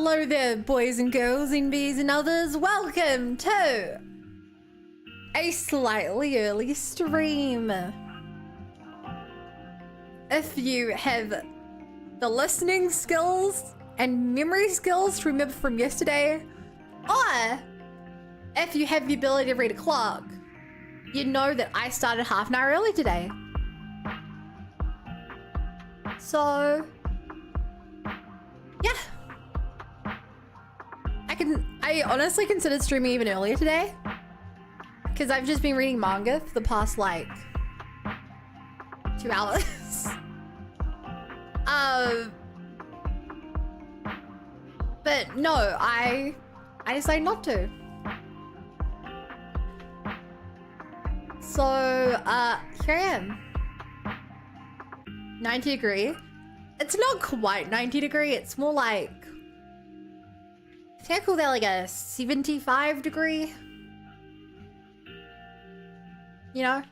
Hello there, boys and girls and bees and others. Welcome to a slightly early stream. If you have the listening skills and memory skills to remember from yesterday, or if you have the ability to read a clock, you know that I started half an hour early today. So, yeah. I honestly considered streaming even earlier today because I've just been reading manga for the past like 2 hours. But no, I decided not to. So, here I am. 90 degree. It's not quite 90 degree, it's more like, I think I call that like a 75 degree. You know?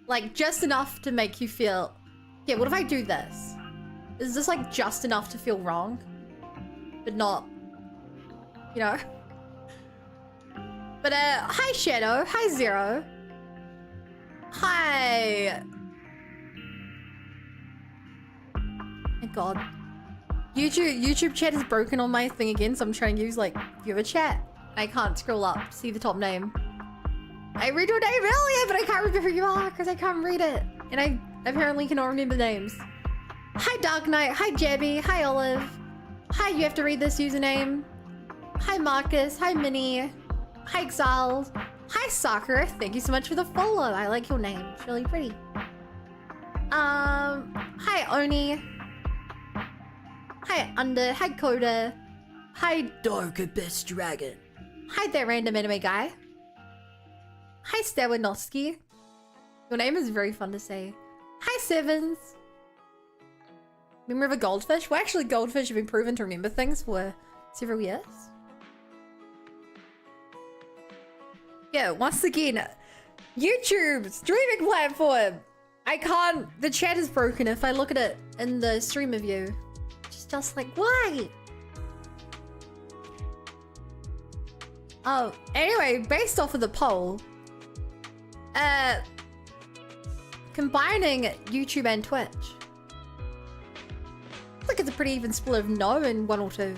Like just enough to make you feel, yeah, what if I do this? Is this like just enough to feel wrong? But not, you know? But hi Shadow, hi Zero. Hi. My God. YouTube chat is broken on my thing again, so I'm trying to use like viewer chat. I can't scroll up, see the top name. I read your name earlier, but I can't remember who you are because I can't read it. And I apparently cannot remember names. Hi Dark Knight, hi Jabby, hi Olive. Hi, you have to read this username. Hi Marcus, hi Minnie. Hi Exiles. Hi Sakura, thank you so much for the follow. I like your name, it's really pretty. Hi Oni. Hi Under, hi Coda. Hi Dark Abyss Dragon. Hi there random anime guy. Hi Stawinowski. Your name is very fun to say. Hi Sevens. Remember of a goldfish? Well, actually goldfish have been proven to remember things for several years. Yeah, once again, YouTube streaming platform. I can't, the chat is broken if I look at it in the streamer view. Just like, why? Oh, anyway, based off of the poll, combining YouTube and Twitch, I think it's a pretty even split of no and 1 or 2.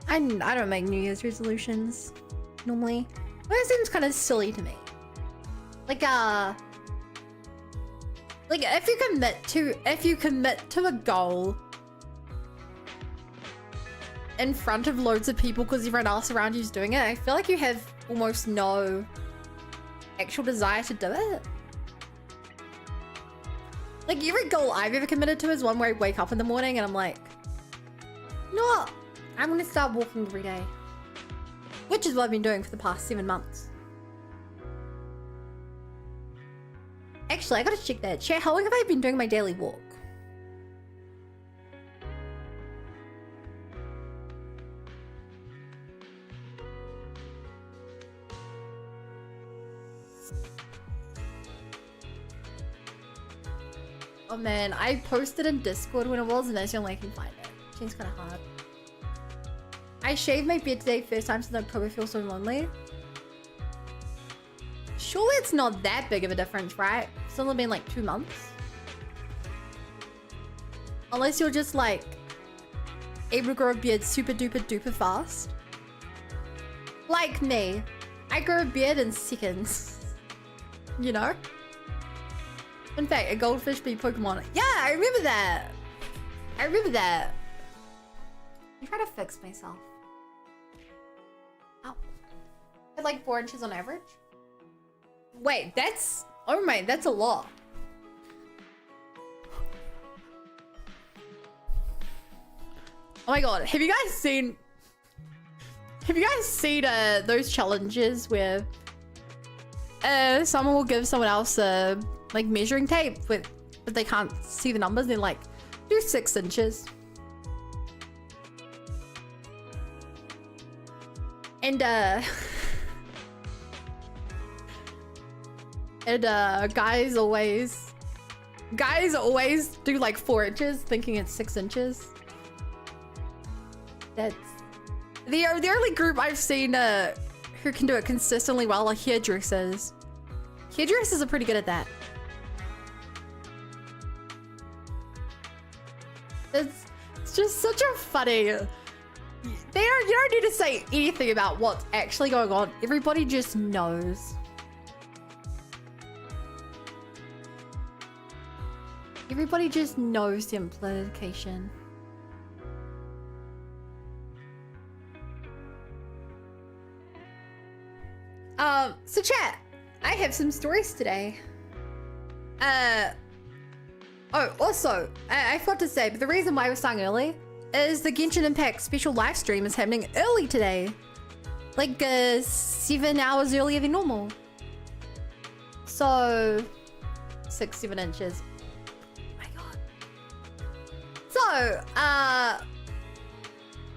I don't make New Year's resolutions normally. Well, it seems kind of silly to me. Like if you commit to a goal in front of loads of people because everyone else around you is doing it, I feel like you have almost no actual desire to do it. Like every goal I've ever committed to is one where I wake up in the morning and I'm like, you know what? I'm gonna start walking every day. Which is what I've been doing for the past 7 months. Actually, I gotta check that. Chat, how long have I been doing my daily walk? Oh man, I posted in Discord when it was and that's the only way I can find it. Seems kind of hard. I shaved my beard today, first time since October, feel so lonely. Surely it's not that big of a difference, right? It's only been like 2 months. Unless you're just like able to grow a beard super duper duper fast. Like me. I grow a beard in seconds. You know? In fact, a goldfish beat Pokemon. Yeah, I remember that. I remember that. I'm trying to fix myself. Ow. I had like 4 inches on average. Wait, that's... Oh my, that's a lot. Oh my god, have you guys seen... those challenges where someone will give someone else a like measuring tape but they can't see the numbers, they're like, do 6 inches. And guys always do like 4 inches thinking it's 6 inches. That's the only group I've seen who can do it consistently well are hairdressers. Hairdressers are pretty good at that. It's just such a funny. You don't need to say anything about what's actually going on. Everybody just knows. Everybody just knows the implication. So chat, I have some stories today. Oh, also, I forgot to say, but the reason why I was starting early is the Genshin Impact special live stream is happening early today. Like, 7 hours earlier than normal. So, 6-7 inches. Oh my god. So,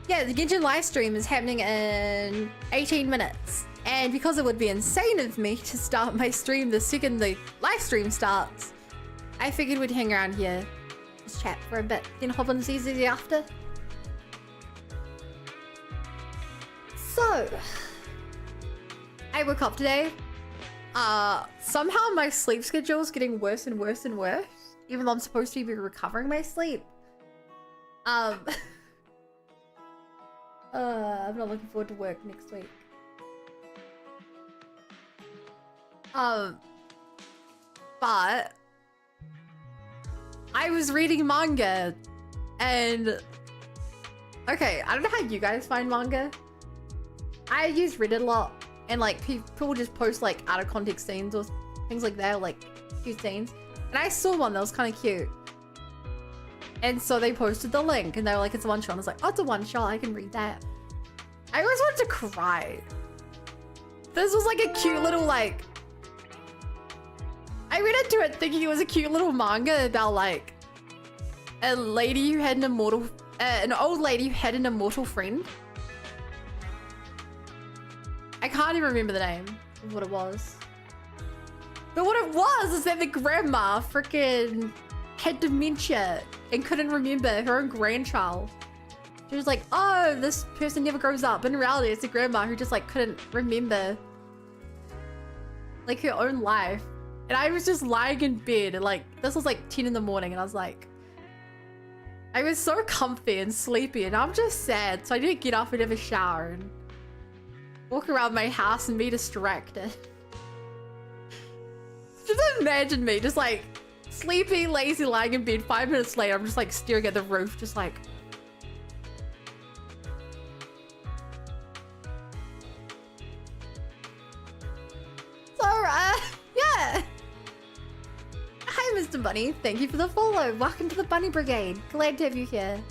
yeah, the Genshin live stream is happening in 18 minutes. And because it would be insane of me to start my stream the second the live stream starts, I figured we'd hang around here, just chat for a bit, then hop on ZZZ after. So, I woke up today. Somehow my sleep schedule is getting worse and worse and worse, even though I'm supposed to be recovering my sleep. I'm not looking forward to work next week. But I was reading manga and okay, I don't know how you guys find manga. I use Reddit a lot and like people just post like out of context scenes or things like that, like cute scenes. And I saw one that was kind of cute. And so they posted the link and they were like, it's a one shot. I was like, oh, it's a one shot, I can read that. I always wanted to cry. This was like a cute little like, I read into it thinking it was a cute little manga about like a lady who had an immortal, an old lady who had an immortal friend. I can't even remember the name of what it was. But what it was is that the grandma freaking had dementia and couldn't remember her own grandchild. She was like, oh, this person never grows up. But in reality, it's a grandma who just like couldn't remember like her own life. And I was just lying in bed and like, this was like 10 in the morning and I was like, I was so comfy and sleepy and I'm just sad. So I didn't get up and have a shower and walk around my house and be distracted. Just imagine me just like sleepy, lazy, lying in bed. 5 minutes later, I'm just like staring at the roof, just like. So, yeah. Hi, Mr. Bunny. Thank you for the follow. Welcome to the Bunny Brigade. Glad to have you here.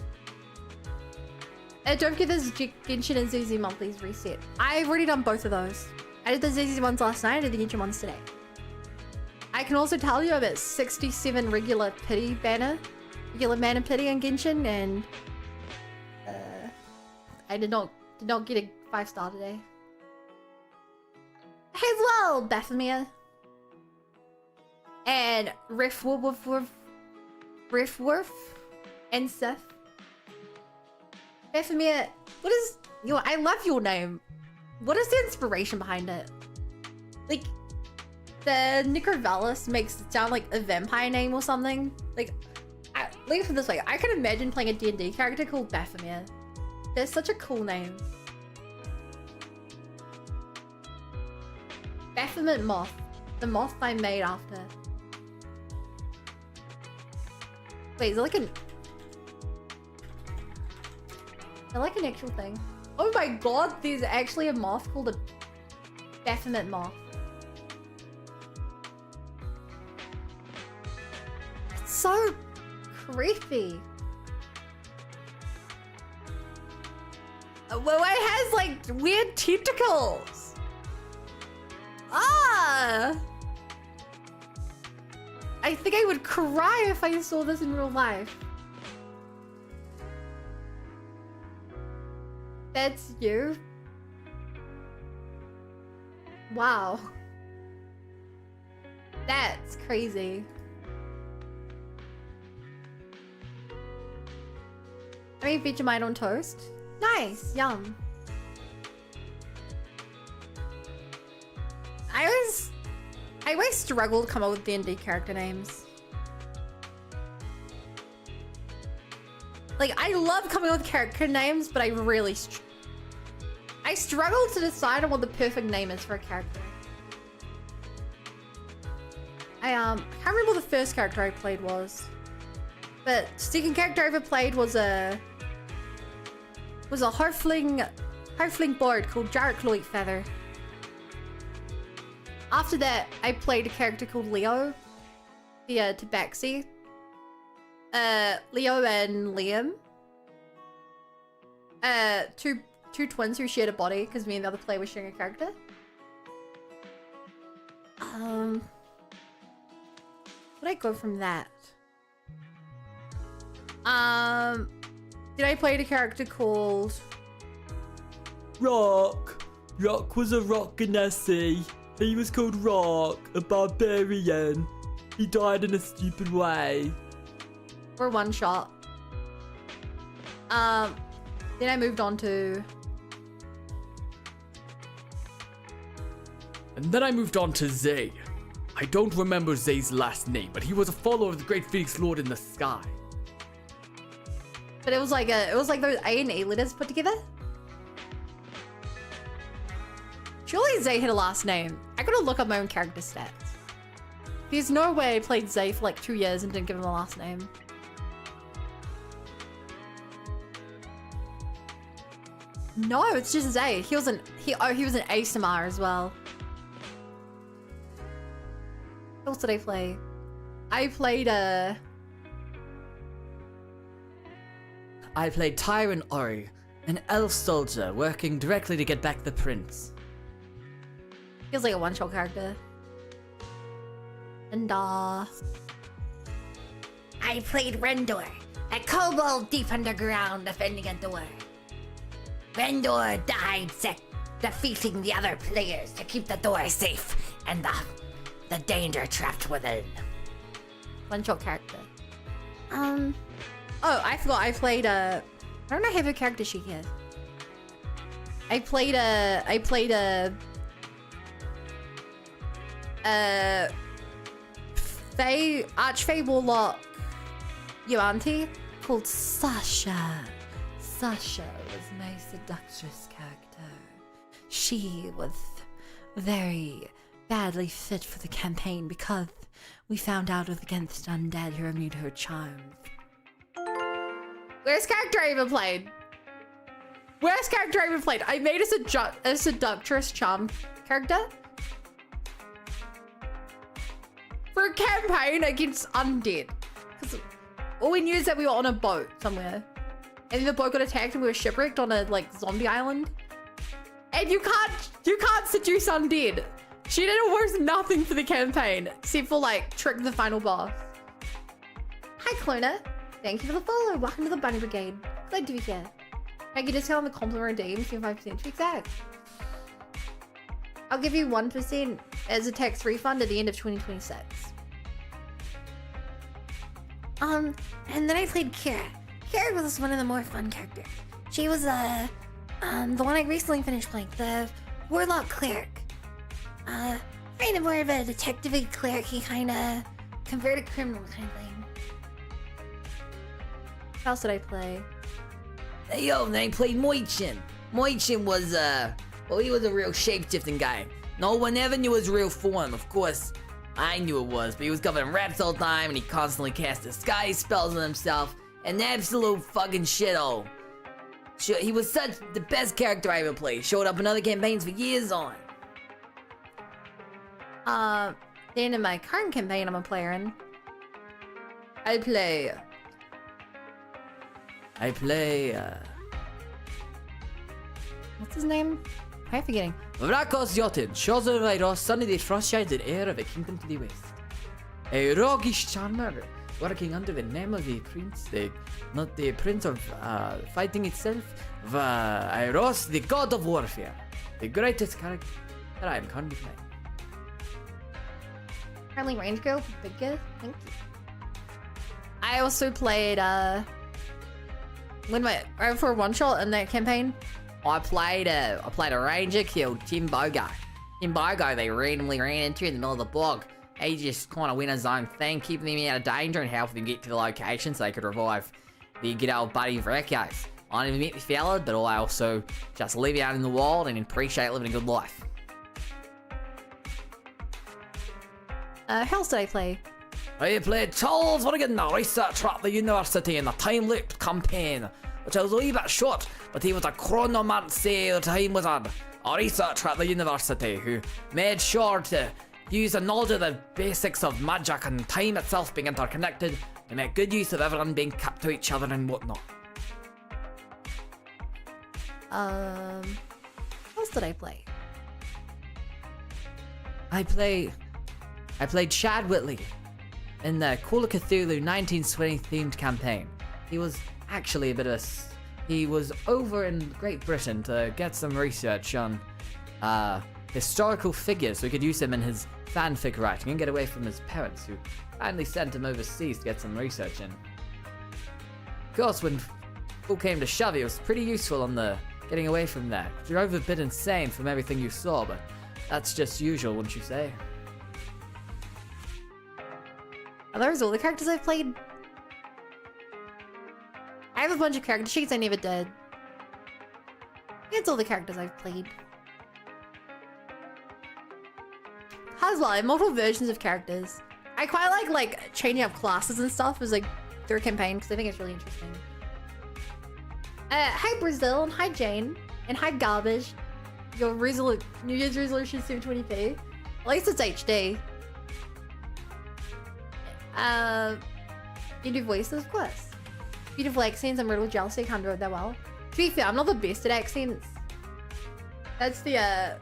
Don't forget this Genshin and ZZ monthlies reset. I've already done both of those. I did the ZZ ones last night, I did the Genshin ones today. I can also tell you I'm at 67 regular mana pity in Genshin, and I did not get a 5-star today. As well, Baphomet. And Riffwurf and Seth. Baphomet, what is your? I love your name. What is the inspiration behind it? Like, the Necrovalis makes it sound like a vampire name or something. Like, look at it this way. I can imagine playing a D&D character called Baphomet. That's such a cool name. Baphomet moth. The moth I made after. Wait, is it like an... Is it like an actual thing? Oh my god, there's actually a moth called a Baphomet moth. It's so creepy. Well, it has like weird tentacles. Ah! I think I would cry if I saw this in real life. That's you? Wow. That's crazy. I mean, Vegemite on toast. Nice, yum. I always struggle to come up with D&D character names. Like, I love coming up with character names, but I really I struggle to decide on what the perfect name is for a character. I can't remember what the first character I played was, but second character I ever played was a halfling bard called Jarek Loitfeather. After that, I played a character called Leo, the Tabaxi. Leo and Liam. Two twins who shared a body because me and the other player were sharing a character. Where'd I go from that? Did I play a character called Rock? Rock was a rock ganassi. He was called Rock, a barbarian. He died in a stupid way. or one shot? Then I moved on to And then I moved on to Zay. I don't remember Zay's last name, but he was a follower of the great Phoenix Lord in the sky. but it was like those A and E letters put together. Surely Zay had a last name. I gotta look up my own character stats. There's no way I played Zay for like 2 years and didn't give him a last name. No, it's just Zay. He was an ASMR as well. What else did I play? I played Tyrant Ori, an elf soldier working directly to get back the prince. he was like a one-shot character. And I played Rendor, a kobold deep underground defending a door. Rendor died defeating the other players to keep the door safe and the danger trapped within. One-shot character. Oh, I forgot. I played I don't have a character sheet here. I played Archfey Warlock Yuanti called Sasha. Sasha was my seductress character. She was very badly fit for the campaign because we found out it was against undead who immune to her charms. Worst character I ever played. Worst character I ever played. I made a seductress charm character for a campaign against undead. Because all we knew is that we were on a boat somewhere. And then the boat got attacked and we were shipwrecked on a like zombie island. And you can't seduce undead. She did almost nothing for the campaign except for like trick the final boss. Hi Clona. Thank you for the follow. Welcome to the Bunny Brigade. Glad to be here. I get a discount on the compliment redeem, 25% to be exact. I'll give you 1% as a tax refund at the end of 2026. And then I played Kira. Kira was one of the more fun characters. She was the one I recently finished playing, the Warlock Cleric. Kind of more of a detective-y cleric, he kinda converted criminal kind of thing. What else did I play? Hey yo, then I played Moichin. Moichin was well, he was a real shape-shifting guy. No one ever knew his real form, of course. I knew it was, but he was covered in wraps all the time and he constantly cast disguise spells on himself. An absolute fucking shithole. He was such the best character I ever played. Showed up in other campaigns for years on. Then in my current campaign I'm a player in, I play what's his name? Why am I forgetting? Vrakos Jotun, shows of Iros, son of the frost shines and heir of a kingdom to the west. A roguish charmer, working under the name of the prince, not the prince of fighting itself, Iros, the god of warfare, the greatest character that I am currently playing. Friendly range girl, big girl. Thank you. I also played when I for a one shot in that campaign, I played a ranger killed Tim Bogo. Tim Bogo they randomly ran into in the middle of the bog. He just kind of went his own thing, keeping him out of danger and helping him get to the location so they could revive the good old buddy Vrecos. I never met the fella, but I also just live out in the wild and appreciate living a good life. how else did I play? I played Charles Morgan, the researcher at the university in the time loop campaign, which was a wee bit short, but he was a chronomancer time wizard, a researcher at the university who made sure to use the knowledge of the basics of magic and time itself being interconnected to make good use of everyone being kept to each other and whatnot. What else did I play? I played Chad Whitley in the Call of Cthulhu 1920 themed campaign. He was actually a bit of he was over in Great Britain to get some research on historical figures so he could use them in his fanfic writing and get away from his parents who finally sent him overseas to get some research in. Of course, when all came to shove, it was pretty useful on the getting away from that. You're over a bit insane from everything you saw, but that's just usual, wouldn't you say? Are those all the characters I've played? I have a bunch of character sheets I never did. It's all the characters I've played. As well, I have multiple versions of characters. I quite like changing up classes and stuff as like through a campaign because I think it's really interesting. Hi Brazil and hi Jane and hi Garbage. Your New Year's resolution is 720p. At least it's HD. You do voices, of course. Beautiful accents. I'm riddled with jealousy. I can't do it that well. To be fair, I'm not the best at accents. That's the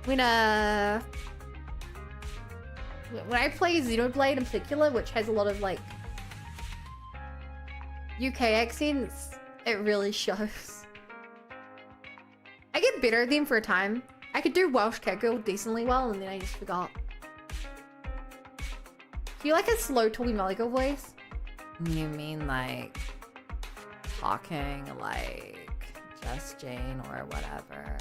when I play Xenoblade in particular, which has a lot of like UK accents, it really shows. I get better at them for a time. I could do Welsh Cat Girl decently well, and then I just forgot. Do you like a slow talking Mulligan voice? You mean like talking like Just Jane or whatever?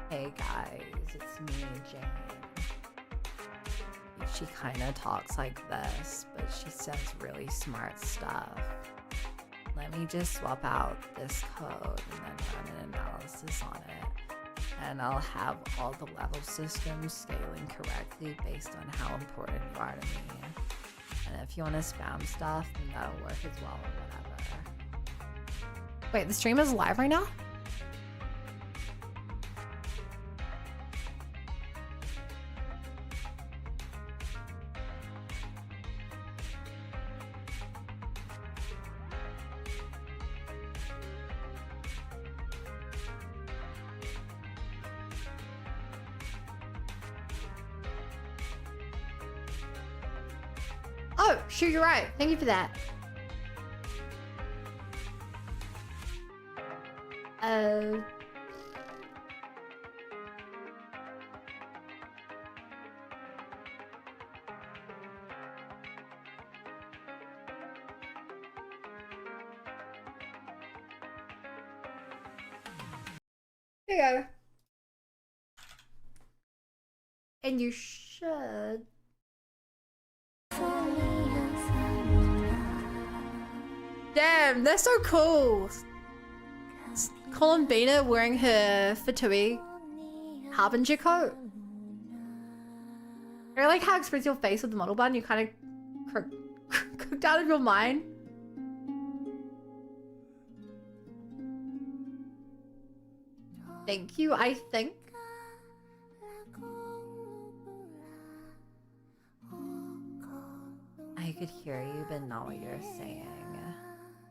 Hey guys, it's me, Jane. She kind of talks like this, but she says really smart stuff. Let me just swap out this code and then run an analysis on it. And I'll have all the level systems scaling correctly based on how important you are to me. And if you want to spam stuff, then that'll work as well or whatever. Wait, the stream is live right now? Oh, sure, you're right. Thank you for that. Here you go. And you should. Damn, that's so cool. Columbina wearing her Fatui Harbinger coat. I like how express your face with the model button. You kind of cooked out of your mind. Thank you, I think. I could hear you, but not what you're saying.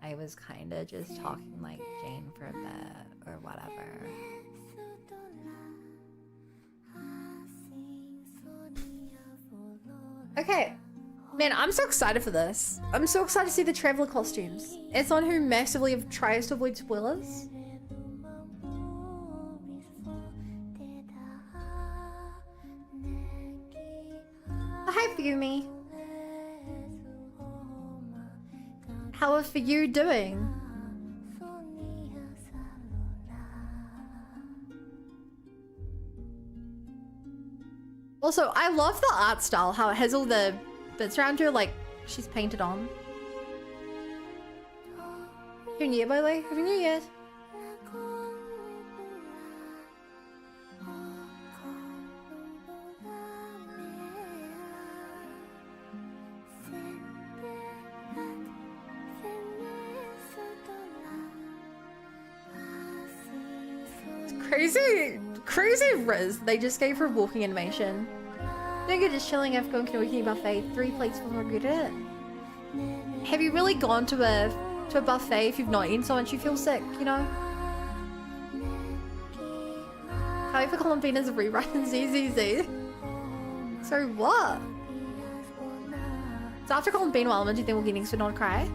I was kinda just talking like Jane for a bit, or whatever. Okay. Man, I'm so excited for this. I'm so excited to see the traveler costumes. As someone who massively tries to avoid spoilers. Hi, Fumi. How are for you doing? Also, I love the art style, how it has all the bits around her, like she's painted on. Happy New Year, by the way. Happy New Year. Crazy Riz. They just gave her walking animation. No good, just chilling. I've gone to a weekly buffet. 3 plates full of regret it. Have you really gone to a buffet if you've not eaten so much you feel sick, you know? However, Columbina's a rewrite in ZZZ. So what? So after Columbina, what element do you think we'll get next for Not Cry?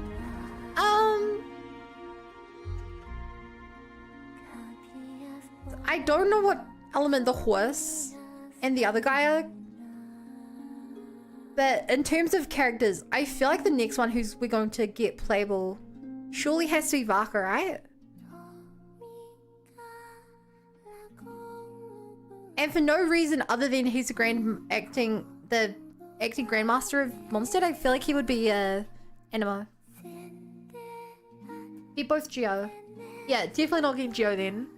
I don't know what element the horse and the other guy are. But in terms of characters, I feel like the next one we're going to get playable surely has to be Vaka, right? And for no reason other than he's the acting grandmaster of Mondstadt, I feel like he would be Animo. Be both Geo. Yeah, definitely not getting Geo then.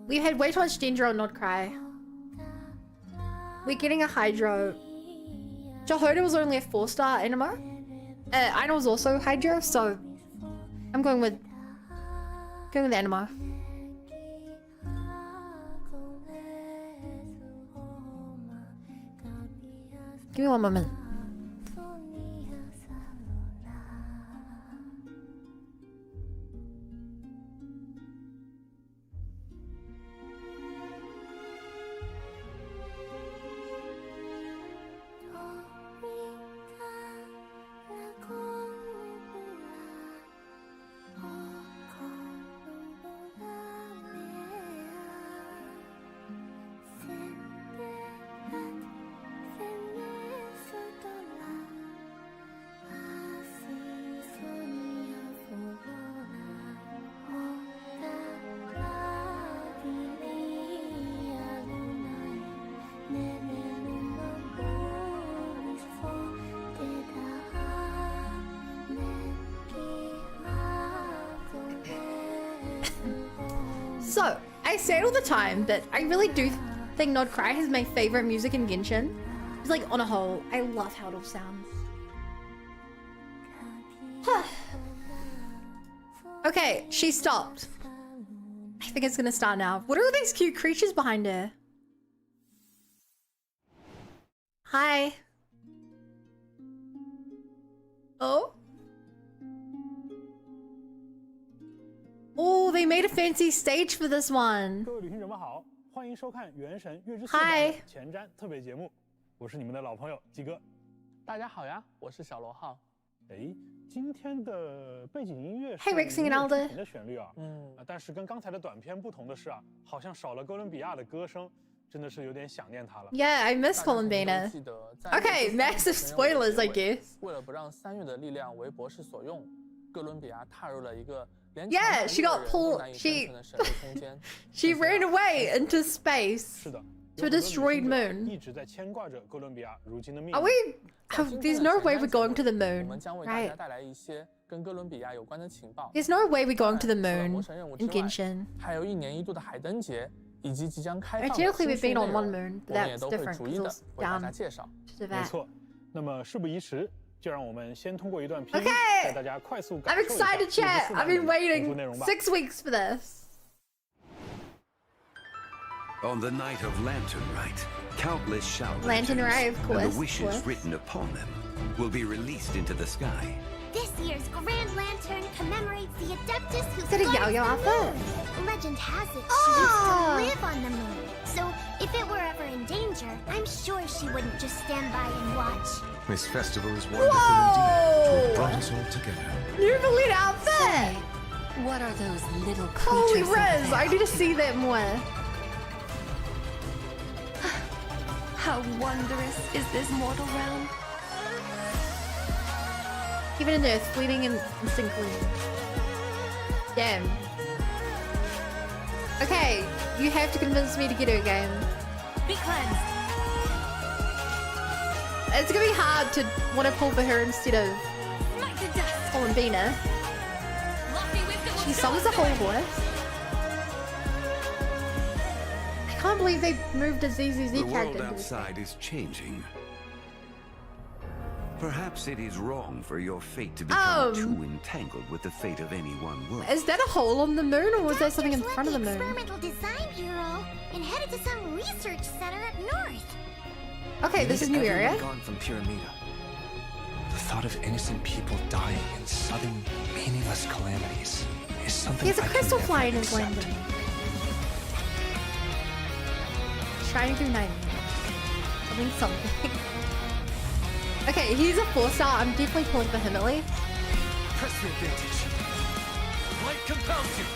We've had way too much Dendro and Not Cry. We're getting a Hydro. Jahoda was only a 4-star Animo. Aina was also Hydro, so I'm going with Animo. Give me one moment. So, I say it all the time, but I really do think Not Cry is my favorite music in Genshin. It's like, on a whole, I love how it all sounds. Okay, she stopped. I think it's gonna start now. What are all these cute creatures behind her? Hi. Oh? Oh, they made a fancy stage for this one. 各位旅行者们好，欢迎收看《原神月之4》的前瞻特别节目，我是你们的老朋友鸡哥。大家好呀，我是小罗浩。哎，今天的背景音乐是 Hey Rexing and Alder 的旋律啊，但是跟刚才的短片不同的是啊，好像少了哥伦比亚的歌声，真的是有点想念他了。Yeah, I miss Columbina. Okay, massive spoilers, I guess. 为了不让3月的力量为博士所用，哥伦比亚踏入了一个 Yeah, she got pulled. She ran away into space 是的 to a destroyed moon. 一直在牵挂着哥伦比亚如今的命 Are 运。 we? There's no way we're going to the 我 moon, 们将为大家 right? 带来一些跟哥伦比亚有关的情报。 There's no way we're going to the 除了 moon 魔神任务之 in 外， Genshin. 还有1年1度的海灯节，以及即将开放的 Technically, 新 we've 区 been 内 on 容， one moon, 我 but 们也 that's 都会 different 逐一 because 的 it's 为大家 down 介绍。 to 没 that. 错，那么事不宜迟，就让我们先通过一段 PV Okay 带大家快速感 I'm 受一下 excited, chat. I've been 丰富 waiting 内容吧。 6 weeks for this. On the night of Lantern Rite, countless shout Lantern Rite, of course, and of the wishes course. written upon them will be released into the sky. This year's Grand Lantern commemorates the Adeptus who Is it a flies Yao-Yao the outfit? moon. Legend has it Ah. she used to live on the moon. So if it were ever in danger, I'm sure she wouldn't just stand by and watch. This festival is wonderful Whoa! indeed to have brought us all together. New Balloon outfit! What are those little Holy creatures? Riz, I need to see that more. How wondrous is this mortal realm? Even a nurse, fleeting and instant clean. Damn. Okay, you have to convince me to get her game. Be cleansed. It's gonna be hard to want to pull for her instead of Smite to dust. pulling Bina. Lofty wisdom will She show summons a us whole the way. horse. I can't believe they moved a ZZZ The character world into this game. outside is changing. Perhaps it is wrong for your fate to become too entangled with the fate of any one world. Is that a hole on the moon, or was that something in Doctors front of the left moon? Experimental Design Bureau and headed to some research center up north. Okay, this is new area. Gone from Pyramida. The thought of innocent people dying in sudden, meaningless calamities is something He has a I can crystal never fly in his accept. landing. Shining through 9. Something something. Okay, he's a 4-star. I'm definitely pulling for him at least. Press the advantage. Light compels you.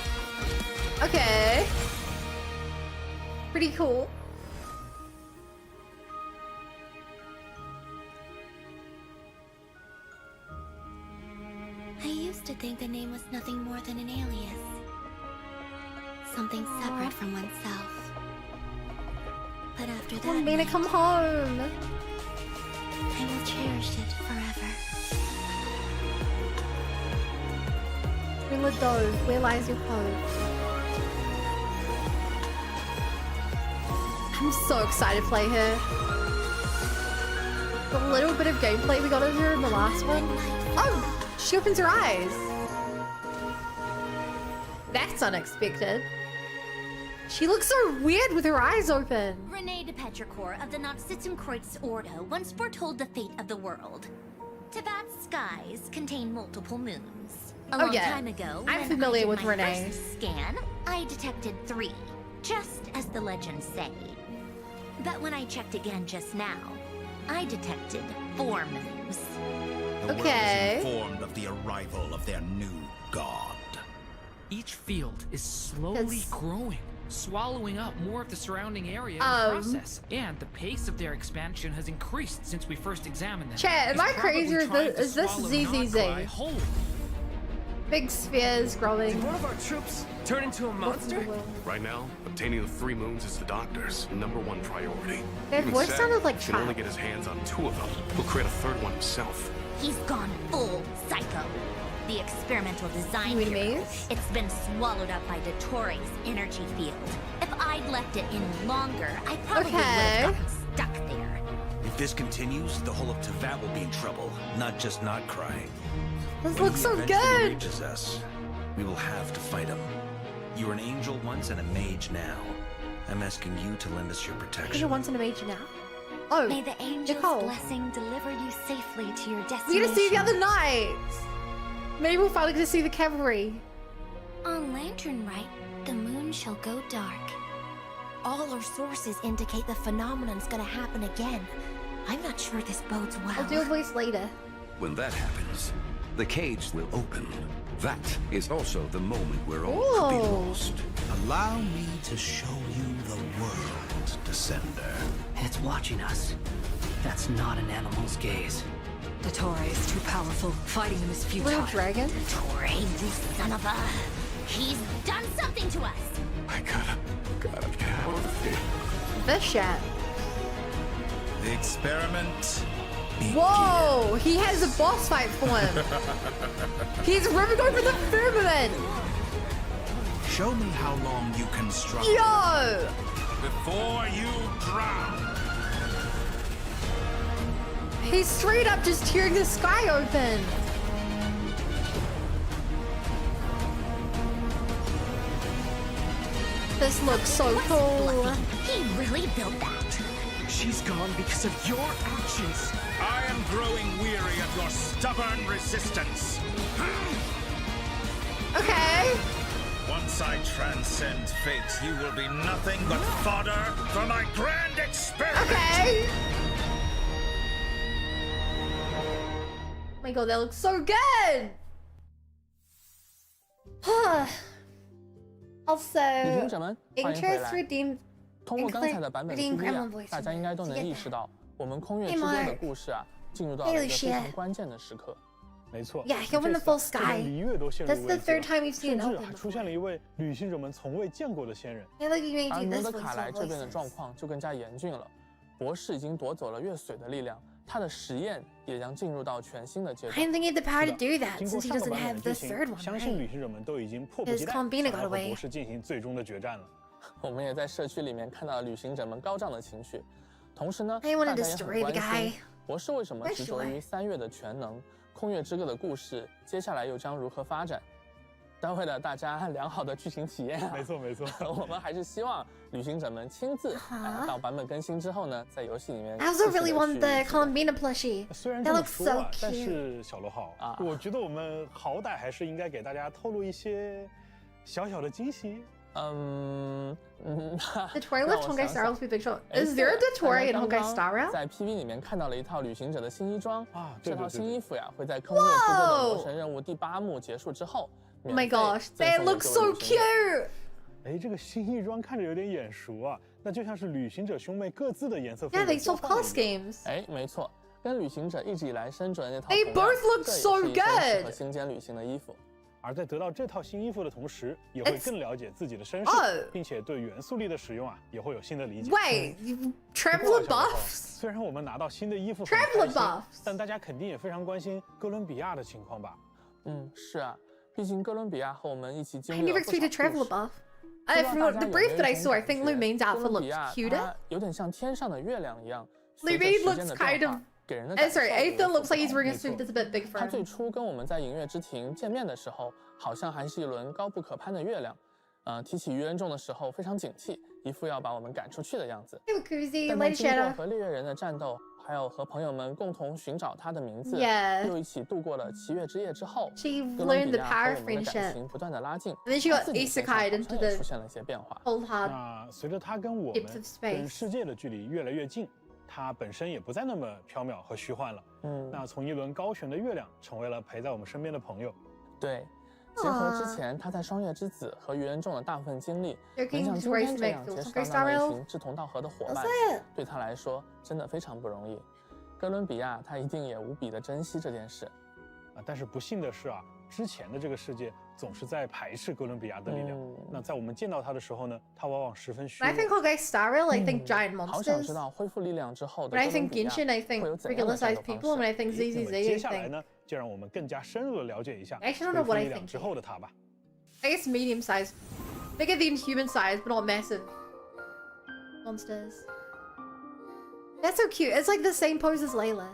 Okay. Pretty cool. I used to think the name was nothing more than an alias. Something separate from oneself. But after that, Come on, Bina, come home. I will cherish it forever. Rilla Dove, where lies your cove? I'm so excited to play her. The little bit of gameplay we got of her in the last one. Oh, she opens her eyes. That's unexpected. She looks so weird with her eyes open. Renee de Petrichor of the Noxitzenkreuz Ordo once foretold the fate of the world. Tibet's skies contain multiple moons. A long time ago, I'm when familiar I did with my Renee. first scan, I detected 3, just as the legends say. But when I checked again just now, I detected 4 moons. The world is informed of the arrival of their new god. Each field is slowly growing, swallowing up more of the surrounding area in the process. And the pace of their expansion has increased since we first examined them. Chat, am I crazy or is this ZZZ? Whole. Big spheres growing. Did one of our troops turn into a monster? Right now, obtaining the 3 moons is the doctor's #1 priority. Their Even voice said sounded like if he can only Child. get his hands on 2 of them, he'll create a 3rd one himself. He's gone full psycho. The experimental design You mean bureau, Maze? it's been swallowed up by Dottoro's energy field. If I'd left it in longer, I probably would have gotten stuck there. If this continues, the whole of Teyvat will be in trouble, not just Notcry. This When looks he so eventually good. reaches us, we will have to fight him. You were an angel once and a mage now. I'm asking you to lend us your Because protection. you're once in a mage now. Oh, May the angel's Nicole. blessing deliver you safely to your We're destination. gonna see the other night. Maybe we'll finally get to see the cavalry. On Lantern Right, the moon shall go dark. All our sources indicate the phenomenon's gonna happen again. I'm not sure this bodes well. I'll do a voice later. When that happens, the cage will open. That is also the moment where all could be Ooh. lost. Allow me to show you the world, Descender. It's watching us. That's not an animal's gaze. Dottore is too powerful. Fighting him is futile. Little dragon. Dottore, you son of a... He's done something to us. I gotta get out of here. This shit. The experiment. Whoa! He has a boss fight for him. He's ripping over the firmament. Show me how long you can struggle. Yo! Before you drown. He's straight up just tearing the sky open. This looks so cool. He really built that. She's gone because of your actions. I am growing weary of your stubborn resistance. Okay. Once I transcend fate, you will be nothing but fodder for my grand experiment. Okay. Oh my god, that looks so good. Also, 旅行者们，欢迎回 interest 来。 redeemed. 通过刚才的版本的 Redeem PV Grandma Voice 大家应该都能意识到，我们空月 Hey, 之歌的 Mark. 故事进入到了一个非常关键的时刻。没错 Yeah, he'll win the full sky. 离月都陷入 That's the 危机 third time we've 甚 seen an 至 open 还出现了一位旅行者们从未见过的仙人。 Hey, look, you 而 made 努 this 德 voice 卡莱 of 这边的 voices. 状况就更加严峻了，博士已经夺走了月髓的力量，他的实验也将进入到全新的阶 I 段。 didn't think he had the power to do that 经过 since he 上个 doesn't 版本 have 的 the 剧 third 情， one, 相信 right? 旅行者们都已经迫不 His 及待 Confronting 想要 got 和 away. 博士进行最终的决战了。我们也在社区里面看到旅行者们高涨的情绪，同时呢， I wanted 大 to 家也很 destroy the 关 guy. 心博士为什么执着于3月的全能，空月之歌的故事接下来又将如何发展？但为了大家良好的剧情体验啊，没错没错，我们还是希望旅行者们亲自到版本更新之后呢，在游戏里面。 I also really want the Columbina plushie. 虽然 That 这么 looks 说 so 啊，但 cute. 是小罗好，我觉得我们好歹还是应该给大家透露一些小小的惊喜。The Tory left Honkai Star will be big show. Is there a Tory in Honkai Star? 在 PV 里面看到了一套旅行者的新衣装啊，这套新衣服呀会在《空月之歌》的魔神任务第8幕结束之后。Oh my gosh, that looks so cute! 哎，这个新衣装看着有点眼熟啊，那就像是旅行者兄妹各自的颜色。Yeah, they solve call schemes. 哎，没错，跟旅行者一直以来身着的那套。 They both look so good. 和星间旅行的衣服。而在得到这套新衣服的同时，也会更了解自己的身世，并且对元素力的使用啊，也会有新的理解。Wait, traveler buffs? 虽然我们拿到新的衣服 ，traveler buffs，但大家肯定也非常关心哥伦比亚的情况吧？是啊，毕竟哥伦比亚和我们一起经 I 历了 never 不少 expected traveler 故事。 buff. From the brief that I saw, I think Lu Ming's outfit looks cuter. 有点像天上的月亮一样。 Lu Ming looks kind of. Sorry, Ethan looks like he's wearing a suit that's a bit big for 他最 him. 初跟我们在影月之庭见面的时候，好像还是一轮高不可攀的月亮。提起愚人众的时候非常警惕，一副要把我们赶出去的样子。 Hey, Kuzi, 但 Lady 经过 Shadow. 和猎月人的战斗，还有和朋友们共同寻找他的名字， Yeah. 又一起度过了七月之夜之后， She 哥伦 learned 比 the 亚 power 和 of 我们的感 friendship. 情不断的拉近， And then she got 她自己身上 isekai'd 好 into 像也 the 出现了一些变化。 cold hard. 那随着他跟我 Depths 们 of space. 跟世界的距离越来越近，他本身也不再那么缥缈和虚幻了。那从一轮高悬的月亮，成为了陪在我们身边的朋友。对。 结合之前他在双月之子和愚人众的大部分经历，能像今天这样结识到那么一群志同道合的伙伴，对他来说真的非常不容易。哥伦比亚他一定也无比的珍惜这件事。但是不幸的是啊，之前的这个世界总是在排斥哥伦比亚的力量。那在我们见到他的时候呢，他往往十分虚弱。 When I think Honkai Star Rail, I think giant 好想 monsters. 知道恢复力量之后的 When I 哥伦 think 比亚 Genshin, I think 会有怎样的 regular 战 sized 斗方 people. And when I 式。 think ZZZ, 接 I 下来 think 呢，就让我们更加深入的了解一下 I actually don't know what I 恢复力量 think 之后的他吧。 I guess medium sized. Bigger than human size, but not massive. Monsters. That's so cute. It's like the same pose as Layla.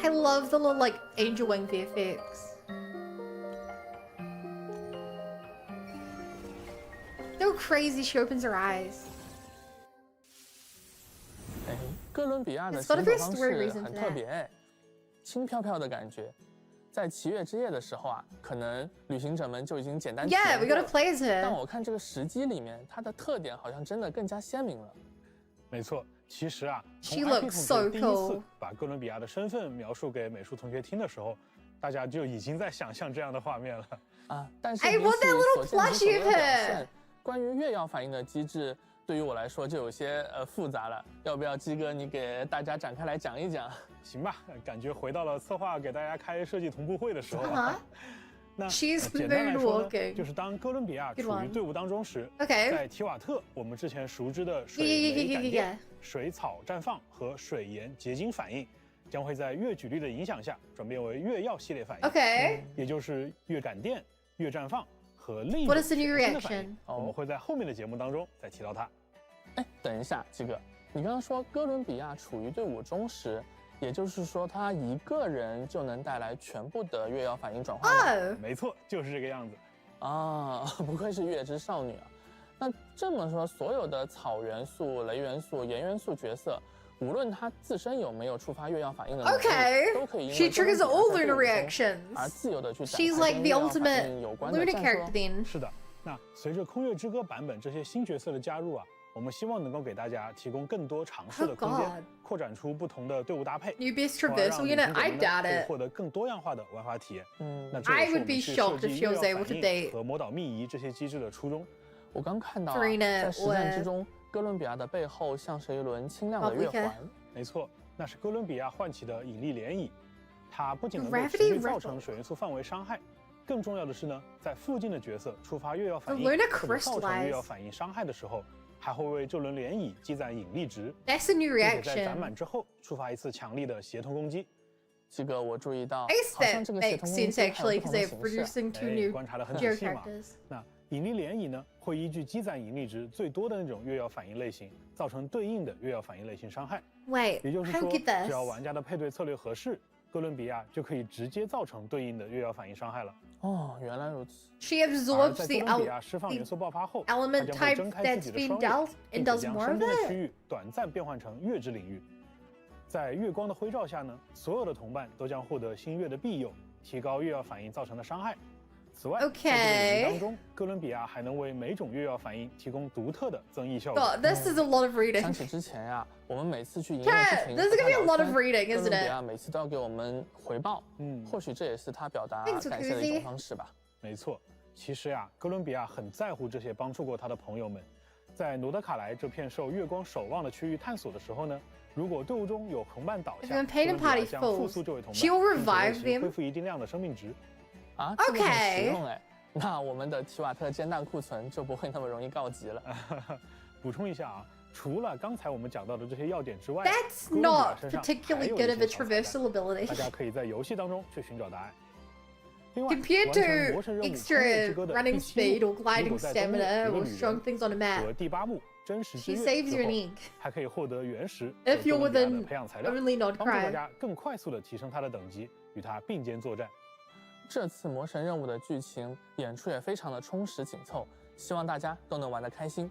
I love the little like angel wing VFX. So crazy she opens her eyes. 哎，哥伦比亚的 It's got a 行走 very 方 story 式 reason 很 for 特 that. 别哎，轻飘飘的感觉。在七月之夜的时候啊，可能旅行者们就已经简单体 Yeah, 验 we 过 gotta 了 play as her. 但我看这个时机里面，它的特点好像真的更加鲜明了。没错，其实啊， She 从 IP looks 同 so 学第一次 cool. 把哥伦比亚的身份描述给美术同学听的时候，大家就已经在想象这样的画面了。但是 I 比 want 起 that little 所见之 plushie 所 of 的表 her. 现，关于月曜反应的机制，对于我来说就有些复杂了。要不要鸡哥你给大家展开来讲一讲？行吧，感觉回到了策划给大家开设计同步会的时候。那 She's 简单来说呢， moonwalking. 就是当哥伦比亚 Good 处于 one. 队伍当中时， Okay. 在提瓦特，我们之前熟知的水 Yeah, yeah, 雷 yeah, 感 yeah, 电 yeah.、水草绽放和水盐结晶反应，将会在月举力的影响下转变为月曜系列反应。 Okay. 也就是月感电、月绽放和另一 What 种 is the new 全新的反应 reaction? 我们会在后面的节目当中再提到它。哎，等一下，鸡哥，你刚刚说哥伦比亚处于队伍中时，也就是说他一个人就能带来全部的月曜反应转换吗？没错，就是这个样子。啊，不愧是月之少女啊！那这么说，所有的草元素、雷元素、盐元素角色，无论他自身有没有触发月曜反应的能力， Okay. 都可以因 She 为哥伦 triggers 比亚 all 在队 lunar 伍中 reactions. 而自由的去展 She's 开 like 跟 the 月曜反 ultimate 应有关的 lunar 战 character 术。 then. 是的，那随着空月之歌版本这些新角色的加入啊，我们希望能够给大家提供更多尝试的空间 Oh God. 扩展出不同的队伍搭配。 New best 从而让 traversal 旅 unit? 行者 I 们 doubt 可以 it. 获得更多样化的玩法体验。那 I 这也是我 would be 们去 shocked 设 if 计 she was 月曜 able to 反应 date 和魔导秘仪这些机制的初衷。我刚看到啊， Serena 在实战之中，哥伦比亚的背后像是一轮清亮的月环。没错，那是哥伦比亚唤起的引力涟漪，它不仅能够持续造成水元素范围伤害，更重要的是呢，在附近的角色触发月曜反应或者造成月曜反应伤害的时候，还会为这轮涟漪积攒引力值，并且在攒满之后触发一次强力的协同攻击。这个我注意到， 好像这个协同攻击还有不同的形式。观察得很仔细嘛。那引力涟漪呢，会依据积攒引力值最多的那种月曜反应类型，造成对应的月曜反应类型伤害。也就是说，只要玩家的配对策略合适，哥伦比亚就可以直接造成对应的月曜反应伤害了。哦，原来如此。She absorbs the 哥伦比亚释放元素爆发后， element 它将会 type 睁开 that's 自己 being 的双 dealt 眼， and 并 does 且将 more 身 of 边的 it. 区域短暂变换成月之领域。在月光的辉照下呢，所有的同伴都将获得新月的庇佑，提高月曜反应造成的伤害。此外，在这个领域当中，哥伦比亚还能为每种月曜反应提供独特的增益效果。God, this is a lot of reading. 相比之前呀，我们每次去营业之前， this is gonna be a lot of reading, isn't it? 哥伦比亚每次都要给我们回报，或许这也是他表达感谢的一种方式吧。没错，其实呀，哥伦比亚很在乎这些帮助过他的朋友们。在诺德卡莱这片受月光守望的区域探索的时候呢，如果队伍中有同伴倒下，哥伦比亚将复苏这位同伴，并恢复一定量的生命值。啊，这个很实用哎。那我们的提瓦特煎蛋库存就不会那么容易告急了。补充一下啊，除了刚才我们讲到的这些要点之外， That's not particularly good of a traversal ability. 大家可以在游戏当中去寻找答案。另外， Compared to extra running speed or gliding stamina or strong things on a map, 和第8幕真实之 she 月 saves 之 your 后 ink. 还可以获得原石 If you're 和哥伦比亚的 within 培养材料， only not 帮助大 crime. 家更快速的提升他的等级，与他并肩作战。这次魔神任务的剧情演出也非常的充实紧凑，希望大家都能玩得开心。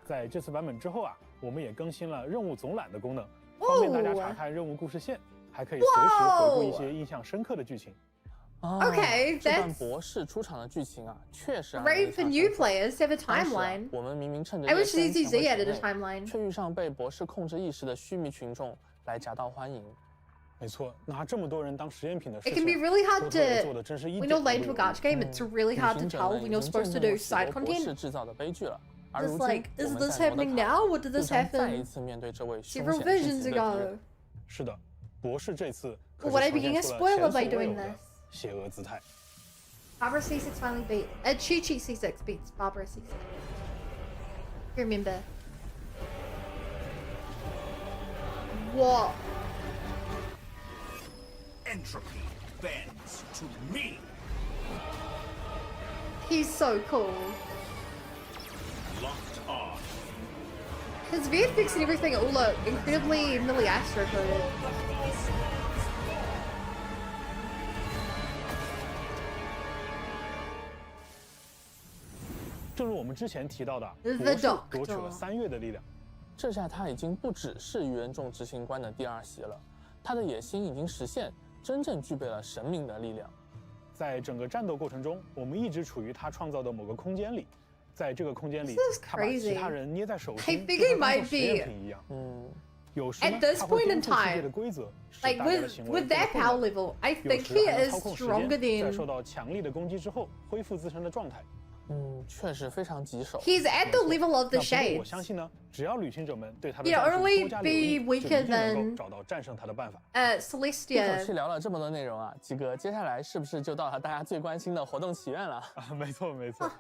在这次版本之后啊，我们也更新了任务总览的功能，方便大家查看任务故事线，还可以随时回顾一些印象深刻的剧情。Okay, 这段博士出场的剧情啊，确实 great for new players to have a timeline. 我们明明趁着 I wish 夜深 ZZZ 才会 added a 前卫 timeline. 却遇上被博士控制意识的须弥群众来夹道欢迎。没错，拿这么多人当实验品的事 It 情， can be really hard 做的真是一 when 点 you're 都 late 不 to a 容易。 gacha game. It's really hard to tell when you're supposed to do side 博 content. 士制造的悲剧了。而 It's 如今， like, 我 is 们 this 在罗德 happening 卡 now? Or did 就 this 将再一 happen 次面对这位凶 several 险至 visions 极的敌 ago? 人。是的，博士这次 Or would I be getting a spoiler by doing 的 this? 邪恶姿态。 Barbara C6 finally beat. Chi-Chi C6 beats Barbara C6. You remember? What? Entropy bends to me. He's so cool. Locked on. His VFX and everything all look incredibly Millie Astro coded. 正如我们之前提到的， The 博士 Doctor 夺取了3月的力量。这下他已经不只是愚人众执行官的第2席了，他的野心已经实现，真正具备了神明的力量。在整个战斗过程中，我们一直处于他创造的某个空间里，在这个空间里，他把其他人捏在手心，就像当做实验品一样。有时呢， At this 他会 point in 颠覆世界 time, 的规则，使 like 大家的行为 with 变得 that 混 power 乱。 level, I 有 think 时 he 还能 is 操控时 stronger 间，在 than. 受到强力的攻击之后，恢复自身的状态。确实非常棘手。 He's at the level of the 那不过我 shades. 相信呢，只要旅行者们对他的 You'd 战术 only 多加留意， be 就一 weaker 定能 than 够找到战胜他的办法。一口 Celestia. 气聊了这么多内容啊，鸡哥，接下来是不是就到了大家最关心的活动祈愿了？没错没错。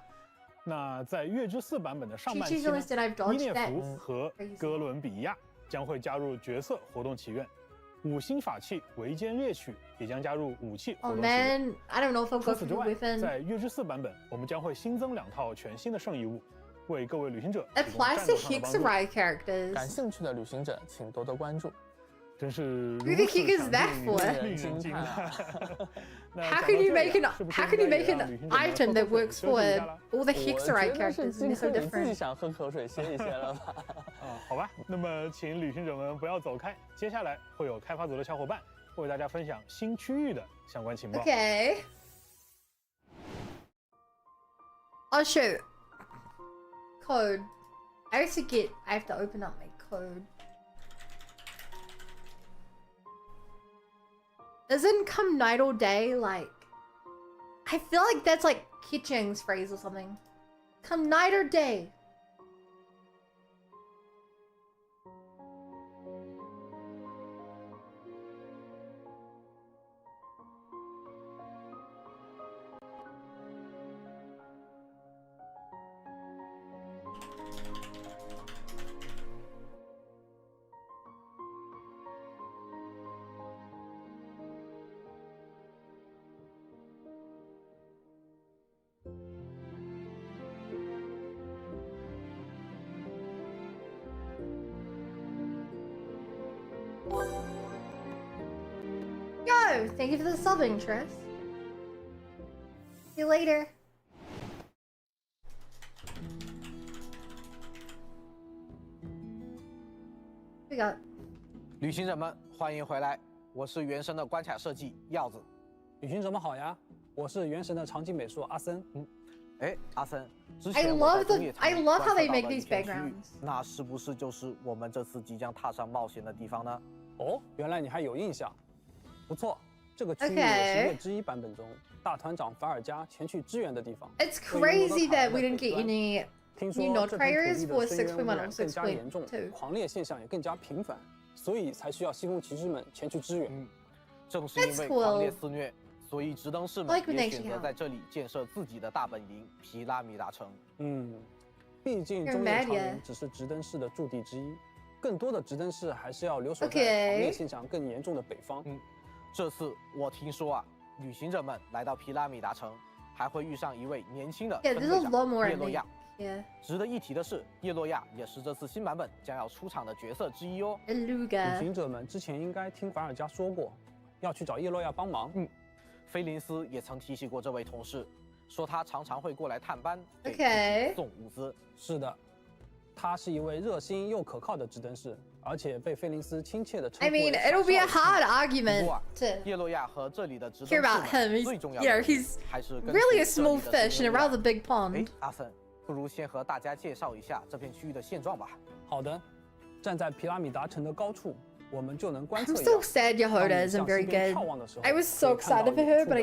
那在月之4版本的上半期 Chi-Chi 呢 Celestia, I've dodged 伊涅 that. 弗和哥伦比亚将会加入角色活动祈愿，5星法器围歼猎曲也将加入武器活 Oh 动祈愿。 man, I don't know if I'll 除 go 此 for 之 the 外， weapon. 在月之4版本，我们将会新增2套全新的圣遗物，为各位旅行者提供 Applies 战 to 斗上的帮助。 Hexarai characters. 感兴趣的旅行者请多多关注。真是 Who the heck is that for? 令人惊叹。 How can you make an item that works for all the Hexarai characters and they're so 你自己 different? 想喝口水歇一歇了吧？好吧，那么请旅行者们不要走开，接下来会有开发组的小伙伴为大家分享新区域的相关情报。 Okay. Oh shoot. Code. I always forget I have to open up my code. Isn't come night or day like... I feel like that's like Kitching's phrase or something. Come night or day. Oh, thank you for the subbing, Triss. See you later. We got. 旅行者们，欢迎回来！我是原神的关卡设计耀子。旅行者们好呀，我是原神的场景美术阿森。阿森，之 I 前 love 我在 the 工业 I 场 love how 观 they 测 make 到了 these 一片区域 backgrounds. 那是不是就是我们这次即将踏上冒险的地方呢？哦，原来你还有印象。不错，这个区域 Okay. 也是月之一版本中大团长法尔加前去支援的地方。 It's crazy that we didn't get any 听说 new node 这片 prayers 土 for 地的深渊污染 6.1 更加严重， 6.2. 狂烈现象也更加频繁，所以才需要西风骑士们前去支援。正是因为 That's 狂烈 cool. 肆虐，所以直登士 Like 们 we 也 actually 选择 have. 在这里建设自己的大本营皮拉米达城。毕竟 You're 中夜 mad 长 yet. 人只是直登市的驻地之一，更多的直登市还是要留守在 Okay. 狂烈现象更严重的北方。这次我听说啊，旅行者们来到皮拉米达城，还会遇上一位年轻的 Yeah, 分 there's 队 a 长 lot more 叶 in 洛 it. 亚。 Yeah. 值得一提的是，叶洛亚也是这次新版本将要出场的角色之一哦。旅行者们之前应该听法尔加说过，要去找叶洛亚帮忙。菲林斯也曾提起过这位同事，说他常常会过来探班，给 Okay. 自己送物资。是的，他是一位热心又可靠的直登士，而且被菲林斯亲切的称呼 I 为 mean, it'll be a hard argument 不过啊 to 叶洛亚和这里的直登 hear 士 about him. 们 He's, 最重要 you know, 的 he's 还是跟 really a 随这里 small 的 fish 声 in a 优 rather big pond. 阿森，不如先和大家介绍一下这片区域的现状吧。好的，站在皮拉米达城的高处，我们就能观测 I'm 一 so 下。 sad Yehoda isn't very good. I was so excited for her, but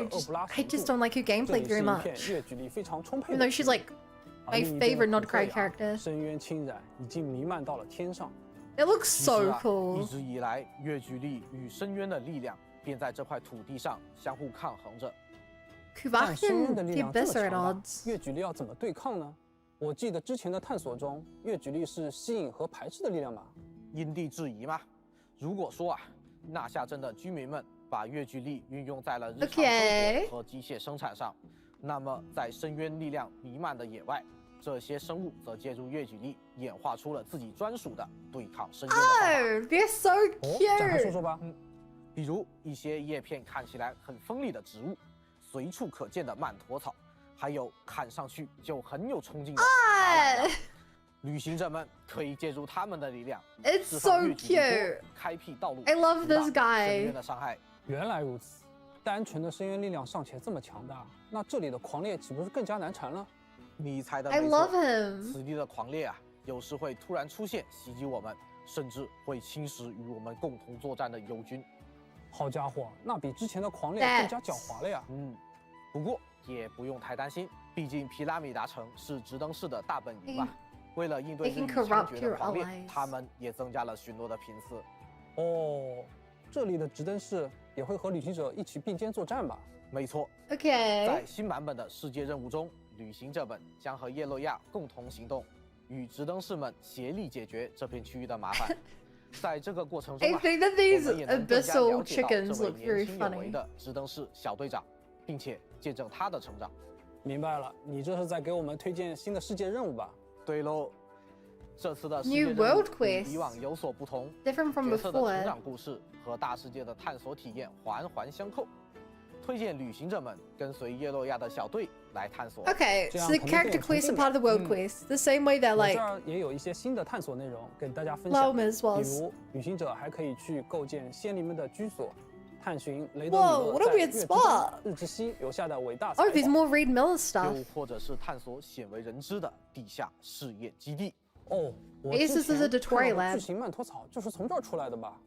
I just don't like her gameplay very much. 乐举力非常充沛 Even 的 though 区 she's 域 like my favorite not cry character. 深渊侵染已经弥漫到了天上。 It looks 其实 so 啊 cool. 一直以来，月距力与深渊的力量便在这块土地上相互抗衡着。但深渊 Kuvakin, 的力 the 量这么 Abyss are 强 at 大， odds. 月举力要怎么对抗呢？我记得之前的探索中，月举力是吸引和排斥的力量吧？因地制宜嘛。如果说啊，纳夏镇的居民们把月距力运用在了日常生 Okay. 活和机械生产上，那么在深渊力量弥漫的野外，这些生物则借助月距力演化出了自己专属的对抗深渊的方法。 Oh, they're so 展开说 cute. 说吧。比如一些叶片看起来很锋利的植物，随处可见的曼陀草，还有看上去就很有冲劲的爬兰旅行者们可以借助他们的力量， It's 释 so 放月距离波 cute. 开辟道路。 I love this 深 guy. 渊的伤害。原来如此，单纯的深渊力量尚且这么强大，那这里的狂烈岂不是更加难缠了？你猜的 I 没错 love him. 此地的狂烈啊，有时会突然出现袭击我们，甚至会侵蚀与我们共同作战的友军。好家伙，那比之前的狂烈更加狡猾了呀！不过也不用太担心，毕竟皮拉米达城是直登市的大本营嘛。为了应对日益猖獗的狂烈，他们也增加了巡逻的频次。哦，这里的直登士也会和旅行者一起并肩作战吧？没错。Okay. 在新版本的世界任务中，旅行者们将和叶洛亚共同行动，与直登士们协力解决这片区域的麻烦。在这个过程中 I think that these 我们也能更加 abyssal 了解到 chickens 这位 look 年 very 轻有为 funny. 的直登士小队长，并且见证他的成长。明白了，你这是在给我们推荐新的世界任务吧？对喽，这次的世 New 界任务 world 与 quest. 以往有所不同 Different from 角色的 before. 成长故事和大世界的探索体验环环相扣。推荐旅行者们跟随叶洛亚的小队来探索。 Okay, so the character quests are part of the world quest, the same way that 我 like 这儿也有一些新的探索内容跟大家分 Laumas 享， was. 比如旅行者还可以去构建仙灵们的居所，探寻雷德 Whoa, 米 what a 勒在 weird 月之 spot. 日之西留下的伟大财 Oh, there's 宝。 more Reed Miller stuff. 又或者是探索鲜为人知的地下试验基地。哦，我 I guess 之 this is a 前 tutorial 看到的 lab. 巨型曼陀草就是从这儿出来的吧？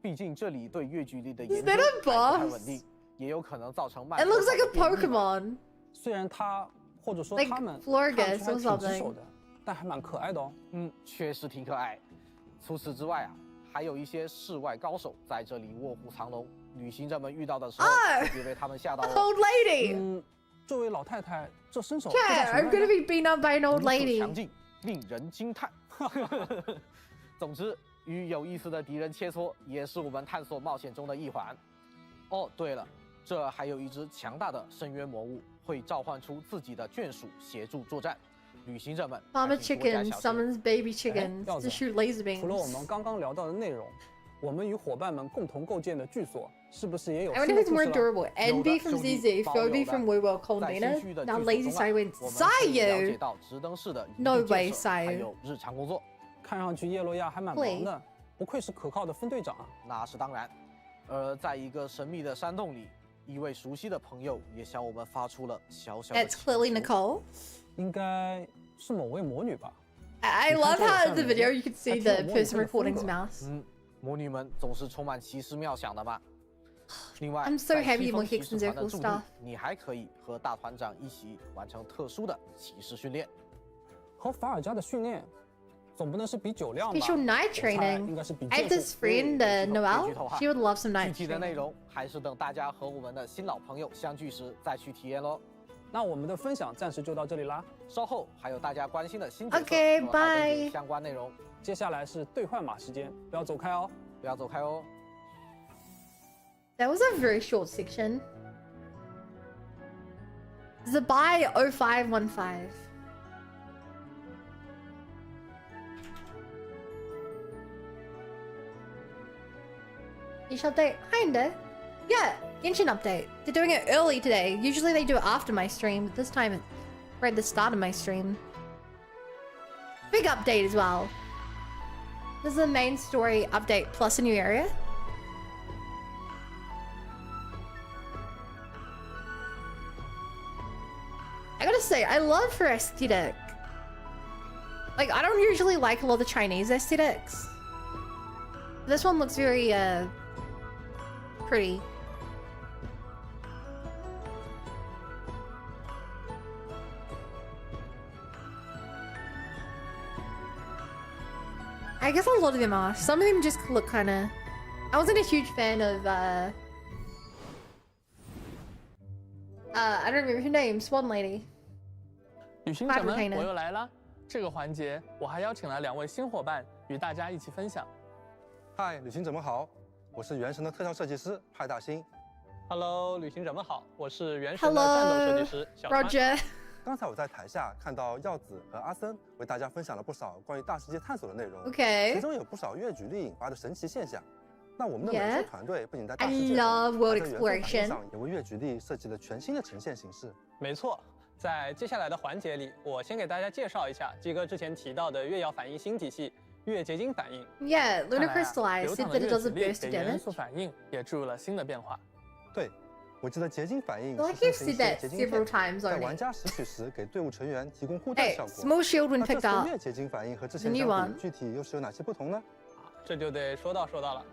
毕竟这里对月距离的 Is 研究 that a 还不太 boss? 稳定，也有可能造成 It looks like a Pokemon. 虽然它或者说 Like 它们 Florges 看起来 or 挺棘 something. 手的，但还蛮可爱的哦。确实挺可爱。除此之外啊，还有一些世外高手在这里卧虎藏龙，旅行者们遇到的时候，别被他们吓到哦。 Old lady. 这位老太太，这身手 Yeah, I'm gonna be beaten up by an old 如此 lady. 强劲，令人惊叹。总之，与有意思的敌人切磋，也是我们探索冒险中的一环。哦，对了，这还有一只强大的深渊魔物，会召唤出自己的眷属协助作战。旅行者们 Mama 还请多加 chicken 小心。 summons baby chickens 耀 to 子 shoot laser 除了我 beams. 们刚刚聊到的内容，我们与伙伴们共同构建的剧所，是不是也有 I wonder if it's more durable. NB from ZZ, Phoebe from Wewell Coldina. Now Lazy Sayu Sayu. No way, Sayu. 日常工作，看上去叶洛亚还蛮忙的，不愧是可靠的分队长。那是当然。而在一个神秘的山洞里，一位熟悉的朋友也向我们发出了小小的。That's clearly Nicole. 应该是某位魔女吧。I love how in the video you can see the person recording's mouse. 魔女们总是充满奇思妙想的吧。另外 I'm so happy more Hicks and Zirkle stuff. 你还可以和大团长一起完成特殊的骑士训练。和法尔加的训练，总不能是比酒量吧？ Special night training. I have this friend, Noelle. She would love some night training. 具体的内容还是等大家和我们的新老朋友相聚时再去体验喽。那我们的分享暂时就到这里啦，稍后还有大家关心的新角色 Okay, bye. 相关内容。接下来是兑换码时间，不要走开哦，不要走开哦。That was a very short section. Zabai 0515. Each update? Kinda. Yeah, Genshin update. They're doing it early today. Usually they do it after my stream, but this time it's right at the start of my stream. Big update as well. This is the main story update plus a new area. I gotta say, I love her aesthetic. Like, I don't usually like a lot of the Chinese aesthetics. This one looks very, pretty. I guess a lot of them are. Some of them just look kind of... I wasn't a huge fan of, I don't remember her name, Swan Lady. 旅行者们，我又来了。这个环节，我还邀请了2位新伙伴与大家一起分享。嗨，旅行者们好，我是原神的特效设计师派大星。Hello， 旅行者们好，我是原神的战斗设计师小川。Roger。刚才我在台下看到耀子和阿森为大家分享了不少关于大世界探索的内容。OK。其中有不少越举例引发的神奇现象。那我们的美术团队不仅在大世界上也为越举例设计了全新的呈现形式。没错，在接下来的环节里，我先给大家介绍一下基哥之前提到的越药反应新体系——越结晶反应。Yeah, Luna crystallized said that it does a burst of damage. 元素反应也注入了新的变化。对，我记得结晶反应 like you've said that several times already. 在玩家拾取时给队伍成员提供护盾效果。Small shield when picked up. 越结晶反应和之前相比，具体又是有哪些不同呢？这就得说到了。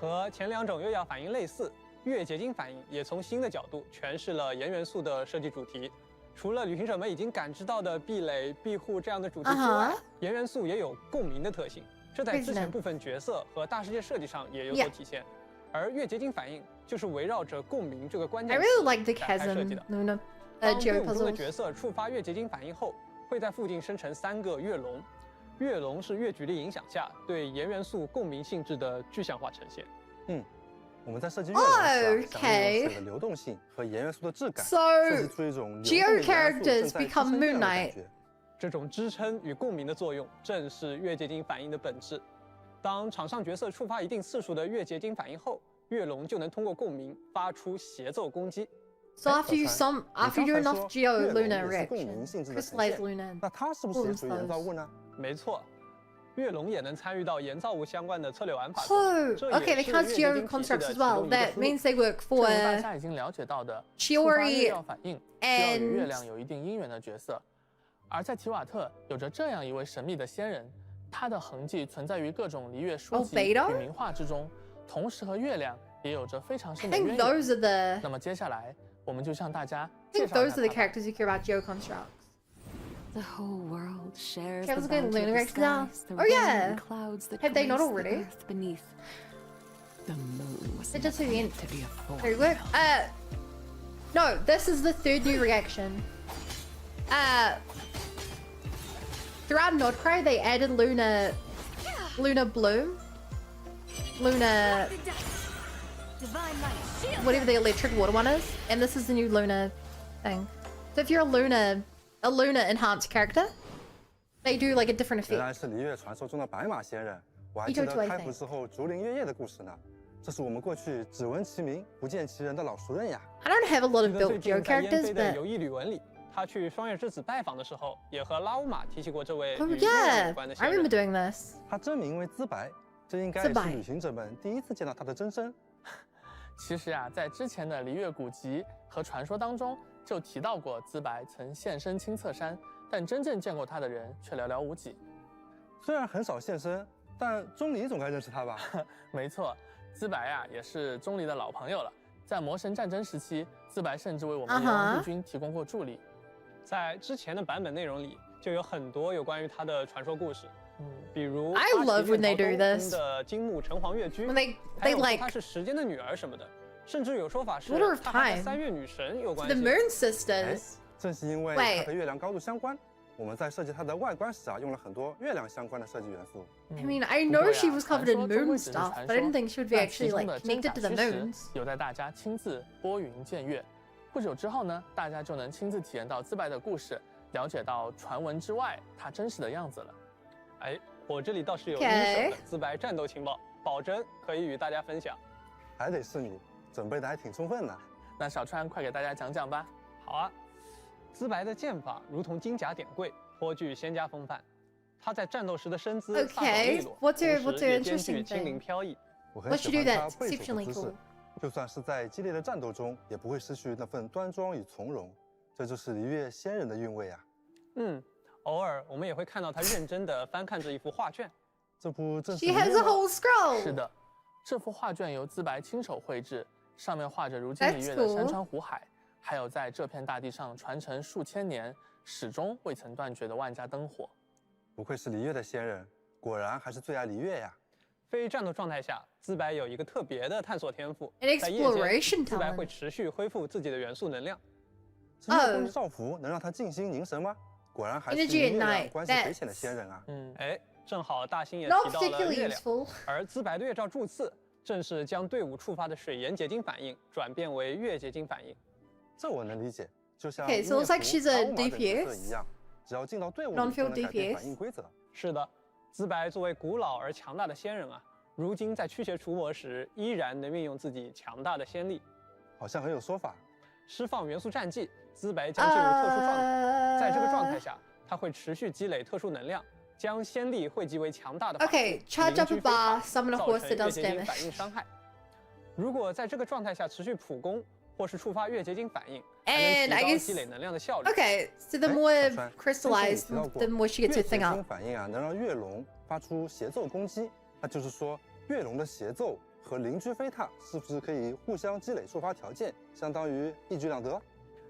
和前2种越药反应类似，越结晶反应也从新的角度诠释了盐元素的设计主题。除了旅行者们已经感知到的壁垒、庇护这样的主题之外，盐元素也有共鸣的特性，这在之前部分角色和大世界设计上也有所体现。而越结晶反应就是围绕着共鸣这个关键词展开设计的。当队伍中的角色触发越结晶反应后，会在附近生成3个越龙。越龙是越举例影响下对盐元素共鸣性质的具象化呈现。我们在设计越龙时，想利用水的流动性和盐元素的质感，设计出一种 Geo characters become Moon Knight。这种支撑与共鸣的作用，正是越结晶反应的本质。当场上角色触发一定次数的越结晶反应后，越龙就能通过共鸣发出协奏攻击。So after you do enough Geo Luna reaction, crystallized Luna. 那它是不是也属于人造物呢？没错，越龙也能参与到盐造物相关的策略玩法。Okay, they count Geo constructs as well. That means they work for 大家已经了解到的 Chiori 反应需要与月亮有一定因缘的角色。而在提瓦特有着这样一位神秘的仙人，他的痕迹存在于各种离月书籍与名画之中，同时和月亮也有着非常深的渊源。那么接下来我们就向大家介绍一下 those are the characters you care about Geo constructs. The whole world shares the bounty of the skies, the rain and clouds that have they not grace already? the earth beneath. The moon was just meant to be a form. Very good. No, this is the 3rd new reaction. Throughout Nordcry, they added Luna Bloom, Luna, whatever the electric water one is, and this is the new Luna thing. So if you're a Luna enhanced character, they do like a different effect. 原来是离月传说中的白马仙人，我还记得开服之后竹林月夜的故事呢。这是我们过去只闻其名不见其人的老熟人呀。I don't have a lot of built Joe characters, 的 but 游艺旅文里，他去双月之子拜访的时候，也和拉乌玛提起过这位 oh 与月亮有 yeah, 关的 I 仙人。 remember doing this. 他真名为资白，这应该是旅行者们第一次见到他的真身。其实啊，在之前的璃月古籍和传说当中，就提到过资白曾现身青侧山，但真正见过他的人却寥寥无几。虽然很少现身，但钟离总该认识他吧？没错，资白啊也是钟离的老朋友了。在魔神战争时期，资白甚至为我们炎王帝君提供过助力。在之前的版本内容里，就有很多有关于他的传说故事。比如 I love when they do this. 的金木城隍月居， When they like 她是时间的女儿什么的，甚至有说法是 Order of 她和 time 三月女神有关系。 The Moon Sisters. 正是因为它和月亮高度相关，我们在设计它的外观时啊，用了很多月亮相关的设计元素。I mean, I know she was covered in moon stuff, but I didn't think she would be actually like connected to the moons. 有待大家亲自拨云见月。不久之后呢，大家就能亲自体验到资白的故事，了解到传闻之外他真实的样子了。哎，我这里倒是有一手的资白战斗情报，保证可以与大家分享。还得是你，准备的还挺充分呢。那小川快给大家讲讲吧。好啊，资白的剑法如同金甲典贵，颇具仙家风范。他在战斗时的身姿飒爽利落，同时也兼具轻灵飘逸。我很喜欢他背手的姿势，就算是在激烈的战斗中，也不会失去那份端庄与从容。这就是璃月仙人的韵味啊。偶尔我们也会看到他认真地翻看着一幅画卷。这不正是 She has a whole scroll. 是的，这幅画卷由资白亲手绘制，上面画着如今璃月的山川湖海，还有在这片大地上传承数千年，始终未曾断绝的万家灯火。不愧是璃月的仙人，果然还是最爱璃月呀。非战斗状态下，资白有一个特别的探索天赋， 在夜间，资白会持续恢复自己的元素能量。月光少符能让他静心凝神吗？果然还是与月亮关系匪浅的仙人啊。哎，正好大兴也提到了月亮，而资白的月照助刺，正是将队伍触发的水盐结晶反应转变为月结晶反应。这我能理解，就像 Okay, so it's like she's a DPS 一样，只要进到队伍里就能改变反应规则。是的，资白作为古老而强大的仙人啊，如今在驱邪除魔时，依然能运用自己强大的仙力，好像很有说法。释放元素战技，资白将进入特殊状态，在这个状态下，他会持续积累特殊能量，将仙力汇集为强大的法术。Okay, charge up a bar, summon a horse that does damage. 反应伤害。如果在这个状态下持续普攻，或是触发月结晶反应，还能提高积累能量的效率。Okay, so the more crystallized, the more she gets to thing up. 月结晶反应啊，能让月龙发出协奏攻击，那就是说，月龙的协奏和邻居飞踏是不是可以互相积累触发条件，相当于一举两得？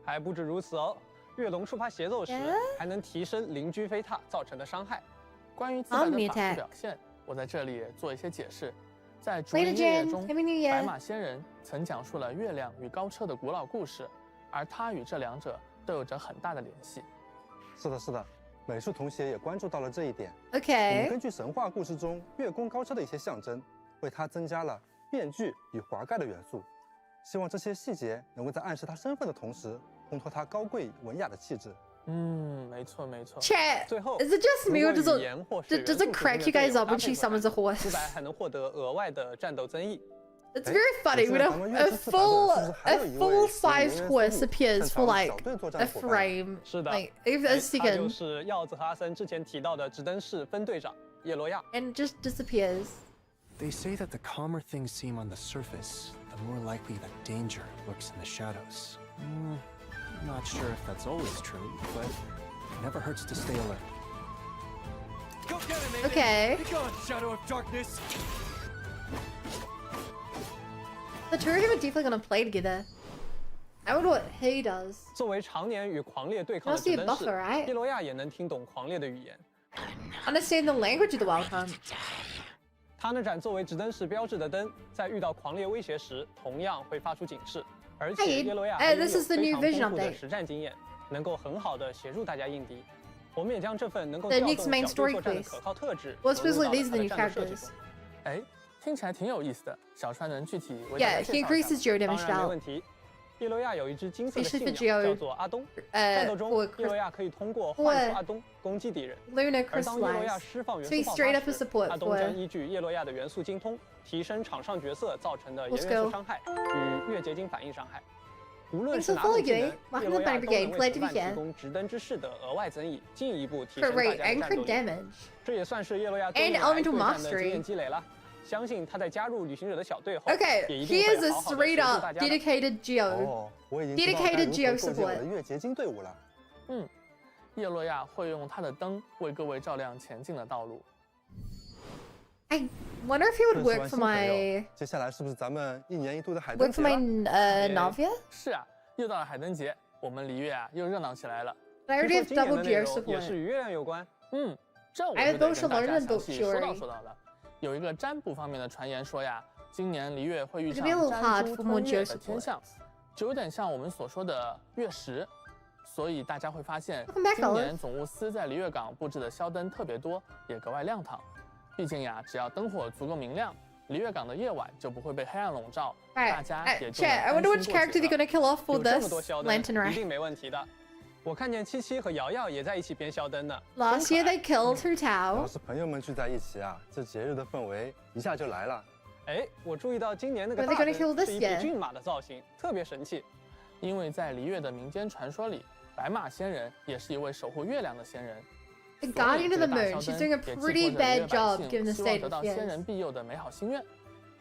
还不止如此哦，月龙触发协奏时，还能提升邻居飞踏造成的伤害。关于资白的法术表现，我在这里做一些解释。在竹林月夜中，白马仙人曾讲述了月亮与高车的古老故事，而他与这两者都有着很大的联系。是的，是的，美术同学也关注到了这一点。OK， 我们根据神话故事中月宫高车的一些象征，为它增加了面具与华盖的元素，希望这些细节能够在暗示他身份的同时，烘托他高贵文雅的气质。没错没错。Chat, is it just me or does it crack you guys up when she summons a horse? 资白还能获得额外的战斗增益。It's very funny when a full-sized horse appears for like a frame. 是的， like a second. 他就是耀子和阿森之前提到的指灯室分队长叶罗亚。 And just disappears. They say that the calmer things seem on the surface, the more likely that danger lurks in the shadows. I'm not sure if that's always true, but it never hurts to stay alert. Go get him, Okay. Be gone, shadow of darkness. The two of them are definitely gonna play together. I wonder what he does. 作为常年与狂烈对抗的指灯士，叶罗亚也能听懂狂烈的语言。 Understand the language of the wild hunt. 他那盏作为指灯室标志的灯，在遇到狂烈威胁时，同样会发出警示。而且叶罗亚还拥有非常丰富的实战经验，能够很好的协助大家应敌。我们也将这份能够调动小队作战的可靠特质融入到他的战斗设计中。哎，听起来挺有意思的。小川能具体为 Yeah, he increases your damage 当然没问题。叶罗亚有一只金色的信鸟，叫做阿东。战斗中，叶罗亚可以通过唤出阿东攻击敌人。而当叶罗亚释放元素爆发时，阿东将依据叶罗亚的元素精通，提升场上角色造成的元素伤害与月结晶反应伤害。无论是哪种技能，叶罗亚都能为同伴提供直登之势的额外增益，进一步提升大家的战斗力。这也算是叶罗亚多年来对战的经验积累了。相信他在加入旅行者的小队后，也一定会好好的协助大家的。dedicated Geo. 哦，我已经知道该如何构建我的月结晶队伍了。叶洛亚会用他的灯为各位照亮前进的道路。I wonder if he would work for my. 接下来是不是咱们1年1度的海灯节 work for my Navia? 是啊，又到了海灯节，我们璃月啊又热闹起来了。I already have double Geo support. 也是与月亮有关。这我就得跟大家详细说道了。有一个占卜方面的传言说呀，今年璃月会遇上占珠吞月的天象，就有点像我们所说的月食。所以大家会发现，今年总务司在璃月港布置的宵灯特别多，也格外亮堂。毕竟呀，只要灯火足够明亮，璃月港的夜晚就不会被黑暗笼罩，大家也就能安心过节了。有这么多宵灯，一定没问题的。我看见七七和瑶瑶也在一起编宵灯呢。Last year they killed her 要 Tao. 是朋友们聚在一起啊，这节日的氛围一下就来了。哎，我注意到今年那个大灯是一匹骏马的造型，特别神气。因为在璃月的民间传说里，白马仙人也是一位守护月亮的仙人。The Guardian of the Moon. She's doing a pretty bad job given the state of 得到仙人庇佑的美好心愿。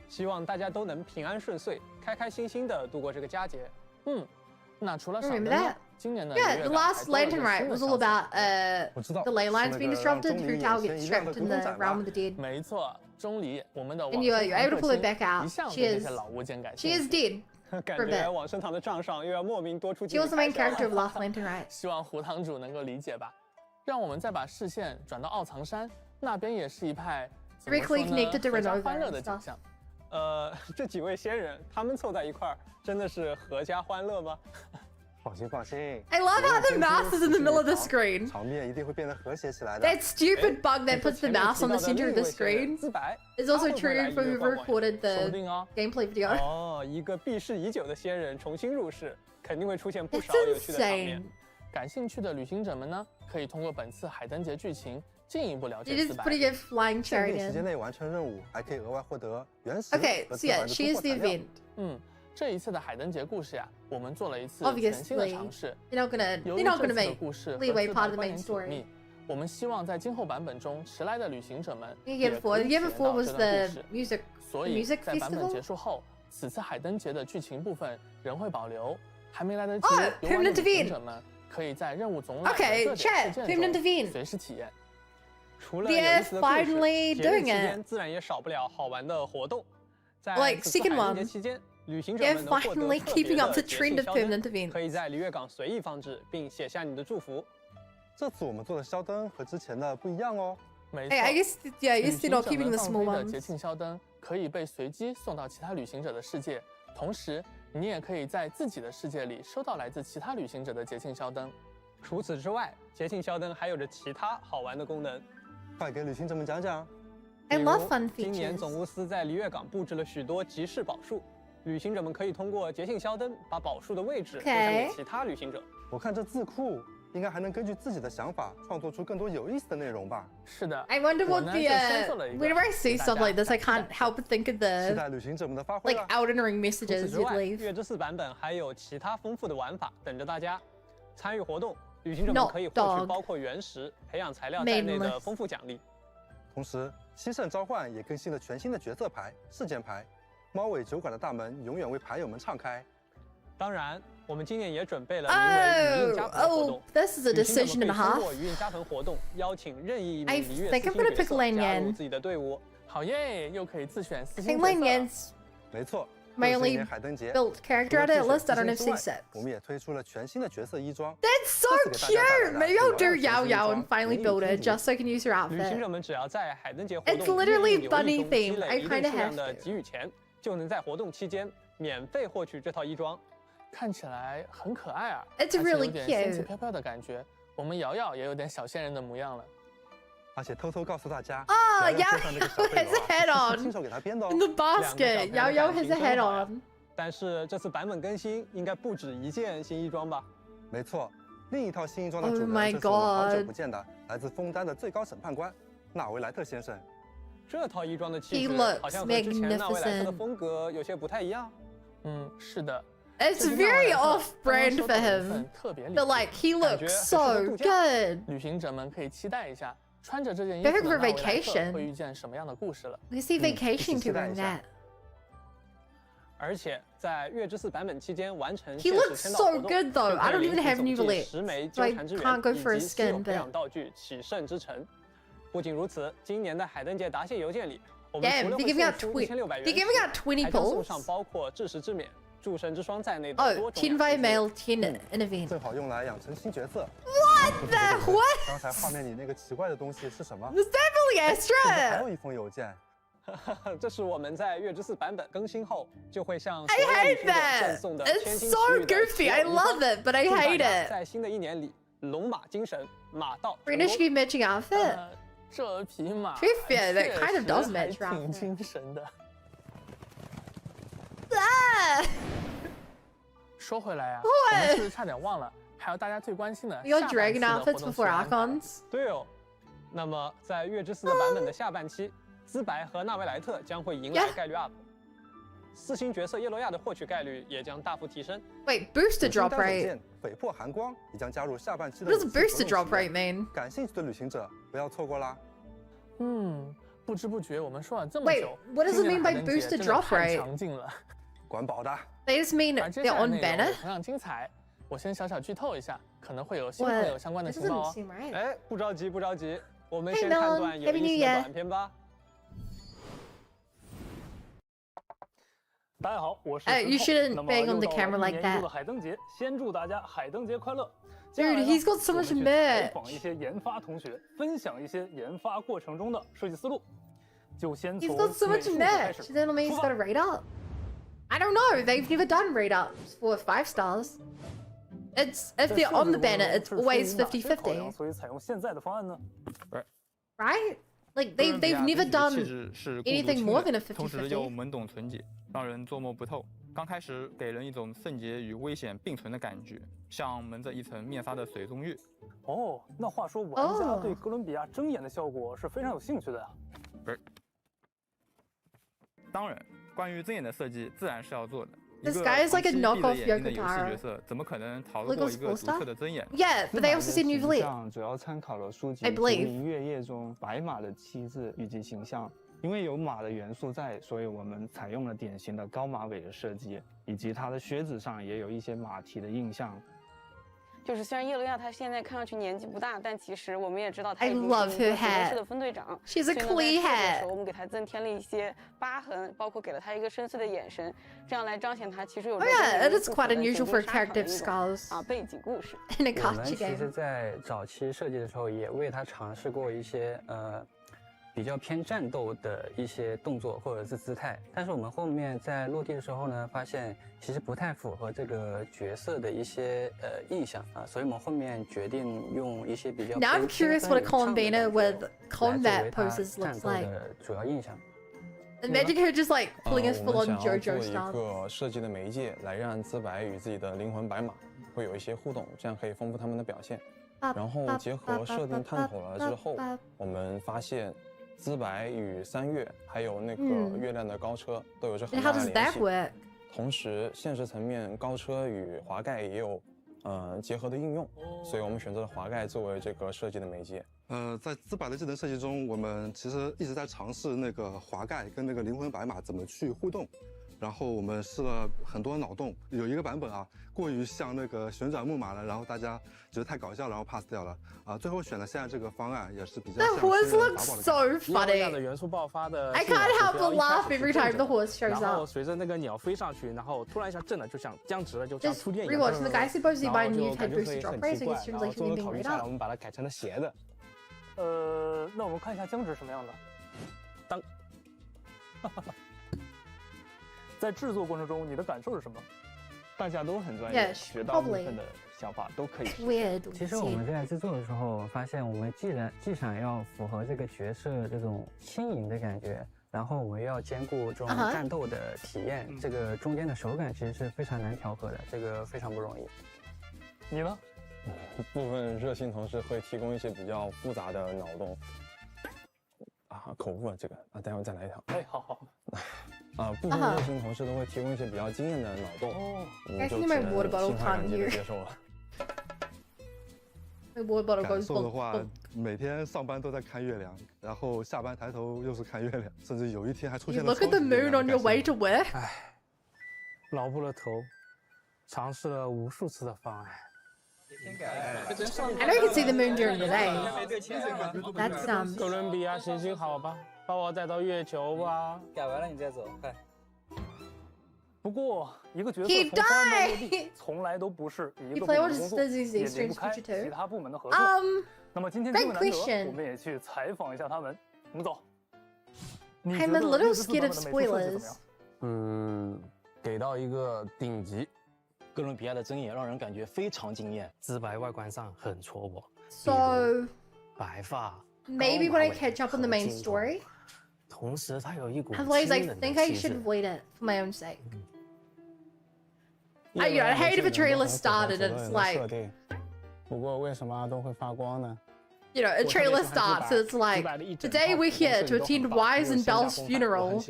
希望大家都能平安顺遂，开开心心的度过这个佳节。那除了赏灯，今年的the last lantern rite was all about the ley lines being disrupted, Hu Tao gets trapped in the realm of the dead. 没错，钟离，我们的 and you're able to pull it back out. 一向对这些老物件感兴趣。She is dead. 感觉往生堂的账上又要莫名多出几 She was the main character of Last Lantern Rite. 希望胡堂主能够理解吧。让我们再把视线转到奥藏山，那边也是一派directly connected to 合家欢乐的景象。这几位仙人，他们凑在一块儿，真的是合家欢乐吗？放心放心。I love how the mouse is in the middle of the screen. 场面一定会变得和谐起来的。That stupid bug that puts the mouse on the center of the screen is also true for who recorded the gameplay video. 哦，一个避世已久的仙人重新入世，肯定会出现不少有趣的场面。感兴趣的旅行者们呢，可以通过本次海灯节剧情进一步了解自白。Putting a flying chariot in. 时间内完成任务，还可以额外获得原石。Okay, so yeah, she is the event. 这一次的海灯节故事呀，我们做了一次全新的尝试。They're not gonna make leeway part of the main story. 我们希望在今后版本中迟来的旅行者们也可以体验到这段故事。所以在版本结束后，此次海灯节的剧情部分仍会保留。还没来得及游玩的旅行者们，可以在任务总览的热点事件中随时体验。除了有意思的故事，节日期间自然也少不了好玩的活动。在此次海灯节期间，旅行者们能获得特别的节庆宵灯，可以在璃月港随意放置，并写下你的祝福。这次我们做的宵灯和之前的不一样哦。没错，旅行者们放飞的节庆宵灯可以被随机送到其他旅行者的世界，同时你也可以在自己的世界里收到来自其他旅行者的节庆宵灯。除此之外，节庆宵灯还有着其他好玩的功能。快给旅行者们讲讲。I love fun features. 今年总务司在璃月港布置了许多集市宝树，旅行者们可以通过节庆宵灯把宝树的位置分享给其他旅行者。我看这字库应该还能根据自己的想法创作出更多有意思的内容吧。是的。I wonder what whenever I see stuff like this, I can't help but think of the 期待旅行者们的发挥 like Elden Ring messages you'd leave. 月之4版本还有其他丰富的玩法等着大家。参与活动，旅行者们可以获取包括原石、培养材料在内的丰富奖励。同时，西圣召唤也更新了全新的角色牌、事件牌。猫尾酒馆的大门永远为牌友们敞开。当然，我们今年也准备了名为“语音加粉”活动。This is a decision and a half. 通过语音加粉活动，邀请任意一名璃月私信角色加入自己的队伍。好耶，又可以自选私信角色。没错。My only built character edit list. I don't have 6 sets. 我们也推出了全新的角色衣装。That's so cute. Maybe I'll do Yao Yao and finally build it just so I can use her outfit. 旅行者们只要在海灯节活动 It's literally bunny themed. I kind of have 的给予钱，就能在活动期间免费获取这套衣装。看起来很可爱啊 ！It's really 有点仙气飘飘的感觉。我们瑶瑶也有点小仙人的模样了。而且偷偷告诉大家，Yao Yao has a head on 亲手给他编的哦。 In the basket, Yao Yao has a head on. 但是这次版本更新应该不止一件新衣装吧？没错，另一套新衣装的主 Oh 人 my 就是我们好久 God 不见的来自枫丹的最高审判官纳维莱特先生。这套衣装的气 He 质 looks 好像和之前纳维莱特的 magnificent. 风格有些不太一样。是的。 It's very off-brand for him, but like he looks so good. 旅行者们可以期待一下，穿着这件衣 Perfect 服 for 的纳维莱特 vacation. 会遇见什么样的故事了。 We see vacation to wearing that. 而且在月之4版本期间完成 He 限时 looks 签到 so 活动， good though. I don't even have new 总计 lips, 10枚 so I 纠缠之 can't go 源 for a 以及稀有 skin, 培养 but 道具起圣之城。不仅如此，今年的海登节答谢邮件里，我们 damn, 除了 they 会 give me 送 out 出 20. 1600 They give me out 20 还将送 pulls. 上包括至实之冕、诸神之霜在内的 Oh, 多种 10 by mail, 10 an event. 正好用来养成新角色。 What the what? 刚才画面里那个奇怪的东西是什么？ It's definitely 还 Astra. 有一封邮件。这是我们在月之4版本更新后就会向 I 所有 hate 旅行者 that. 赠送的 It's 千金 so 奇遇的 goofy. I 奇妙 love it, but I 祝大 hate 家 it. 在新的一年里，龙马精神，马到成 Rena 功 should be matching outfit. 这匹马 To be fair, that kind of does 确实 match 还 your 挺 outfit. 精神的。 Ah! 说回来啊， What？我们是不是差点忘了，还有大家最关心的 We got 下半期 dragon 的活 outfits 动 before 安排 Archons. 对哦，那么在月之4的版本的下半期，资白和纳维莱特将会迎来 Yeah 概率 up， 4星角色叶罗亚的获取概率也将大幅提升。 Wait, booster drop rate. 匪破寒光也将加入下半期的 What does 武器 booster 活动 drop 体验 rate mean? 感兴趣的旅行者不要错过啦。不知不觉我们说了这么 Wait, 久， what does it 今年 mean 的 by 海登节 booster 真的 drop 太 rate? 强劲了。管饱的。 They just mean 而接 they're 下来 on 内容 banner? 也同样精彩，我先小小剧透一下，可能会有新 What? 会有相关的 This 情报 doesn't 哦。 seem right. 哎，不着急，不着急，我们 Hey 先看 Melon, 段有 Happy 意 New 思的 Year. 短片吧。大家好，我是 You 石头 shouldn't 那么 bang on 又 the 到了 camera 一 like 年一度 that. 的海登节，先祝大家海登节快乐。 Dude, he's got so much 我们去 merch. 采访一些研发同学，分享一些研发过程中的设计思路。就先 He's 从 got so 美 much 术开 merch. 始。 Does that mean he's got a rate up? I don't know. They've never done rate ups for 5 stars. It's if 在 they're 设 on 计 the 过程 banner, 中 it's 是出于 always 哪些考量 50-50, 所以采用现在的方案呢？ right? Like they've never 气 done 质是孤独 anything 清 more 冷 than a 同时又 50-50. 懵懂纯洁，让人捉摸不透。刚开始给人一种圣洁与危险并存的感觉，像蒙着一层面纱的水中月。哦，那话说玩家对哥伦比亚睁眼的效果是非常有兴趣的呀。不是，当然，关于睁眼的设计自然是要做的。 This guy is like a knockoff 一个长期闭着眼睛的游戏 Yokotaro. 角色怎么可能逃得过一个独特的睁眼？ Yeah, but they also said new 形 fleet. 象主要参考了书籍 I 《 believe. 竹林月夜》中白马的气质以及形象。因为有马的元素在，所以我们采用了典型的高马尾的设计，以及它的靴子上也有一些马蹄的印象。 就是虽然叶罗亚她现在看上去年纪不大，但其实我们也知道她 I 已经 love 是一个 her 职业 hat. 式的分队长。 She's a 所以呢 Klee 在设计的 hat. 时候我们给她增添了一些疤痕，包括给了她一个深邃的眼神，这样来彰显她其实有 Oh 着 yeah, 更 it is 丰富 quite 的 unusual 久 for 经沙场的 character 一种 scars 背景故事。 in a 我 gacha 们其 game. 实，在早期设计的时候，也为它尝试过一些比较偏战斗的一些动作或者是姿态，但是我们后面在落地的时候呢，发现其实不太符合这个角色的一些印象啊，所以我们后面决定用一些比较 Now I'm curious what a Columbina with combat poses 战 looks 斗 like. 的主要印象。 Imagine her just like pulling a 我 full 们 on 想要 JoJo 做一 style. 个设计的媒介，来让资白与自己的灵魂白马会有一些互动，这样可以丰富他们的表现。然后结合设定探讨了之后，我们发现资白与三月还有那个月亮的高车都有着很 And 大 how 的 does 联 that 系。 work? 同时，现实层面高车与滑盖也有结合的应用，所以我们选择了滑盖作为这个设计的媒介。在资白的技能设计中，我们其实一直在尝试那个滑盖跟那个灵魂白马怎么去互动。然后我们试了很多脑洞，有一个版本啊，过于像那个旋转木马了，然后大家觉得太搞笑，然后 pass 掉了啊。最后选了现在这个方案，也是比较像 That horse 仙人 looks 法宝的 so 感觉。 funny. 的元素爆发的 I can't help but laugh every time the horse shows 然后 up. 随着那个鸟飞上去，然后突然一下震了，就像僵直了，就像 Just 触电一样。 rewatch the guy supposedly 然 by 后 new 就 type 感觉 booster 会 drop 很 rate, 奇 so 怪 it seems 然后 like 综 something 合 being 考虑 rate 下来， up. 我们把它改成了斜的。那我们看一下僵直什么样的。当，在制作过程中，你的感受是什么？大家都很专业， Yes, 绝大部 probably. 分的想法都可以。 Weird. 其实我们在制作的时候发现，我们既想要符合这个角色这种轻盈的感觉，然后我们要兼顾这种战斗的体验，这个中间的手感其实是非常难调和的，这个非常不容易。你呢？部分热心同事会提供一些比较复杂的脑洞。口误了这个待会再来一条。哎，好。部分热心同事都会提供一些比较惊艳的脑洞，就只能心怀感激的接受了。感受的话，每天上班都在看月亮，然后下班抬头又是看月亮，甚至有一天还出现了。Look at the moon on your way to work。哎，劳不了头，尝试了无数次的方案。I know you can see the moon during the day. That's 哥伦比亚行行好吧，把我带到月球吧。改完了你再走，快。不过，一个角色从荒漠落地，从来都不是一个部门的工作，也离不开其他部门的合作。那么今天这么难得，我们也去采访一下他们。我们走。I'm a little scared of spoilers. 给到一个顶级。哥伦比亚的针眼让人感觉非常惊艳，自白外观上很戳我。So 白发。Maybe when I catch up on the main story. 同时，它有一股 Otherwise, I think I should avoid it for my own sake. I hate if a trailer started and it's like. 不过为什么都会发光呢？ A trailer starts, so it's like, today we're here to attend Wise and Belle's funeral.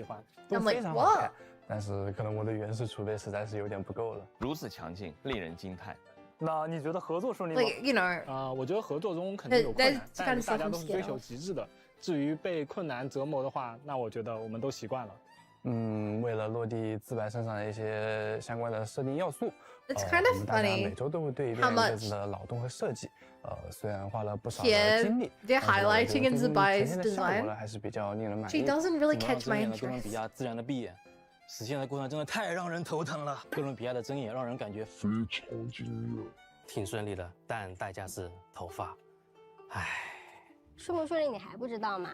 I'm like, what? 但是可能我的原始储备实在是有点不够了。如此强劲，令人惊叹。那你觉得合作顺利吗？我觉得合作中肯定有困难，但大家都是追求极致的。至于被困难折磨的话，那我觉得我们都习惯了。为了落地自白身上的一些相关的设定要素，我们大家每周都会对一遍各自的脑洞和设计。虽然花了不少的精力， they're highlighting in Zubai's design. 还是比较令人满意。 She doesn't really catch my interest. 哥伦比亚自然的闭眼，实现的过程真的太让人头疼了。哥伦比亚的睁眼让人感觉非常惊艳。挺顺利的，但代价是头发。唉，顺不顺利你还不知道吗？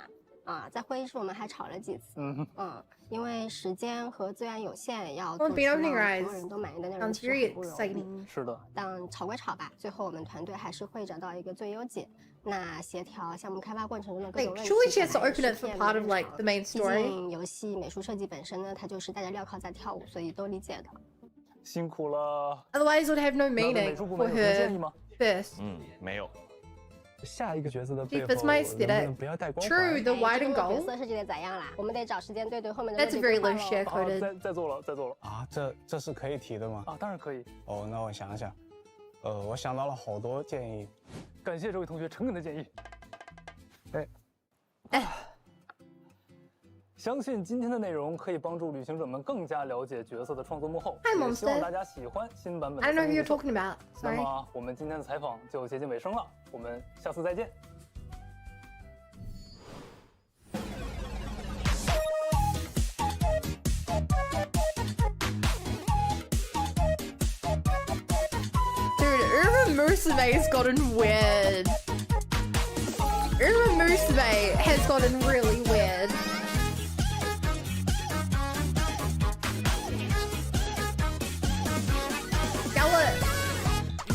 在会议室我们还吵了几次。因为时间和资源有限，要做出让所有人都满意的内容其实很不容易。是的。但吵归吵吧，最后我们团队还是会找到一个最优解。那协调项目开发过程中的各种问题，毕竟游戏美术设计本身呢，它就是大家镣铐在跳舞，所以都理解的。辛苦了。 Otherwise, it would have no meaning for her. This. 没有。下一个角色的背后能不要带光环。 True, the white and gold. 角色设计的咋样啦？我们得找时间对后面的。 That's very low share coded. 再做了。这是可以提的吗？当然可以。那我想想，我想到了好多建议。感谢这位同学诚恳的建议。相信今天的内容可以帮助旅行者们更加了解角色的创作幕后。也希望大家喜欢新版本的。 I don't know who you're talking about. 那么我们今天的采访就接近尾声了，我们下次再见。Dude, Musume's gotten weird. Musume has gotten really weird.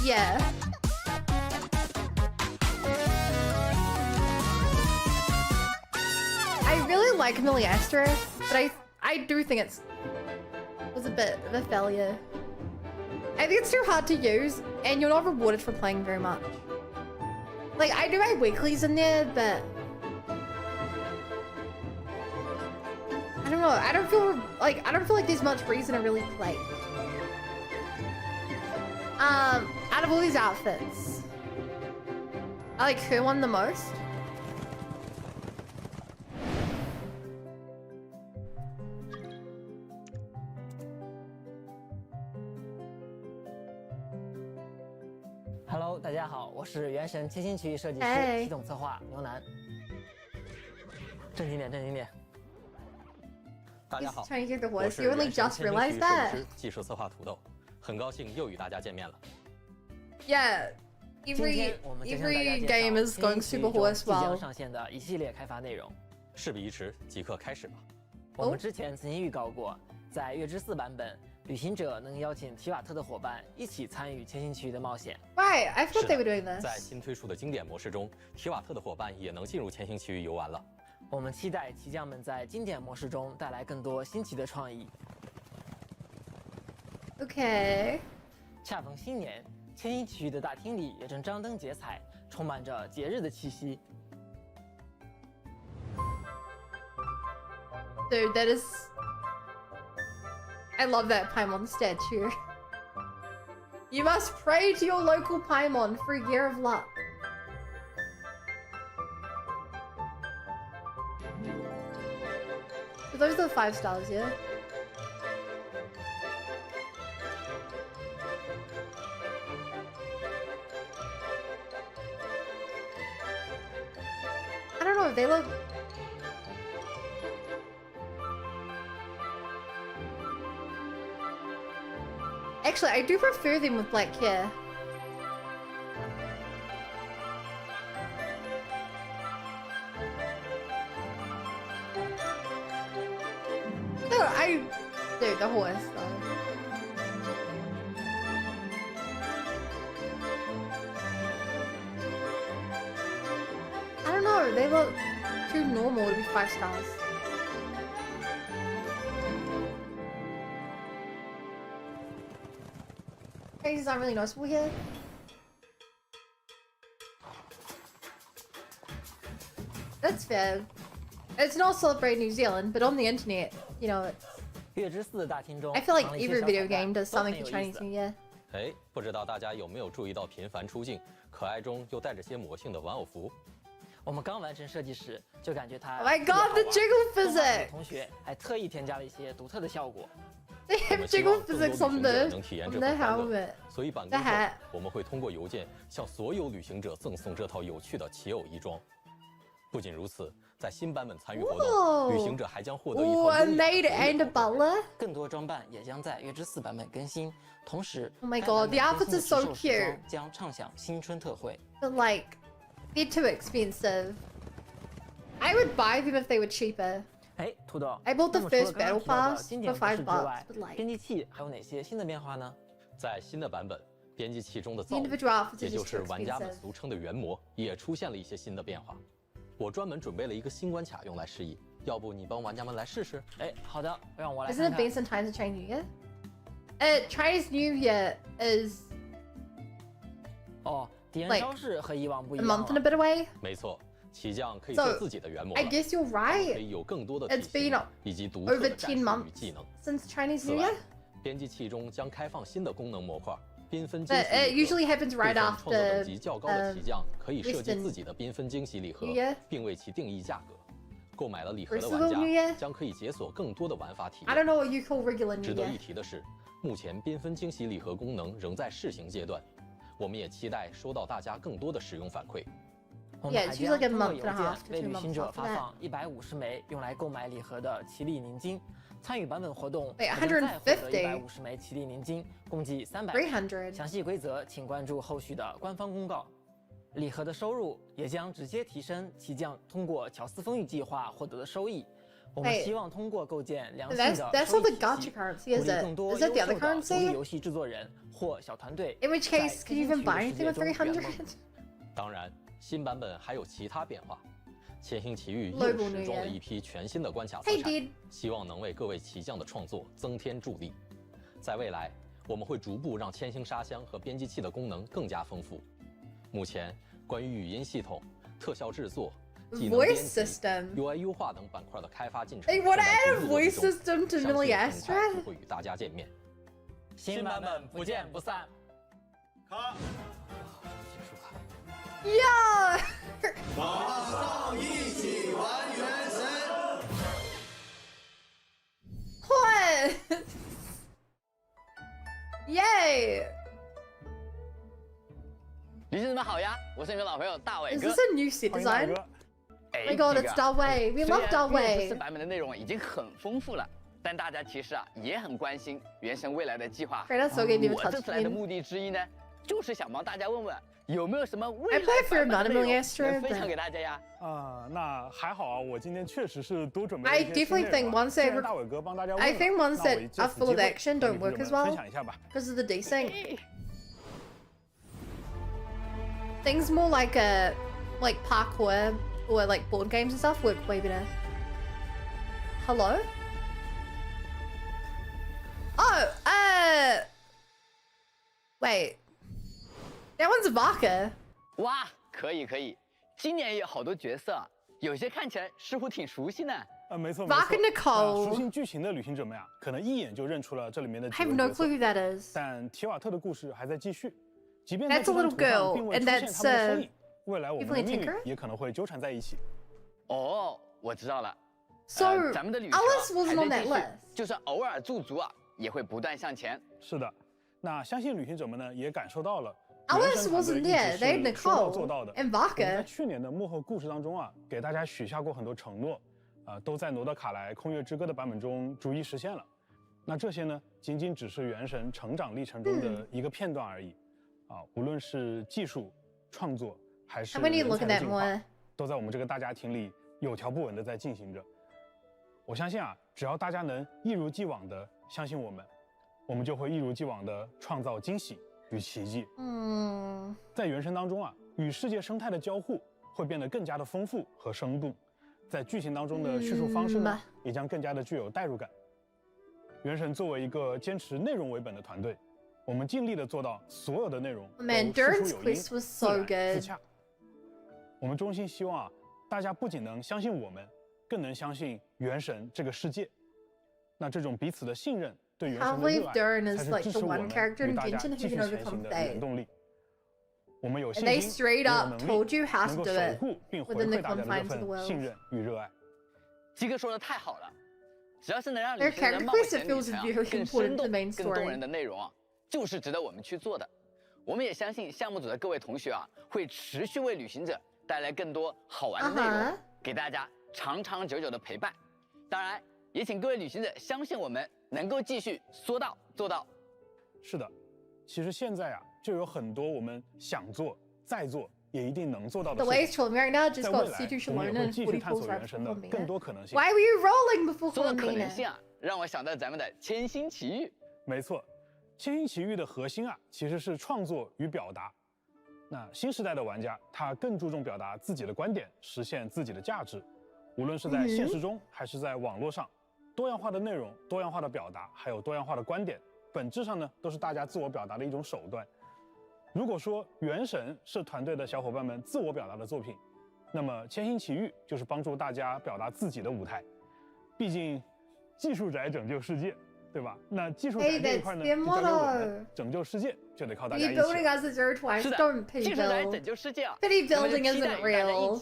Yeah. I really like Miliastra, but I do think it was a bit of a failure. I think it's too hard to use, and you're not rewarded for playing very much. Like, I do my weeklies in there, but I don't know. I don't feel like there's much reason to really play. Out of all these outfits, I like her one the most. Hello， 大家好，我是原神切心区设计师、系统策划牛楠。正经点。大家好，我是 You only just realized that. 技术策划土豆。 很高兴又与大家见面了。Yeah, every game is going super well. 即将上线的一系列开发内容。事不宜迟，即刻开始吧。我们之前曾经预告过，在月之4版本，旅行者能邀请提瓦特的伙伴一起参与千星区域的冒险。Right, I thought they were doing this. 在新推出的经典模式中，提瓦特的伙伴也能进入千星区域游玩了。我们期待骑将们在经典模式中带来更多新奇的创意。OK。恰逢新年，千星奇遇的大厅里也正张灯结彩，充满着节日的气息。Dude, that is. I love that Paimon statue. You must pray to your local Paimon for a year of luck. So those are the 5 stars, yeah? I don't know, they look... Actually, I do prefer them with black hair. No, Dude, the horse, though. I don't know, they look too normal to be 5 stars. He's not really noticeable here. That's fair. It's not Celebrate New Zealand, but on the internet, you know, I feel like every video game does something for Chinese New Year. 哎，不知道大家有没有注意到频繁出镜、可爱中又带着些魔性的玩偶服？我们刚完成设计时，就感觉它 Oh my god, the jiggle physics! 同学还特意添加了一些独特的效果。They have jiggle physics on the helmet. 所以版规后，我们会通过邮件向所有旅行者赠送这套有趣的奇偶衣装。不仅如此，在新版本参与活动，旅行者还将获得一套 a maid and a butler. 更多装扮也将在月之4版本更新，同时 ，Oh my god, the outfits are so cute. 将畅享新春特惠。But like, they're too expensive. I would buy them if they were cheaper. 哎，土豆 I bought the first battle pass for $5, but like 编辑器还有哪些新的变化呢？在新的版本，编辑器中的造物，也就是玩家们俗称的原模，也出现了一些新的变化。我专门准备了一个新关卡用来示意，要不你帮玩家们来试试？哎，好的，让我来看 Isn't 看。 it based on times of Chinese New Year? Chinese New Year is 哦，敌人招式和以往不一 a 样 month and a bit away. 没错，骑将可以做自己的原模 I guess you're 可 right. 以有更多的 It's 体 been 型以及独特 over 的战 10 术与 months 技能。 since Chinese 此 New 外 Year. 编辑器中将开放新的功能模块，缤纷惊 But 喜 it 礼盒。 usually happens right 部分创作等 after 级较高的骑将可以设计 Western 自己的缤纷惊喜礼盒 New Year， 并为其定义价格。购买了礼盒的 Western 玩 New Year 家将可以解锁更多的玩法体 I 验。 don't know what you call regular New 值得 Year. 一提的是，目前缤纷惊喜礼盒功能仍在试行阶段，我们也期待收到大家更多的使用反馈。我们 Yeah, 还 it's 将 usually like a 通过 month 邮 and a 件 half to 为 2 旅 months 行者 after 发 that. 放150枚用来购买礼盒的奇力凝晶。参与版本活动， Wait, 还能再获得150 150枚奇力凝晶，共计300。 300. 详细规则请关注后续的官方公告。礼盒的收入也将直接提升骑将通过乔斯风雨计划获得的收益。我们 Wait, 希望通过构建良性 That's 的 not 收 the 益体 gacha 系， currency, 鼓 is 励 it? 更多 Is 优 that the 秀 other 的独立 currency? 游戏制作人或小团队。 In which 在 case, can you even 千星 buy 奇遇 anything 的 with 世界中圆 300? 梦。当然，新版本还有其他变化。千星奇遇又 Local 实 New 装了 Year 一批全新的关卡色 Hey, 彩 dude.，希望能为各位骑将的创作增添助力。在未来，我们会逐步让千星沙箱和编辑器的功能更加丰富。目前，关于语音系统、特效制作、技能 Voice 编辑、 system. UI 优化等板块的开发进程 They 正 want to 在 add 逐 a 步落地 voice 中， system to 相信 Millie 很快 Astra? 就会与大家见面。新版本不见不散。Yeah! 马上一起玩原神。 What? Yay! 旅行者们好呀，我是你们老朋友大伟 Is 哥。 this a new set design? Oh my god, it's Dalway. We love 这 Dalway. 版本的内容已经很丰富了，但大家其实也很关心原神未来的计划。 Kratos so gave me the 我这次来的 touchscreen. 目的之一呢，就是想帮大家问问有没有什么未 I 来 play for 版本的 not a 内容 million extra, 能分享 but 给大家呀。那还好啊，我今天确实是多准备了 I 一些新 definitely 内容 think 啊 ones 既 that 然大伟哥帮大家问 I 了 think ones 那我 that 借 are 此 full of 机会 action 跟 don't 你朋 work 友 as 们 well 分享一下吧。 because of the desync. Things more like parkour or like board games and stuff work way better. Hello? Oh, wait. That one's a Vodka. 哇，可以可以，今年也有好多角色，有些看起来似乎挺熟悉呢。没错。Vodka Nicole。熟悉剧情的旅行者们呀，可能一眼就认出了这里面的几位 I have no clue who that is. 但提瓦特的故事还在继续，即便 That's a little girl, 并未 and 出现 that's 他们的身影，未来我们的命运也可能会纠缠在一起。哦，我知道了。So 咱们的旅程 Alice wasn't on 还 that 在继续 list. 就算偶尔驻足啊，也会不断向前。是的，那相信旅行者们呢也感受到了。 Alice wasn't there. They had 说到 Nicole 做到的。 and 我们在 Vodka. 去年的幕后故事当中啊，给大家许下过很多承诺，都在罗德卡莱空月之歌的版本中逐一实现了。那这些呢，仅仅只是原神成长历程中的一个片段而已。无论是技术创作还是人才的进化，都在我们这个大家庭里有条不紊的在进行着。我相信啊，只要大家能一如既往的相信我们，我们就会一如既往的创造惊喜与奇迹。在原神当中啊，与世界生态的交互会变得更加的丰富和生动，在剧情当中的叙述方式呢，也将更加的具有代入感。原神作为一个坚持内容为本的团队，我们尽力的做到所有的内容都事出有因、自然自洽。我们衷心希望啊，大家不仅能相信我们，更能相信原神这个世界。那这种彼此的信任。 对原神的热爱才是支持我们与大家继续前行的原动力。我们有信心，有能力，能够守护并回馈大家的这份信任与热爱。鸡哥说的太好了，只要是能让旅行人冒险旅程更生动、更动人的内容啊，就是值得我们去做的。我们也相信项目组的各位同学啊，会持续为旅行者带来更多好玩的内容，给大家长长久久的陪伴。当然，也请各位旅行者相信我们。 能够继续说到做到。是的，其实现在啊，就有很多我们想做、再做也一定能做到的事情。在未来，我们也会继续探索原神的更多可能性。Why were you rolling before 说到可能性啊，让我想到咱们的千星奇遇。没错，千星奇遇的核心啊，其实是创作与表达。那新时代的玩家，他更注重表达自己的观点，实现自己的价值，无论是在现实中还是在网络上。 多样化的内容、多样化的表达，还有多样化的观点，本质上呢，都是大家自我表达的一种手段。如果说《原神》是团队的小伙伴们自我表达的作品，那么《千星奇遇》就是帮助大家表达自己的舞台。毕竟，技术宅拯救世界，对吧？那技术宅这一块呢，就交给我们拯救世界，就得靠大家一起。是的，技术宅拯救世界啊 ！Pity building isn't real.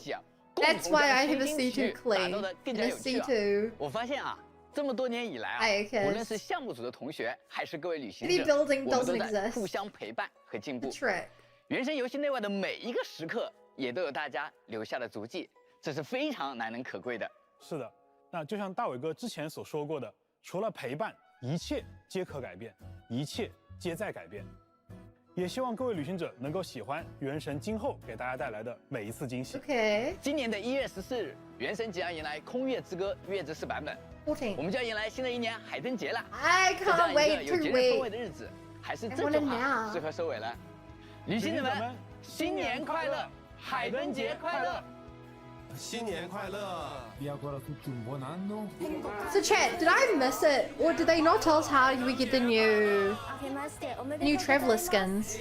That's why I have a C2 claim and a C2. 我发现啊。 这么多年以来啊，无论是项目组的同学，还是各位旅行者，我们都在互相陪伴和进步。原神游戏内外的每一个时刻，也都有大家留下的足迹，这是非常难能可贵的。是的，那就像大伟哥之前所说过的，除了陪伴，一切皆可改变，一切皆在改变。也希望各位旅行者能够喜欢原神今后给大家带来的每一次惊喜。今年的1月14日，原神即将迎来《空月之歌》月之4版本。 我们就要迎来新的一年海灯节了。I can't wait to 有节日氛围的日子，还是这句话适合收尾了。旅行者们，新年快乐，海灯节快乐！新年快乐！ So chat, did I miss it, or did they not tell us how we get the new traveler skins?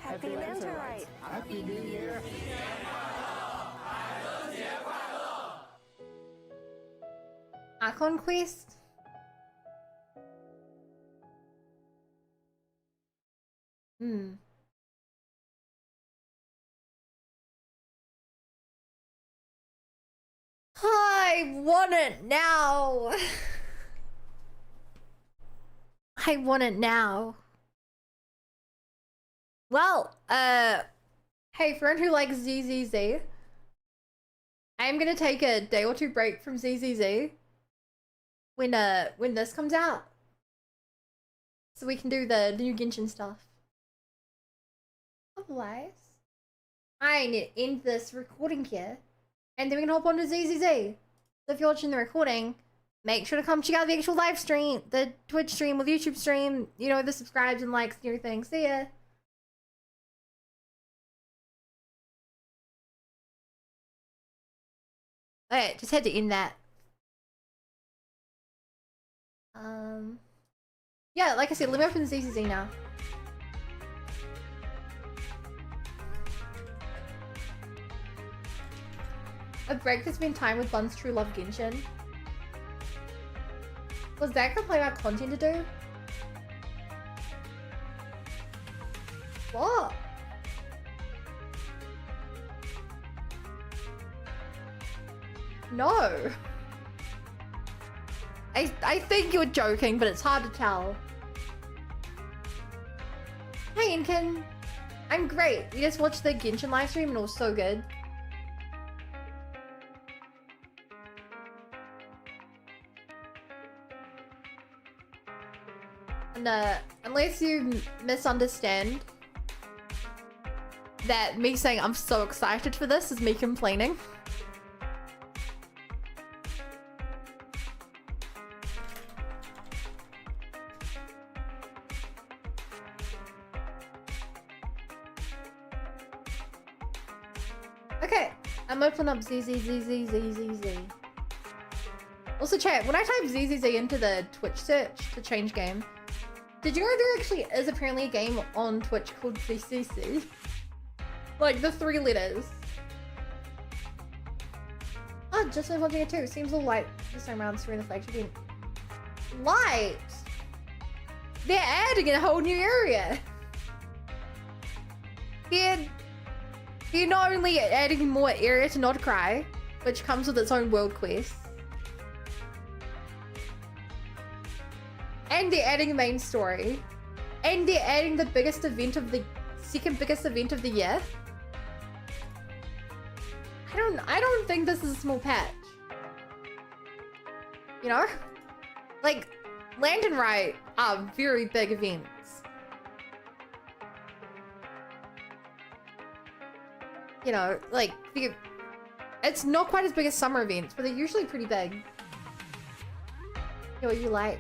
Happy Lantern! Happy New Year! 啊 Conquest. I want it now. I want it now. Well, hey, for anyone who likes ZZZ, I'm gonna take a day or two break from ZZZ when this comes out, so we can do the new Genshin stuff. Otherwise, I need to end this recording here, and then we can hop on to ZZZ. So if you're watching the recording, make sure to come check out the actual live stream, the Twitch stream or the YouTube stream, you know, the subscribes and likes and everything. See ya! Okay, just had to end that. Yeah, like I said, let me open ZZZ now. A break to spend time with Bun's true love Genshin. Was that complaining about content to do? What? No. I think you're joking, but it's hard to tell. Hey Inkin, I'm great. We just watched the Genshin livestream and it was so good. And unless you misunderstand that me saying I'm so excited for this is me complaining. Okay, I'm opening up ZZZ. Also chat, when I type ZZZ into the Twitch search to change game, did you know there actually is apparently a game on Twitch called ZZZ? Like the 3 letters. Oh, just finished watching it too. Seems a little light this time around during the flagship event. Light! They're adding a whole new area. They're not only adding more area to Not Cry, which comes with its own world quest, and they're adding a main story, and they're adding the biggest event of the second biggest event of the year. I don't think this is a small patch. You know? Like, Land and Right are very big events. You know, like, it's not quite as big as summer events, but they're usually pretty big. Yo, you like?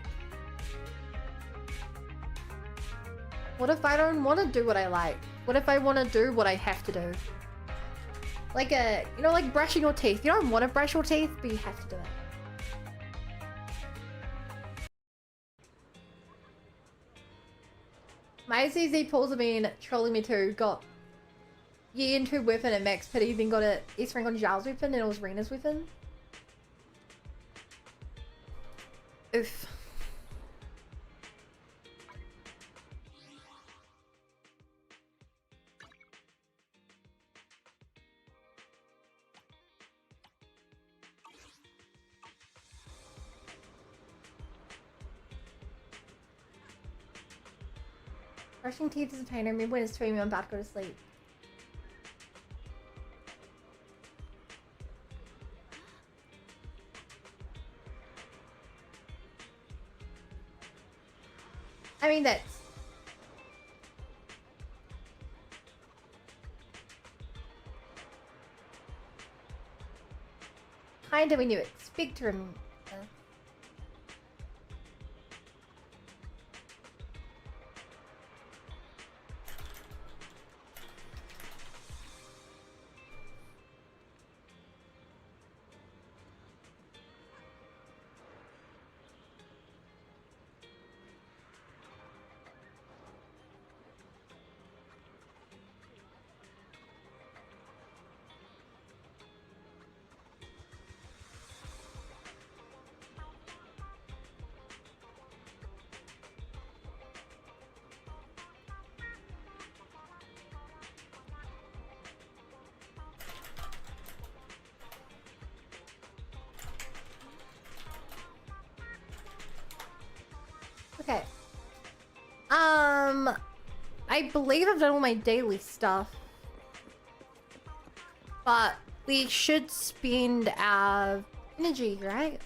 What if I don't want to do what I like? What if I want to do what I have to do? Like you know, like brushing your teeth. You don't want to brush your teeth, but you have to do it. My ZZ pulls have been trolling me too. Got Yi into weapon at max pity, then got a S rank on Zhao's weapon, and it was Rena's weapon. Oof. Brushing teeth is a pain. I remember when it's 2 AM, I'm about to go to sleep. I mean, that's... kind of when you expect him. Okay. I believe I've done all my daily stuff. But we should spend our energy, right?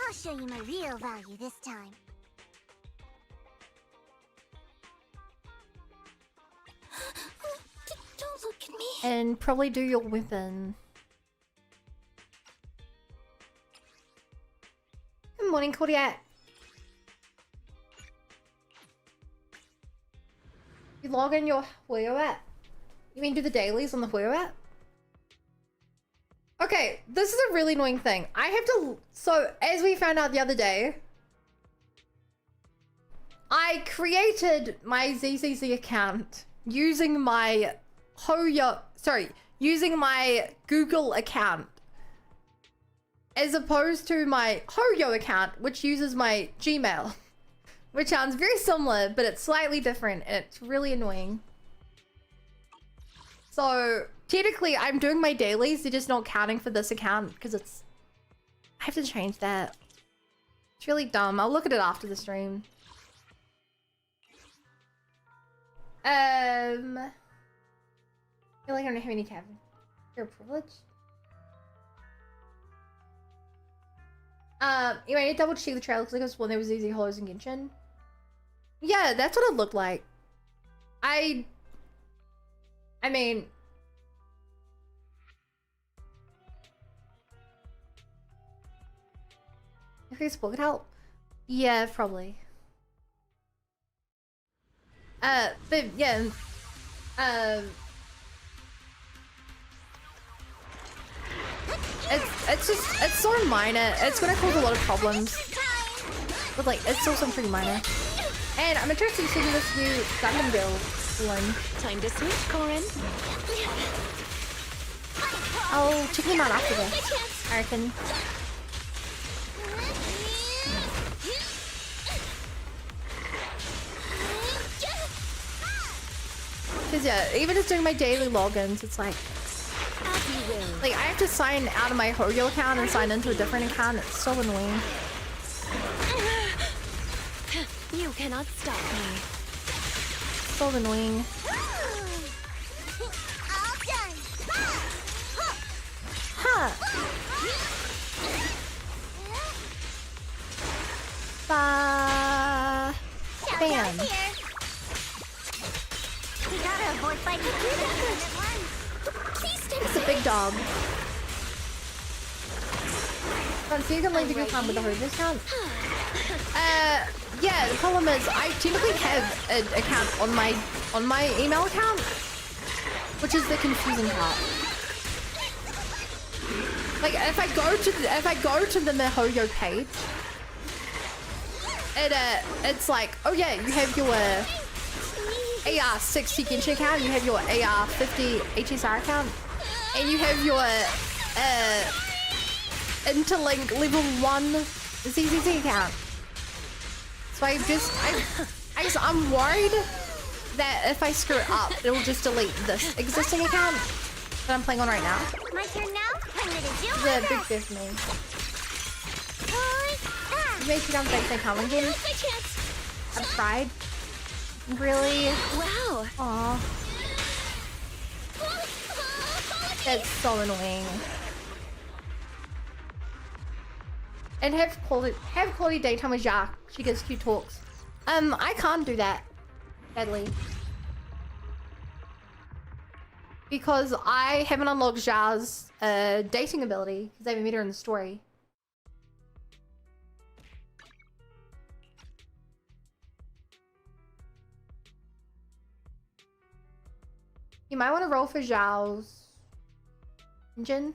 I'll show you my real value this time. Don't look at me. And probably do your weapon. Good morning, Kodiak. You log in your Huyo app. You mean do the dailies on the Huyo app? Okay, this is a really annoying thing. I have to, so as we found out the other day, I created my ZZZ account using my using my Google account as opposed to my Hoyo account, which uses my Gmail, which sounds very similar, but it's slightly different and it's really annoying. So technically I'm doing my dailies, they're just not counting for this account because it's, I have to change that. It's really dumb. I'll look at it after the stream. I feel like I don't have any cabin. You're a privilege. Anyway, I need to double check the trailer because I was when there was ZZ Hollows in Genshin. Yeah, that's what it looked like. I mean, if Facebook could help, yeah, probably. But yeah, it's so minor. It's gonna cause a lot of problems, but like it's still something pretty minor. And I'm interested to see this new Gundam Girl one. Time to switch, Corin. I'll check them out after this, I reckon. Cause yeah, even just doing my daily logins, it's like I have to sign out of my Hoyo account and sign into a different account. It's so annoying. You cannot stop me. So annoying. Huh. Bam. We gotta avoid fighting. It's a big dog. So you can leave your account with the Hoyo account. Yeah, the problem is I technically have an account on my email account, which is the confusing part. Like if I go to the MiHoYo page, it's like, oh yeah, you have your AR60 Genshin account, you have your AR50 HSR account, and you have your Interlink level 1 ZZZ account. So I'm worried that if I screw it up, it will just delete this existing account that I'm playing on right now. My turn now? I'm gonna do it's a big fear for me. You may see I'm thinking coming again. I've tried. Really? Wow. Aw. That's so annoying. And have quality daytime with Jacques. She gives cute talks. I can't do that, sadly. Because I haven't unlocked Zha's dating ability, because I haven't met her in the story. You might want to roll for Zhao's engine.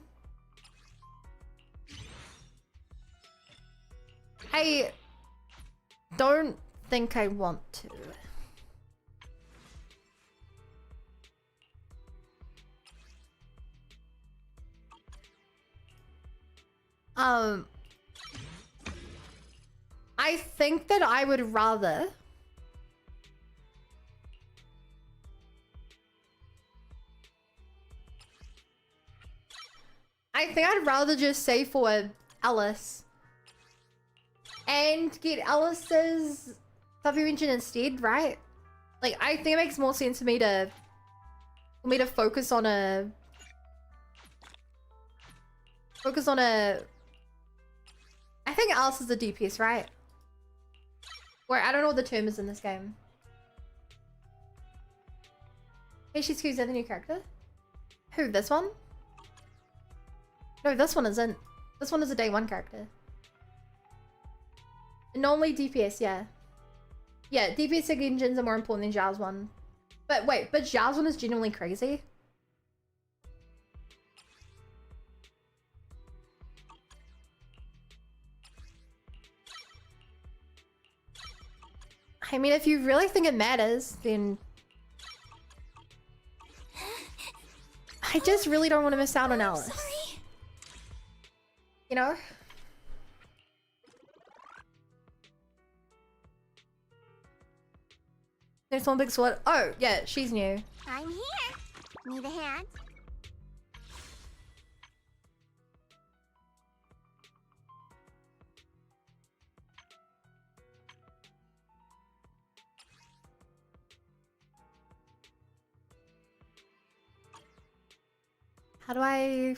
I don't think I want to. I think that I would rather I'd rather just say for Alice and get Alice's Puppy engine instead, right? Like, I think it makes more sense for me to focus on a I think Alice is a DPS, right? Where I don't know what the term is in this game. Hey, she's cute. Is that the new character? Who, this one? No, this one isn't. This one is a day 1 character. Normally DPS, yeah. Yeah, DPS engines are more important than Zhao's one. But wait, but Zhao's one is genuinely crazy? I mean, if you really think it matters, then... I just really don't want to miss out on Alice. Sorry. You know? There's one big sword. Oh, yeah, she's new. I'm here. Need a hand? How do I...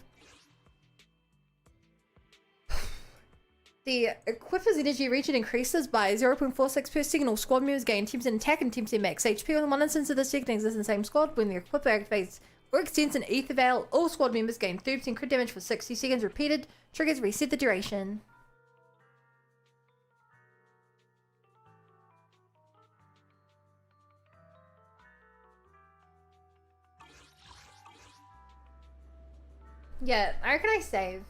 The equipper's energy region increases by 0.46 per second. All squad members gain 10% attack and 10% max HP. On one instance of this effect exists in the same squad. When the equipper activates or extends an ether veil, all squad members gain 30% crit damage for 60 seconds. Repeated triggers reset the duration. Yeah, I reckon I save.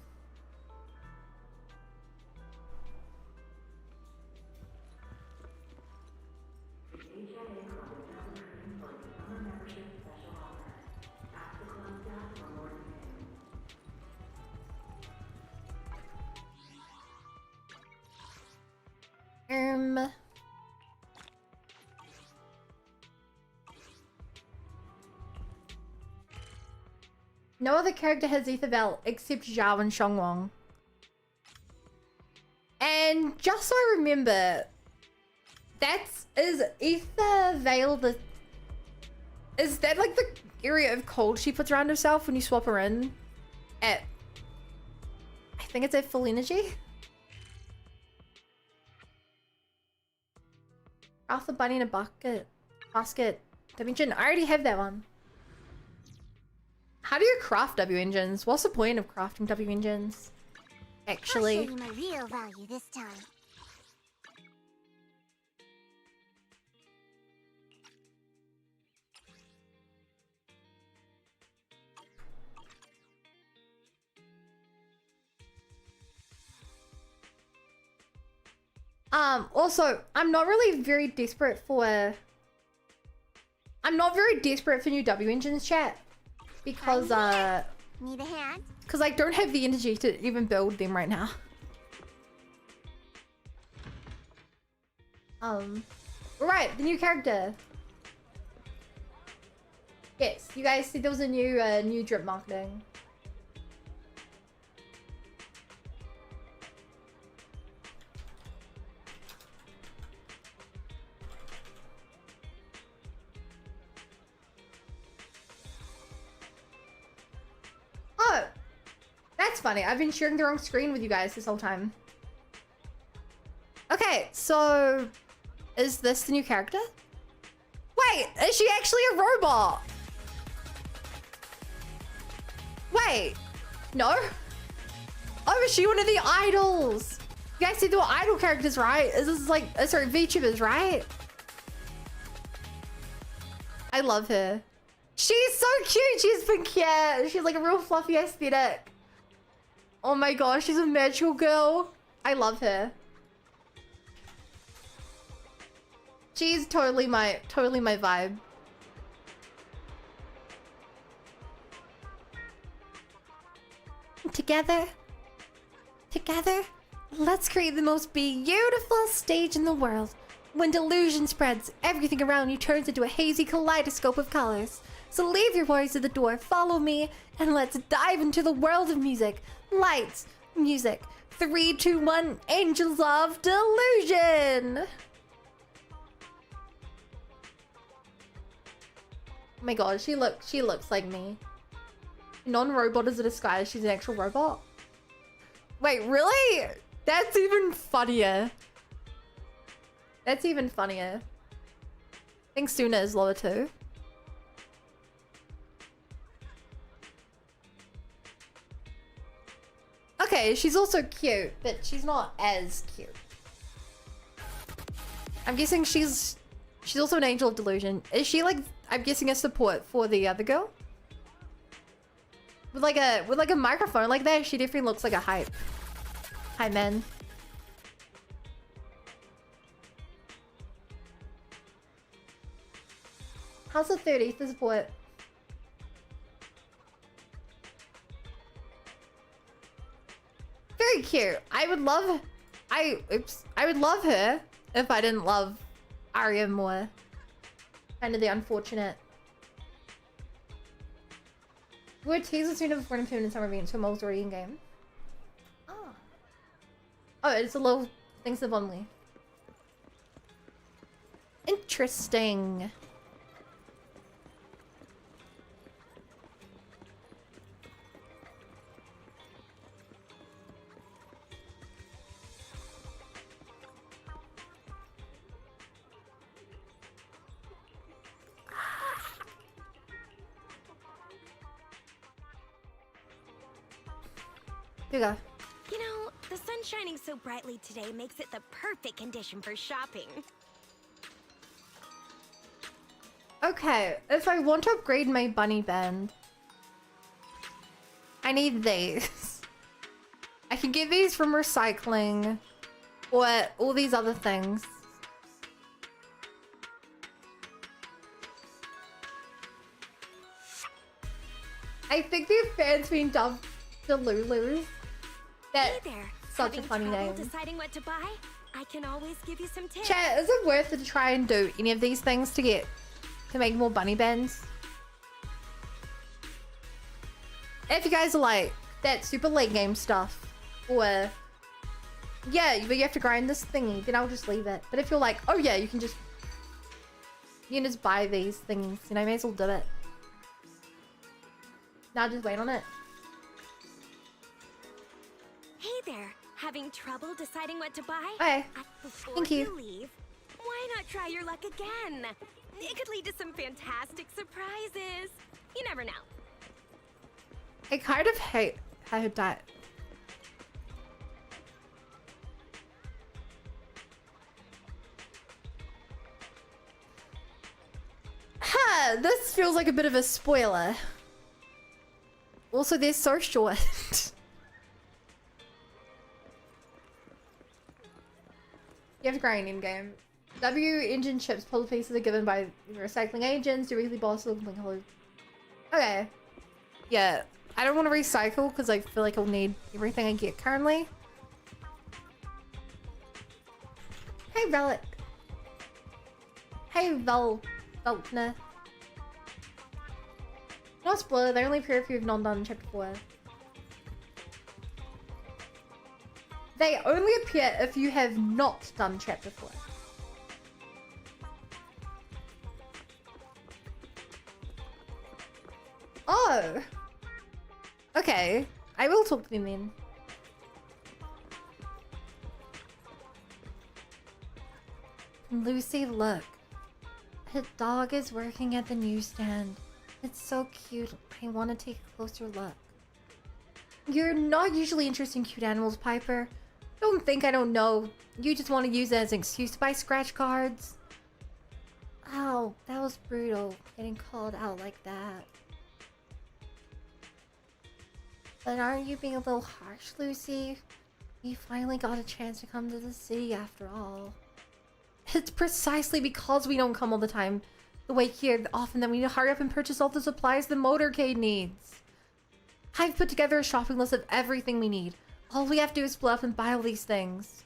No other character has Ether Veil except Zhao and Xiongwang. And just so I remember, is Ether Veil the... Is that like the area of cold she puts around herself when you swap her in? At... I think it's at full energy? Craft the bunny in a bucket. Basket. Dimension. I already have that one. How do you craft W engines? What's the point of crafting W engines? Actually. I'll show you my real value this time. Also, I'm not very desperate for new W engines, chat. Because, Need a hand? Because I don't have the energy to even build them right now. Right, the new character. Yes, you guys said there was a new drip marketing. Oh, that's funny. I've been sharing the wrong screen with you guys this whole time. Okay, so is this the new character? Wait, is she actually a robot? Wait, no? Oh, is she one of the idols? You guys said they were idol characters, right? Is this like, sorry, VTubers, right? I love her. She's so cute. She's pink hair. She's like a real fluffy aesthetic. Oh my gosh, she's a magical girl. I love her. She's totally my vibe. Together, let's create the most beautiful stage in the world. When delusion spreads, everything around you turns into a hazy kaleidoscope of colors. So leave your worries at the door, follow me, and let's dive into the world of music. Lights, music, 3, 2, 1, Angels of Delusion! Oh my god, she looks like me. Non-robot is a disguise, she's an actual robot. Wait, really? That's even funnier. That's even funnier. I think Suna is lower too. Okay, she's also cute, but she's not as cute. I'm guessing she's also an Angel of Delusion. Is she like, I'm guessing, a support for the other girl? With like a microphone like that, she definitely looks like a hype man. How's the 30 for support? Very cute. I would love her if I didn't love Arya more. Kind of the unfortunate. We're teasers soon before an in summer event, so I'm already in game. Oh, it's a little things of only. Interesting. Here you go. You know, the sun shining so brightly today makes it the perfect condition for shopping. Okay, if I want to upgrade my bunny band, I need these. I can get these from recycling or all these other things. I think the fans being dubbed the Lulus. Hey there. Such a funny name. Deciding what to buy? I can always give you some tips. Chat, is it worth it to try and do any of these things to make more bunny bands? If you guys are like that super late game stuff, or yeah, but you have to grind this thingy, then I'll just leave it. But if you're like, oh yeah, you can just buy these things, you know, may as well do it. Now just wait on it. Hey there, having trouble deciding what to buy? Hey, before thank you. Leave, why not try your luck again? It could lead to some fantastic surprises. You never know. I kind of hate how that. Huh, this feels like a bit of a spoiler. Also, they're so short. You have to grind in game. W engine chips, puzzle pieces are given by recycling agents, directly boss looking hello. Okay. Yeah. I don't want to recycle because I feel like I'll need everything I get currently. Hey Relic. Hey Veltner. Not spoiler, they only appear if you've not done chapter 4. They only appear if you have not done chapter 4. Oh! Okay, I will talk to them then. Lucy, look. Her dog is working at the newsstand. It's so cute. I want to take a closer look. You're not usually interested in cute animals, Piper. Don't think I don't know. You just want to use it as an excuse to buy scratch cards. Ow, that was brutal. Getting called out like that. But aren't you being a little harsh, Lucy? You finally got a chance to come to the city after all. It's precisely because we don't come all the time the way here often that we need to hurry up and purchase all the supplies the motorcade needs. I've put together a shopping list of everything we need. All we have to do is split up and buy all these things.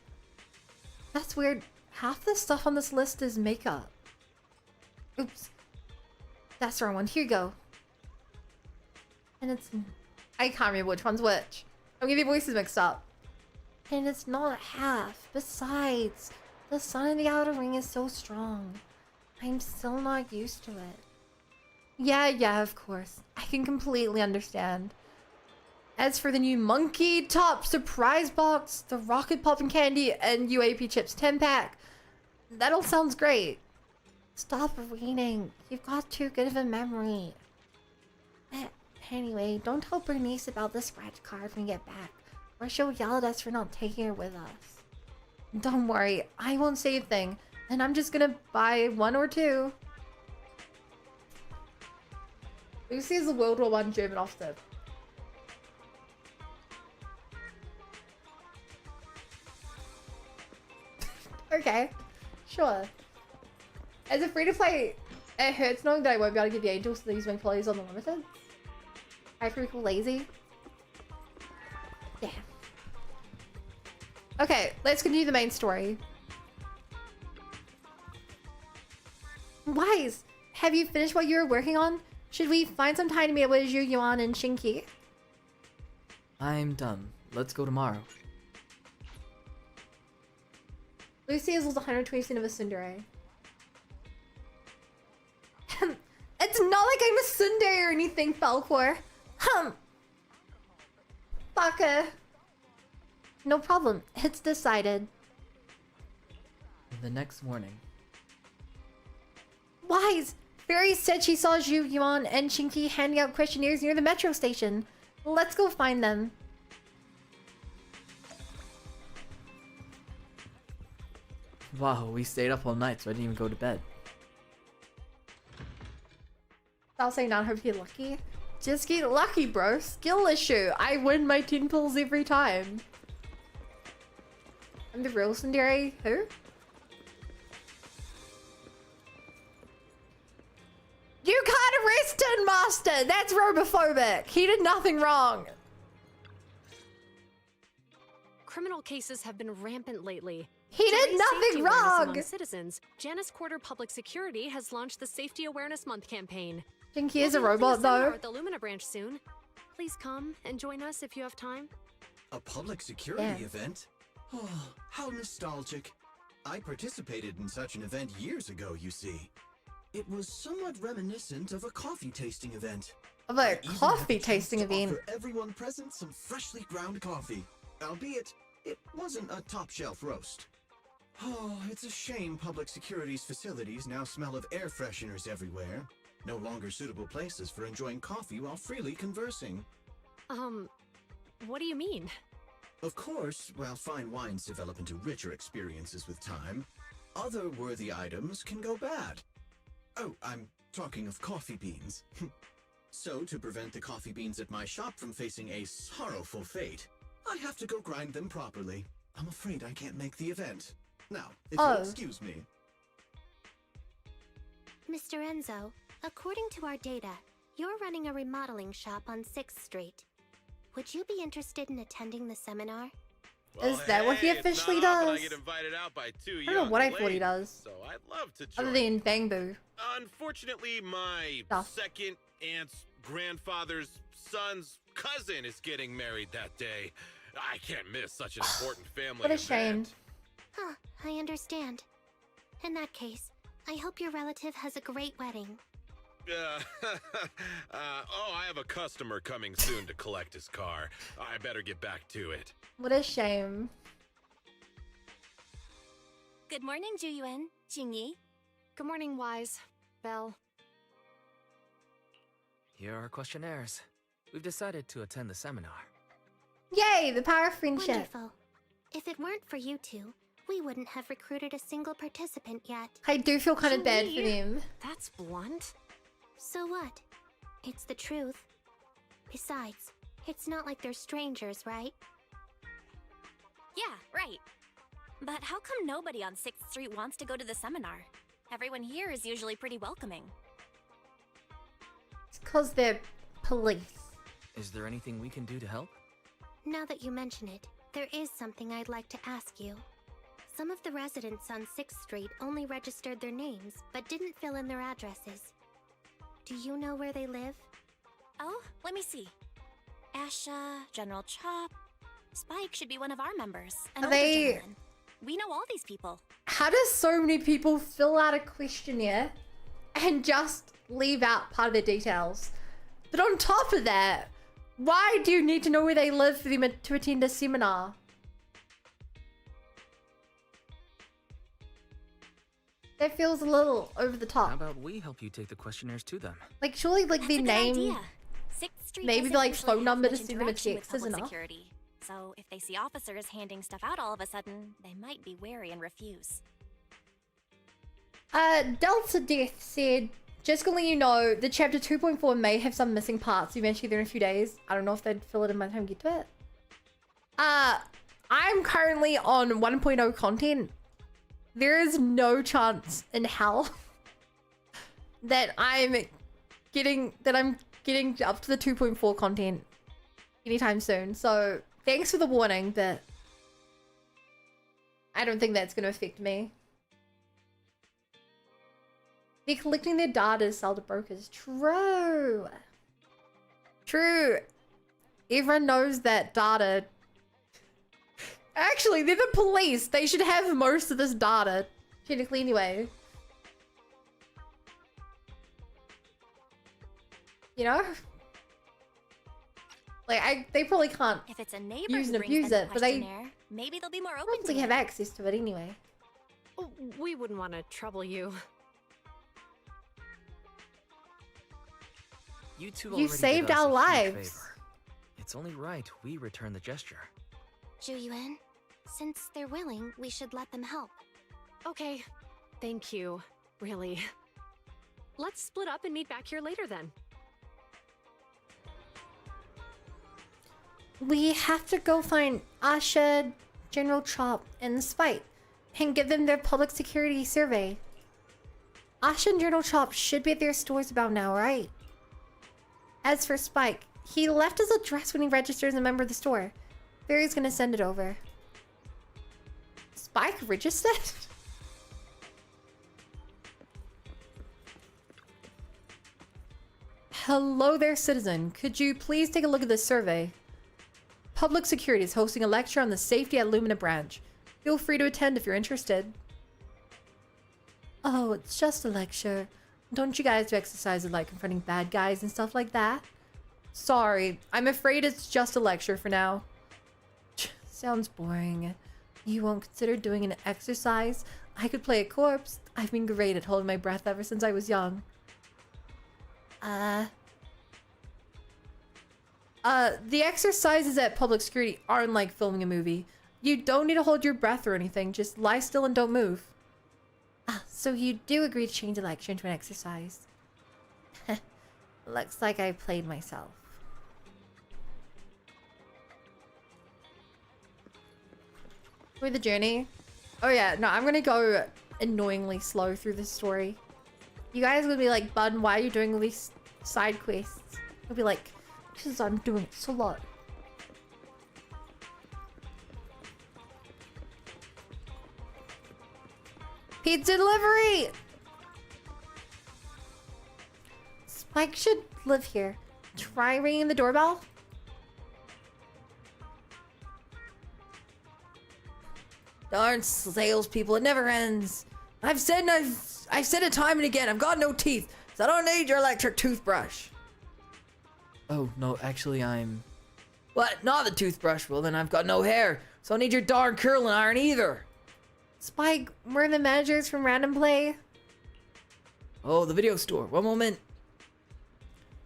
That's weird. Half the stuff on this list is makeup. Oops. That's the wrong one. Here you go. And it's... I can't remember which one's which. I'm getting voices mixed up. And it's not half. Besides, the sun in the outer ring is so strong. I'm still not used to it. Yeah, of course. I can completely understand. As for the new Monkey Top Surprise Box, the Rocket Poppin' Candy, and UAP Chips 10-pack, that all sounds great. Stop reading. You've got too good of a memory. Anyway, don't tell Bernice about the scratch card when we get back, or she'll yell at us for not taking her with us. Don't worry, I won't say a thing, and I'm just gonna buy 1 or 2. Lucy is a World War I German officer. Okay, sure. As a free-to-play It hurts knowing that I won't be able to give the angels these wing qualities on the limited. I feel lazy. Yeah. Okay, let's continue the main story. Wise, have you finished what you were working on? Should we find some time to meet with Zhu Yuan and Shinki? I'm done. Let's go tomorrow. Lucy is 120% of a tsundere. It's not like I'm a tsundere or anything, Falcor. Baka. No problem. It's decided. The next morning. Wise! Fairy said she saw Zhu Yuan and Shinki handing out questionnaires near the metro station. Let's go find them. Wow, we stayed up all night, so I didn't even go to bed. I'll say not hope you get lucky. Just get lucky, bro. Skill issue. I win my 10 pulls every time. I'm the real tsundere. Who? You can't arrest Tin Master! That's robophobic! He did nothing wrong! Criminal cases have been rampant lately. He did nothing wrong! Among citizens, Janus Quarter Public Security has launched the Safety Awareness Month campaign. Think he is a robot, though? At the Lumina branch soon. Please come and join us if you have time. A public security event? Oh, how nostalgic. I participated in such an event years ago, you see. It was somewhat reminiscent of a coffee tasting event. Of a coffee tasting event? For everyone present some freshly ground coffee. Albeit, it wasn't a top-shelf roast. Oh, it's a shame public security's facilities now smell of air fresheners everywhere. No longer suitable places for enjoying coffee while freely conversing. What do you mean? Of course, while fine wines develop into richer experiences with time, other worthy items can go bad. Oh, I'm talking of coffee beans. So, to prevent the coffee beans at my shop from facing a sorrowful fate, I have to go grind them properly. I'm afraid I can't make the event. Now, if you'll excuse me. Mr. Enzo, according to our data, you're running a remodeling shop on 6th Street. Would you be interested in attending the seminar? Well, is that what he officially does? I get invited out by two I don't know what I thought he does. So I'd love to join. Other than Bang Boo. Unfortunately, my second aunt's grandfather's son's cousin is getting married that day. I can't miss such an important family What a shame. Huh, I understand. In that case, I hope your relative has a great wedding. I have a customer coming soon to collect his car. I better get back to it. What a shame. Good morning, Juyuan, Jingyi. Good morning, Wise. Belle. Here are our questionnaires. We've decided to attend the seminar. Yay, the power of friendship. Wonderful. If it weren't for you two, we wouldn't have recruited a single participant yet. I do feel kind of bad for them. That's blunt. So what? It's the truth. Besides, it's not like they're strangers, right? Yeah, right. But how come nobody on 6th Street wants to go to the seminar? Everyone here is usually pretty welcoming. It's because they're police. Is there anything we can do to help? Now that you mention it, there is something I'd like to ask you. Some of the residents on 6th Street only registered their names, but didn't fill in their addresses. Do you know where they live? Oh, let me see. Asha, General Chop, Spike should be one of our members. Are they... We know all these people. How do so many people fill out a questionnaire and just leave out part of their details? But on top of that, why do you need to know where they live for them to attend a seminar? That feels a little over the top. How about we help you take the questionnaires to them? Like, surely, like, their name, maybe like phone number to send them a text is enough. Security. So if they see officers handing stuff out all of a sudden, they might be wary and refuse. Delta Death said, just gonna let you know, the chapter 2.4 may have some missing parts eventually there in a few days. I don't know if they'd fill it in by the time we get to it. I'm currently on 1.0 content. There is no chance in hell that I'm getting up to the 2.4 content anytime soon. So thanks for the warning, but I don't think that's going to affect me. They're collecting their data to sell to brokers. True. True. Everyone knows that data. Actually, they're the police. They should have most of this data. Technically, anyway. You know? Like, they probably can't if it's a neighbor use and who brings abuse them it, but they maybe they'll be more open probably to have it. access to it anyway. Oh, we wouldn't want to trouble you. You two You already saved did us our a huge lives. favor. It's only right we return the gesture. Zhu Yuan, since they're willing, we should let them help. Okay. Thank you. Really. Let's split up and meet back here later then. We have to go find Asha, General Chop, and Spike and give them their public security survey. Asha and General Chop should be at their stores about now, right? As for Spike, he left his address when he registered as a member of the store. Barry's gonna send it over. Spike registered? Hello there, citizen. Could you please take a look at this survey? Public Security is hosting a lecture on the safety at Lumina Branch. Feel free to attend if you're interested. Oh, it's just a lecture. Don't you guys do exercises like confronting bad guys and stuff like that? Sorry, I'm afraid it's just a lecture for now. Sounds boring. You won't consider doing an exercise? I could play a corpse. I've been great at holding my breath ever since I was young. The exercises at Public Security aren't like filming a movie. You don't need to hold your breath or anything. Just lie still and don't move. Ah, so you do agree to change the lecture into an exercise? Looks like I played myself. For the journey? Oh yeah, no, I'm gonna go annoyingly slow through this story. You guys will be like, Bun, why are you doing all these side quests? I'll be like, because I'm doing it so lot. Pizza delivery! Spike should live here. Try ringing the doorbell. Darn salespeople, it never ends. I've said it time and again, I've got no teeth, so I don't need your electric toothbrush. Oh, no, actually I'm... What? Not the toothbrush? Well, then I've got no hair, so I don't need your darn curling iron either. Spike, we're the managers from Random Play. Oh, the video store. One moment.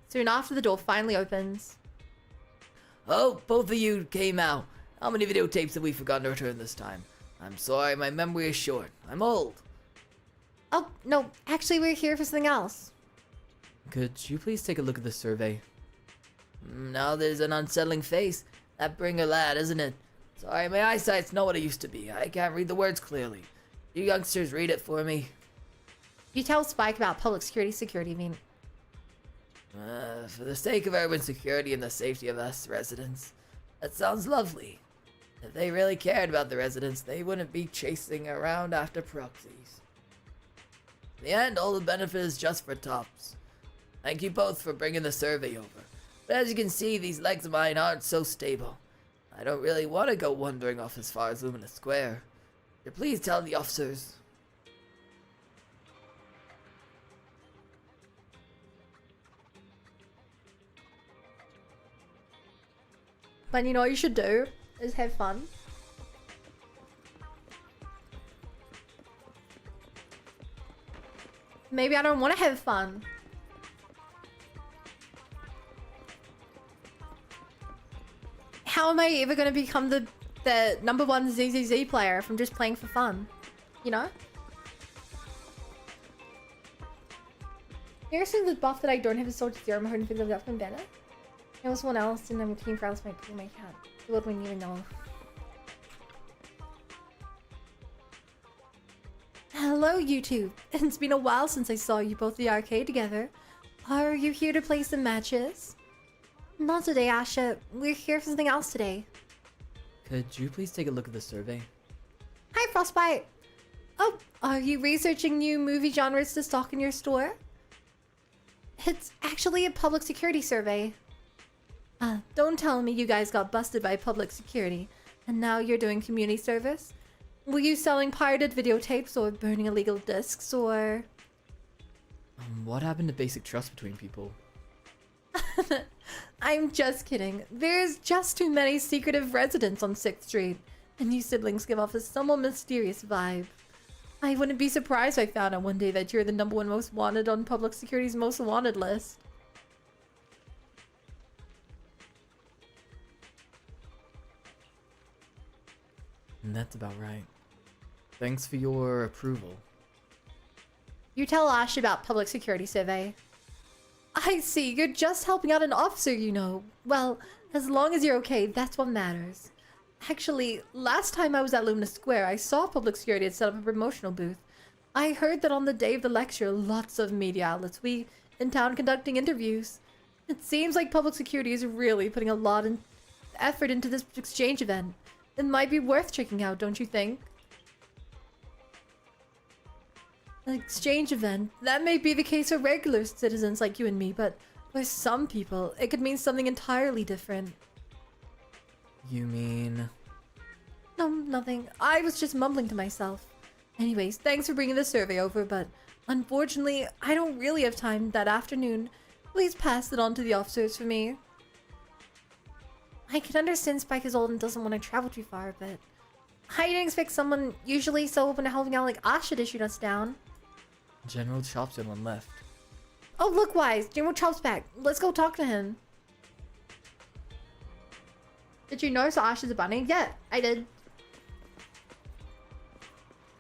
Soon after the door finally opens. Oh, both of you came out. How many videotapes have we forgotten to return this time? I'm sorry, my memory is short. I'm old. Oh, no, actually we're here for something else. Could you please take a look at the survey? Now there's an unsettling face. That bringer lad, isn't it? Sorry, my eyesight's not what it used to be. I can't read the words clearly. You youngsters read it for me. You tell Spike about public security, I mean. For the sake of urban security and the safety of us residents. That sounds lovely. If they really cared about the residents, they wouldn't be chasing around after proxies. In the end, all the benefit is just for tops. Thank you both for bringing the survey over. But as you can see, these legs of mine aren't so stable. I don't really want to go wandering off as far as Lumina Square. Please tell the officers. But you know what you should do is have fun. Maybe I don't want to have fun. How am I ever going to become the #1 ZZZ player from just playing for fun? You know? You're saying the buff that I don't have is Soldier Zero. I'm hoping to figure out from better. There was someone else and I'm looking for else my team. I can't do it when you know. Hello, you two. It's been a while since I saw you both at the arcade together. Are you here to play some matches? Not today, Asha. We're here for something else today. Could you please take a look at the survey? Hi, Frostbite. Oh, are you researching new movie genres to stock in your store? It's actually a public security survey. Don't tell me you guys got busted by public security, and now you're doing community service? Were you selling pirated videotapes or burning illegal discs, or... What happened to basic trust between people? I'm just kidding. There's just too many secretive residents on 6th Street, and you siblings give off a somewhat mysterious vibe. I wouldn't be surprised if I found out one day that you're the #1 most wanted on public security's most wanted list. And that's about right. Thanks for your approval. You tell Ash about public security survey. I see, you're just helping out an officer, you know. Well, as long as you're okay, that's what matters. Actually, last time I was at Lumina Square, I saw public security had set up a promotional booth. I heard that on the day of the lecture, lots of media outlets will be in town conducting interviews. It seems like public security is really putting a lot of effort into this exchange event. It might be worth checking out, don't you think? An exchange event. That may be the case for regular citizens like you and me, but for some people, it could mean something entirely different. You mean... No, nothing. I was just mumbling to myself. Anyways, thanks for bringing the survey over, but unfortunately, I don't really have time that afternoon. Please pass it on to the officers for me. I can understand Spike is old and doesn't want to travel too far, but I didn't expect someone usually so open to helping out like Ash to shoot us down. General Chop's the one left. Oh, look, Wise. General Chop's back. Let's go talk to him. Did you notice Ash is a bunny? Yeah, I did.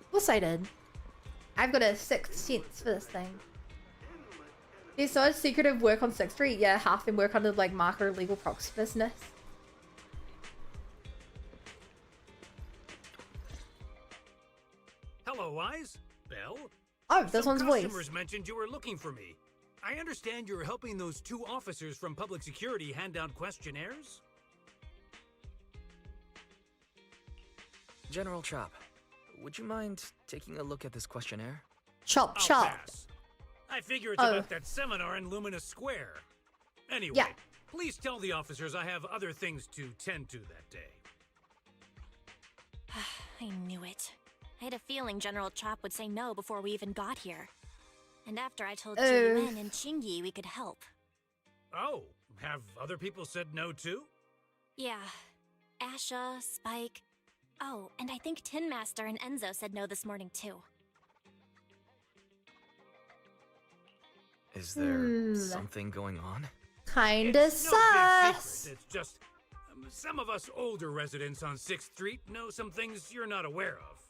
Of course I did. I've got a 6th sense for this thing. There's so much secretive work on 6th Street. Yeah, half them work under like marker legal proxy business. Hello, Wise. Belle? Oh, this one's voice. Customers mentioned you were looking for me. I understand you're helping those 2 officers from public security hand out questionnaires? General Chop, would you mind taking a look at this questionnaire? Chop. Pass. I figure it's about that seminar in Lumina Square. Anyway, yeah. Please tell the officers I have other things to tend to that day. I knew it. I had a feeling General Chop would say no before we even got here. And after I told Jin and Chingy we could help. Oh, have other people said no too? Yeah. Asha, Spike. Oh, and I think Tin Master and Enzo said no this morning too. Is there something going on? Kinda sus. It's just some of us older residents on 6th Street know some things you're not aware of.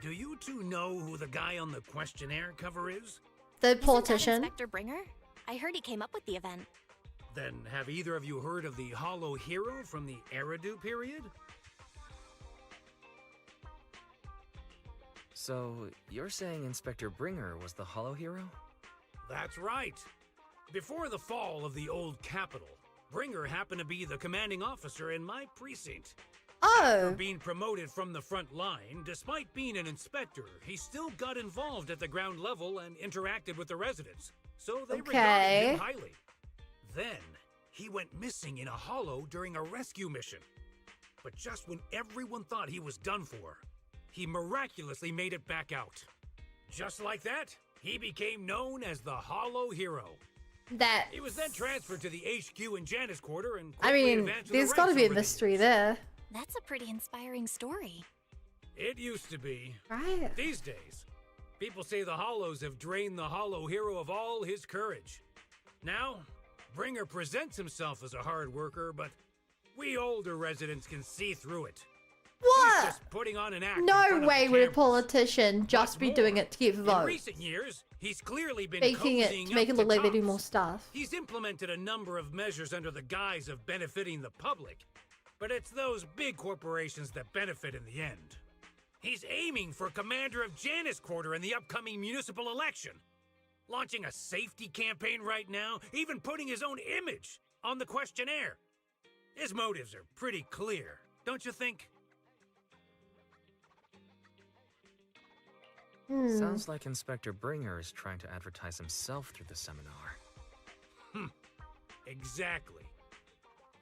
Do you 2 know who the guy on the questionnaire cover is? The politician. Isn't that Inspector Bringer? I heard he came up with the event. Then have either of you heard of the Hollow Hero from the Eridu period? So, you're saying Inspector Bringer was the Hollow Hero? That's right. Before the fall of the old capital, Bringer happened to be the commanding officer in my precinct. After being promoted from the front line, despite being an inspector, he still got involved at the ground level and interacted with the residents, so they regarded him highly. Then, he went missing in a hollow during a rescue mission. But just when everyone thought he was done for, he miraculously made it back out. Just like that, he became known as the Hollow Hero. He was then transferred to the HQ in Janus Quarter and there's gotta be a mystery there. That's a pretty inspiring story. It used to be. Right. These days, people say the Hollows have drained the Hollow Hero of all his courage. Now, Bringer presents himself as a hard worker, but we older residents can see through it. What? He's just putting on an act. No way would a politician just be doing it to keep votes. In recent years, he's clearly been making it to make it look like they do more stuff. He's implemented a number of measures under the guise of benefiting the public, but it's those big corporations that benefit in the end. He's aiming for commander of Janus Quarter in the upcoming municipal election. Launching a safety campaign right now, even putting his own image on the questionnaire. His motives are pretty clear, don't you think? Sounds like Inspector Bringer is trying to advertise himself through the seminar. Exactly.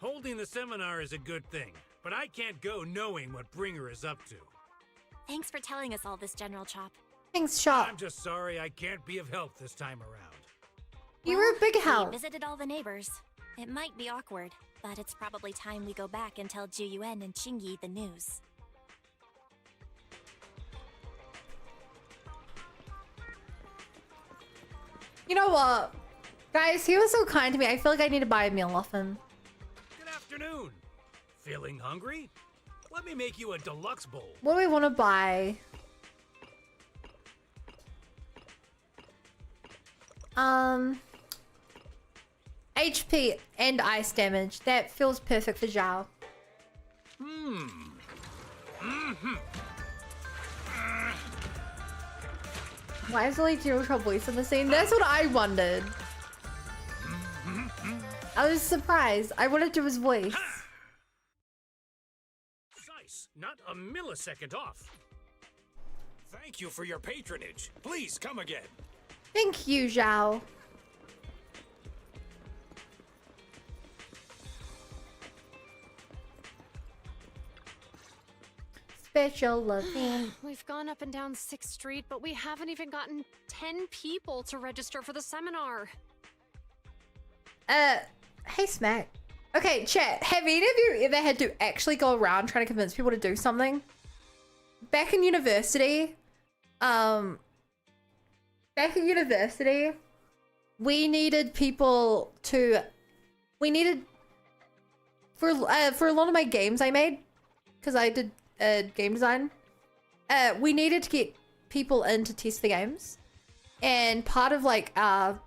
Holding the seminar is a good thing, but I can't go knowing what Bringer is up to. Thanks for telling us all this, General Chop. Thanks, Chop. I'm just sorry I can't be of help this time around. You were a big help. We visited all the neighbors. It might be awkward, but it's probably time we go back and tell Juyuan and Qingyi the news. You know what? Guys, he was so kind to me. I feel like I need to buy a meal off him. Good afternoon. Feeling hungry? Let me make you a deluxe bowl. What do we want to buy? HP and ice damage. That feels perfect for Zhao. Why is only General Chop voice in the scene? That's what I wondered. I was surprised. I wanted to do his voice. Precise, not a millisecond off. Thank you for your patronage. Please come again. Thank you, Zhao. Special loving. We've gone up and down 6th Street, but we haven't even gotten 10 people to register for the seminar. Hey Smack. Okay, chat, have any of you ever had to actually go around trying to convince people to do something? Back in university, we needed people to, for a lot of my games I made, because I did game design, we needed to get people in to test the games. And part of like our,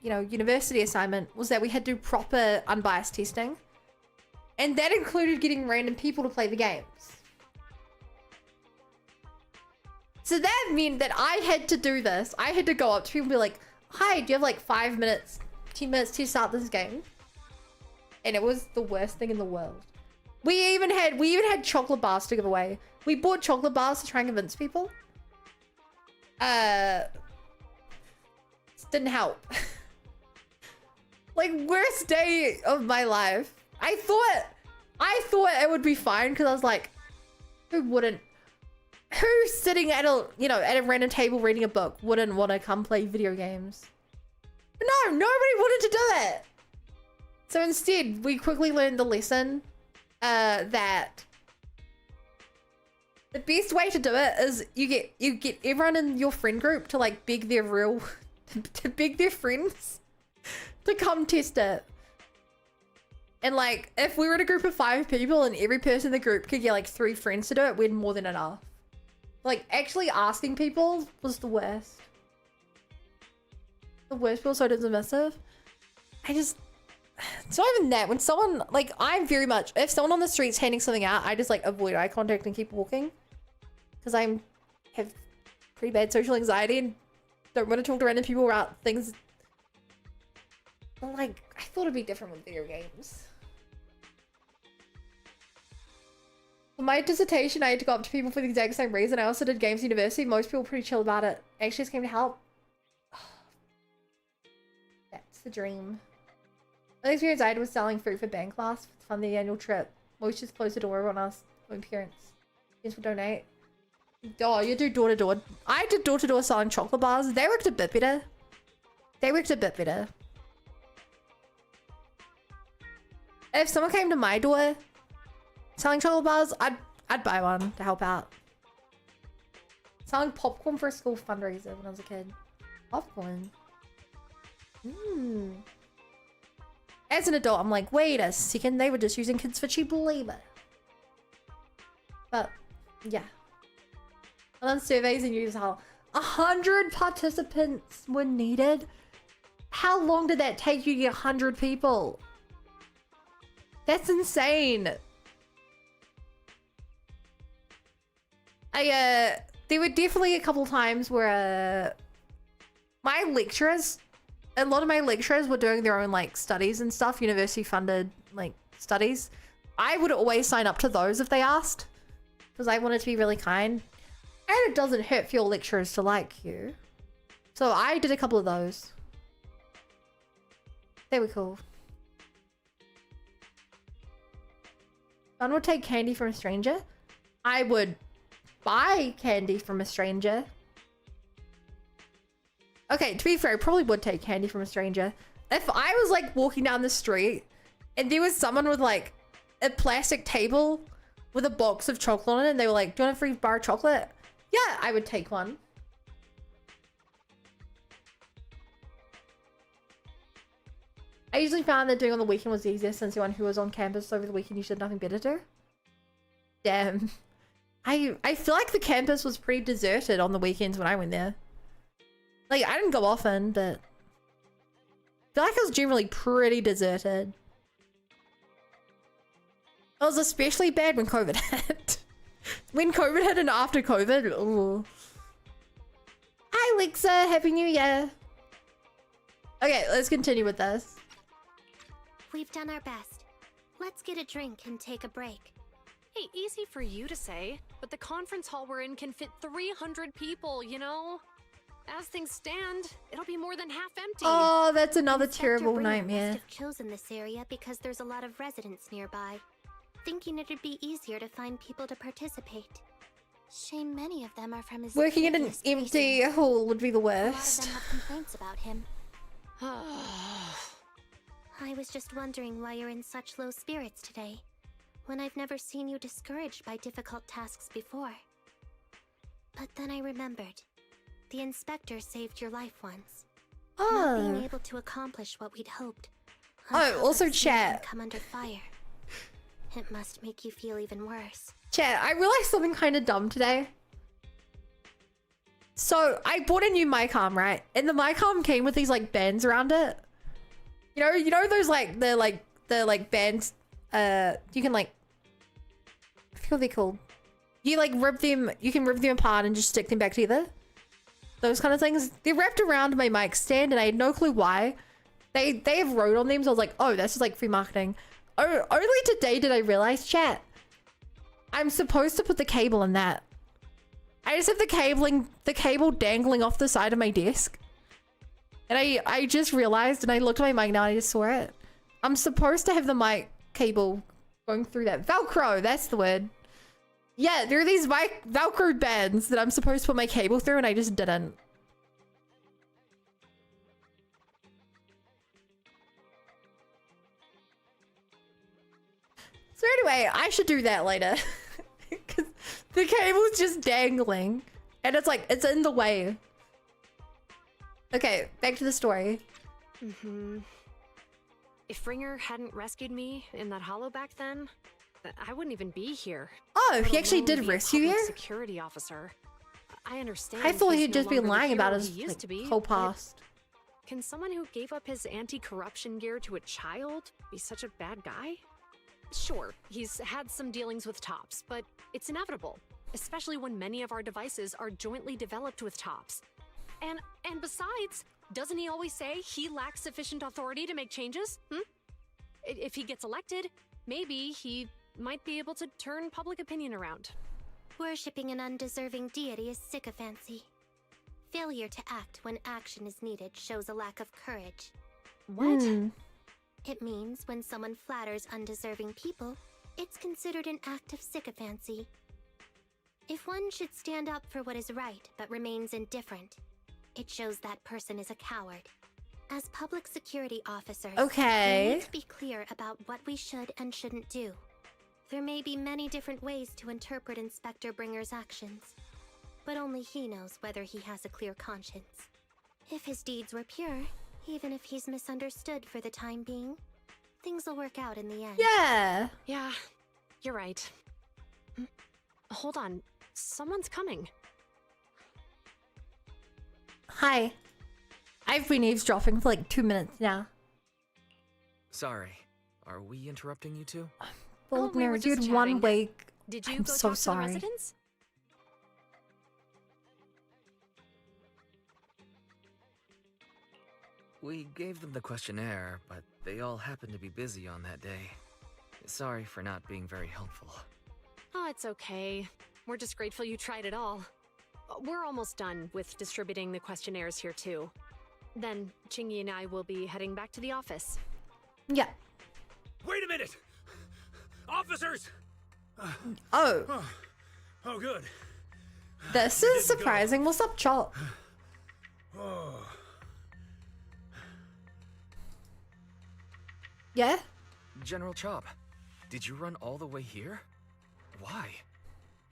you know, university assignment was that we had to do proper unbiased testing. And that included getting random people to play the games. So that meant that I had to do this. I had to go up to people and be like, hi, do you have like 5 minutes, 10 minutes to start this game? And it was the worst thing in the world. We even had chocolate bars to give away. We bought chocolate bars to try and convince people. Didn't help. Like, worst day of my life. I thought it would be fine because I was like, who's sitting at a, you know, at a random table reading a book wouldn't want to come play video games? But no, nobody wanted to do it. So instead, we quickly learned the lesson that the best way to do it is you get everyone in your friend group to like beg their friends to come test it. And like, if we were in a group of 5 people and every person in the group could get like 3 friends to do it, we'd more than enough. Like, actually asking people was the worst. The worst people so dismissive. It's not even that. When someone, like, I'm very much, if someone on the street's handing something out, I just like avoid eye contact and keep walking. Because I have pretty bad social anxiety and don't want to talk to random people about things. But like, I thought it'd be different with video games. For my dissertation, I had to go up to people for the exact same reason. I also did games university. Most people were pretty chill about it. I actually just came to help. That's the dream. The experience I had was selling fruit for band class to fund the annual trip. Most just closed the door when asked when parents would donate. Oh, you do door to door. I did door to door selling chocolate bars. They worked a bit better. If someone came to my door selling chocolate bars, I'd buy one to help out. Selling popcorn for a school fundraiser when I was a kid. Popcorn. As an adult, I'm like, wait a second, they were just using kids for cheap labor. But, yeah. And then surveys and use how 100 participants were needed. How long did that take you to get 100 people? That's insane. There were definitely a couple times where my lecturers, a lot of my lecturers were doing their own like studies and stuff, university funded like studies. I would always sign up to those if they asked, because I wanted to be really kind. And it doesn't hurt for your lecturers to like you. So I did a couple of those. They were cool. One would take candy from a stranger. I would buy candy from a stranger. Okay, to be fair, I probably would take candy from a stranger. If I was like walking down the street and there was someone with like a plastic table with a box of chocolate on it and they were like, do you want a free bar of chocolate? Yeah, I would take one. I usually found that doing on the weekend was the easiest since anyone who was on campus over the weekend usually had nothing better to do. Damn. I feel like the campus was pretty deserted on the weekends when I went there. Like, I didn't go often, but I feel like it was generally pretty deserted. It was especially bad when COVID hit. When COVID hit and after COVID. Ooh. Hi, Alexa. Happy New Year. Okay, let's continue with this. We've done our best. Let's get a drink and take a break. Hey, easy for you to say, but the conference hall we're in can fit 300 people, you know? As things stand, it'll be more than half empty. Oh, that's another terrible Bringer nightmare. must have chosen this area because there's a lot of residents nearby, thinking it'd be easier to find people to participate. Shame many of them are from his Working in an previous empty hall would be the A lot of worst. them have complaints about him. I was just wondering why you're in such low spirits today, when I've never seen you discouraged by difficult tasks before. But then I remembered. The inspector saved your life once. Not being able to accomplish what we'd hoped. Oh, also chat. Come under fire. It must make you feel even worse. Chat, I realized something kind of dumb today. So I bought a new mic arm, right? And the mic arm came with these like bands around it. You know those like the bands. You can like, I forget what they're called. You like rip them. You can rip them apart and just stick them back together. Those kind of things. They're wrapped around my mic stand, and I had no clue why. They have wrote on them, so I was like, oh, that's just like free marketing. Oh, only today did I realize, chat. I'm supposed to put the cable in that. I just have the cable dangling off the side of my desk. And I just realized, and I looked at my mic now and I just saw it. I'm supposed to have the mic cable going through that. Velcro, that's the word. Yeah, there are these Velcro bands that I'm supposed to put my cable through and I just didn't. So anyway, I should do that later. Because the cable's just dangling. And it's like, it's in the way. Okay, back to the story. If Ringer hadn't rescued me in that hollow back then, I wouldn't even be here. Oh, he actually did rescue you? Security officer. I understand. I thought he'd he's just no be longer the lying about hero his he used to be, whole but past. Can someone who gave up his anti-corruption gear to a child be such a bad guy? Sure, he's had some dealings with Tops, but it's inevitable, especially when many of our devices are jointly developed with Tops. And besides, doesn't he always say he lacks sufficient authority to make changes? If he gets elected, maybe he might be able to turn public opinion around. Worshipping an undeserving deity is sycophancy. Failure to act when action is needed shows a lack of courage. What? It means when someone flatters undeserving people, it's considered an act of sycophancy. If one should stand up for what is right but remains indifferent, it shows that person is a coward. As public security officers, we need to be clear about what we should and shouldn't do. There may be many different ways to interpret Inspector Bringer's actions, but only he knows whether he has a clear conscience. If his deeds were pure, even if he's misunderstood for the time being, things will work out in the end. Yeah. Yeah, you're right. Hold on, someone's coming. Hi. I've been eavesdropping for like 2 minutes now. Sorry, are we interrupting you two? Bold marriage, you had 1 week. Did you I'm go so talk sorry. to the residents? We gave them the questionnaire, but they all happened to be busy on that day. Sorry for not being very helpful. Oh, it's okay. We're just grateful you tried it all. We're almost done with distributing the questionnaires here too. Then Chingy and I will be heading back to the office. Yeah. Wait a minute! Officers! Oh. Oh, good. This is surprising. What's up, Chop? Oh. Yeah? General Chop, did you run all the way here? Why?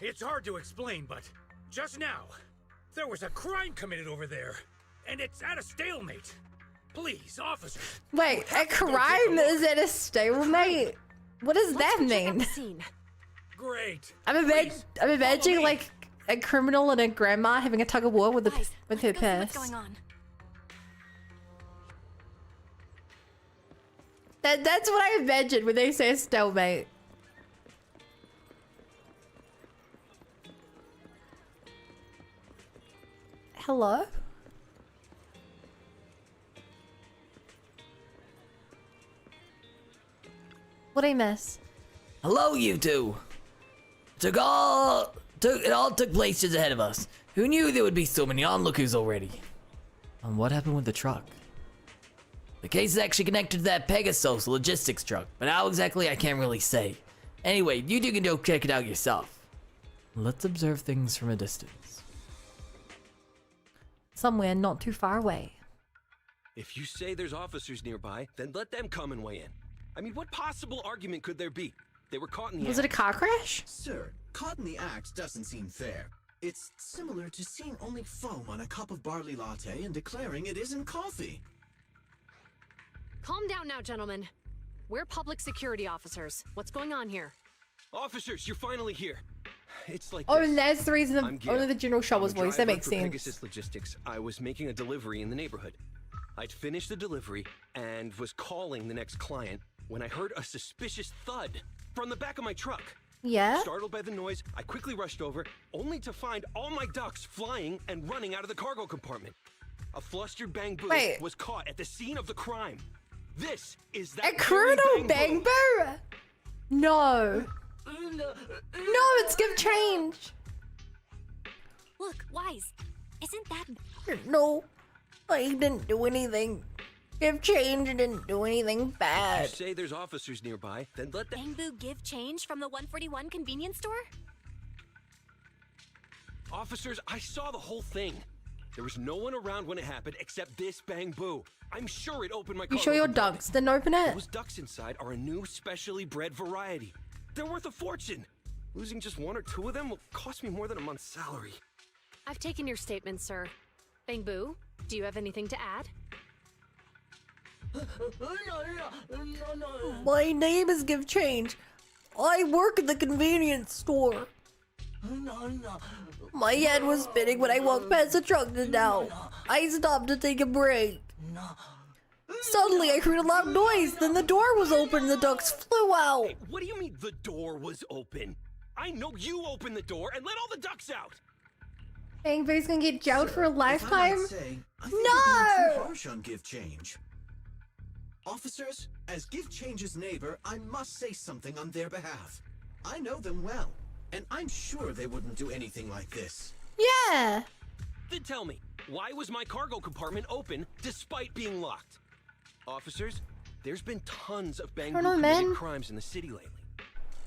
It's hard to explain, but just now, there was a crime committed over there, and it's at a stalemate. Please, officers. Wait, a crime is at a stalemate? What does that mean? Great. I'm imagining like a criminal and a grandma having a tug of war with her purse. What's going on? That's what I imagine when they say stalemate. Hello? What'd I miss? Hello, you two. It all took place just ahead of us. Who knew there would be so many onlookers already? And what happened with the truck? The case is actually connected to that Pegasus logistics truck, but how exactly I can't really say. Anyway, you two can go check it out yourself. Let's observe things from a distance. Somewhere not too far away. If you say there's officers nearby, then let them come and weigh in. I mean, what possible argument could there be? They were caught in the act. Was it a car crash? Sir, caught in the act doesn't seem fair. It's similar to seeing only foam on a cup of barley latte and declaring it isn't coffee. Calm down now, gentlemen. We're public security officers. What's going on here? Officers, you're finally here. It's like and that's the reason only the general shot was voiced. That makes sense. Pegasus Logistics. I was making a delivery in the neighborhood. I'd finished the delivery and was calling the next client when I heard a suspicious thud from the back of my truck. Yeah? Startled by the noise, I quickly rushed over, only to find all my ducks flying and running out of the cargo compartment. A flustered Bang Boo was caught at the scene of the crime. This is that a criminal Bang Boo? No. No, it's give change. Look, Wise, isn't that... No, I didn't do anything. Give change and didn't do anything bad. If you say there's officers nearby, then let them... Bang Boo give change from the 141 convenience store? Officers, I saw the whole thing. There was no one around when it happened except this Bang Boo. I'm sure it opened my car. You sure your ducks didn't open it? Those ducks inside are a new specially bred variety. They're worth a fortune. Losing just one or two of them will cost me more than a month's salary. I've taken your statement, sir. Bang Boo, do you have anything to add? My name is Give Change. I work at the convenience store. My head was spinning when I walked past the truck just now. I stopped to take a break. Suddenly I heard a loud noise, then the door was open and the ducks flew out. Hey, what do you mean the door was open? I know you opened the door and let all the ducks out. Bang Boo's gonna get jailed for a lifetime? I think no! you're being too harsh on Give Change. Officers, as Give Change's neighbor, I must say something on their behalf. I know them well, and I'm sure they wouldn't do anything like this. Yeah! Then tell me, why was my cargo compartment open despite being locked? Officers, there's been tons of Bang Boo committed crimes in the city lately.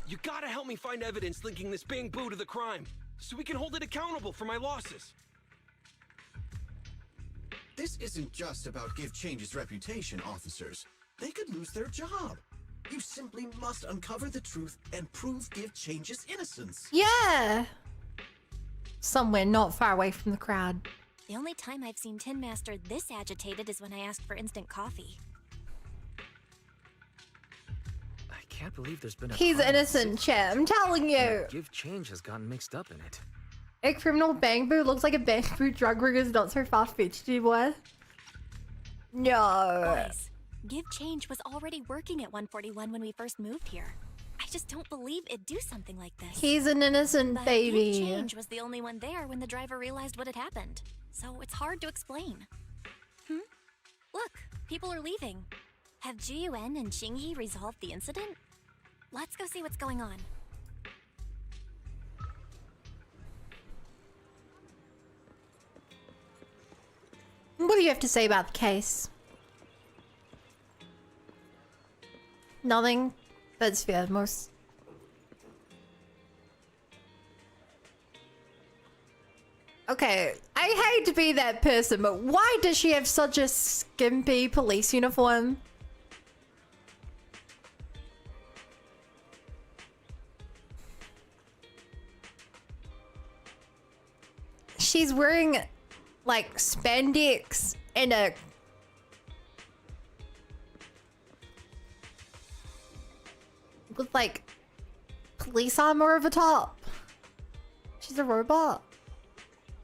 You gotta help me find evidence linking this Bang Boo to the crime, so we can hold it accountable for my losses. This isn't just about Give Change's reputation, officers. They could lose their job. You simply must uncover the truth and prove Give Change's innocence. Yeah! Somewhere not far away from the crowd. The only time I've seen Tin Master this agitated is when I asked for instant coffee. I can't believe there's been a He's innocent, Chet. I'm telling you. Give Change has gotten mixed up in it. A criminal Bang Boo looks like a Bang Boo drug ring is not so far-fetched anymore. No. Boys, Give Change was already working at 141 when we first moved here. I just don't believe it'd do something like this. He's an innocent baby. Give Change was the only one there when the driver realized what had happened. So it's hard to explain. Look, People are leaving. Have Jiyuan and Qingyi resolved the incident? Let's go see what's going on. What do you have to say about the case? Nothing. That's fair, most. Okay, I hate to be that person, but why does she have such a skimpy police uniform? She's wearing like spandex and a with like police armor over top. She's a robot.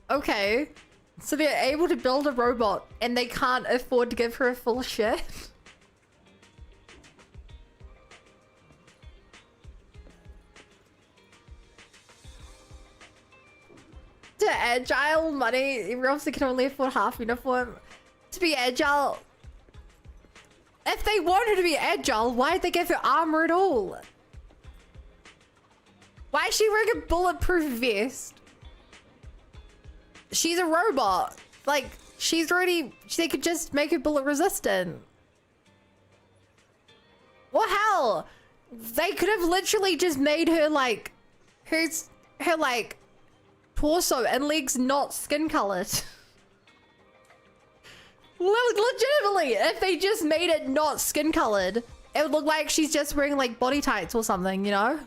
Okay, so they're able to build a robot and they can't afford to give her a full shift. To agile money, everyone else can only afford half uniform. To be agile, if they want her to be agile, why'd they give her armor at all? Why is she wearing a bulletproof vest? She's a robot. Like, she's already... They could just make her bullet resistant. Well, hell, they could have literally just made her, like... Her like, torso and legs not skin colored. Legitimately, if they just made it not skin colored, it would look like she's just wearing, like, body tights or something, you know?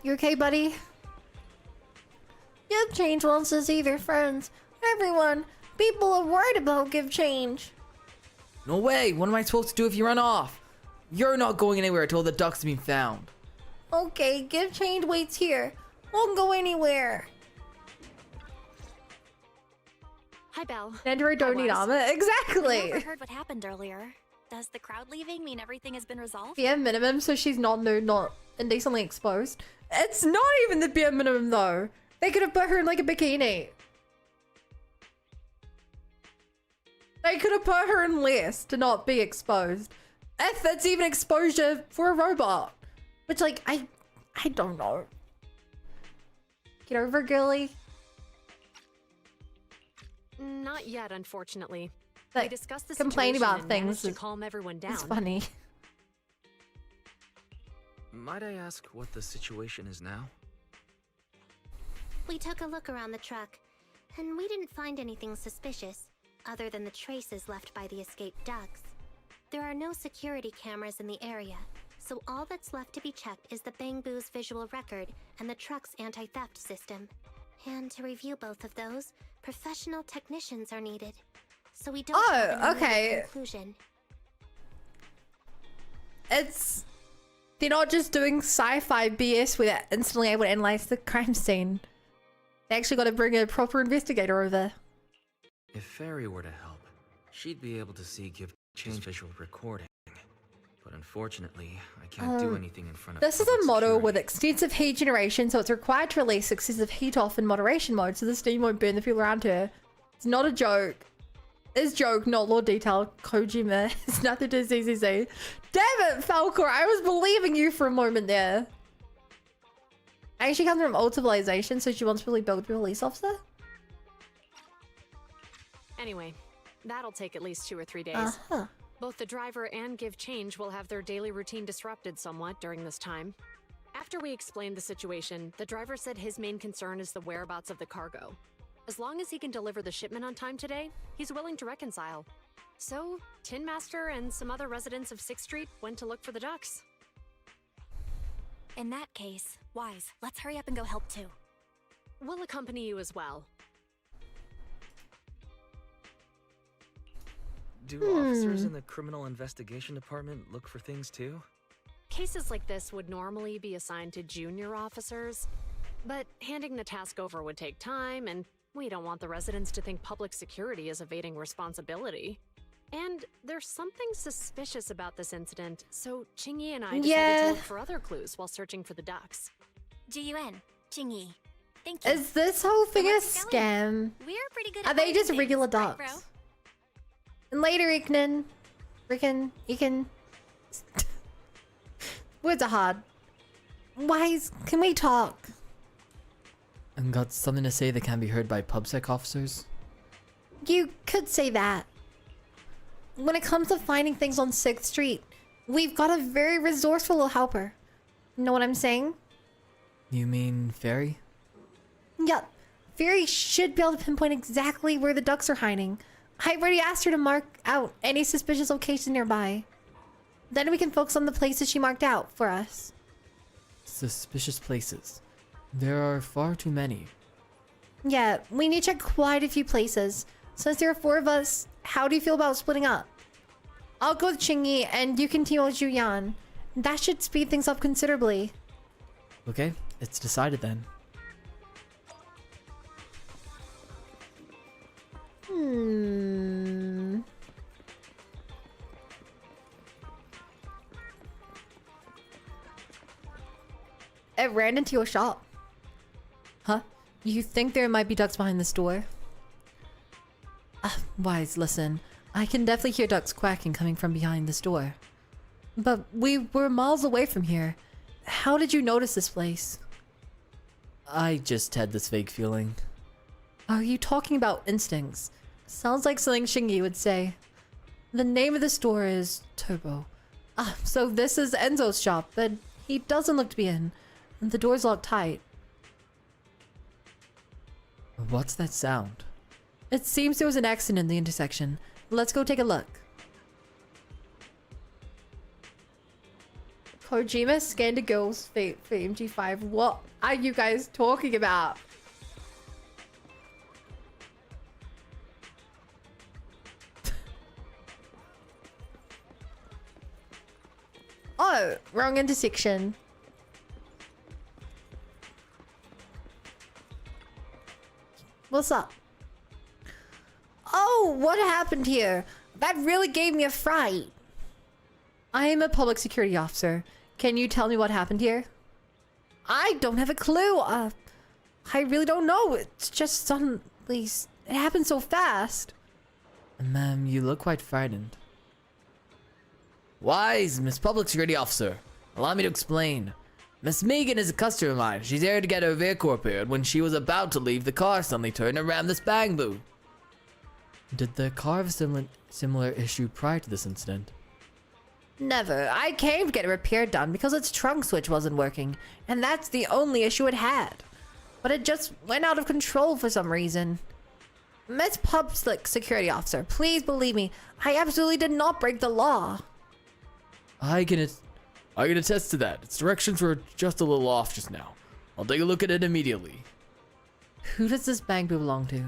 You okay, buddy? Give Change wants to see their friends. Everyone, people are worried about Give Change. No way! What am I supposed to do if you run off? You're not going anywhere until the ducks have been found. Okay, Give Change waits here. Won't go anywhere. Hi, Belle. Android don't need armor. Exactly. We overheard what happened earlier. Does the crowd leaving mean everything has been resolved? Bare minimum, so she's not nude, not indecently exposed. It's not even the bare minimum though. They could have put her in like a bikini. They could have put her in less to not be exposed. If that's even exposure for a robot. Which like, I don't know. Get over it, girly. Not yet, unfortunately. Like, we discussed the complain situation about and things managed to calm everyone down. It's funny. Might I ask what the situation is now? We took a look around the truck, and we didn't find anything suspicious, other than the traces left by the escaped ducks. There are no security cameras in the area, so all that's left to be checked is the Bangbu's visual record and the truck's anti-theft system. And to review both of those, professional technicians are needed. So we don't have an immediate conclusion. It's... They're not just doing sci-fi BS where they're instantly able to analyze the crime scene. They actually got to bring a proper investigator over. If Fairy were to help, she'd be able to see Give Change visual recording. But unfortunately, I can't do anything in front of This is a model with extensive heat generation, so it's required to release excessive heat off in moderation mode, so the steam won't burn the people around her. It's not a joke. It's joke, not Lord Detail. Kojima. It's nothing to ZZZ. Damn it, Falcor. I was believing you for a moment there. Actually comes from old civilization, so she wants to really build a police officer? Anyway, that'll take at least 2 or 3 days. Both the driver and Give Change will have their daily routine disrupted somewhat during this time. After we explained the situation, the driver said his main concern is the whereabouts of the cargo. As long as he can deliver the shipment on time today, he's willing to reconcile. So, Tin Master and some other residents of 6th Street went to look for the ducks. In that case, Wise, let's hurry up and go help too. We'll accompany you as well. Do officers in the criminal investigation department look for things too? Cases like this would normally be assigned to junior officers, but handing the task over would take time, and we don't want the residents to think public security is evading responsibility. And there's something suspicious about this incident, so Qingyi and I decided to look for other clues while searching for the ducks. Jiyuan, Qingyi, Thank you. Is this whole thing a scam? We're pretty good. Are they just regular ducks? And later, Iknan. Ikan. Words are hard. Wise, can we talk? And got something to say that can be heard by PubSec officers? You could say that. When it comes to finding things on 6th Street, we've got a very resourceful helper. Know what I'm saying? You mean Fairy? Yep. Fairy should be able to pinpoint exactly where the ducks are hiding. I've already asked her to mark out any suspicious location nearby. Then we can focus on the places she marked out for us. Suspicious places. There are far too many. Yeah, we need to check quite a few places. Since there are 4 of us, how do you feel about splitting up? I'll go with Chingy and you can team with Juyan. That should speed things up considerably. Okay, it's decided then. It ran into your shop. Huh? You think there might be ducks behind this door? Wise, listen. I can definitely hear ducks quacking coming from behind this door. But we were miles away from here. How did you notice this place? I just had this vague feeling. Are you talking about instincts? Sounds like something Shingi would say. The name of the store is Turbo. So this is Enzo's shop, but he doesn't look to be in. The door's locked tight. What's that sound? It seems there was an accident in the intersection. Let's go take a look. Kojima scanned a girl's fate for MG5. What are you guys talking about? Oh, wrong intersection. What's up? Oh, what happened here? That really gave me a fright. I am a public security officer. Can you tell me what happened here? I don't have a clue. I really don't know. It's just suddenly... It happened so fast. Ma'am, you look quite frightened. Wise, Miss Public Security Officer. Allow me to explain. Miss Megan is a customer of mine. She's here to get her vehicle repaired. When she was about to leave, the car suddenly turned and rammed this bamboo. Did the car have a similar issue prior to this incident? Never. I came to get a repair done because its trunk switch wasn't working, and that's the only issue it had. But it just went out of control for some reason. Miss Public Security Officer, please believe me, I absolutely did not break the law. I can attest to that. Its directions were just a little off just now. I'll take a look at it immediately. Who does this bamboo belong to?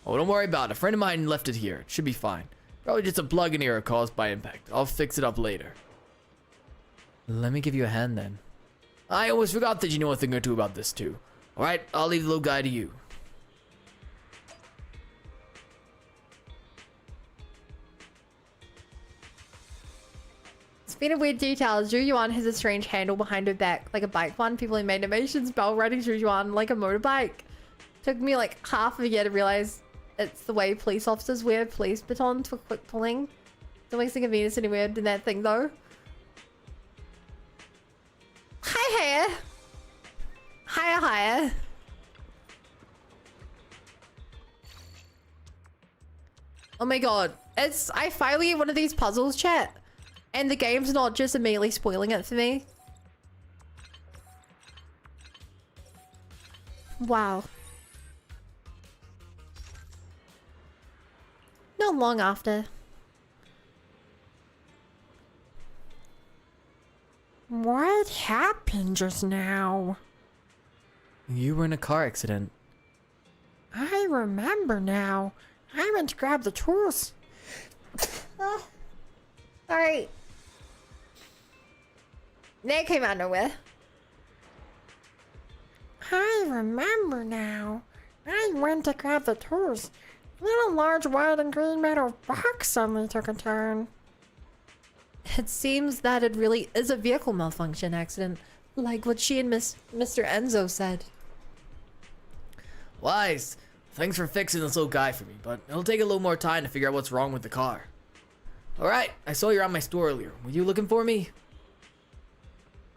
Oh, don't worry about it. A friend of mine left it here. It should be fine. Probably just a plug-in error caused by impact. I'll fix it up later. Let me give you a hand then. I almost forgot that you know a thing or two about this too. Alright, I'll leave the little guy to you. Speaking of weird details, Zhuyuan has a strange handle behind her back, like a bike one. People in made animations bell riding Zhuyuan like a motorbike. Took me like half a year to realize it's the way police officers wear police batons for quick pulling. Don't make inconvenience any weird in that thing though. Hi, hiya. Hiya. Oh my god. I finally get one of these puzzles, chat. And the game's not just immediately spoiling it for me. Wow. Not long after. What happened just now? You were in a car accident. I remember now. I went to grab the tools. Sorry. That came out of nowhere. I remember now. I went to grab the tools. Then a large white and green metal box suddenly took a turn. It seems that it really is a vehicle malfunction accident, like what she and Mr. Enzo said. Wise, thanks for fixing this little guy for me, but it'll take a little more time to figure out what's wrong with the car. Alright, I saw you around my store earlier. Were you looking for me?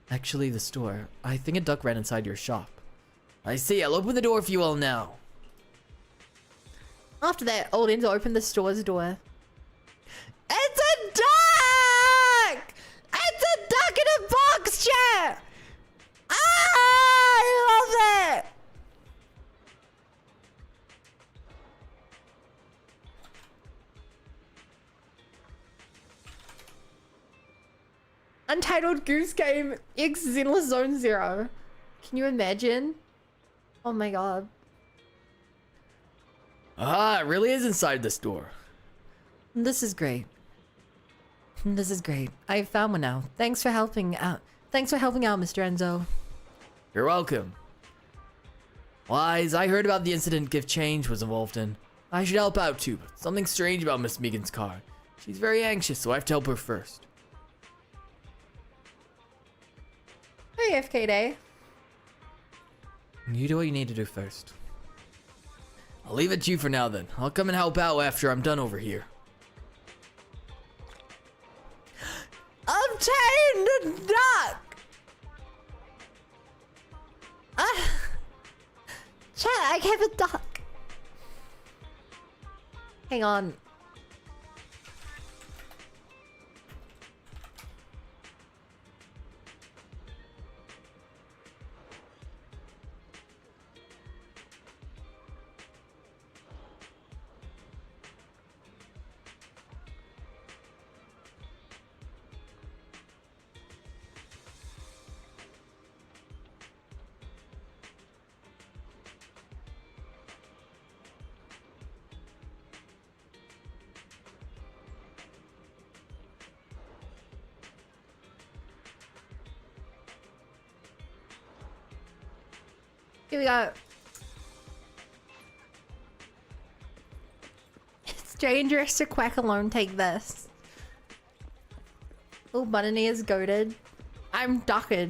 Actually, the store. I think a duck ran inside your shop. I see, I'll open the door for you all now. After that, old Enzo opened the store's door. It's a duck! It's a duck in a box, chat! I love it! Untitled Goose Game X Zenless Zone Zero. Can you imagine? Oh my god. Ah, it really is inside the store. This is great. This is great. I found one now. Thanks for helping out. Thanks for helping out, Mr. Enzo. You're welcome. Wise, I heard about the incident Gift Change was involved in. I should help out too, but something strange about Miss Megan's car. She's very anxious, so I have to help her first. Hey, FK Day. You do what you need to do first. I'll leave it to you for now then. I'll come and help out after I'm done over here. Obtained a duck! Chat, I have a duck. Hang on. Here we go. It's dangerous to quack alone. Take this. Oh, Buttony is goated. I'm ducked.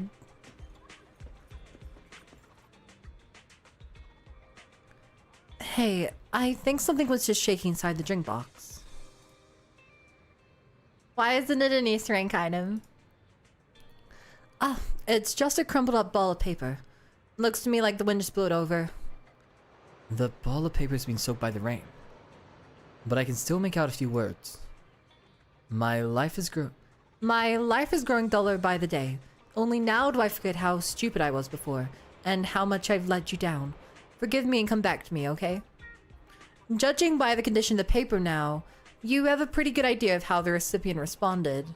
Hey, I think something was just shaking inside the drink box. Why isn't it an Easter egg item? Ah, it's just a crumpled up ball of paper. Looks to me like the wind just blew it over. The ball of paper is being soaked by the rain. But I can still make out a few words. My life is growing duller by the day. Only now do I forget how stupid I was before, and how much I've let you down. Forgive me and come back to me, okay? Judging by the condition of the paper now, you have a pretty good idea of how the recipient responded.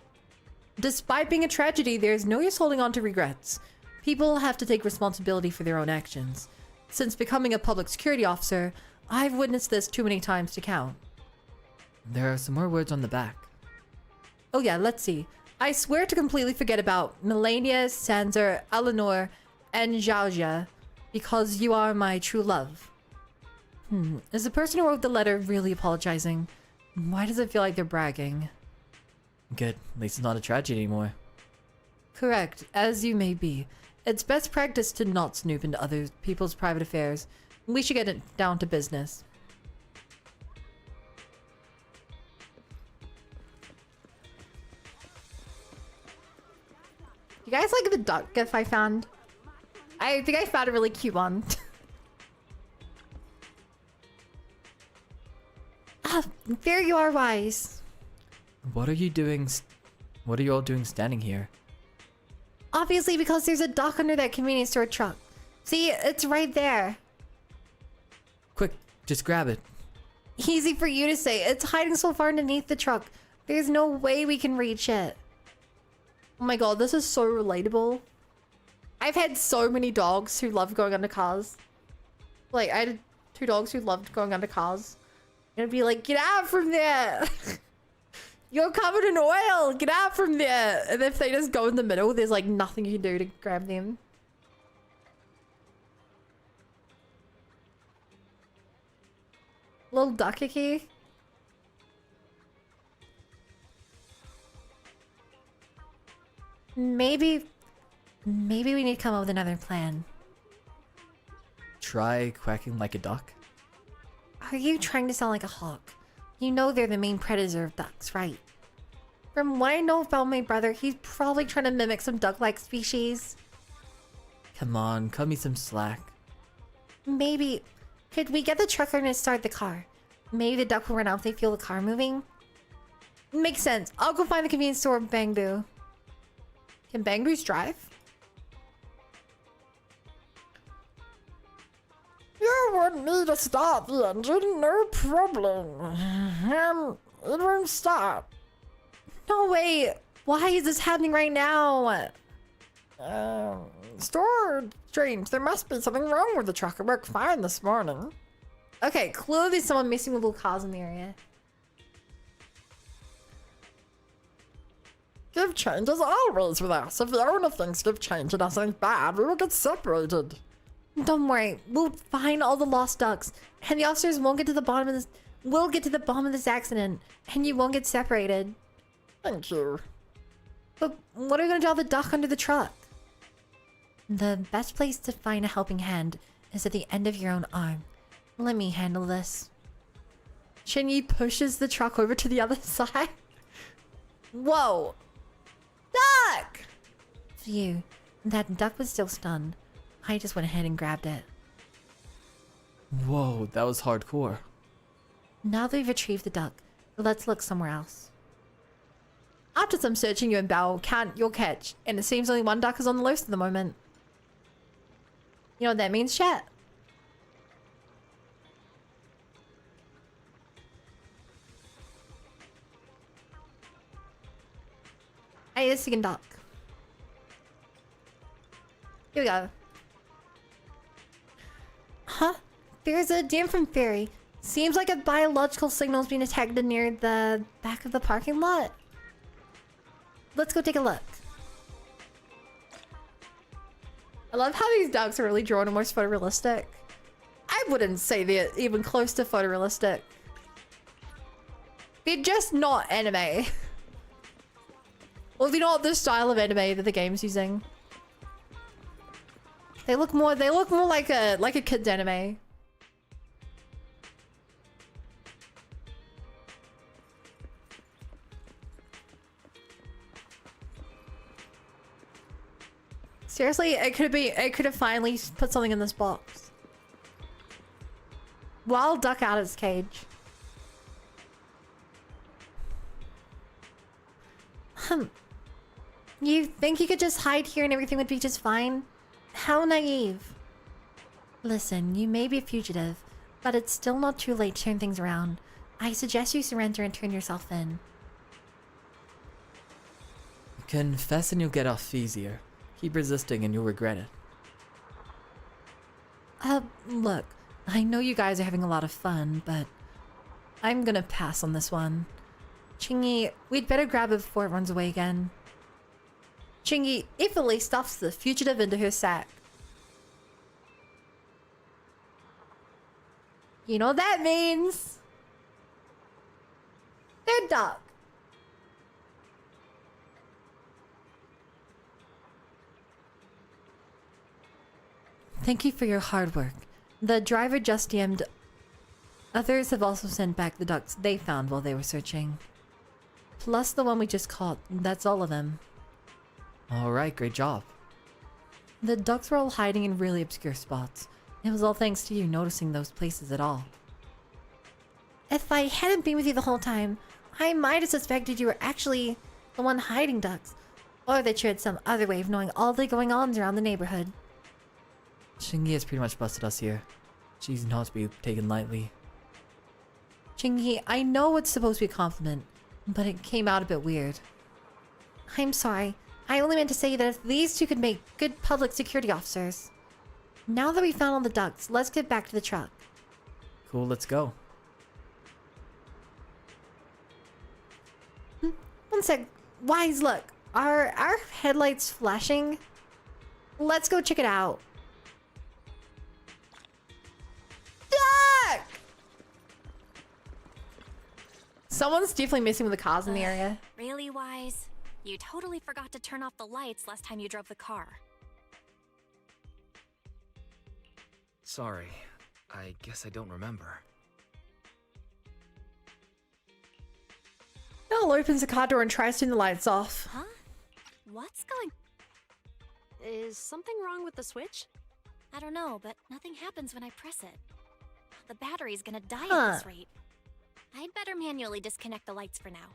Despite being a tragedy, there's no use holding on to regrets. People have to take responsibility for their own actions. Since becoming a public security officer, I've witnessed this too many times to count. There are some more words on the back. Oh yeah, let's see. I swear to completely forget about Melania, Sanser, Eleanor, and Zhaozha, because you are my true love. Is the person who wrote the letter really apologizing? Why does it feel like they're bragging? Good, at least it's not a tragedy anymore. Correct, as you may be. It's best practice to not snoop into other people's private affairs. We should get it down to business. You guys like the duck gif I found? I think I found a really cute one. Ah, there you are, Wise. What are you doing? What are you all doing standing here? Obviously, because there's a duck under that convenience store truck. See, it's right there. Quick, just grab it. Easy for you to say. It's hiding so far underneath the truck. There's no way we can reach it. Oh my god, this is so relatable. I've had so many dogs who love going under cars. Like, I had 2 dogs who loved going under cars. And it'd be like, get out from there! You're covered in oil! Get out from there! And if they just go in the middle, there's like nothing you can do to grab them. Little ducky. Maybe we need to come up with another plan. try quacking like a duck? Are you trying to sound like a hawk? You know they're the main predator of ducks, right? From what I know about my brother, he's probably trying to mimic some duck-like species. Come on, cut me some slack. Maybe. Could we get the trucker to start the car? Maybe the duck will run out if they feel the car moving. Makes sense. I'll go find the convenience store with Bangbu. Can Bangboos drive? You want me to start the engine? No problem. It won't start. No way. Why is this happening right now? Store strange. There must be something wrong with the truck. It worked fine this morning. Okay, clearly someone messing with little cars in the area. Give change as always with us. If the owner thinks give change and us ain't bad, we will get separated. Don't worry, we'll find all the lost ducks, and the officers won't get to the bottom of this. We'll get to the bottom of this accident, and you won't get separated. Thank you. But what are we gonna do with the duck under the truck? The best place to find a helping hand is at the end of your own arm. Let me handle this. Shinyi pushes the truck over to the other side. Whoa! Duck! Phew, that duck was still stunned. I just went ahead and grabbed it. Whoa, that was hardcore. Now that we've retrieved the duck, let's look somewhere else. After some searching, you and Bao count your catch, and it seems only one duck is on the loose at the moment. You know what that means, chat? Hey, this second duck. Here we go. Huh? There's a dam from Fairy. Seems like a biological signal's being detected near the back of the parking lot. Let's go take a look. I love how these ducks are really drawn almost photorealistic. I wouldn't say they're even close to photorealistic. They're just not anime. Or they're not the style of anime that the game's using. They look more like a kid's anime. Seriously, it could have finally put something in this box. Wild duck out of its cage. You think you could just hide here and everything would be just fine? How naive. Listen, you may be a fugitive, but it's still not too late to turn things around. I suggest you surrender and turn yourself in. Confess and you'll get off easier. Keep resisting and you'll regret it. Look, I know you guys are having a lot of fun, but I'm gonna pass on this one. Chingy, we'd better grab it before it runs away again. Chingy ifily stuffs the fugitive into her sack. You know what that means? They're duck. Thank you for your hard work. The driver just DM'd. Others have also sent back the ducks they found while they were searching. Plus the one we just caught. That's all of them. Alright, great job. The ducks were all hiding in really obscure spots. It was all thanks to you noticing those places at all. If I hadn't been with you the whole time, I might have suspected you were actually the one hiding ducks. Or that you had some other way of knowing all the going-ons around the neighborhood. Shingi has pretty much busted us here. She's not to be taken lightly. Shingi, I know it's supposed to be a compliment, but it came out a bit weird. I'm sorry. I only meant to say that if these two could make good public security officers. Now that we found all the ducks, let's get back to the truck. Cool, let's go. One sec. Wise, look. Are our headlights flashing? Let's go check it out. Duck! Someone's definitely messing with the cars in the area. Really, Wise? You totally forgot to turn off the lights last time you drove the car. Sorry, I guess I don't remember. Belle opens the car door and tries to turn the lights off. Huh? What's going... Is something wrong with the switch? I don't know, but nothing happens when I press it. The battery's gonna die at this rate. I'd better manually disconnect the lights for now.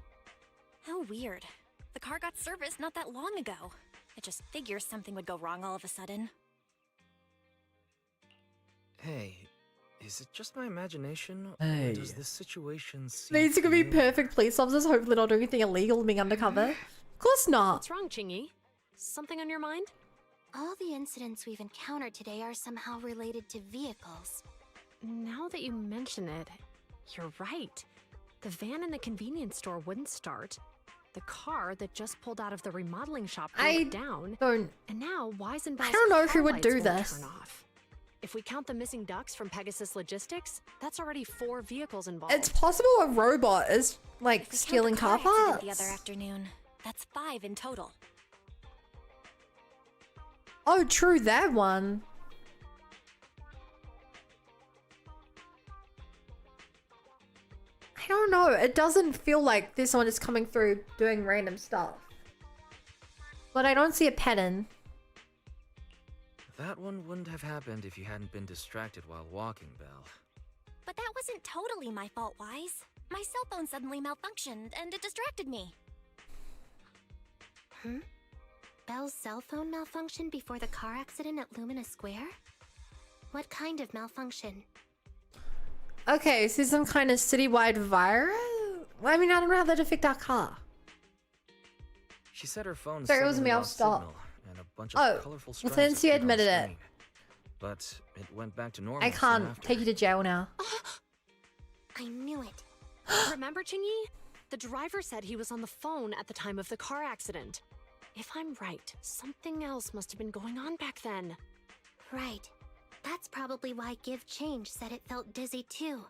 How weird. The car got serviced not that long ago. I just figured something would go wrong all of a sudden. Hey, is it just my imagination? Hey. Or does this situation seem These are gonna be perfect police officers, hopefully not doing anything illegal being undercover. Of course not. What's wrong, Chingy? Something on your mind? All the incidents we've encountered today are somehow related to vehicles. Now that you mention it, you're right. The van in the convenience store wouldn't start. The car that just pulled out of the remodeling shop broke down. And now Weisenbau's I don't know who car would do lights won't this. turn off. If we count the missing ducks from Pegasus Logistics, that's already 4 vehicles involved. It's possible a robot is like stealing car parts. The other afternoon. That's 5 in total. Oh, true, that one. I don't know. It doesn't feel like this one is coming through doing random stuff. But I don't see a pattern. That one wouldn't have happened if you hadn't been distracted while walking, Belle. But that wasn't totally my fault, Wise. My cell phone suddenly malfunctioned, and it distracted me. Hmm? Belle's cell phone malfunctioned before the car accident at Lumina Square? What kind of malfunction? Okay, so some kind of citywide virus? Well, I mean, I don't know how that affect our car. She said her phone Sorry, it was me, I'll lost stop. signal and a bunch of colorful Well, strands since you appeared on the admitted it. screen. But it went back to normal I soon can't after. take you to jail now. I knew it. Remember, Chingy? The driver said he was on the phone at the time of the car accident. If I'm right, something else must have been going on back then. Right. That's probably why Give Change said it felt dizzy too.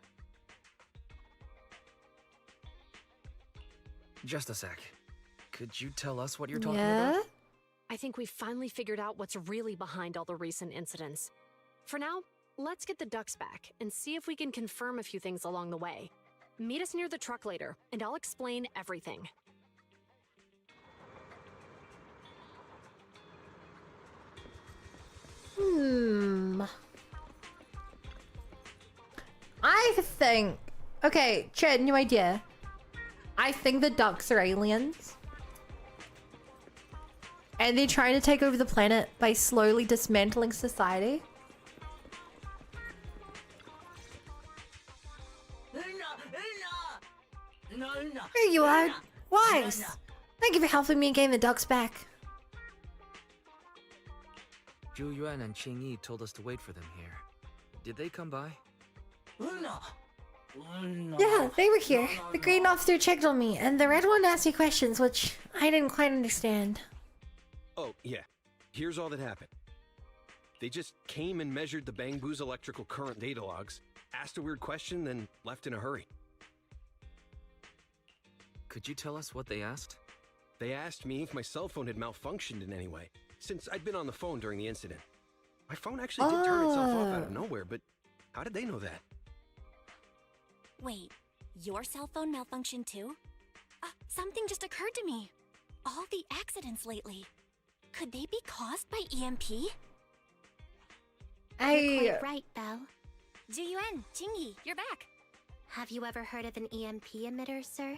Just a sec. Could you tell us what you're talking about? I think we finally figured out what's really behind all the recent incidents. For now, let's get the ducks back and see if we can confirm a few things along the way. Meet us near the truck later, and I'll explain everything. I think... Okay, Chad, new idea. I think the ducks are aliens. And they're trying to take over the planet by slowly dismantling society. Here you are. Wise. Thank you for helping me gain the ducks back. Zhu Yuan and Qing Yi told us to wait for them here. Did they come by? Yeah, they were here. The green officer checked on me, and the red one asked me questions, which I didn't quite understand. Oh, yeah. Here's all that happened. They just came and measured the Bangbu's electrical current data logs, asked a weird question, then left in a hurry. Could you tell us what they asked? They asked me if my cell phone had malfunctioned in any way, since I'd been on the phone during the incident. My phone actually did turn itself off out of nowhere, but how did they know that? Wait, your cell phone malfunctioned too? Something just occurred to me. All the accidents lately. Could they be caused by EMP? You're quite right, Belle. Zhiyuan, Qingyi, you're back. Have you ever heard of an EMP emitter, sir?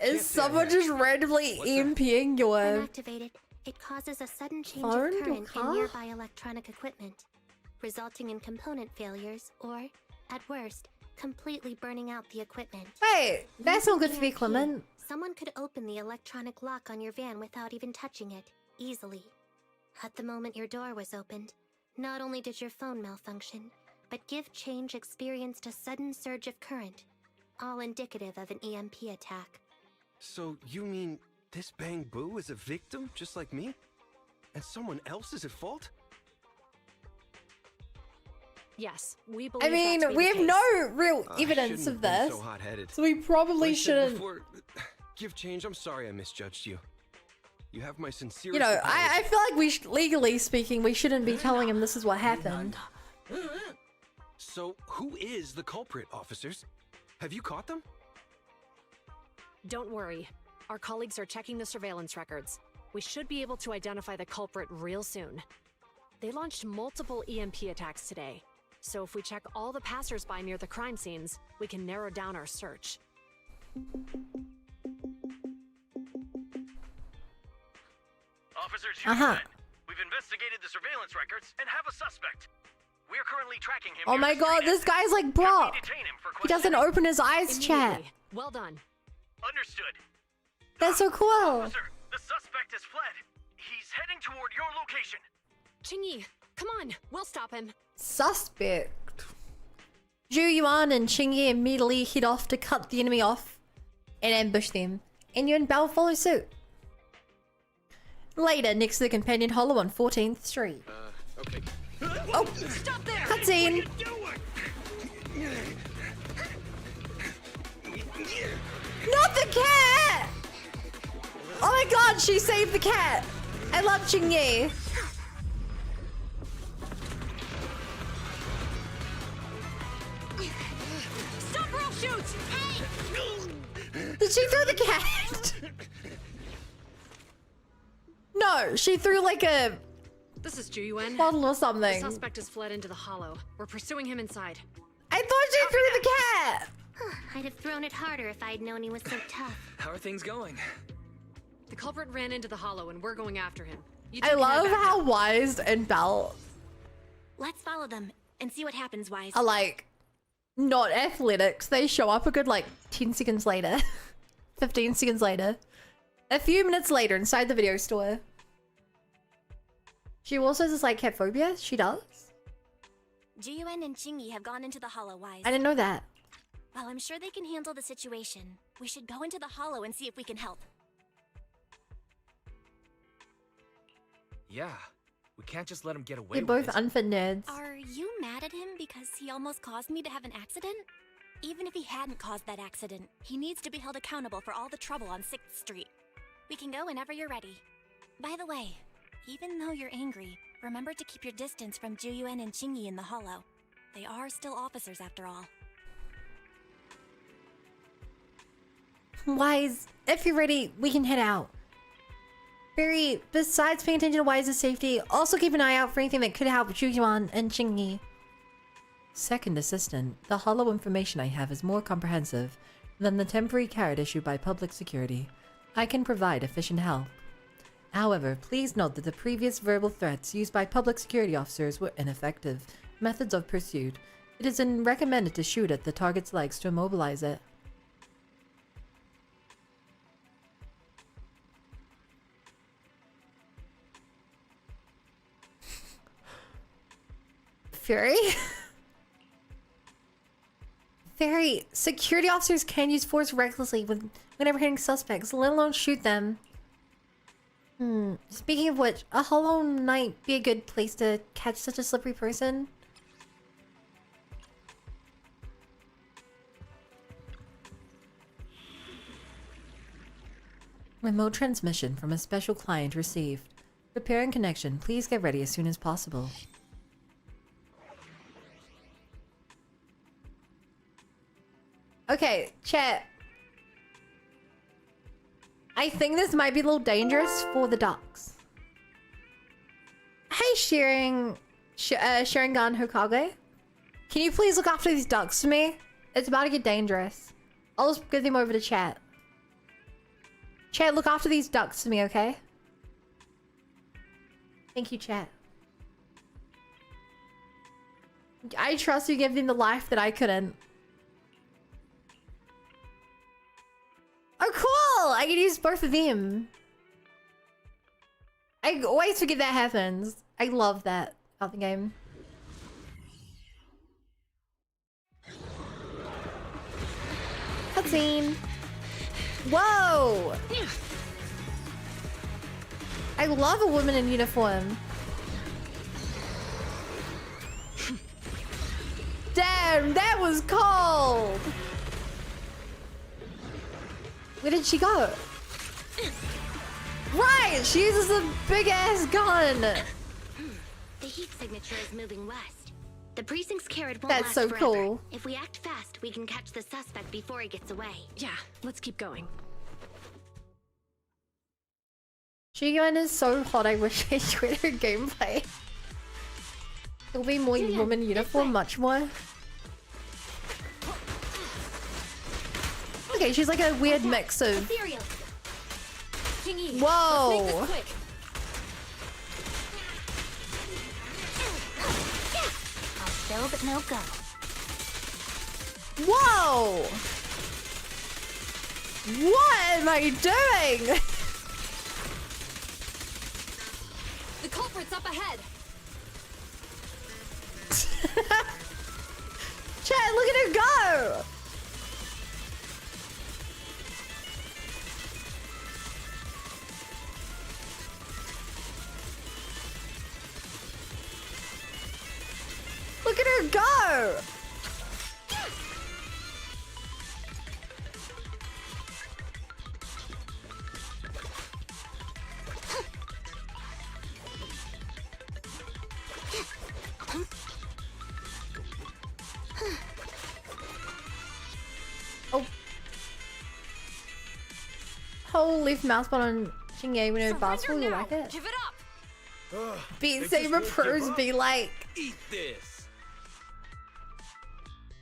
Is someone just randomly EMPing your When activated, it causes a sudden change of phone, your current in car? nearby electronic equipment, resulting in component failures or, at worst, completely burning out the equipment. Hey, that's not good for the equipment. Someone could open the electronic lock on your van without even touching it, easily. At the moment your door was opened, not only did your phone malfunction, but Give Change experienced a sudden surge of current, all indicative of an EMP attack. So you mean this Bangbu is a victim, just like me? And someone else is at fault? Yes, we believe I mean, that to be we the have case. no real I evidence shouldn't of have been this. so hot-headed. So we probably Like I said shouldn't. before, Give Change, I'm sorry I misjudged you. You have my sincere. You know, I feel like legally speaking, we shouldn't be telling him this is what happened. So, who is the culprit, officers? Have you caught them? Don't worry. Our colleagues are checking the surveillance records. We should be able to identify the culprit real soon. They launched multiple EMP attacks today, so if we check all the passers-by near the crime scenes, we can narrow down our search. Officer Julian, we've investigated the surveillance records and have a suspect. We are currently tracking him. Oh my god, this guy's like Brock. He doesn't open his eyes, chat. Well done. Understood. That's so cool. Officer, the suspect has fled. He's heading toward your location. Qingyi, come on, we'll stop him. Suspect. Zhu Yuan and Qingyi immediately head off to cut the enemy off and ambush them. And you and Bell follow suit. Later, next to the companion hollow on 14th Street. Okay. Oh, stop there! Cutscene! Not the cat! Oh my god, she saved the cat! I love Qingyi. Stop or I'll shoot! Hey! Did she throw the cat? No, she threw like a... This is Zhu Yuan. Bottle or something. The suspect has fled into the hollow. We're pursuing him inside. I thought she threw the cat! I'd have thrown it harder if I'd known he was so tough. How are things going? The culprit ran into the hollow and we're going after him. I love how Wise and Bell Let's follow them and see what happens, Wise. are like not athletics. They show up a good like 10 seconds later. 15 seconds later. A few minutes later inside the video store. She also has this like cat phobia. She does. Jiyuan and Qingyi have gone into the hollow, Wise. I didn't know that. While I'm sure they can handle the situation, we should go into the hollow and see if we can help. Yeah, we can't just let him get away They're with both it. unfit nerds. Are you mad at him because he almost caused me to have an accident? Even if he hadn't caused that accident, he needs to be held accountable for all the trouble on 6th Street. We can go whenever you're ready. By the way, even though you're angry, remember to keep your distance from Juyuan and Qingyi in the hollow. They are still officers after all. Wise, if you're ready, we can head out. Barry, besides paying attention to Wise's safety, also keep an eye out for anything that could help Zhu and Qingyi. Second assistant, the hollow information I have is more comprehensive than the temporary carrot issued by public security. I can provide efficient help. However, please note that the previous verbal threats used by public security officers were ineffective methods of pursuit. It is recommended to shoot at the target's legs to immobilize it. Fury? Fury, security officers can use force recklessly whenever hitting suspects, let alone shoot them. Speaking of which, a hollow might be a good place to catch such a slippery person. Remote transmission from a special client received. Preparing connection. Please get ready as soon as possible. Okay, chat. I think this might be a little dangerous for the ducks. Hey, Sharingan Hokage. Can you please look after these ducks for me? It's about to get dangerous. I'll just give them over to chat. Chat, look after these ducks for me, okay? Thank you, chat. I trust you give them the life that I couldn't. Oh, cool! I can use both of them. I always forget that happens. I love that about the game. Cutscene. Whoa! I love a woman in uniform. Damn, that was cold! Where did she go? Right, she uses a big ass gun. The heat signature is moving west. The precinct's carrot won't That's last so forever. cool. If we act fast, we can catch the suspect before he gets away. Yeah, let's keep going. Shion is so hot, I wish I tweeted her gameplay. It'll be more woman uniform, much more. Okay, she's like a weird mix of... Whoa! I'll but no go. Whoa! What am I doing? The culprit's up ahead. Chat, look at her go! Look at her go! Oh. Hold left mouse button on Shinge when it basketball, you like it? Give it up. Beat Saber pros be like. Eat this.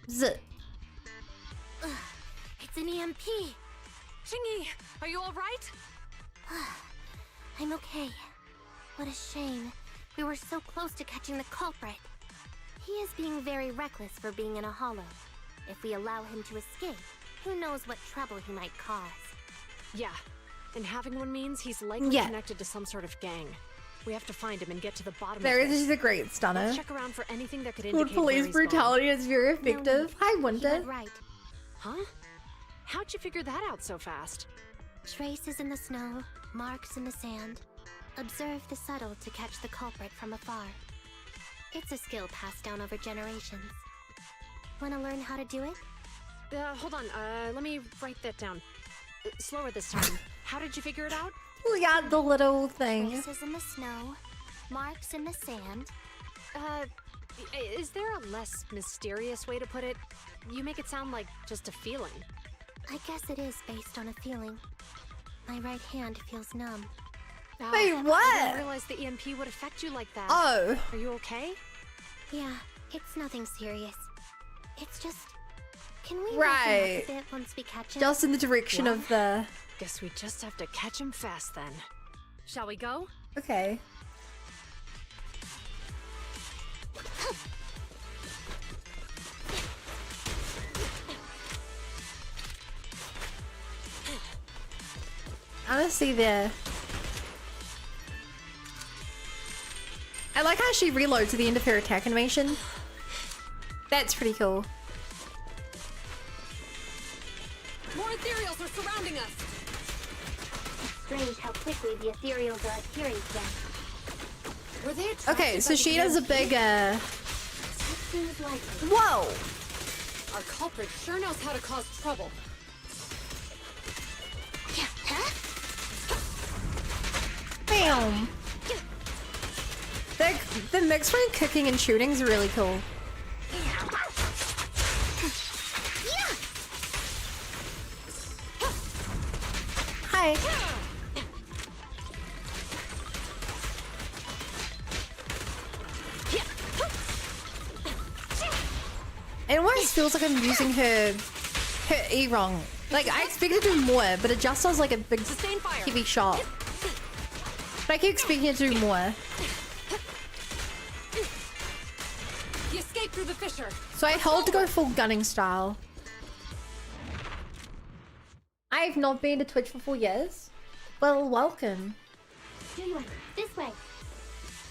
Zit. It's an EMP. Shingy, are you all right? I'm okay. What a shame. We were so close to catching the culprit. He is being very reckless for being in a hollow. If we allow him to escape, who knows what trouble he might cause. Yeah, and having one means he's likely connected to some sort of gang. We have to find him and get to the bottom of this. She's a great stunner. Let's check around for anything that could indicate police brutality is very effective. Hi, Winter. Right. Huh? How'd you figure that out so fast? Traces in the snow, marks in the sand. Observe the subtle to catch the culprit from afar. It's a skill passed down over generations. Wanna learn how to do it? Hold on, let me write that down. Slower this time. How did you figure it out? We got the little thing. Traces in the snow, marks in the sand. Is there a less mysterious way to put it? You make it sound like just a feeling. I guess it is based on a feeling. My right hand feels numb. Wait, what? I didn't realize the EMP would affect you like that. Oh. Are you okay? Yeah, it's nothing serious. It's just... Can we right. listen up a bit once we catch him? Just in the direction of the... Guess we just have to catch him fast then. Shall we go? Okay. I want to see the... I like how she reloads at the end of her attack animation. That's pretty cool. More ethereals are surrounding us! Strange how quickly the ethereals are adhering to them. Were they okay, so she does a big, Whoa! Our culprit sure knows how to cause trouble. Bam! The mix between cooking and shooting is really cool. Hi. It almost feels like I'm using her E wrong. Like I expected to do more, but it just does like a big heavy shot. But I keep expecting it to do more. You escaped through the fissure. So I hold to go full gunning style. I've not been to Twitch for 4 years. Well, welcome. This way.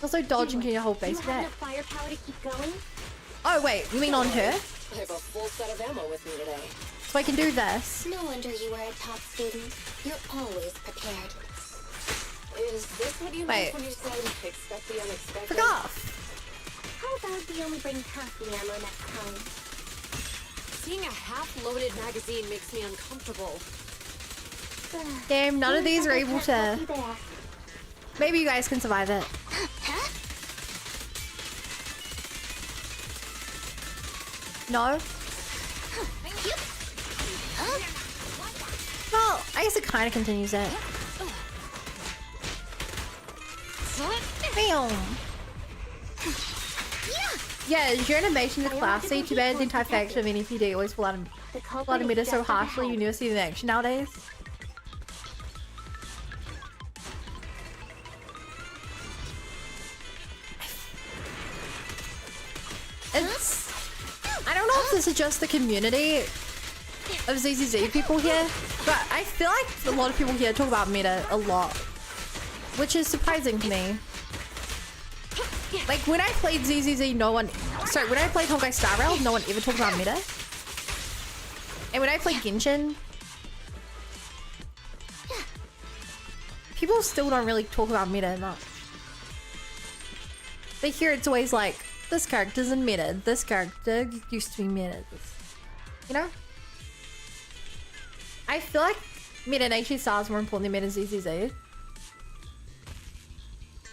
Also dodging to your whole base Do you have back. enough firepower to keep going? Oh wait, you mean on her? I have a full set of ammo with me today. So I can do this. No wonder you were a top student. You're always prepared. Is this what you Wait. meant when you said expect the unexpected? Frick off! How about we only bring half the ammo next time? Seeing a half-loaded magazine makes me uncomfortable. Damn, none of these are able to... Maybe you guys can survive it. No? Well, I guess it kind of continues it. Bam. Yeah, your animation is classy. Too bad the entire faction of NEPD always pull out of meta so harshly you never see them in action nowadays. It's... I don't know if this is just the community of ZZZ people here, but I feel like a lot of people here talk about meta a lot, which is surprising to me. Like when I played ZZZ, when I played Honkai Star Rail, no one ever talked about meta. And when I played Genshin, people still don't really talk about meta much. They hear it's always like, this character's in meta, this character used to be meta. You know? I feel like meta in HE Star is more important than meta in ZZZ.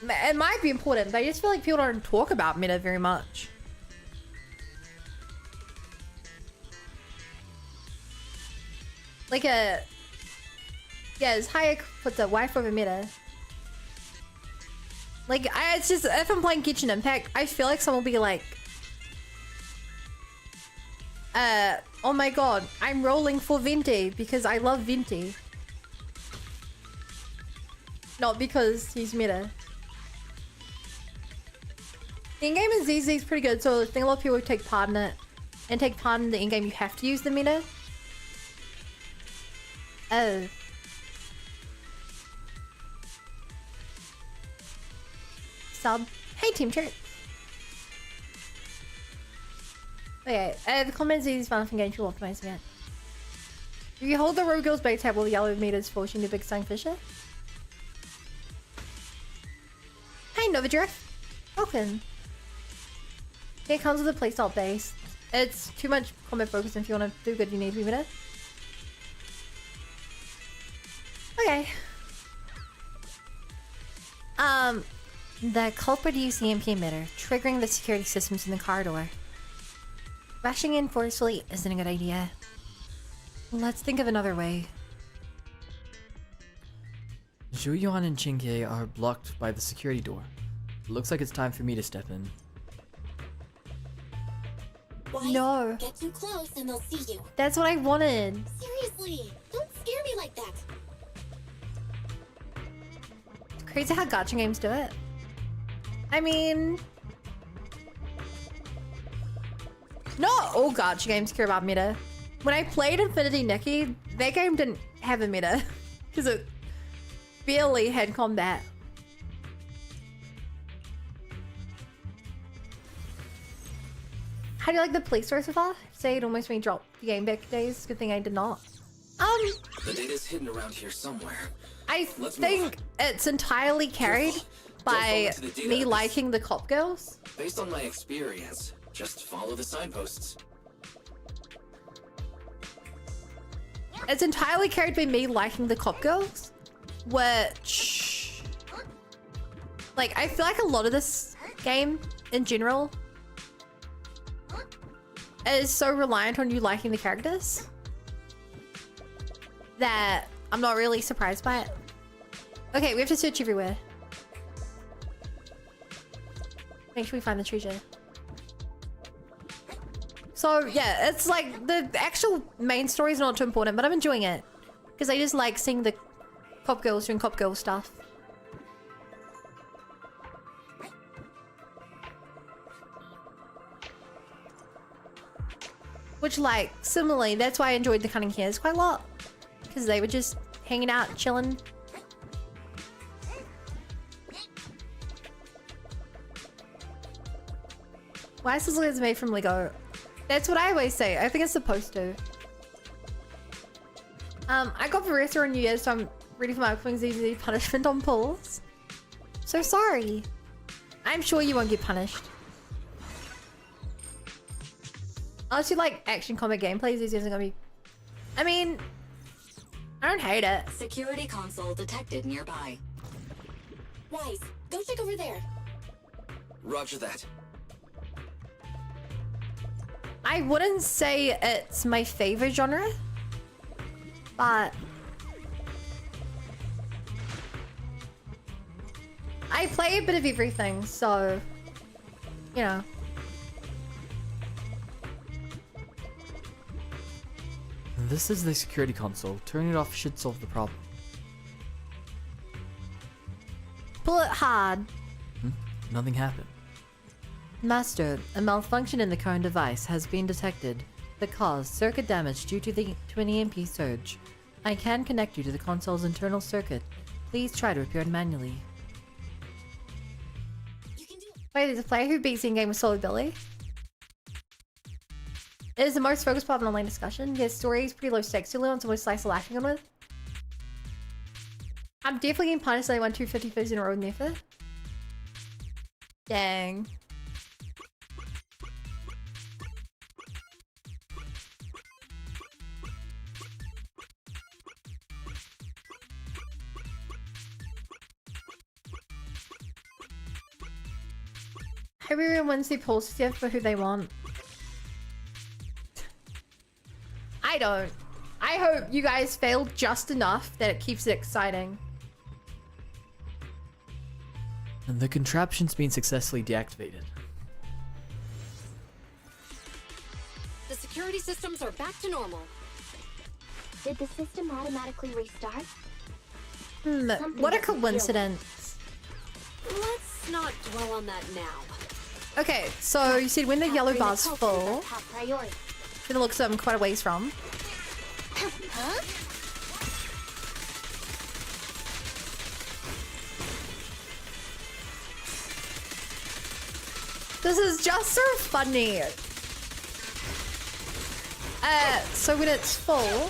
It might be important, but I just feel like people don't talk about meta very much. Like Hayek puts a wife over meta. Like, it's just, if I'm playing Genshin Impact, I feel like someone will be like, oh my god, I'm rolling for Venti because I love Venti. Not because he's meta. The in-game in ZZ is pretty good, so I think a lot of people take part in it. And take part in the in-game, you have to use the meta. Oh. Sub. Hey, Team Church. Okay, the comments is fun from game tool optimizing it. If you hold the Rogue Girl's base tab while the yellow meter is forcing the big Stingfisher. Hey, Nova Drift. Welcome. It comes with a playstyle base. It's too much combat focus, and if you want to do good, you need to be meta. Okay. The culprit used the EMP emitter, triggering the security systems in the corridor. Rushing in forcefully isn't a good idea. Let's think of another way. Zhuyuan and Qingye are blocked by the security door. Looks like it's time for me to step in. Why? No. Get too close and they'll see you. That's what I wanted. Seriously, don't scare me like that. It's crazy how gacha games do it. I mean, not all gacha games care about meta. When I played Infinity Nikki, that game didn't have a meta because it barely had combat. How do you like the Play Store so far? Say it almost made me drop the game back days. Good thing I did not. The data's hidden around here somewhere. I think it's entirely carried by me liking the cop girls. Based on my experience, just follow the signposts. It's entirely carried by me liking the cop girls, which, like, I feel like a lot of this game in general is so reliant on you liking the characters that I'm not really surprised by it. Okay, we have to search everywhere. Make sure we find the treasure. So yeah, it's like the actual main story is not too important, but I'm enjoying it because I just like seeing the cop girls doing cop girl stuff. Which, like, similarly, that's why I enjoyed the Cunning Hairs quite a lot, because they were just hanging out, chilling. Why is this lens made from Lego? That's what I always say. I think it's supposed to. I got Veressa on New Year's, so I'm ready for my upcoming ZZZ punishment on pulls. So sorry. I'm sure you won't get punished. Unless you like action combat gameplay, ZZZ isn't gonna be... I mean, I don't hate it. Security console detected nearby. Wise, go check over there. Roger that. I wouldn't say it's my favorite genre, but I play a bit of everything, so, you know. This is the security console. Turning it off should solve the problem. Pull it hard. Nothing happened. Master, a malfunction in the current device has been detected. The cause, circuit damage due to an EMP surge. I can connect you to the console's internal circuit. Please try to repair it manually. Wait, there's a player who beats the in-game with Solid Billy? It is the most focused part of an online discussion. Yes, story is pretty low stakes. You'll learn some slice of laughing on with. I'm definitely getting punished that I won 250 fizz in a row in effort. Dang. Everyone wins the positive for who they want. I don't. I hope you guys failed just enough that it keeps it exciting. And the contraption's been successfully deactivated. The security systems are back to normal. Did the system automatically restart? What a coincidence. Let's not dwell on that now. Okay, so you see when the yellow bar's full, gonna look some quite a ways from. Huh? This is just so funny. So when it's full,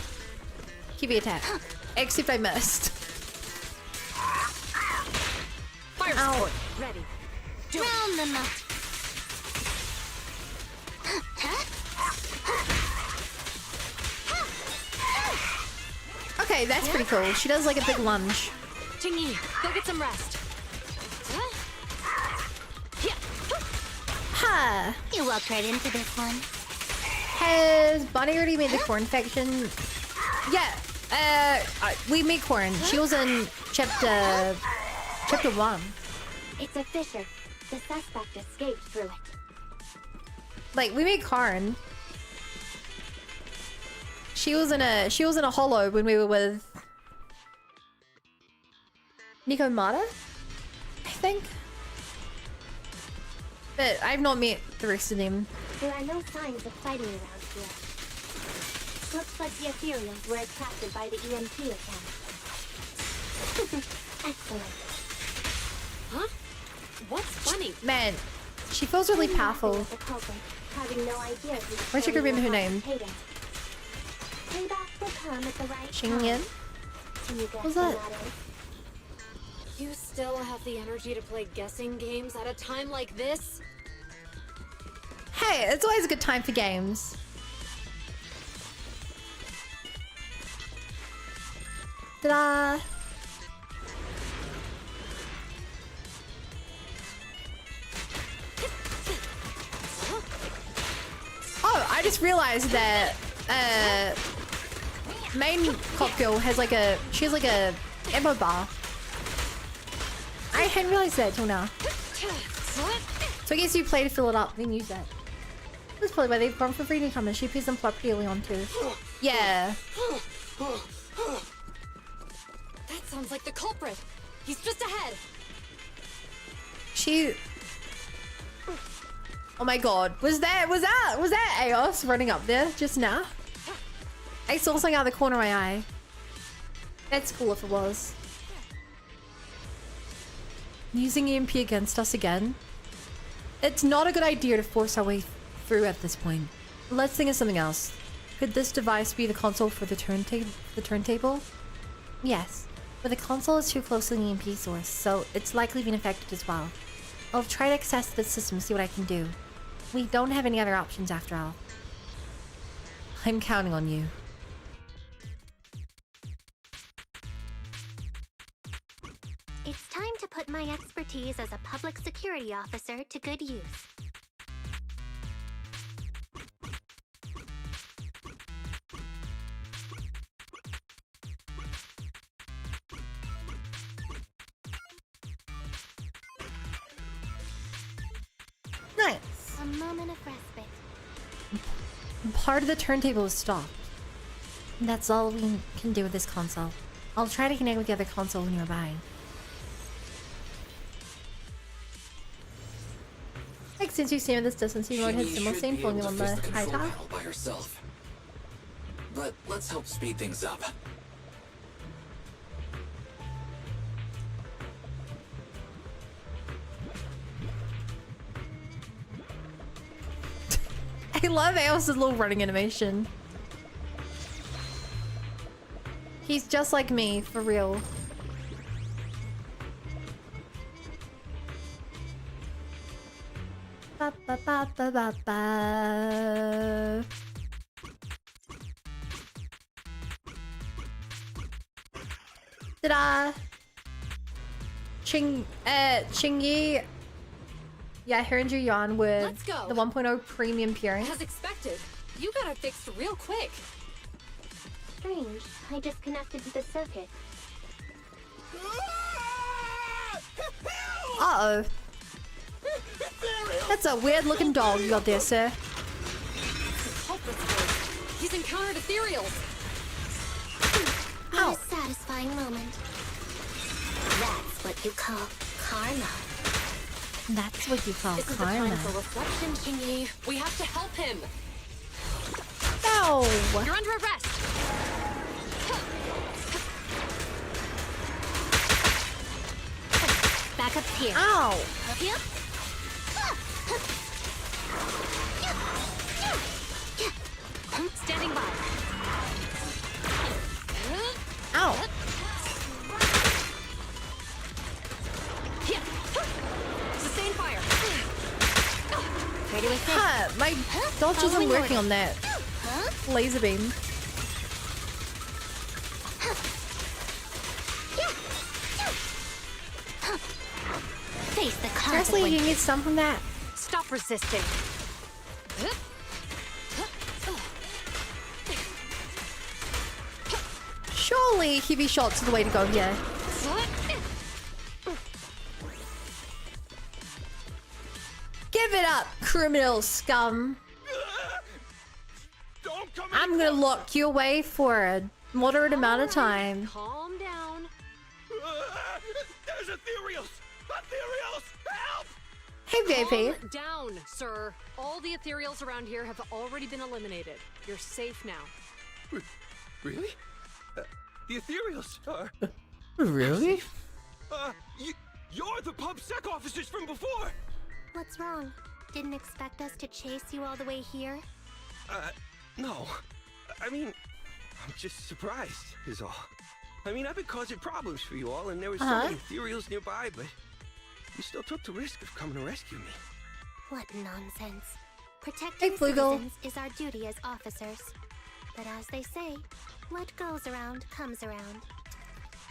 give me attack. Except I missed. Fire support ready. Drown them. Okay, that's pretty cool. She does like a big lunge. Tingy, go get some rest. Ha! You walked right into this one. Has Bonnie already made the corn faction? Yeah. We made corn. She was in chapter 1. It's a fissure. The suspect escaped through it. Like, we made Karn. She was in a holo when we were with Nico Mata, I think. But I've not met the rest of them. There are no signs of fighting around here. Looks like the Ethereals were attracted by the EMP again. Excellent. Huh? What's funny? Man, she feels really powerful. The culprit, having no idea I wish I could remember her name. Payback will come at the right Xingyan? What's that? You still have the energy to play guessing games at a time like this? Hey, it's always a good time for games. Ta-da! Oh, I just realized that main cop girl has like a ammo bar. I hadn't realized that till now. So I guess you play to fill it up, then use that. That's probably why they've gone for free newcomers. She pays them pretty early on too. Yeah. That sounds like the culprit. He's just ahead. Oh my god. Was that Aos running up there just now? I saw something out of the corner of my eye. That's cool if it was. Using EMP against us again? It's not a good idea to force our way through at this point. Let's think of something else. Could this device be the console for the turntable? but the console is too close to the EMP source, so it's likely been affected as well. I'll try to access the system and see what I can do. We don't have any other options after all. I'm counting on you. It's time to put my expertise as a public security officer to good use. Nice. A moment of respite. Part of the turntable is stopped. That's all we can do with this console. I'll try to connect with the other console nearby. Like since you've seen this distance, you might have similar same formula on the high top. By herself. But let's help speed things up. I love Aos's little running animation. He's just like me, for real. Ba, ba, ba, ba, ba, ba. Ta-da! Qingyi. Yeah, Herinju Yuan with Let's go. the 1.0 premium pairing. As expected, you got it fixed real quick. Strange. I disconnected to the circuit. Uh-oh. That's a weird looking dog you got there, sir. He's encountered ethereals. What a satisfying moment. That's what you call karma. That's what you call This is the karma. time for reflection, Qingyi. We have to help him. No! You're under arrest. Back up here. Ow! Here. Standing by. Ow! Sustain fire. Ready with this? Huh, my dodge isn't working on that. Laser beam. Face the Seriously, you need some from that? Stop resisting. Surely heavy shots are the way to go here. Give it up, criminal scum. I'm gonna lock you away for a moderate amount of time. Calm down. There's ethereals! Ethereals! Help! Hey, VIP. Calm down, sir. All the ethereals around here have already been eliminated. You're safe now. Really? The ethereals are... Really? You're the PubSec officers from before! What's wrong? Didn't expect us to chase you all the way here? No. I mean, I'm just surprised, is all. I mean, I've been causing problems for you all, and there were so many ethereals nearby, but you still took the risk of coming to rescue me. What nonsense. Protecting citizens is our duty as officers. But as they say, what goes around comes around.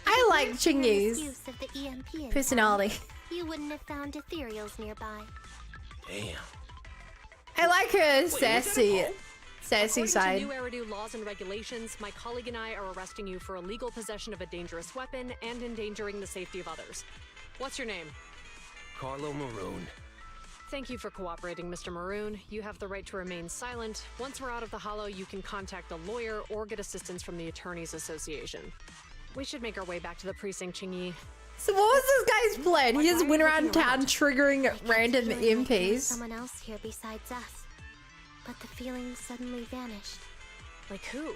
I like Qingyi's Use of the EMP in personality. town, you wouldn't have found ethereals nearby. Damn. I like her sassy According side. to new Eridu laws and regulations, my colleague and I are arresting you for illegal possession of a dangerous weapon and endangering the safety of others. What's your name? Carlo Maroon. Thank you for cooperating, Mr. Maroon. You have the right to remain silent. Once we're out of the hollow, you can contact a lawyer or get assistance from the Attorneys Association. We should make our way back to the precinct, Qingyi. So what was this guy's plan? He just went around town triggering random MPs. Someone else here besides us. But the feeling suddenly vanished. Like who?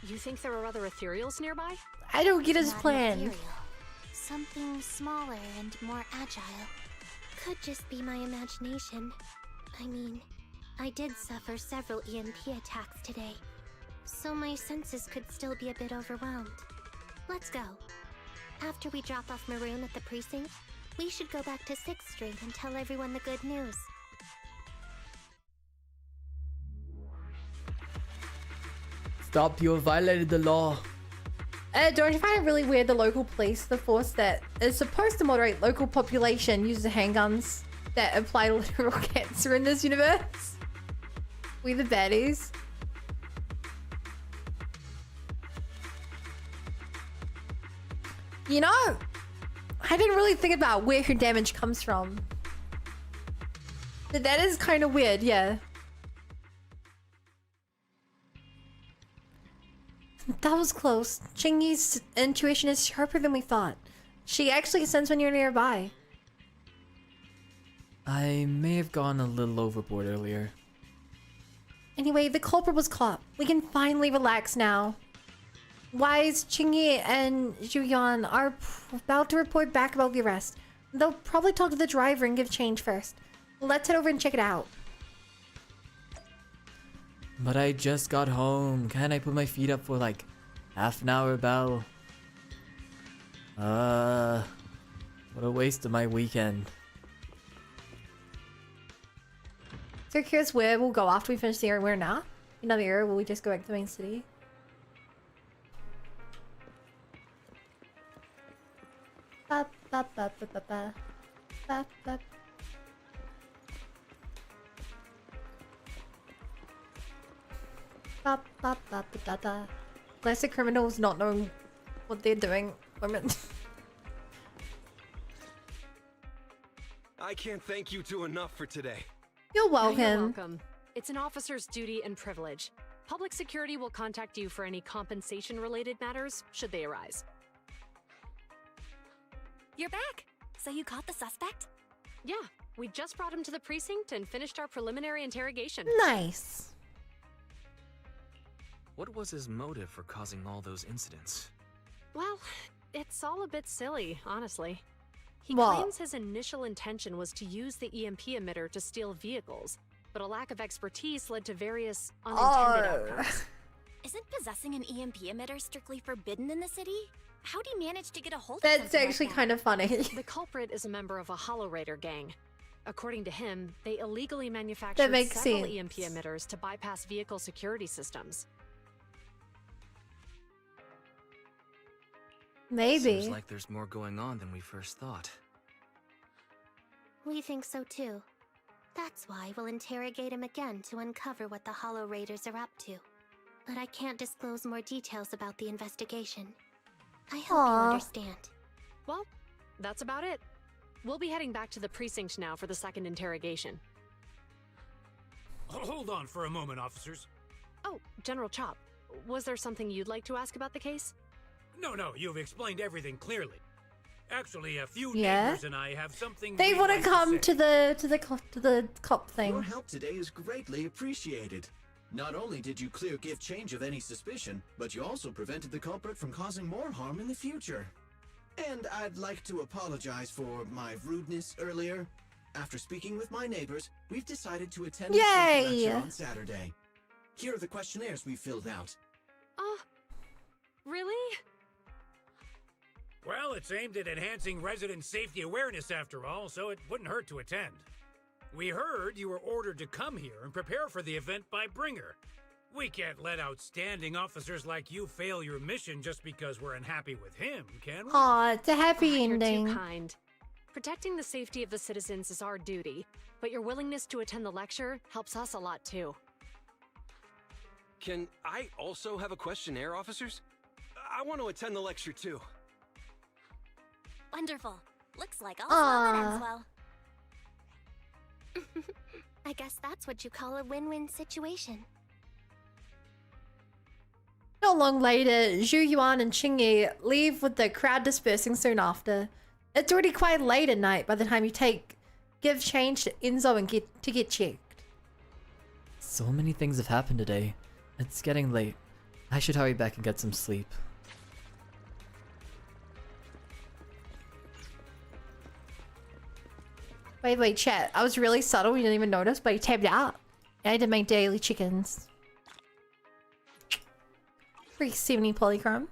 You think there are other ethereals nearby? I don't get his Not plan. ethereal. Something smaller and more agile. Could just be my imagination. I mean, I did suffer several EMP attacks today, so my senses could still be a bit overwhelmed. Let's go. After we drop off Maroon at the precinct, we should go back to 6th Street and tell everyone the good news. Stop, you have violated the law. Don't you find it really weird the local police, the force that is supposed to moderate local population, uses handguns that apply literal cancer in this universe? We the baddies. You know, I didn't really think about where her damage comes from. But that is kind of weird, yeah. That was close. Chingy's intuition is sharper than we thought. She actually senses when you're nearby. I may have gone a little overboard earlier. Anyway, the culprit was caught. We can finally relax now. Wise, Chingy, and Zhuyan are about to report back about the arrest. They'll probably talk to the driver and give change first. Let's head over and check it out. But I just got home. Can't I put my feet up for like half an hour, Belle? What a waste of my weekend. So you're curious where we'll go after we finish the area we're now? Another area, will we just go back to the main city? Ba, ba, ba, ba, ba, ba. Ba, ba. Ba, ba, ba, ba, da, da. Classic criminals not knowing what they're doing. Women. I can't thank you two enough for today. You're welcome. You're welcome. It's an officer's duty and privilege. Public security will contact you for any compensation-related matters, should they arise. You're back! So you caught the suspect? Yeah, we just brought him to the precinct and finished our preliminary interrogation. Nice. What was his motive for causing all those incidents? Well, it's all a bit silly, honestly. He What? claims his initial intention was to use the EMP emitter to steal vehicles, but a lack of expertise led to various unintended outcomes. Isn't possessing an EMP emitter strictly forbidden in the city? How do you manage to get a hold of That's something actually like that? kind of funny. The culprit is a member of a Hollow Raider gang. According to him, they illegally manufactured makes several sense. EMP emitters to bypass vehicle security systems. Maybe. Seems like there's more going on than we first thought. We think so too. That's why we'll interrogate him again to uncover what the Hollow Raiders are up to. But I can't disclose more details about the investigation. I hope you understand. Well, that's about it. We'll be heading back to the precinct now for the second interrogation. Hold on for a moment, officers. Oh, General Chop, was there something you'd like to ask about the case? No, you've explained everything clearly. Actually, a few Yeah? neighbors and I have something They we'd want like to come say. to the cop thing. Your help today is greatly appreciated. Not only did you clear give change of any suspicion, but you also prevented the culprit from causing more harm in the future. And I'd like to apologize for my rudeness earlier. After speaking with my neighbors, we've decided to attend the Yay! lecture on Saturday. Here are the questionnaires we filled out. Really? Well, it's aimed at enhancing resident safety awareness after all, so it wouldn't hurt to attend. We heard you were ordered to come here and prepare for the event by Bringer. We can't let outstanding officers like you fail your mission just because we're unhappy with him, can we? Aw, it's a happy ending. You're too kind. Protecting the safety of the citizens is our duty, but your willingness to attend the lecture helps us a lot too. Can I also have a questionnaire, officers? I want to attend the lecture too. Wonderful. Looks like all that ends well. I guess that's what you call a win-win situation. Not long later, Zhu Yuan and Qingyi leave with the crowd dispersing soon after. It's already quite late at night by the time you give change to Enzo and get checked. So many things have happened today. It's getting late. I should hurry back and get some sleep. Wait, chat. I was really subtle, you didn't even notice, but I tabbed out. And I did my daily chickens. 370 polychrome.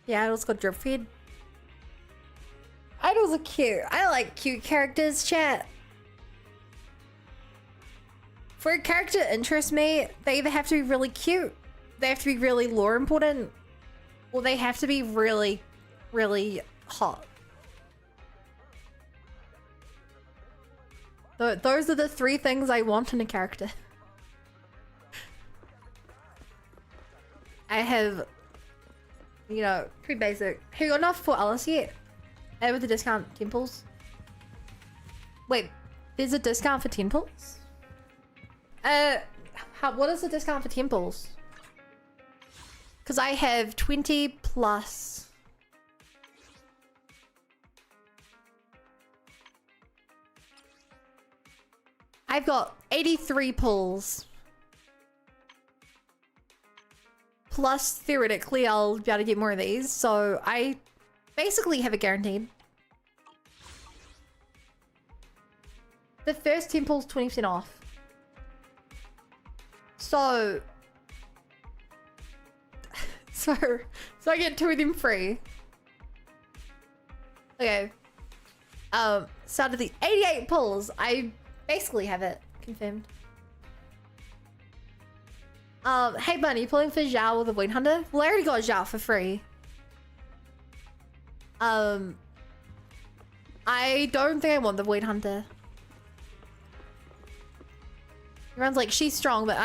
Yeah, Idol's got drip feed. Idol's girls are cute. I like cute characters, chat. For a character to interest me, they either have to be really cute, they have to be really lore important, or they have to be really, really hot. Those are the three things I want in a character. I have, you know, pretty basic. Have you got enough for Alice yet? And with the discount temples? Wait, there's a discount for temples? What is the discount for temples? Because I have 20 plus. I've got 83 pulls. Plus, theoretically, I'll be able to get more of these. So I basically have it guaranteed. The first temple's 20% off. So I get 2 of them free. Okay. So out of the 88 pulls, I basically have it confirmed. Hey Bunny, you pulling for Zhao with a Wind Hunter? Well, I already got Zhao for free. I don't think I want the Void Hunter. Everyone's like, she's strong, but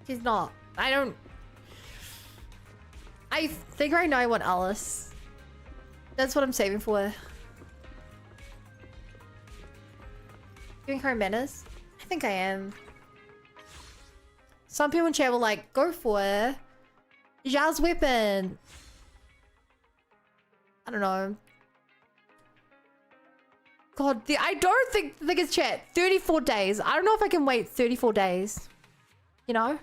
she's not. I think right now I want Alice. That's what I'm saving for. Doing her manners? I think I am. Some people in chat will like, go for Zhao's weapon. I don't know. God, I don't think it's chat. 34 days. I don't know if I can wait 34 days. You know?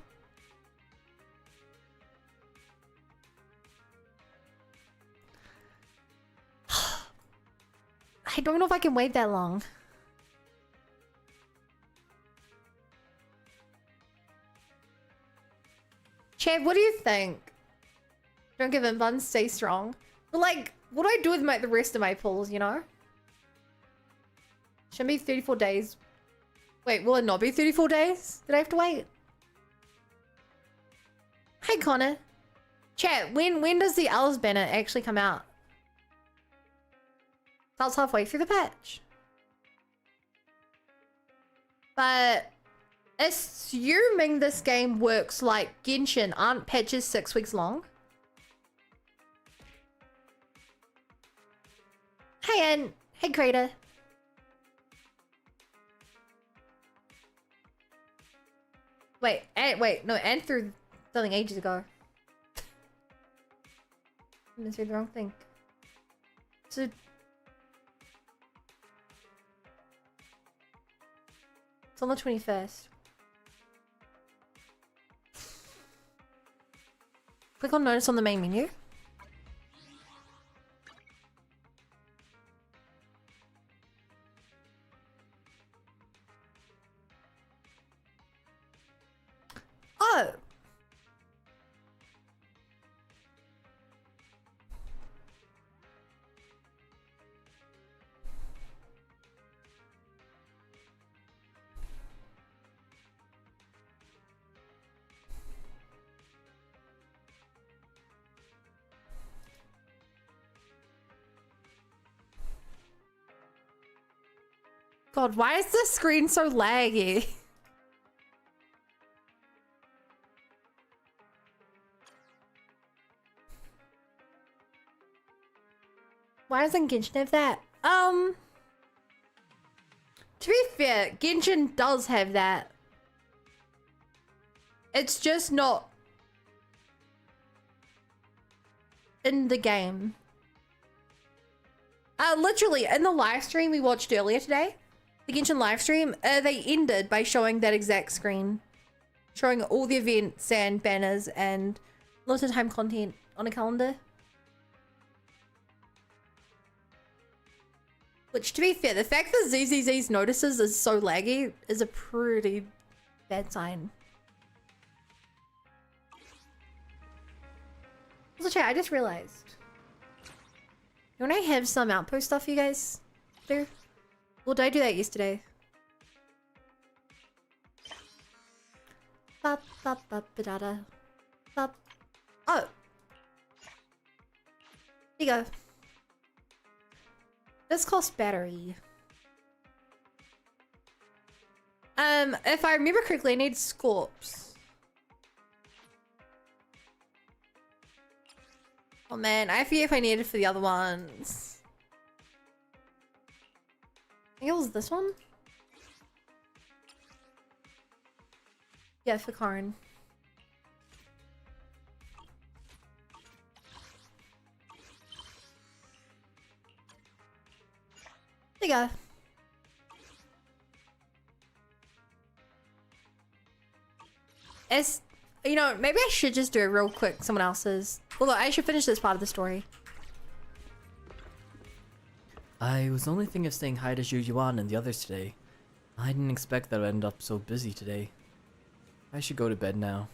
I don't know if I can wait that long. Chad, what do you think? Don't give in, buns, stay strong. But like, what do I do with the rest of my pulls, you know? Should be 34 days. Wait, will it not be 34 days? Did I have to wait? Hi, Connor. Chat, when does the Alice banner actually come out? I was halfway through the patch. But assuming this game works like Genshin, aren't patches 6 weeks long? Hey, Ann. Hey, Crater. Wait, no, Ann threw something ages ago. I misread the wrong thing. So it's on the 21st. Click on notice on the main menu. Oh. God, why is the screen so laggy? Why doesn't Genshin have that? To be fair, Genshin does have that. It's just not in the game. Literally, in the live stream we watched earlier today, the Genshin live stream, they ended by showing that exact screen. Showing all the events and banners and limited time content on a calendar. Which, to be fair, the fact that ZZZ's notices is so laggy is a pretty bad sign. Also, chat, I just realized. Don't I have some outpost stuff you guys do? Well, did I do that yesterday? Bop, bop, bop, ba-da-da. Bop. Oh! There you go. This costs battery. If I remember correctly, I need scorps. Oh man, I forget if I need it for the other ones. I think it was this one? Yeah, for Karin. There you go. It's, you know, maybe I should just do it real quick, someone else's. Although I should finish this part of the story. I was only thinking of saying hi to Zhu Yuan and the others today. I didn't expect that I would end up so busy today. I should go to bed now.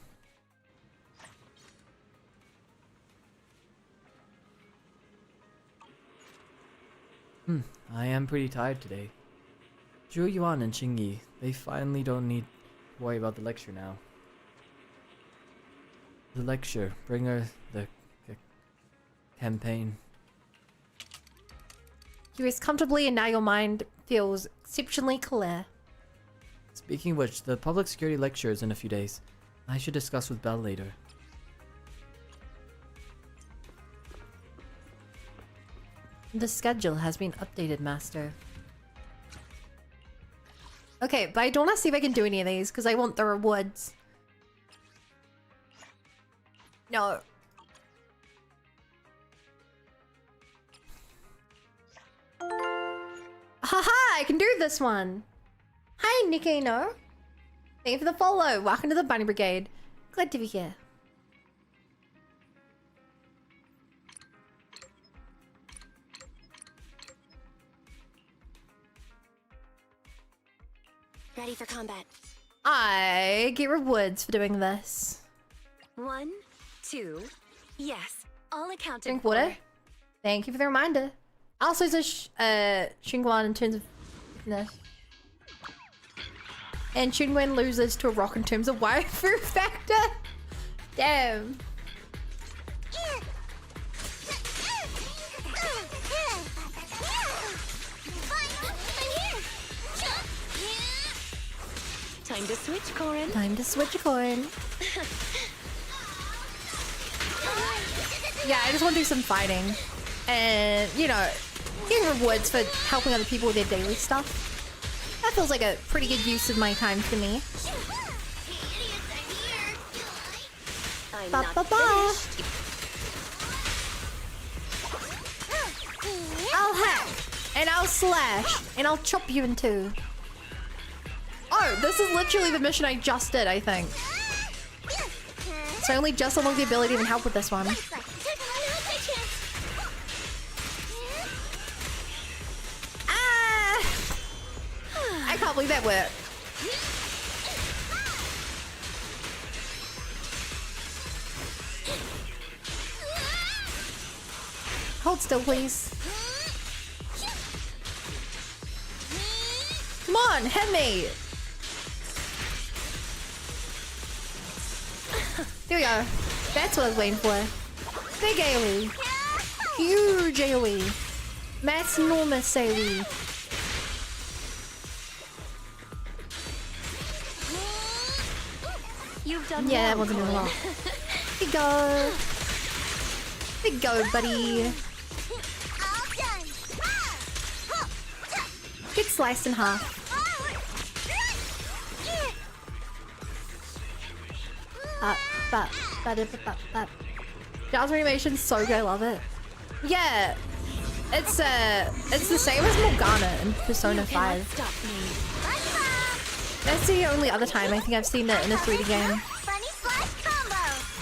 I am pretty tired today. Zhu Yuan and Qingyi, they finally don't need to worry about the lecture now. The lecture, bring her the campaign. You rest comfortably and now your mind feels exceptionally clear. Speaking of which, the public security lecture is in a few days. I should discuss with Belle later. The schedule has been updated, Master. Okay, but I don't want to see if I can do any of these because I want the rewards. No. Haha, I can do this one. Hi, Nikki, no. Thank you for the follow. Welcome to the Bunny Brigade. Glad to be here. Ready for combat. I get rewards for doing this. 1, 2. Yes, all accounted Drink for. water. Thank you for the reminder. Also, it's a Xingguan in terms of fitness. And Xingguan loses to a rock in terms of waifu factor. Damn. Time to switch, Corin. Time to switch, Corin. Yeah, I just want to do some fighting. And, you know, getting rewards for helping other people with their daily stuff. That feels like a pretty good use of my time to me. Ba, ba, ba. I'll hack, and I'll slash, and I'll chop you in two. Oh, this is literally the mission I just did, I think. So I only just unlocked the ability to even help with this one. Ah! I can't believe that worked. Hold still, please. Come on, hit me! There we go. That's what I was waiting for. Big AoE. Huge AoE. Mass enormous AoE. You've done yeah, that well, wasn't a lot. There you go. There you go, buddy. Get sliced in half. Jaws animation's so good, I love it. Yeah, it's the same as Morgana in Persona 5. That's the only other time I think I've seen it in a 3D game.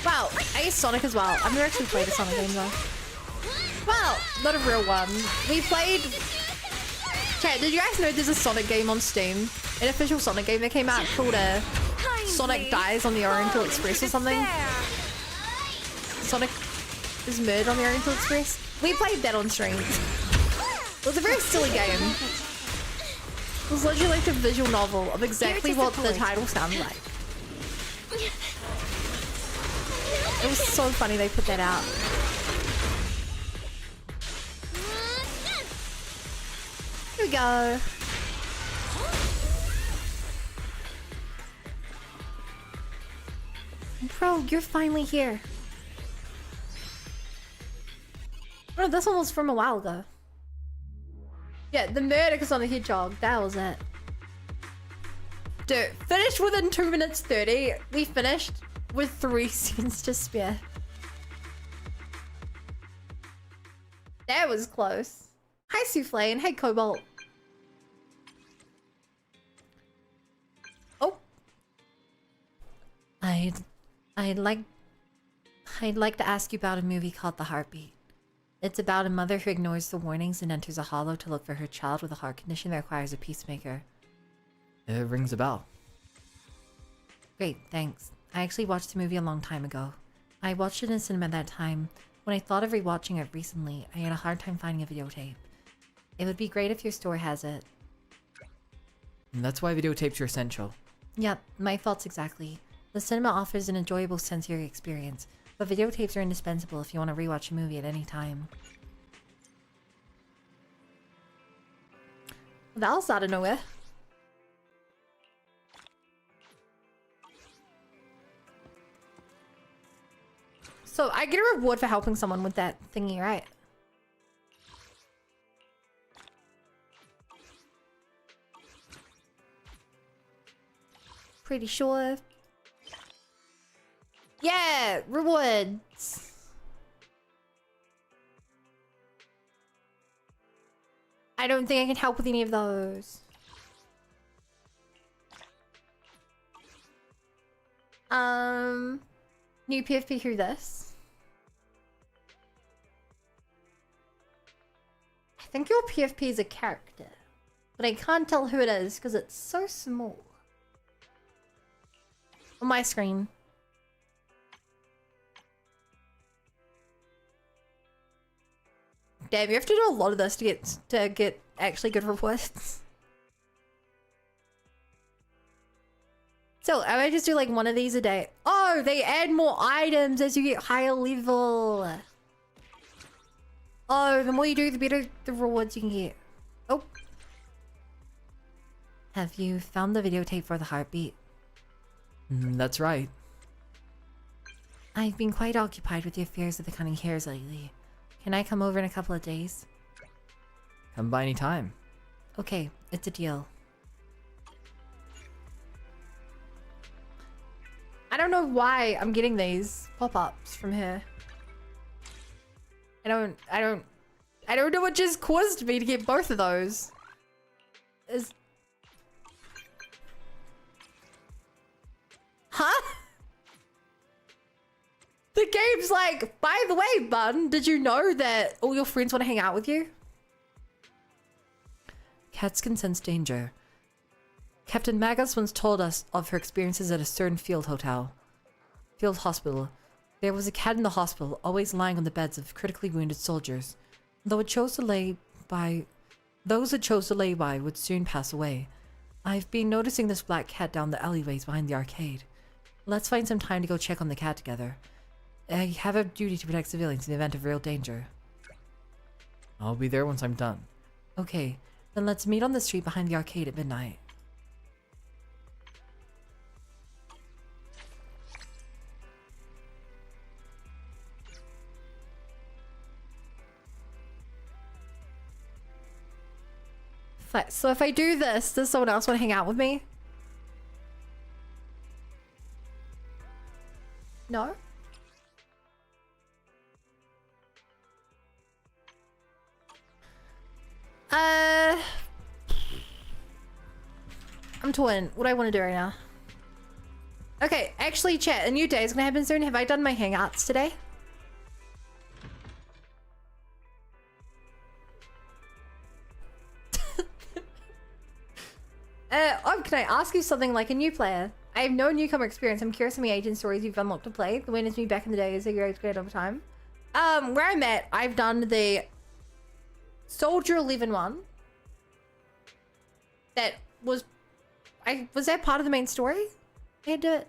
Well, I guess Sonic as well. I've never actually played a Sonic game though. Well, not a real one. We played... Chat, did you guys know there's a Sonic game on Steam? An official Sonic game that came out called Sonic Dies on the Oriental Express or something? Sonic is murdered on the Oriental Express? We played that on stream. It was a very silly game. It was literally like a visual novel of exactly what the title sounded like. It was so funny they put that out. Here we go. Bro, you're finally here. Oh, this one was from a while ago. Yeah, the murder is on the hedgehog. That was it. Dude, finished within 2 minutes 30. We finished with 3 seconds to spare. That was close. Hi, Souffle, and hey, Cobalt. Oh. I'd like to ask you about a movie called The Heartbeat. It's about a mother who ignores the warnings and enters a hollow to look for her child with a heart condition that requires a peacemaker. It rings a bell. Great, thanks. I actually watched the movie a long time ago. I watched it in cinema at that time. When I thought of rewatching it recently, I had a hard time finding a videotape. It would be great if your store has it. And that's why videotapes are essential. Yep, my thoughts exactly. The cinema offers an enjoyable sensory experience, but videotapes are indispensable if you want to rewatch a movie at any time. That was out of nowhere. So I get a reward for helping someone with that thingy, right? Pretty sure. Yeah, rewards. I don't think I can help with any of those. New PFP, who this? I think your PFP is a character, but I can't tell who it is because it's so small. On my screen. Damn, you have to do a lot of this to get actually good rewards. So, I might just do like one of these a day. Oh, they add more items as you get higher level. Oh, the more you do, the better the rewards you can get. Oh. Have you found the videotape for The Heartbeat? That's right. I've been quite occupied with the affairs of the Cunning Hares lately. Can I come over in a couple of days? Come by any time. Okay, it's a deal. I don't know why I'm getting these pop-ups from her. I don't know what just caused me to get both of those. Huh? The game's like, by the way, bud, did you know that all your friends want to hang out with you? Cats can sense danger. Captain Magus once told us of her experiences at a certain field hospital. There was a cat in the hospital, always lying on the beds of critically wounded soldiers. Those who chose to lay by would soon pass away. I've been noticing this black cat down the alleyways behind the arcade. Let's find some time to go check on the cat together. I have a duty to protect civilians in the event of real danger. I'll be there once I'm done. Okay, then let's meet on the street behind the arcade at midnight. So if I do this, does someone else want to hang out with me? No? I'm torn. What do I want to do right now? Okay, actually, chat, a new day is gonna happen soon. Have I done my hangouts today? Can I ask you something like a new player? I have no newcomer experience. I'm curious how many agent stories you've unlocked to play. The winners me back in the day is a great over time. where I'm at, I've done the Soldier 11 one. That was that part of the main story? I had to,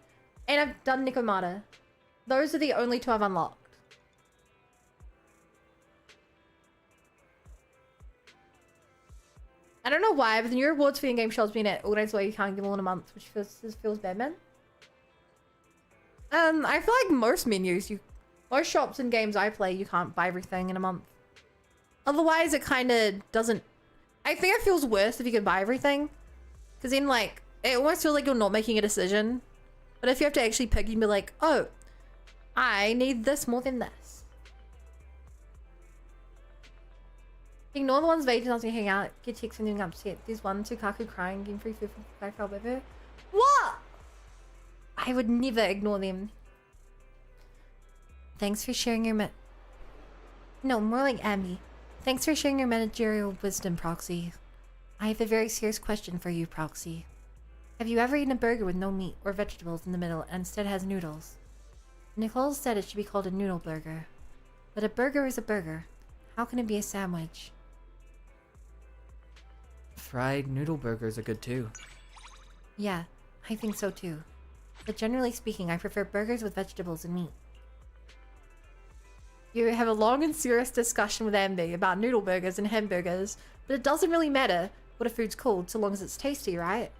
and I've done Nikomata. Those are the only 2 I've unlocked. I don't know why, but the new rewards for the in-game shops being at organized way you can't give them all in a month, which feels bad, man. I feel like most menus, most shops and games I play, you can't buy everything in a month. Otherwise, it kind of doesn't. I think it feels worse if you can buy everything, because then like it almost feels like you're not making a decision. But if you have to actually pick, you can be like, oh, I need this more than this. Ignore the ones waiting until you hang out. Get checks when you're upset. There's one Tukaku crying, getting free food from back out with her. What? I would never ignore them. Thanks for sharing your No, more like Abby. Thanks for sharing your managerial wisdom, Proxy. I have a very serious question for you, Proxy. Have you ever eaten a burger with no meat or vegetables in the middle and instead has noodles? Nicole said it should be called a noodle burger. But a burger is a burger. How can it be a sandwich? Fried noodle burgers are good too. Yeah, I think so too. But generally speaking, I prefer burgers with vegetables and meat. You have a long and serious discussion with Ambi about noodle burgers and hamburgers, but it doesn't really matter what a food's called so long as it's tasty, right?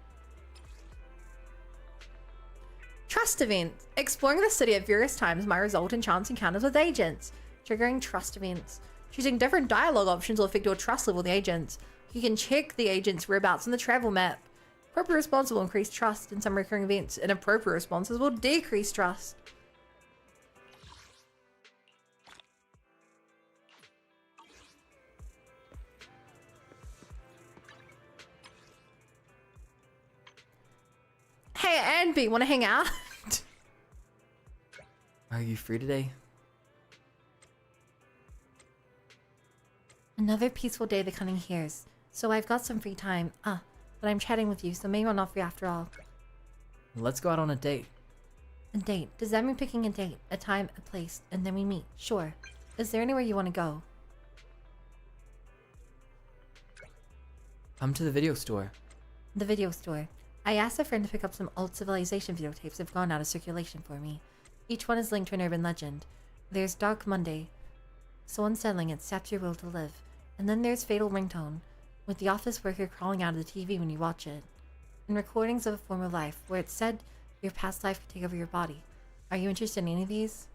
Trust events. Exploring the city at various times might result in chance encounters with agents, triggering trust events. Choosing different dialogue options will affect your trust level with the agents. You can check the agent's whereabouts on the travel map. Appropriate response will increase trust in some recurring events, and inappropriate responses will decrease trust. Hey, Anby, wanna hang out? Are you free today? Another peaceful day the cunning hears. So I've got some free time. But I'm chatting with you, so maybe I'm not free after all. Let's go out on a date. A date? Does that mean picking a date, a time, a place, and then we meet? Sure. Is there anywhere you want to go? Come to the video store. The video store. I asked a friend to pick up some old Civilization videotapes that have gone out of circulation for me. Each one is linked to an urban legend. There's Dark Monday, so unsettling it saps your will to live. And then there's Fatal Ringtone, with the office worker crawling out of the TV when you watch it. And recordings of a former life, where it's said your past life could take over your body. Are you interested in any of these?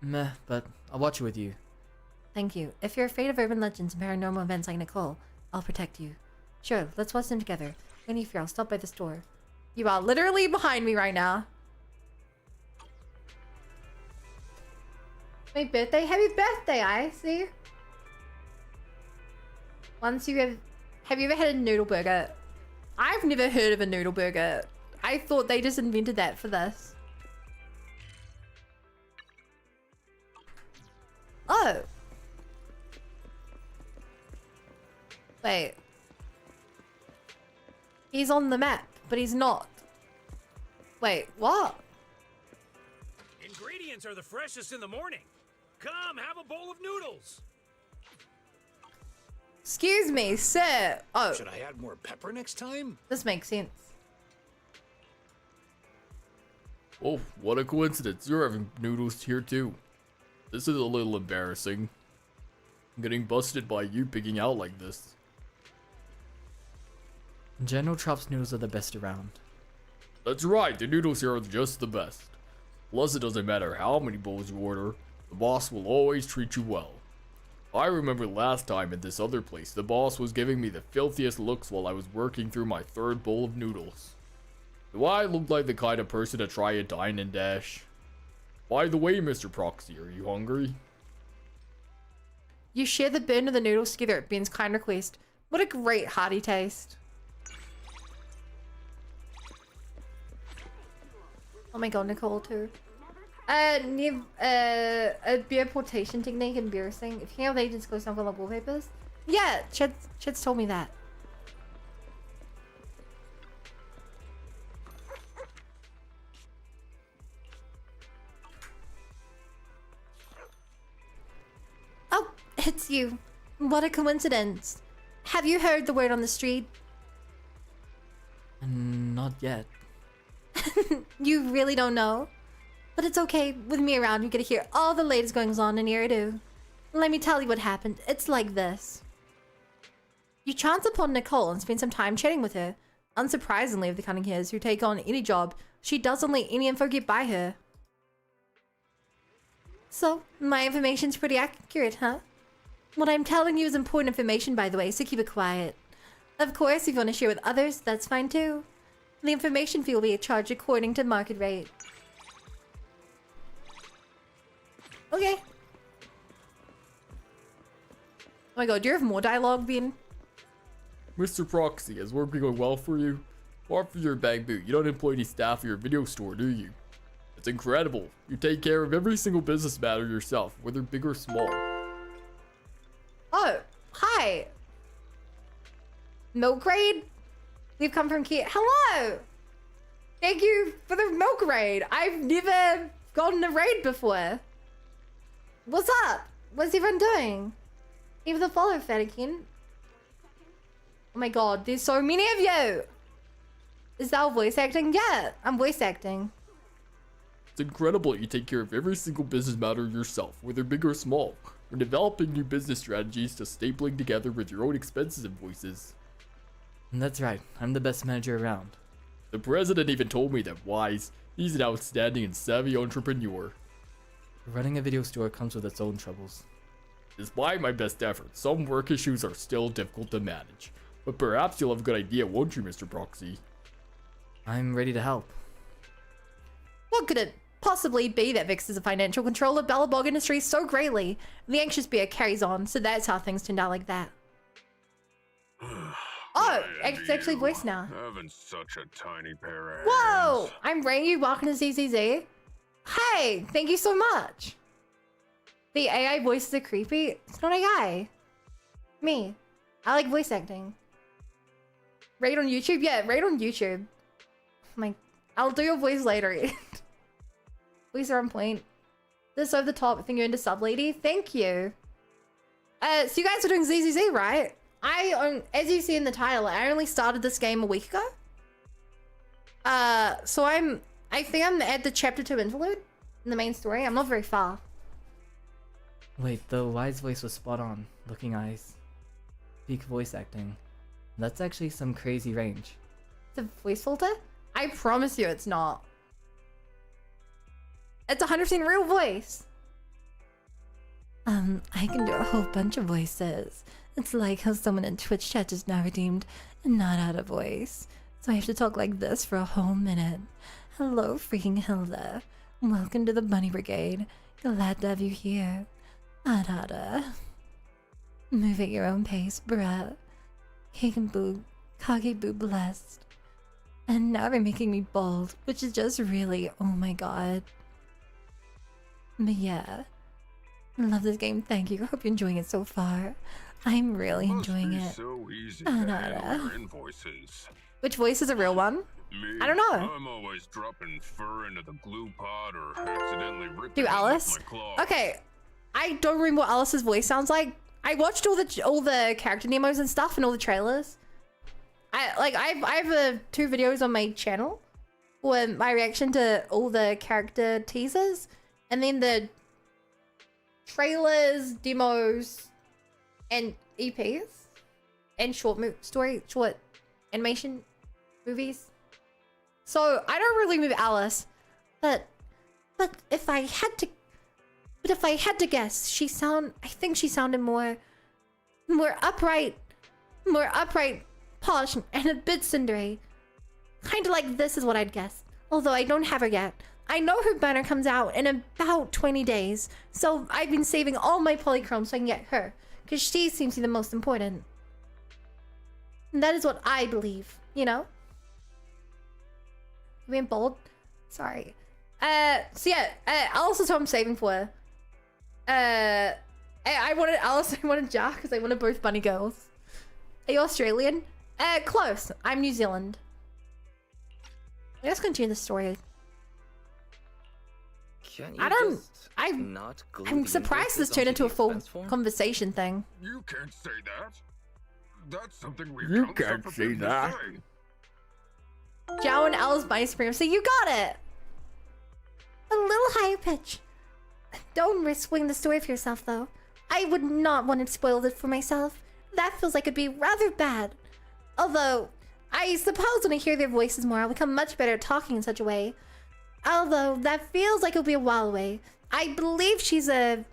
Meh, but I'll watch it with you. Thank you. If you're afraid of urban legends and paranormal events like Nicole, I'll protect you. Sure, let's watch them together. When you fear, I'll stop by the store. You are literally behind me right now. My birthday? Happy birthday, I see. Once you have you ever had a noodle burger? I've never heard of a noodle burger. I thought they just invented that for this. Oh. Wait. He's on the map, but he's not. Wait, what? Ingredients are the freshest in the morning. Come, have a bowl of noodles. Excuse me, sir. Oh. Should I add more pepper next time? This makes sense. Oh, what a coincidence. You're having noodles here too. This is a little embarrassing. I'm getting busted by you picking out like this. General Trop's noodles are the best around. That's right, the noodles here are just the best. Plus it doesn't matter how many bowls you order, the boss will always treat you well. I remember last time at this other place, the boss was giving me the filthiest looks while I was working through my third bowl of noodles. Do I look like the kind of person to try a dine and dash? By the way, Mr. Proxy, are you hungry? You share the burn of the noodles together at Ben's kind request. What a great hearty taste. Oh my god, Nicole too. A beer-portation technique, embarrassing. If you have agents go something like wallpapers. Yeah, Chad's told me that. you. What a coincidence. Have you heard the word on the street? Not yet. You really don't know? But it's okay. With me around, you get to hear all the latest goings on in Eridu. Let me tell you what happened. It's like this. You chance upon Nicole and spend some time chatting with her. Unsurprisingly, of the Cunninghams who take on any job, she doesn't let any info get by her. So, my information's pretty accurate, huh? What I'm telling you is important information, by the way, so keep it quiet. Of course, if you want to share with others, that's fine too. The information fee will be charged according to market rate. Okay. Oh my god, do you have more dialogue, Ben? Mr. Proxy, is work going well for you? Apart from your bag boot, you don't employ any staff for your video store, do you? It's incredible. You take care of every single business matter yourself, whether big or small. Oh, hi. Milk raid? We've come from Kia. Hello! Thank you for the milk raid. I've never gotten a raid before. What's up? What's everyone doing? Even the follow Fatikin. Oh my god, there's so many of you! Is that voice acting? Yeah, I'm voice acting. It's incredible you take care of every single business matter yourself, whether big or small. From developing new business strategies to stapling together with your own expenses invoices. That's right, I'm the best manager around. The president even told me that Wise, he's an outstanding and savvy entrepreneur. Running a video store comes with its own troubles. Despite my best efforts, some work issues are still difficult to manage. But perhaps you'll have a good idea, won't you, Mr. Proxy? I'm ready to help. What could it possibly be that vexes the financial control of Bellabog Industries so greatly? The anxious bear carries on, so that's how things turned out like that. Oh, it's actually voice now. Having such a tiny pair of hands. Whoa! I'm Rangy, welcome to ZZZ. Hey, thank you so much. The AI voices are creepy. It's not AI. Me. I like voice acting. Raid on YouTube? Yeah, raid on YouTube. I'll do your voice later. Voice are on point. This over the top. I think you're into sub lady. Thank you. So you guys are doing ZZZ, right? As you see in the title, I only started this game a week ago. So I think I'm at the chapter 2 interlude in the main story. I'm not very far. Wait, the Wise voice was spot on. Looking eyes. Peak voice acting. That's actually some crazy range. It's a voice filter? I promise you it's not. It's 100% real voice. I can do a whole bunch of voices. It's like how someone in Twitch chat just now redeemed and not out of voice. So I have to talk like this for a whole minute. Hello, freaking Hilda. Welcome to the Bunny Brigade. Glad to have you here. Adada. Move at your own pace, bruh. Kageboo blessed. And now they're making me bald, which is just really, oh my god. But yeah. Love this game, thank you. Hope you're enjoying it so far. I'm really enjoying it. So easy to handle your invoices. Which voice is a real one? I don't know. I'm always dropping fur into the glue pot or accidentally ripping Alice? my claws. Okay, I don't remember what Alice's voice sounds like. I watched all the character demos and stuff and all the trailers. I have 2 videos on my channel with my reaction to all the character teasers and then the trailers, demos, and EPs and short animation movies. So I don't really move Alice, but if I had to guess, I think she sounded more upright, posh, and a bit cindery. Kind of like this is what I'd guess. Although I don't have her yet. I know her banner comes out in about 20 days, so I've been saving all my polychromes so I can get her, because she seems to be the most important. And that is what I believe, you know? You being bold? Sorry. So yeah, Alice is who I'm saving for. I wanted Alice, I wanted Jack, because I wanted both bunny girls. Are you Australian? Close. I'm New Zealand. Let's continue the story. I'm surprised this turned into a full conversation thing. You can't say that. That's something we You can't say that. Joe and Elle's bunny scream, so you got it. A little higher pitch. Don't risk spoiling the story for yourself, though. I would not want to spoil it for myself. That feels like it'd be rather bad. Although, I suppose when I hear their voices more, I'll become much better at talking in such a way. Although, that feels like it'll be a while away. I believe she's a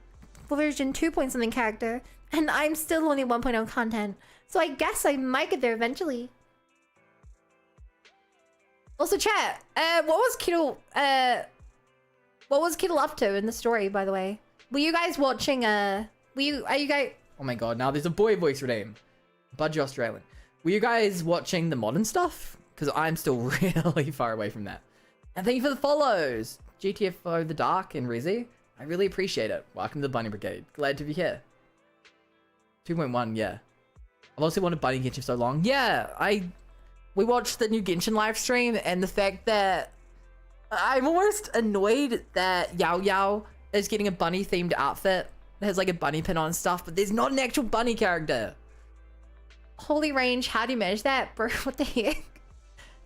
version 2-point-something character, and I'm still only 1.0 content. So I guess I might get there eventually. Also, chat, what was Kittle up to in the story, by the way? Were you guys watching, are you guys... Oh my god, now there's a boy voice name. Budgie Australian. Were you guys watching the modern stuff? Because I'm still really far away from that. And thank you for the follows. GTFO The Dark and Rizzy. I really appreciate it. Welcome to the Bunny Brigade. Glad to be here. 2.1, yeah. I've also wanted Bunny Genshin for so long. Yeah, we watched the new Genshin live stream, and the fact that I'm almost annoyed that Yao Yao is getting a bunny themed outfit. It has like a bunny pin on and stuff, but there's not an actual bunny character. Holy range, how do you manage that, bro? What the heck?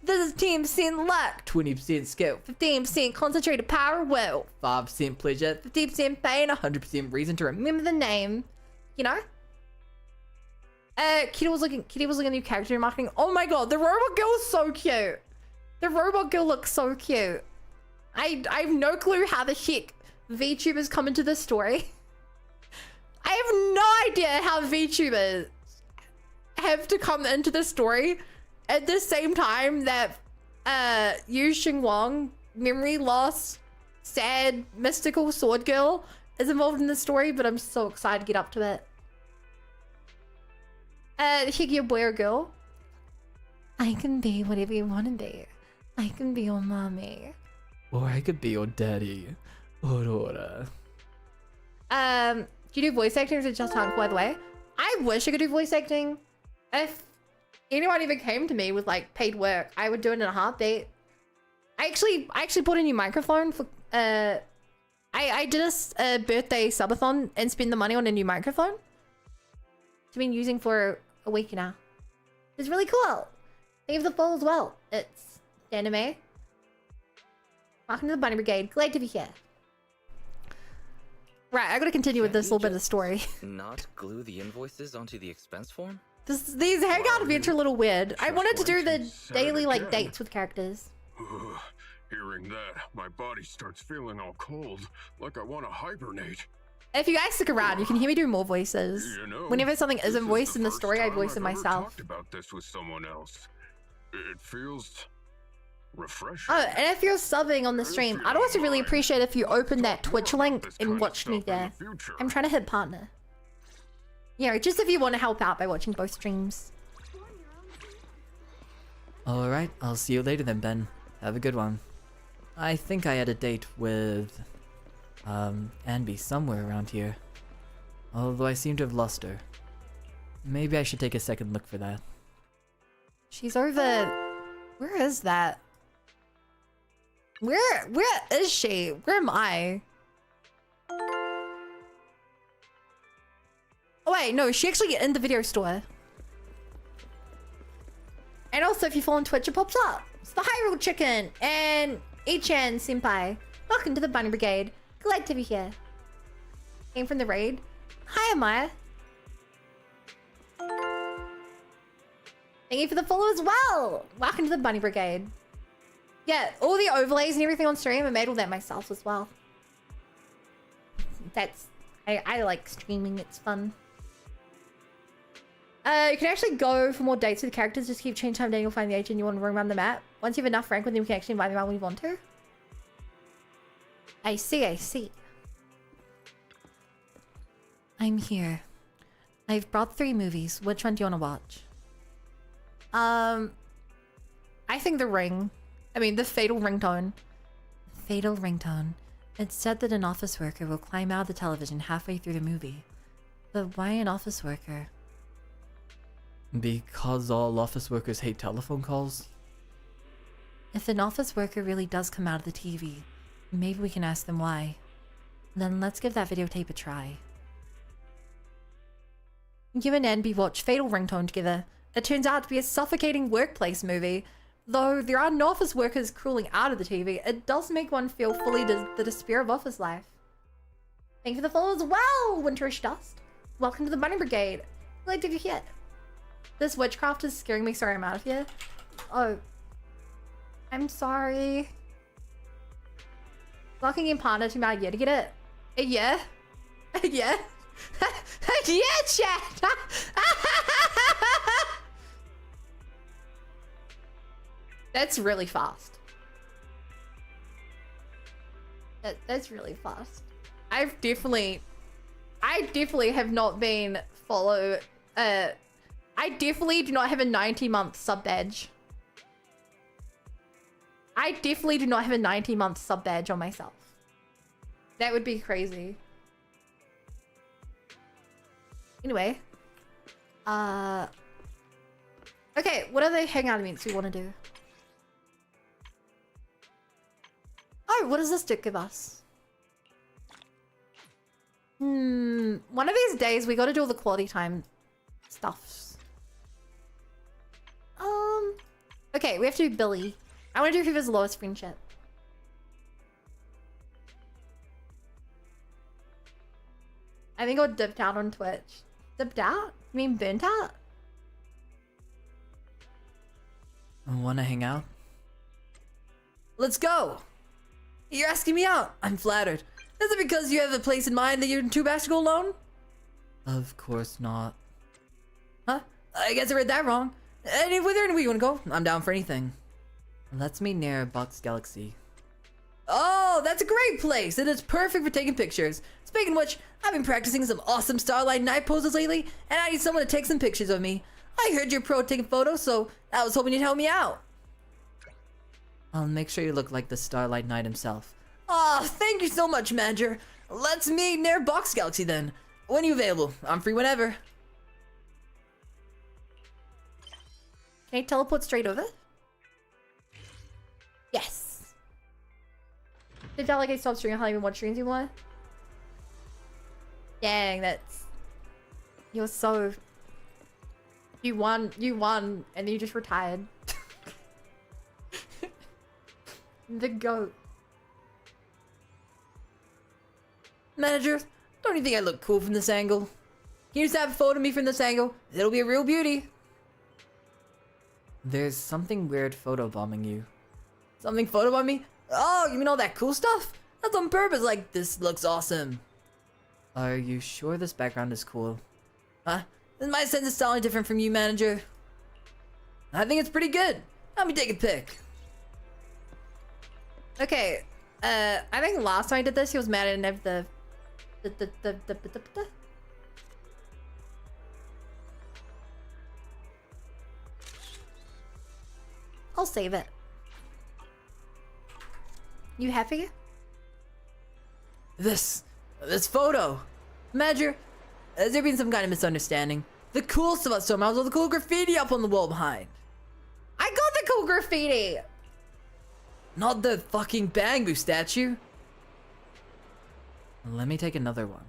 This is 10% luck, 20% skill, 15% concentrated power, will, 5% pleasure, 50% pain, 100% reason to remember the name. You know? Kitty was looking at new character marketing. Oh my god, the robot girl is so cute. The robot girl looks so cute. I have no clue how the heck VTubers come into this story. I have no idea how VTubers have to come into the story at the same time that Yu Xingwang, memory loss, sad, mystical sword girl is involved in the story, but I'm so excited to get up to it. Higgy boy or girl. I can be whatever you want to be. I can be your mommy. Or I could be your daddy. Aurora. Do you do voice acting or is it just talk, by the way? I wish I could do voice acting. If anyone even came to me with like paid work, I would do it in a heartbeat. I actually bought a new microphone for I did a birthday subathon and spent the money on a new microphone. It's been using for a week now. It's really cool. Thank you for the follow as well. It's anime. Welcome to the Bunny Brigade. Glad to be here. Right, I gotta continue with this little bit of the story. Not glue the invoices onto the expense form? These hangout events are a little weird. I wanted to do the daily like dates with characters. Hearing that, my body starts feeling all cold, like I want to hibernate. If you guys stick around, you can hear me do more voices. You know, whenever something isn't voiced in the story, I voice it myself. Talked about this with someone else. It feels refreshing. Oh, and if you're subbing on the stream, I'd also really appreciate if you open that Twitch link and watch me there. I'm trying to hit partner. Yeah, just if you want to help out by watching both streams. Alright, I'll see you later then, Ben. Have a good one. I think I had a date with Anby somewhere around here. Although I seem to have lost her. Maybe I should take a second look for that. She's over... Where is that? Where is she? Where am I? Oh wait, no, she actually in the video store. And also if you follow on Twitch, it pops up. It's the Hyrule Chicken and Ichan Senpai. Welcome to the Bunny Brigade. Glad to be here. Came from the raid. Hi, Amaya. Thank you for the follow as well. Welcome to the Bunny Brigade. Yeah, all the overlays and everything on stream, I made all that myself as well. That's... I like streaming, it's fun. You can actually go for more dates with the characters, just keep change time down, you'll find the agent you want to roam around the map. Once you have enough rank with them, you can actually invite them out when you want to. I see, I see. I'm here. I've brought 3 movies. Which one do you want to watch? I think The Ring. I mean, the Fatal Ringtone. Fatal Ringtone. It's said that an office worker will climb out of the television halfway through the movie. But why an office worker? Because all office workers hate telephone calls? If an office worker really does come out of the TV, Maybe we can ask them why. Then let's give that videotape a try. You and NB watch Fatal Ringtone together. It turns out to be a suffocating workplace movie. Though there are no office workers crawling out of the TV, it does make one feel fully the despair of office life. Thank you for the follow as well, Winterish Dust. Welcome to the Bunny Brigade. Glad to be here. This witchcraft is scaring me. Sorry, I'm out of here. Oh. I'm sorry. Locking in partner to my year to get it. Yeah. Yeah. Yeah, chat. That's really fast. That's really fast. I definitely have not been follow. I definitely do not have a 90-month sub badge. I definitely do not have a 90-month sub badge on myself. That would be crazy. Anyway. Okay, what are the hangout events we want to do? Oh, what does this stick give us? One of these days we gotta do all the quality time stuffs. Okay, we have to do Billy. I want to do whoever's lowest friendship. I think I dipped out on Twitch. Dipped out? You mean burnt out? Wanna hang out? Let's go! You're asking me out. I'm flattered. Is it because you have a place in mind that you're too bashful to go alone? Of course not. Huh? I guess I read that wrong. Anywhere you wanna go? I'm down for anything. Let's meet near Buck's Galaxy. Oh, that's a great place, and it's perfect for taking pictures. Speaking of which, I've been practicing some awesome Starlight Night poses lately, and I need someone to take some pictures of me. I heard you're pro at taking photos, so I was hoping you'd help me out. I'll make sure you look like the Starlight Knight himself. Aw, thank you so much, Manager. Let's meet near Box Galaxy then. When are you available? I'm free whenever. Can I teleport straight over? Yes. It felt like I stopped streaming. I don't even watch streams anymore. Dang, that's... You're so... You won, and then you just retired. The GOAT. Manager, don't you think I look cool from this angle? Can you snap a photo of me from this angle? It'll be a real beauty. There's something weird photobombing you. Something photobomb me? Oh, you mean all that cool stuff? That's on purpose, like, this looks awesome. Are you sure this background is cool? Huh? In my sense, it's totally different from you, Manager. I think it's pretty good. Let me take a pic. Okay, I think last time I did this, he was mad I didn't have the I'll save it. You happy? This photo. Manager, has there been some kind of misunderstanding? The cool stuff about somehow was all the cool graffiti up on the wall behind. I got the cool graffiti! Not the fucking Bangbu statue. Let me take another one.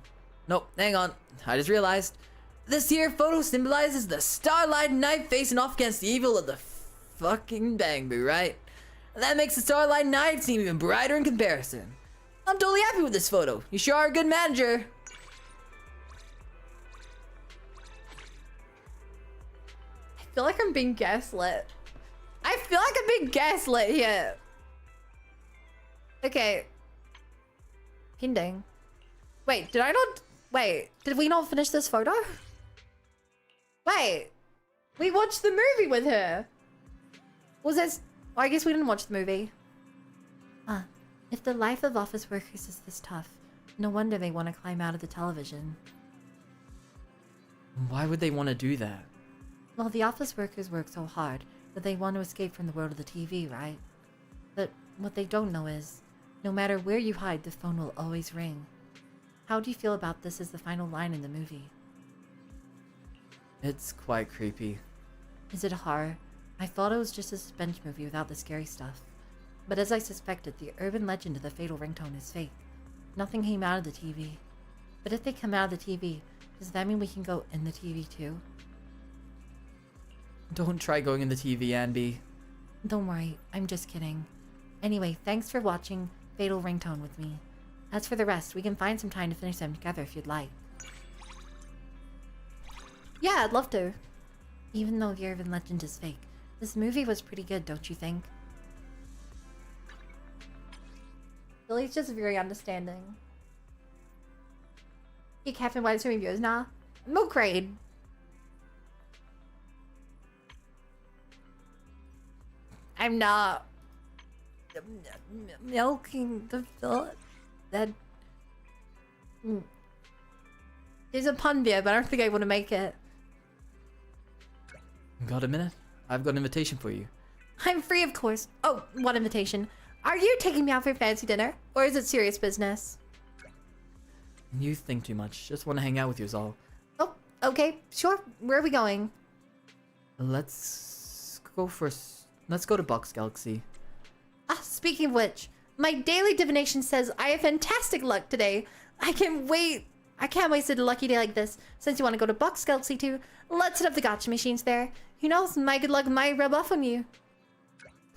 Nope, hang on. I just realized. This here photo symbolizes the Starlight Knight facing off against the evil of the fucking Bangbu, right? That makes the Starlight Knight seem even brighter in comparison. I'm totally happy with this photo. You sure are a good manager. I feel like I'm being gaslit. I feel like I'm being gaslit here. Okay. Pending. Wait, did I not... Wait, did we not finish this photo? Wait. We watched the movie with her. Was this... Oh, I guess we didn't watch the movie. If the life of office workers is this tough, no wonder they want to climb out of the television. Why would they want to do that? Well, the office workers work so hard that they want to escape from the world of the TV, right? But what they don't know is, no matter where you hide, the phone will always ring. How do you feel about this as the final line in the movie? It's quite creepy. Is it a horror? I thought it was just a suspense movie without the scary stuff. But as I suspected, the urban legend of the fatal ringtone is fake. Nothing came out of the TV. But if they come out of the TV, does that mean we can go in the TV too? Don't try going in the TV, Anby. Don't worry, I'm just kidding. Anyway, thanks for watching Fatal Ringtone with me. As for the rest, we can find some time to finish them together if you'd like. Yeah, I'd love to. Even though the urban legend is fake, this movie was pretty good, don't you think? Lily's just very understanding. Hey, Captain, why is reviews now? Milk grade. I'm not milking the thought that there's a pun there, but I don't think I want to make it. Got a minute? I've got an invitation for you. I'm free, of course. Oh, what invitation? Are you taking me out for fancy dinner, or is it serious business? You think too much. Just want to hang out with you is all. Oh, okay, sure. Where are we going? Let's go to Box Galaxy. Ah, speaking of which, my daily divination says I have fantastic luck today. I can't wait to a lucky day like this. Since you want to go to Box Galaxy too, let's set up the gacha machines there. Who knows, my good luck might rub off on you.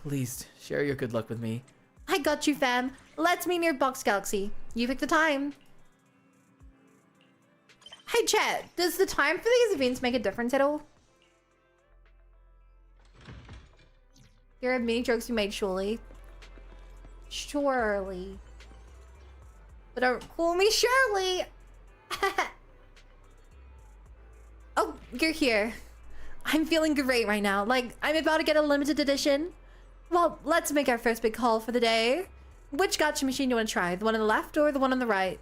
Please, share your good luck with me. I got you, fam. Let's meet near Box Galaxy. You pick the time. Hey, chat. Does the time for these events make a difference at all? There are many jokes you made, surely. Surely. But don't call me Shirley! Oh, you're here. I'm feeling great right now. Like, I'm about to get a limited edition. Well, let's make our first big call for the day. Which gacha machine do you want to try? The one on the left or the one on the right?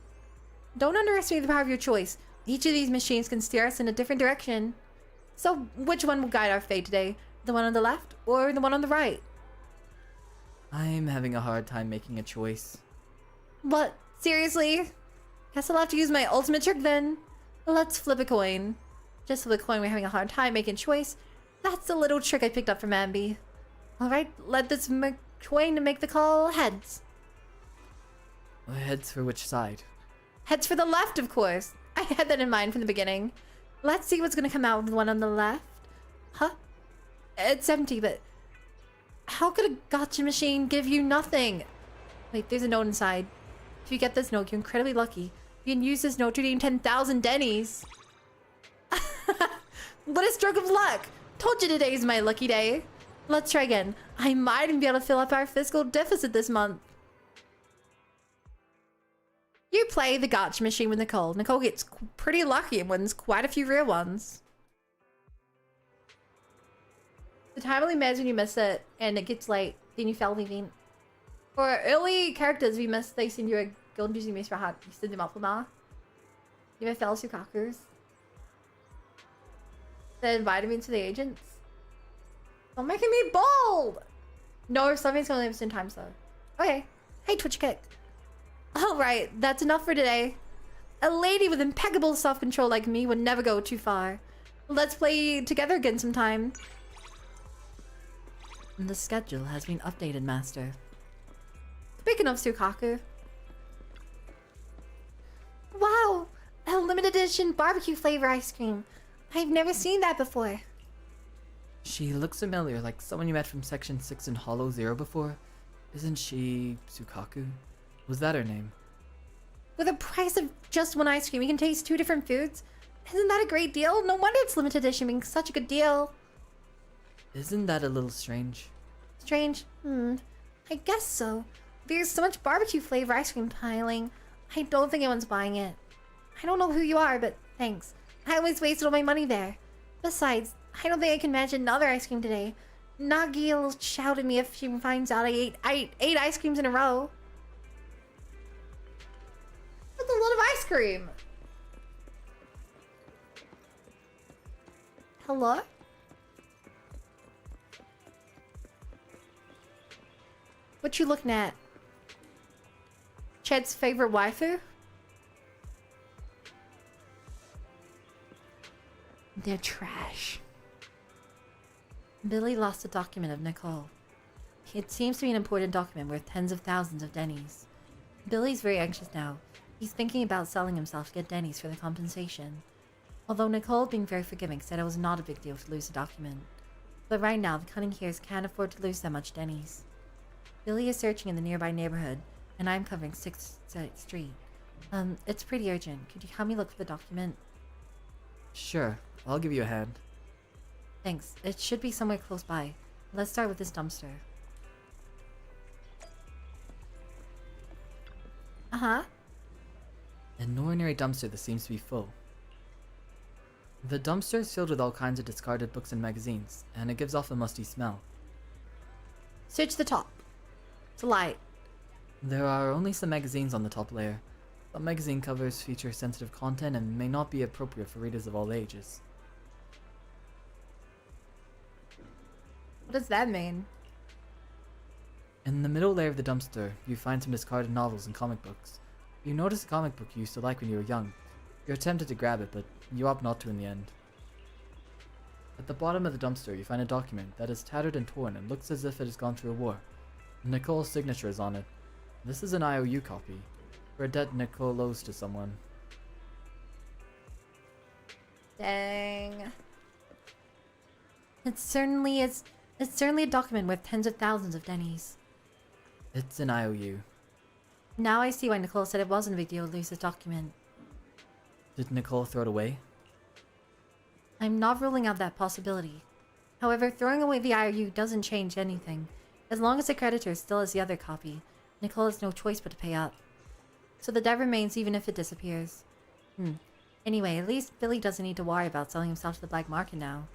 Don't underestimate the power of your choice. Each of these machines can steer us in a different direction. So, which one will guide our fate today? The one on the left or the one on the right? I'm having a hard time making a choice. What? Seriously? Guess I'll have to use my ultimate trick then. Let's flip a coin. Just flip a coin, we're having a hard time making a choice. That's the little trick I picked up from Ambi. Alright, let this coin to make the call heads. Heads for which side? Heads for the left, of course. I had that in mind from the beginning. Let's see what's gonna come out with the one on the left. Huh? It's empty, but how could a gacha machine give you nothing? Wait, there's a note inside. If you get this note, you're incredibly lucky. You can use this note to redeem 10,000 Denny's. What a stroke of luck! Told you today's my lucky day. Let's try again. I might even be able to fill up our fiscal deficit this month. You play the gacha machine with Nicole. Nicole gets pretty lucky and wins quite a few rare ones. The time only matters when you miss it and it gets late, then you fail the event. For early characters, if you miss, they send you a golden juicy miss for hot. You send them up for now. You may fail Sukakus. They invited me to the agents. Don't making me bold! No, something's gonna leave us in time, so. Okay. Hey, Twitch Kick. Alright, that's enough for today. A lady with impeccable self-control like me would never go too far. Let's play together again sometime. The schedule has been updated, Master. Speaking of Sukaku. Wow! A limited edition barbecue flavor ice cream. I've never seen that before. She looks familiar, like someone you met from Section 6 in Hollow Zero before. Isn't she Sukaku? Was that her name? With a price of just one ice cream, you can taste 2 different foods? Isn't that a great deal? No wonder it's limited edition being such a good deal. Isn't that a little strange? Strange? I guess so. There's so much barbecue flavor ice cream piling. I don't think anyone's buying it. I don't know who you are, but thanks. I always wasted all my money there. Besides, I don't think I can manage another ice cream today. Nagi will shout at me if she finds out I ate ice creams in a row. That's a lot of ice cream. Hello? What you looking at? Chad's favorite waifu? They're trash. Billy lost a document of Nicole. It seems to be an important document worth tens of thousands of dennies. Billy's very anxious now. He's thinking about selling himself to get dennies for the compensation. Although Nicole, being very forgiving, said it was not a big deal to lose the document. But right now, the Cunninghams can't afford to lose that much dennies. Billy is searching in the nearby neighborhood, and I'm covering 6th Street. It's pretty urgent. Could you help me look for the document? Sure, I'll give you a hand. Thanks. It should be somewhere close by. Let's start with this dumpster. Uh-huh. An ordinary dumpster that seems to be full. The dumpster is filled with all kinds of discarded books and magazines, and it gives off a musty smell. Search the top. It's light. There are only some magazines on the top layer. Some magazine covers feature sensitive content and may not be appropriate for readers of all ages. What does that mean? In the middle layer of the dumpster, you find some discarded novels and comic books. You notice a comic book you used to like when you were young. You're tempted to grab it, but you opt not to in the end. At the bottom of the dumpster, you find a document that is tattered and torn and looks as if it has gone through a war. Nicole's signature is on it. This is an IOU copy, for a debt Nicole owes to someone. Dang. It's certainly a document worth tens of thousands of dennies. It's an IOU. Now I see why Nicole said it wasn't a big deal to lose this document. Did Nicole throw it away? I'm not ruling out that possibility. However, throwing away the IOU doesn't change anything. As long as the creditor still has the other copy, Nicole has no choice but to pay up. So the debt remains even if it disappears. Anyway, at least Billy doesn't need to worry about selling himself to the black market now.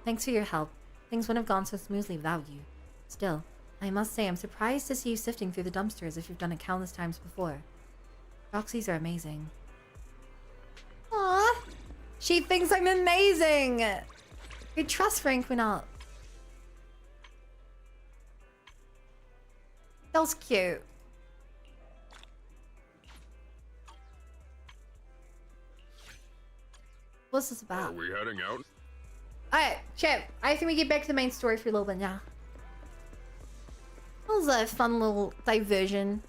Thanks for your help. Things wouldn't have gone so smoothly without you. Still, I must say I'm surprised to see you sifting through the dumpster as if you've done it countless times before. Roxy's are amazing. Aww! She thinks I'm amazing! I trust Frank went up. That was cute. What's this about? Are we heading out? Alright, Chip. I think we get back to the main story for a little bit now. That was a fun little diversion.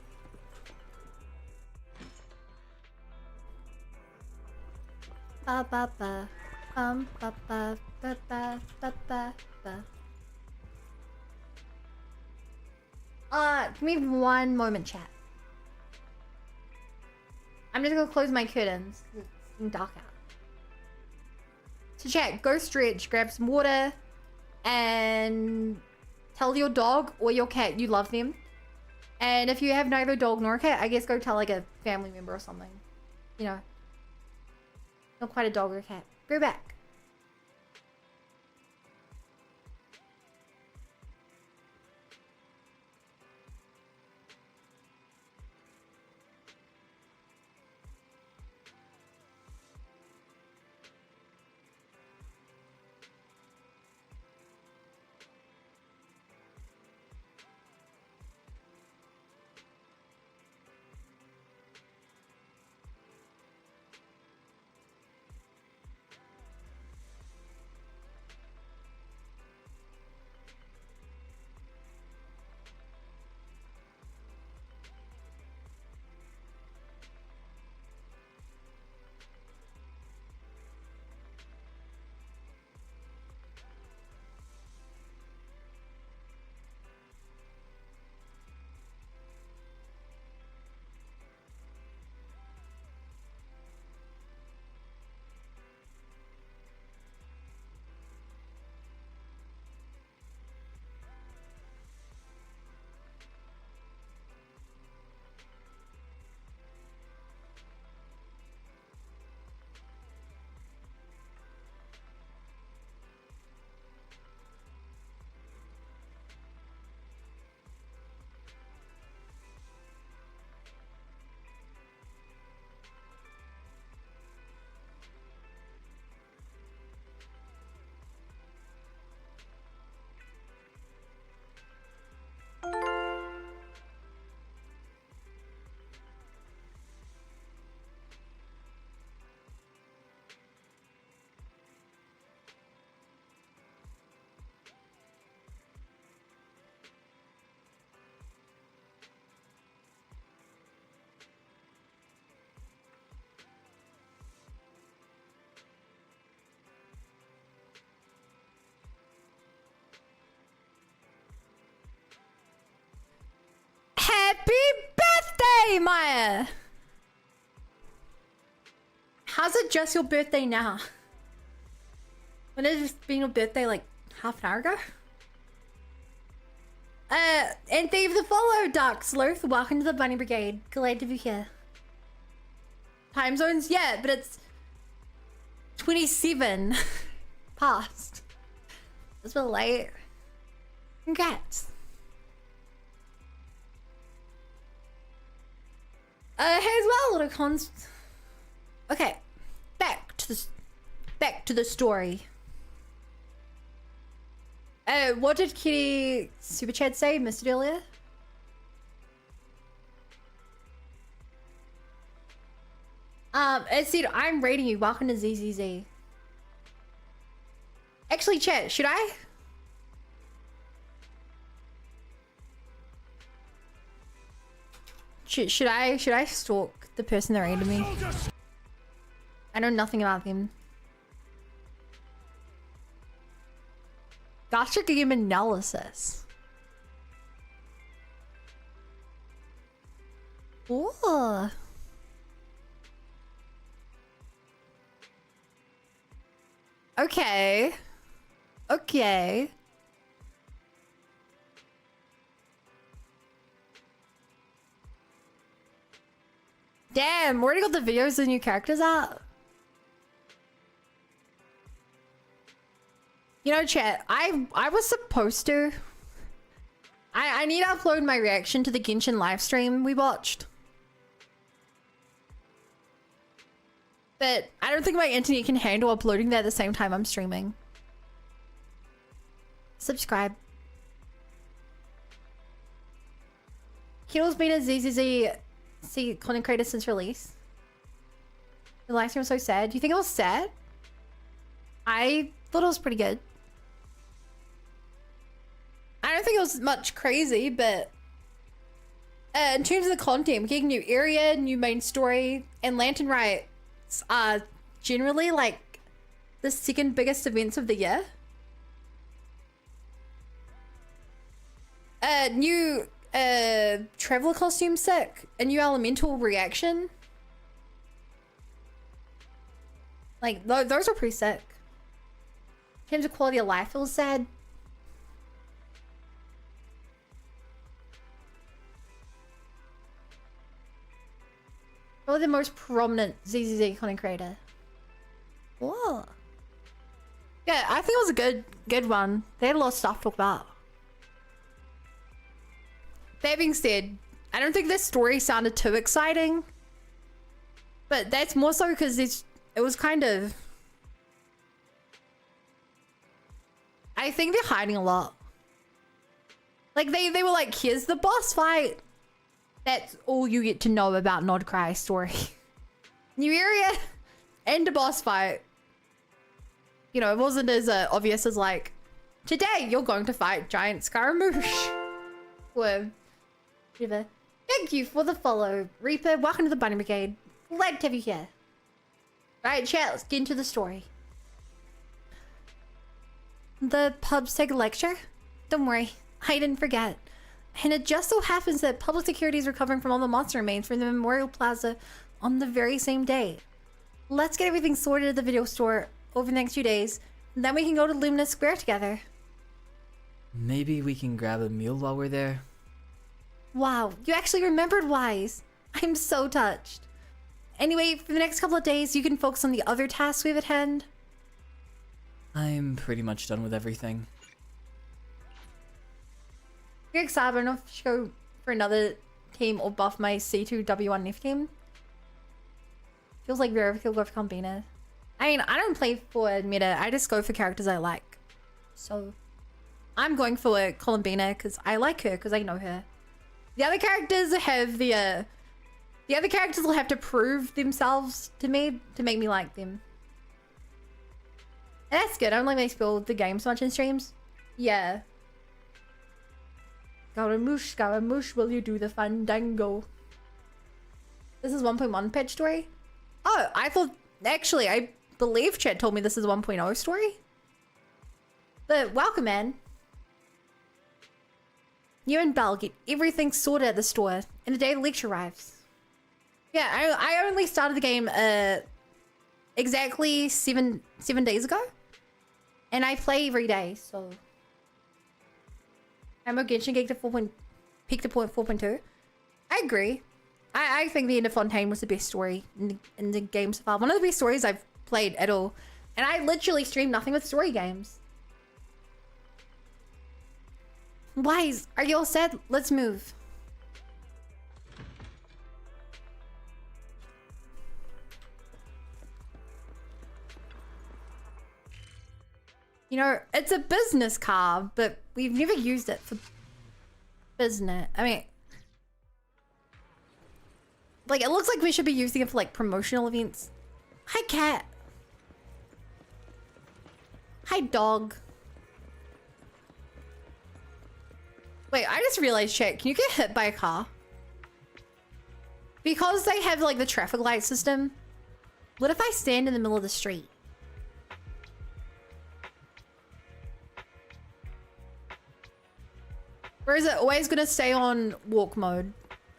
Ba ba ba. Ba ba ba ba ba ba ba. Give me one moment, chat. I'm just gonna close my curtains. It's getting dark out. So chat, go stretch, grab some water, and tell your dog or your cat you love them. And if you have neither dog nor a cat, I guess go tell like a family member or something. You know. Not quite a dog or a cat. Go back. birthday, Maya! How's it just your birthday now? When it just been your birthday like half an hour ago? And Dave the follow, Dark Sleuth. Welcome to the Bunny Brigade. Glad to be here. Time zones? Yeah, but it's 27 past. It's a bit late. Congrats. Hey as well, little cons. Okay, back to the story. What did Kitty Super Chat say? Missed it earlier. It said, I'm rating you. Welcome to ZZZ. Actually, chat, should I? Should I stalk the person that rated me? I know nothing about them. Gastric game analysis. Ooh. Okay. Okay. Damn, where do you got the videos of new characters at? You know, chat, I was supposed to. I need to upload my reaction to the Genshin live stream we watched. But I don't think my internet can handle uploading that at the same time I'm streaming. Subscribe. Kittle's been a ZZZ content creator since release. The live stream was so sad. Do you think it was sad? I thought it was pretty good. I don't think it was much crazy, but in terms of the content, we're getting new area, new main story, and Lantern Rites are generally like the second biggest events of the year. New traveler costume sick, a new elemental reaction. Like those are pretty sick. In terms of quality of life, it was sad. Probably the most prominent ZZZ content creator. Whoa. Yeah, I think it was a good one. They had a lot of stuff to talk about. That being said, I don't think this story sounded too exciting. But that's more so because it was kind of... I think they're hiding a lot. Like they were like, here's the boss fight. That's all you get to know about Nodcry's story. New area and a boss fight. You know, it wasn't as obvious as like, today you're going to fight Giant Scaramouche. Or whatever. Thank you for the follow, Reaper. Welcome to the Bunny Brigade. Glad to have you here. Alright, chat, let's get into the story. The PubSeg lecture? Don't worry, I didn't forget. And it just so happens that public security is recovering from all the monster remains from the Memorial Plaza on the very same day. Let's get everything sorted at the video store over the next few days, and then we can go to Luminous Square together. Maybe we can grab a meal while we're there? Wow, you actually remembered Wise. I'm so touched. Anyway, for the next couple of days, you can focus on the other tasks we have at hand. I'm pretty much done with everything. You're excited. I don't know if I should go for another team or buff my C2W1F team. Feels like very cool go for Combina. I mean, I don't play for meta. I just go for characters I like. So, I'm going for Columbina because I like her because I know her. The other characters have the other characters will have to prove themselves to me to make me like them. And that's good. I don't like makes build the game so much in streams. Yeah. Scaramouche, will you do the fandango? This is 1.1 patch story? Oh, I thought... Actually, I believe chat told me this is 1.0 story. But welcome, man. You and Belle get everything sorted at the store, and the day the lecture arrives. Yeah, I only started the game exactly seven days ago, and I play every day. So I'm a Genshin geek to peak to point 4.2. I agree. I think the end of Fontaine was the best story in the game so far. One of the best stories I've played at all. And I literally stream nothing but story games. Wise, are you all set? Let's move. You know, it's a business car, but we've never used it for business. I mean, like, it looks like we should be using it for, like, promotional events. Hi, cat. Hi, dog. Wait, I just realized, chat, can you get hit by a car? Because they have, like, the traffic light system, what if I stand in the middle of the street? Or is it always gonna stay on walk mode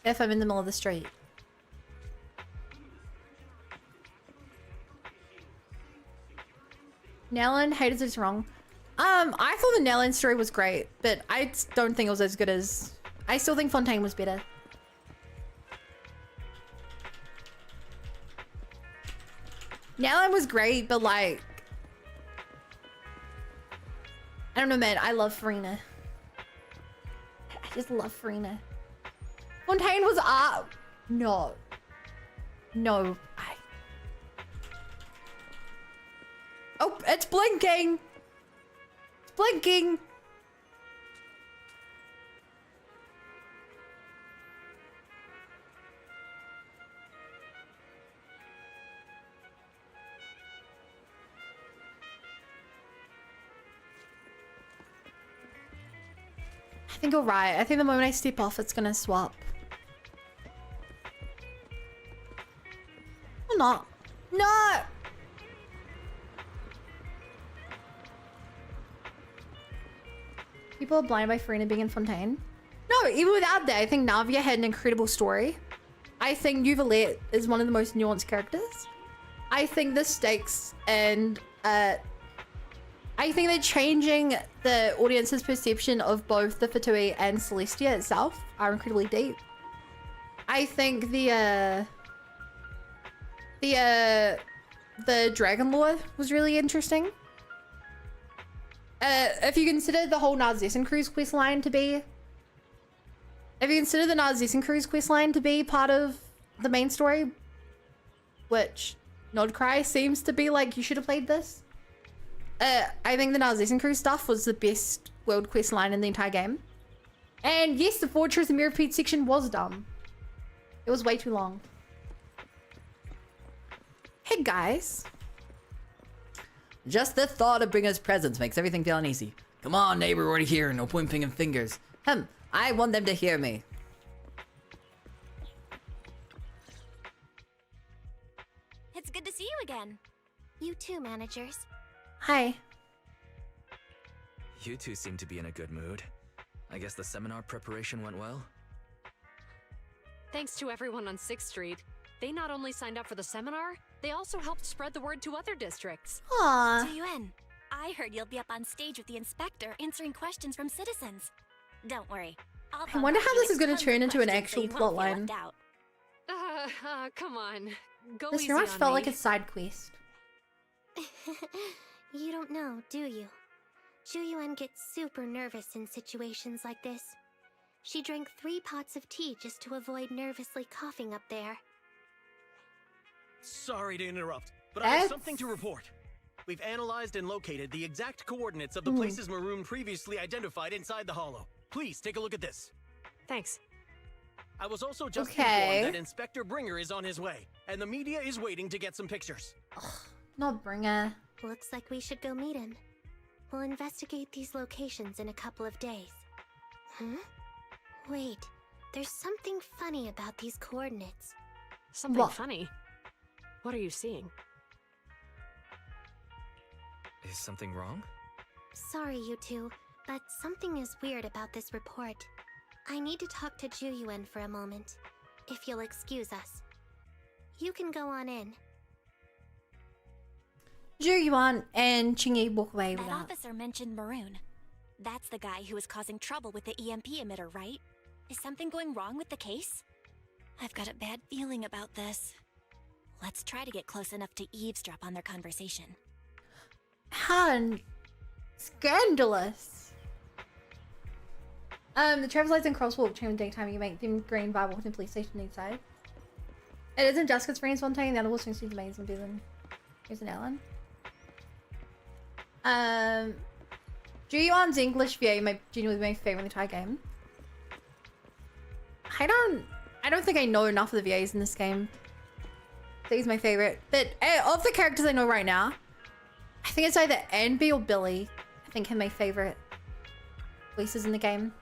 if I'm in the middle of the street? Nellen, haters is wrong. I thought the Nellen story was great, but I don't think it was as good as... I still think Fontaine was better. Nellen was great, but like... I don't know, man. I love Farina. I just love Farina. Fontaine was art. No. No. Oh, it's blinking. It's blinking. I think you're right. I think the moment I step off, it's gonna swap. Or not. No! People are blinded by Farina being in Fontaine. No, even without that, I think Navia had an incredible story. I think Yuvalette is one of the most nuanced characters. I think the stakes and I think that changing the audience's perception of both the Fatui and Celestia itself are incredibly deep. I think the Dragon Lore was really interesting. If you consider the whole Narzessen Cruise questline to be... If you consider the Narzessen Cruise questline to be part of the main story, which Nodcry seems to be like, you should have played this. I think the Narzessen Cruise stuff was the best world questline in the entire game. And yes, the Fortress and Mirrorpeat section was dumb. It was way too long. Hey guys. Just the thought of bringing us presents makes everything feel uneasy. Come on, neighbor, we're already here. No point picking fingers. I want them to hear me. It's good to see you again. You too, managers. Hi. You two seem to be in a good mood. I guess the seminar preparation went well? Thanks to everyone on 6th Street. They not only signed up for the seminar, they also helped spread the word to other districts. Aww. Yuen, I heard you'll be up on stage with the inspector answering questions from citizens. Don't worry. I wonder how this is going to turn into an actual plotline. Come on. Go This easy very much on felt me. like a side quest. You don't know, do you? Yuen gets super nervous in situations like this. She drank 3 pots of tea just to avoid nervously coughing up there. Sorry to interrupt, but I have something to report. We've analyzed and located the exact coordinates of the places Maroon previously identified inside the hollow. Please take a look at this. Thanks. I was also just informed that Inspector Bringer is on his way, and the media is waiting to get some pictures. Not Bringer. Looks like we should go meet him. We'll investigate these locations in a couple of days. Huh? Wait, there's something funny about these coordinates. Something funny? What are you seeing? Is something wrong? Sorry, you two, but something is weird about this report. I need to talk to Yuen for a moment, if you'll excuse us. You can go on in. Zhu Yuan and Qingyi walk away That without. officer mentioned Maroon. That's the guy who was causing trouble with the EMP emitter, right? Is something going wrong with the case? I've got a bad feeling about this. Let's try to get close enough to eavesdrop on their conversation. Han, scandalous. The traffic lights and crosswalk change in daytime. You make them green by walking to the police station inside. It isn't Jessica's friends one time. The other will swing through the maze and be then. Here's an Ellen. Zhu Yuan's English VA genuinely my favorite in the entire game. I don't think I know enough of the VAs in this game. I think he's my favorite. But of the characters I know right now, I think it's either Anby or Billy. I think him my favorite voices in the game.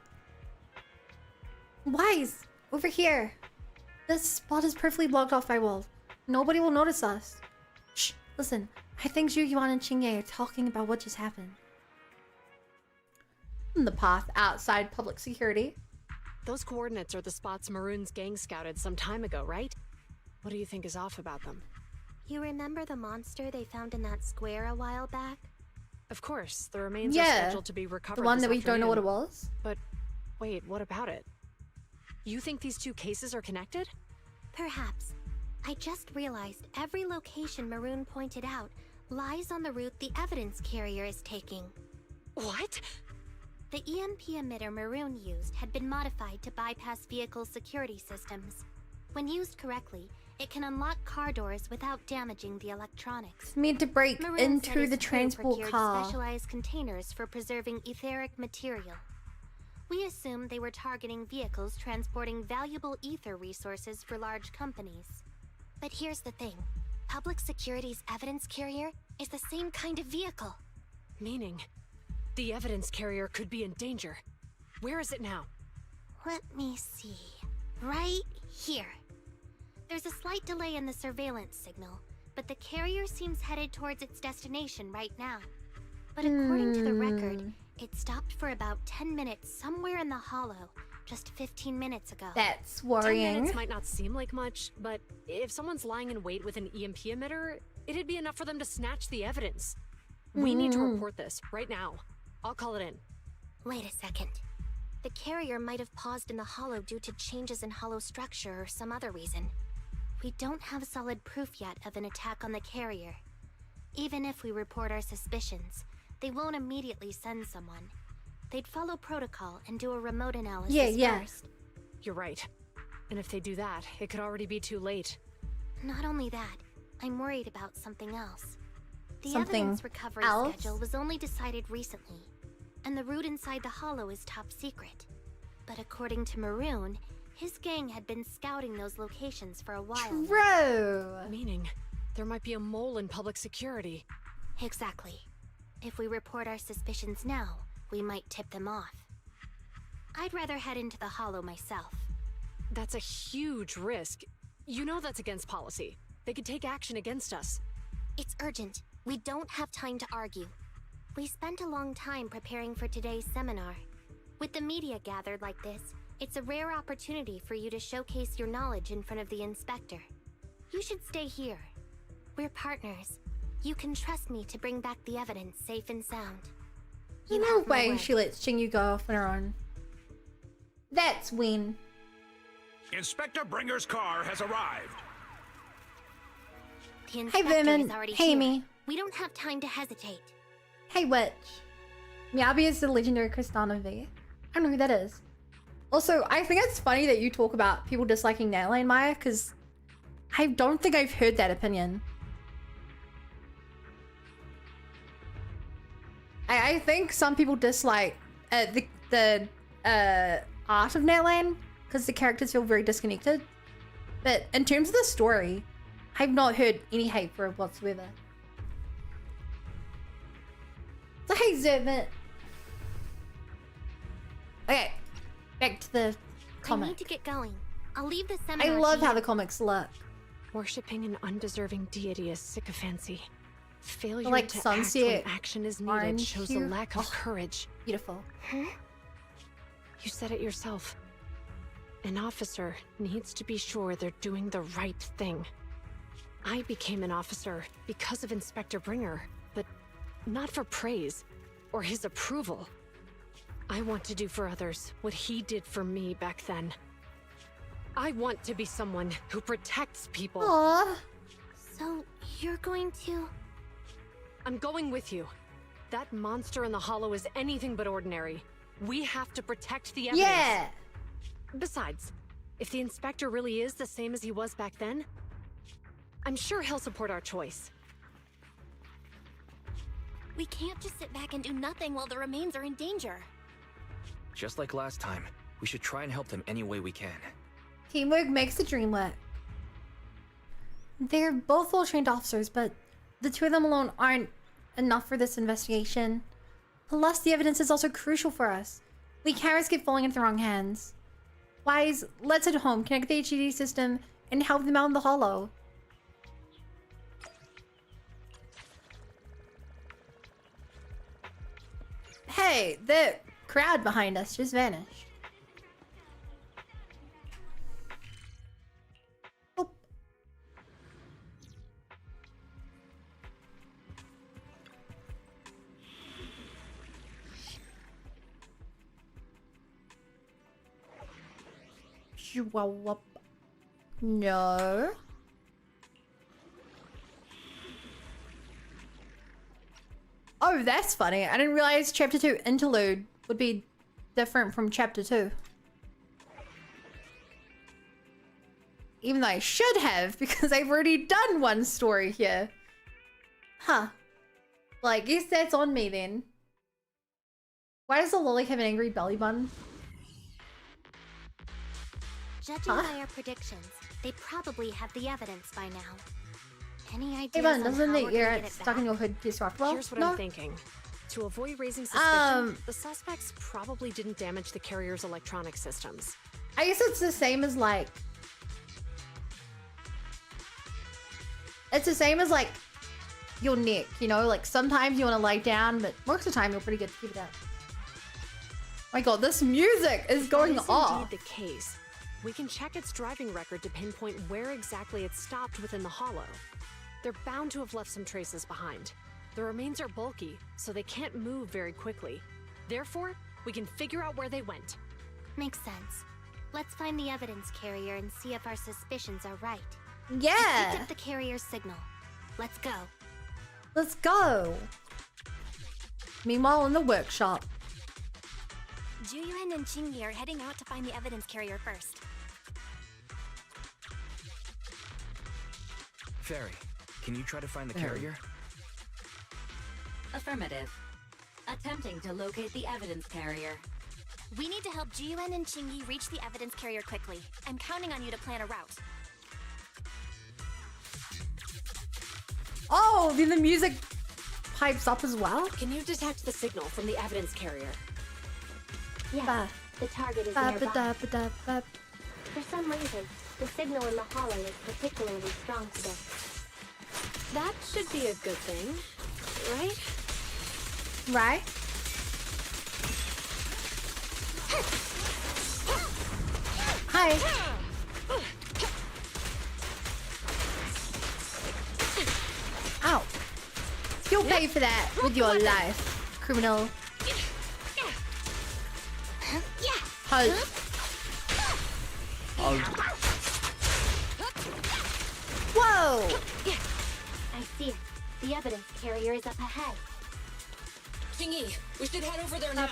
Wise, over here. This spot is perfectly blocked off by walls. Nobody will notice us. Shh, listen. I think Zhu Yuan and Qingye are talking about what just happened. In the path outside public security. Those coordinates are the spots Maroon's gang scouted some time ago, right? What do you think is off about them? You remember the monster they found in that square a while back? Of course, the remains are scheduled to be recovered. The one this that we don't know what it afternoon. was. But wait, what about it? You think these two cases are connected? Perhaps. I just realized every location Maroon pointed out lies on the route the evidence carrier is taking. What? The EMP emitter Maroon used had been modified to bypass vehicle security systems. When used correctly, it can unlock car doors without damaging the electronics. Meant to break Maroon into said his the crew transport procured car. specialized containers for preserving etheric material. We assumed they were targeting vehicles transporting valuable ether resources for large companies. But here's the thing. Public Security's evidence carrier is the same kind of vehicle. Meaning, the evidence carrier could be in danger. Where is it now? Let me see. Right here. There's a slight delay in the surveillance signal, but the carrier seems headed towards its destination right now. But according to the record, it stopped for about 10 minutes somewhere in the hollow, just 15 minutes ago. That's 10 worrying. minutes might not seem like much, but if someone's lying in wait with an EMP emitter, it'd be enough for them to snatch the evidence. We need to report this right now. I'll call it in. Wait a second. The carrier might have paused in the hollow due to changes in hollow structure or some other reason. We don't have solid proof yet of an attack on the carrier. Even if we report our suspicions, they won't immediately send someone. They'd follow protocol and do a remote analysis first. You're right. And if they do that, it could already be too late. Not only that, I'm worried about something else. The evidence recovery schedule was only decided recently, and the route inside the hollow is top secret. But according to Maroon, his gang had been scouting those locations for a while. True. Meaning, there might be a mole in public security. Exactly. If we report our suspicions now, we might tip them off. I'd rather head into the hollow myself. That's a huge risk. You know that's against policy. They could take action against us. It's urgent. We don't have time to argue. We spent a long time preparing for today's seminar. With the media gathered like this, it's a rare opportunity for you to showcase your knowledge in front of the inspector. You should stay here. We're partners. You can trust me to bring back the evidence safe and sound. No way she lets Qingyu go off on her own. That's win. Inspector Bringer's car has arrived. The inspector Vermin. is already Hey, here. me. We don't have time to hesitate. Hey, Witch. Miyabi is the legendary Cristana V. I don't know who that is. Also, I think it's funny that you talk about people disliking Natalie and Maya, because I don't think I've heard that opinion. I think some people dislike the art of Netland because the characters feel very disconnected. But in terms of the story, I've not heard any hate for it whatsoever. So hey, Zervant. Okay, back to the comic. I need to get going. I'll leave the seminar. I love to how you. the comics look. Worshipping an undeserving deity is sycophancy. Failure Like to sunset, act when action is needed orange shows a hue. lack of Oh, courage. Beautiful. You said it yourself. An officer needs to be sure they're doing the right thing. I became an officer because of Inspector Bringer, but not for praise or his approval. I want to do for others what he did for me back then. I want to be someone who protects people. Aww. So, you're going to... I'm going with you. That monster in the hollow is anything but ordinary. We have to protect the evidence. Yeah! Besides, if the inspector really is the same as he was back then, I'm sure he'll support our choice. We can't just sit back and do nothing while the remains are in danger. Just like last time, we should try and help them any way we can. Teamwork makes the dream work. They're both well-trained officers, but the two of them alone aren't enough for this investigation. Plus, the evidence is also crucial for us. We can't risk it falling into the wrong hands. Wise, let's head home, connect the HDD system, and help them out in the hollow. Hey, the crowd behind us just vanished. Oh. No. Oh, that's funny. I didn't realize Chapter 2 interlude would be different from Chapter 2. Even though I should have, because I've already done one story here. Huh. Well, I guess that's on me then. Why does the lolly have an angry belly button? Judging by our predictions, they probably have the evidence by now. Any ideas Hey, Bun, on doesn't how the we're gonna ear get it stuck back? in your hood piece off? Well, Here's what no. I'm thinking. To avoid raising suspicion, the suspects probably didn't damage the carrier's electronic systems. I guess it's the same as like... It's the same as like your neck, you know? Like sometimes you want to lie down, but most of the time you're pretty good to keep it up. My god, this music is going That is off. indeed the case. We can check its driving record to pinpoint where exactly it stopped within the hollow. They're bound to have left some traces behind. The remains are bulky, so they can't move very quickly. Therefore, we can figure out where they went. Makes sense. Let's find the evidence carrier and see if our suspicions are right. Yeah. I picked up the carrier's signal. Let's go. Let's go. Meanwhile, in the workshop. Juyuan and Qingyi are heading out to find the evidence carrier first. Fairy, can you try to find the carrier? Affirmative. Attempting to locate the evidence carrier. We need to help Juyuan and Qingyi reach the evidence carrier quickly. I'm counting on you to plan a route. Oh, then the music pipes up as well? Can you detect the signal from the evidence carrier? Yeah, the target is nearby. For some reason, the signal in the hollow is particularly strong today. That should be a good thing, right? Right? Hi. Ow. You'll pay for that with your life, criminal. Halt. Whoa! I see it. The evidence carrier is up ahead. Qingyi, we should head over there now.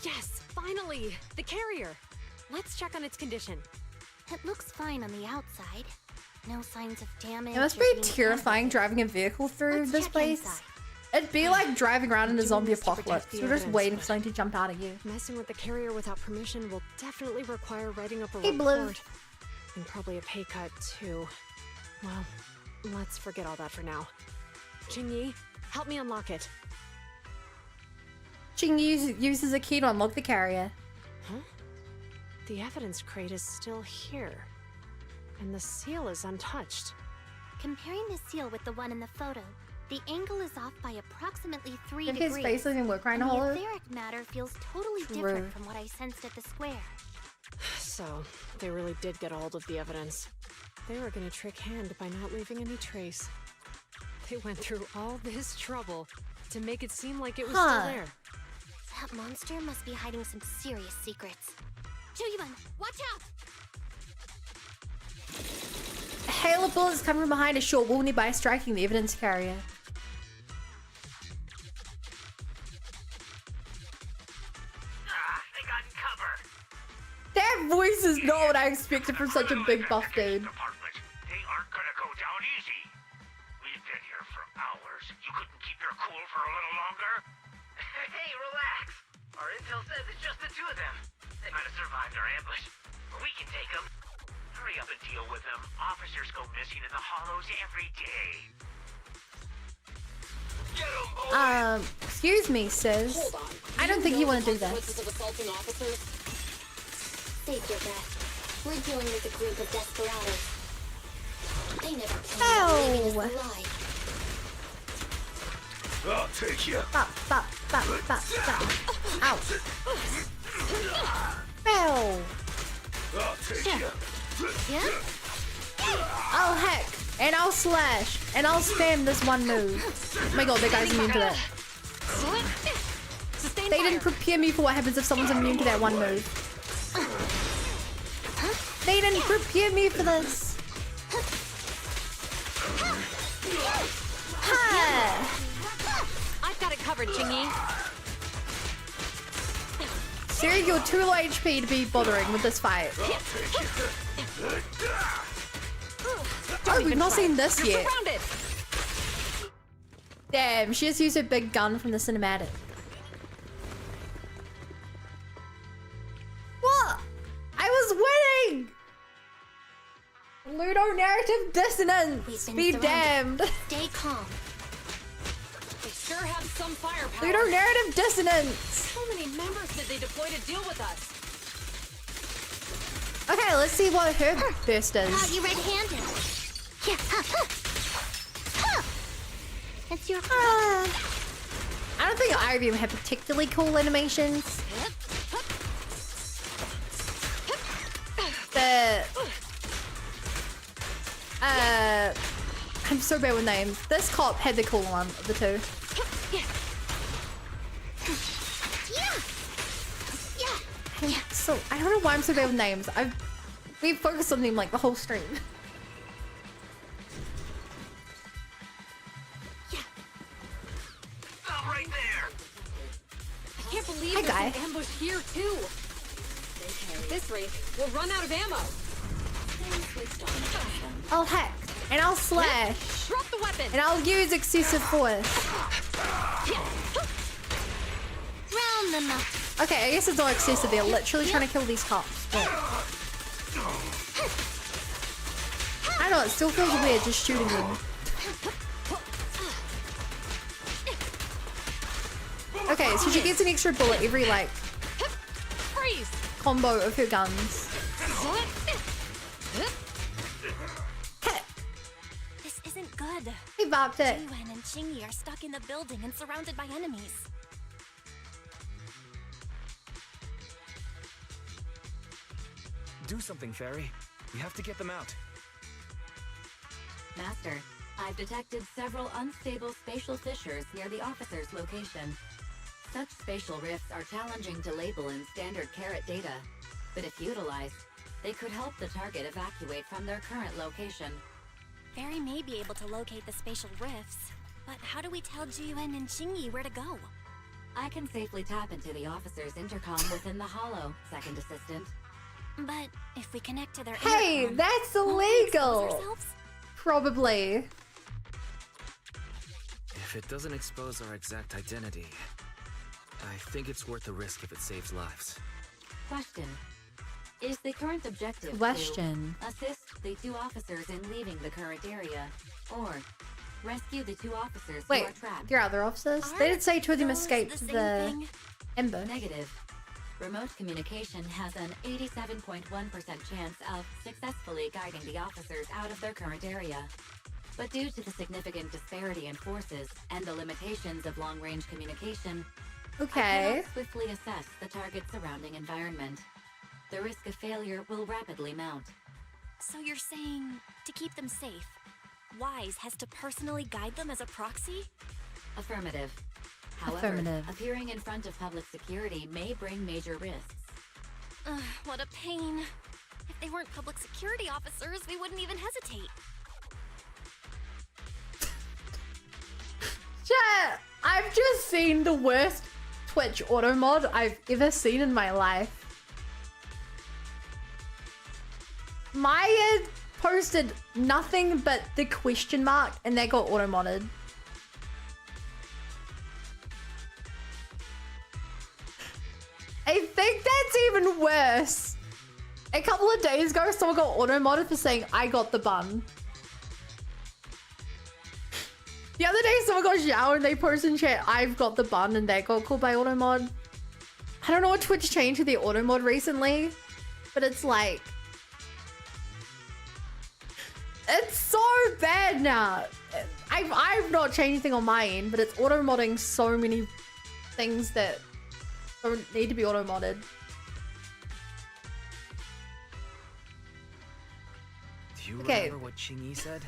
Yes, finally! The carrier! Let's check on its condition. It looks fine on the outside. No signs of damage. It must or be being terrifying driving a vehicle through this place. inside. It'd be like driving around in a zombie Doing this to protect apocalypse. the You're just evidence, waiting for but something to jump out at you. Messing with the carrier without permission will definitely require writing up a Hey, Blue. report. And probably a pay cut, too. Well, let's forget all that for now. Qingyi, help me unlock it. Ching uses a key to unlock the carrier. Huh? The evidence crate is still here. And the seal is untouched. Comparing the seal with the one in the photo, The angle is off by approximately 3 if degrees. His face doesn't work right in and the the hollow. etheric matter feels totally different from what I sensed at the square. So, they really did get a hold of the evidence. They were gonna trick Hand by not leaving any trace. They went through all this trouble to make it seem like it was still there. That monster must be hiding some serious secrets. Juyun, watch out! A hail of bullets come from behind a short wall nearby, striking the evidence carrier. They got cover. That voice is not what I expected from such a big buff dude. They aren't gonna go down easy. We've been here for hours. You couldn't keep your cool for a little longer? Hey, relax. Our intel says it's just the two of them. They might have survived our ambush. But we can take them. Hurry up and deal with them. Officers go missing in the hollows every day. Excuse me, sis. Hold on. I don't think you want to do that. Consequences of assaulting officers? Save your breath. We're dealing with a group of desperados. They never Ow. leaving us alive. I'll take you. Bop, bop, bop, bop, bop. Ow. Ow. I'll take you. Yeah? I'll hack, and I'll slash, and I'll spam this one move. Oh my god, that guy's immune to that. They didn't prepare me for what happens if someone's immune to that one move. They didn't prepare me for this. Ha! I've got it covered, Chingy. Siri, you're too low HP to be bothering with this fight. Oh, we've not seen this yet. Damn, she just used her big gun from the cinematic. What? I was winning! Ludo narrative dissonance. Be damned. Stay calm. They sure have some firepower. Ludo narrative dissonance. How many members did they deploy to deal with us? Okay, let's see what her burst is. You red-handed. Yeah. That's your. I don't think either of them have particularly cool animations. I'm so bad with names. This cop had the cool one of the two. So I don't know why I'm so bad with names. We've focused on them like the whole stream. Right there. I can't believe Hi, there's guy. an ambush here too. At this rate, we'll run out of ammo. I'll hack and I'll slash Drop the weapon. and I'll use excessive force. Round them up. Okay, I guess it's not excessive. They're literally trying to kill these cops. But I don't know, it still feels weird just shooting them. Okay, so she gets an extra bullet every like combo of her guns. This isn't good. He bopped it. Juyun and Chingy are stuck in the building and surrounded by enemies. Do something, Fairy. We have to get them out. Master, I've detected several unstable spatial fissures near the officer's location. Such spatial rifts are challenging to label in standard carat data, but if utilized, they could help the target evacuate from their current location. Fairy may be able to locate the spatial rifts, but how do we tell Juyun and Chingy where to go? I can safely tap into the officer's intercom within the hollow, second assistant. But if we connect to their Hey, intercom, that's won't we expose illegal. ourselves? Probably. If it doesn't expose our exact identity, I think it's worth the risk if it saves lives. Question. Is the current objective Question. to assist the two officers in leaving the current area, or rescue the two officers Wait, who are trapped? there are other officers? They did say two of them escaped the same the thing? Ember. Negative. Remote communication has an 87.1% chance of successfully guiding the officers out of their current area. But due to the significant disparity in forces and the limitations of long-range communication, I cannot swiftly assess the target's surrounding environment. The risk of failure will rapidly mount. So you're saying, to keep them safe, Wise has to personally guide them as a proxy? Affirmative. However, appearing in front of public security may bring major risks. What a pain. If they weren't public security officers, we wouldn't even hesitate. Chat, I've just seen the worst Twitch auto mod I've ever seen in my life. Maya posted nothing but the question mark and that got auto modded. I think that's even worse. A couple of days ago, someone got auto modded for saying I got the bun. The other day, someone got showered and they posted in chat, I've got the bun, and that got called by auto mod. I don't know what Twitch changed to the auto mod recently, but it's like, it's so bad now. I've not changed anything on my end, but it's auto modding so many things that don't need to be auto modded. Do you remember what Qingyi said?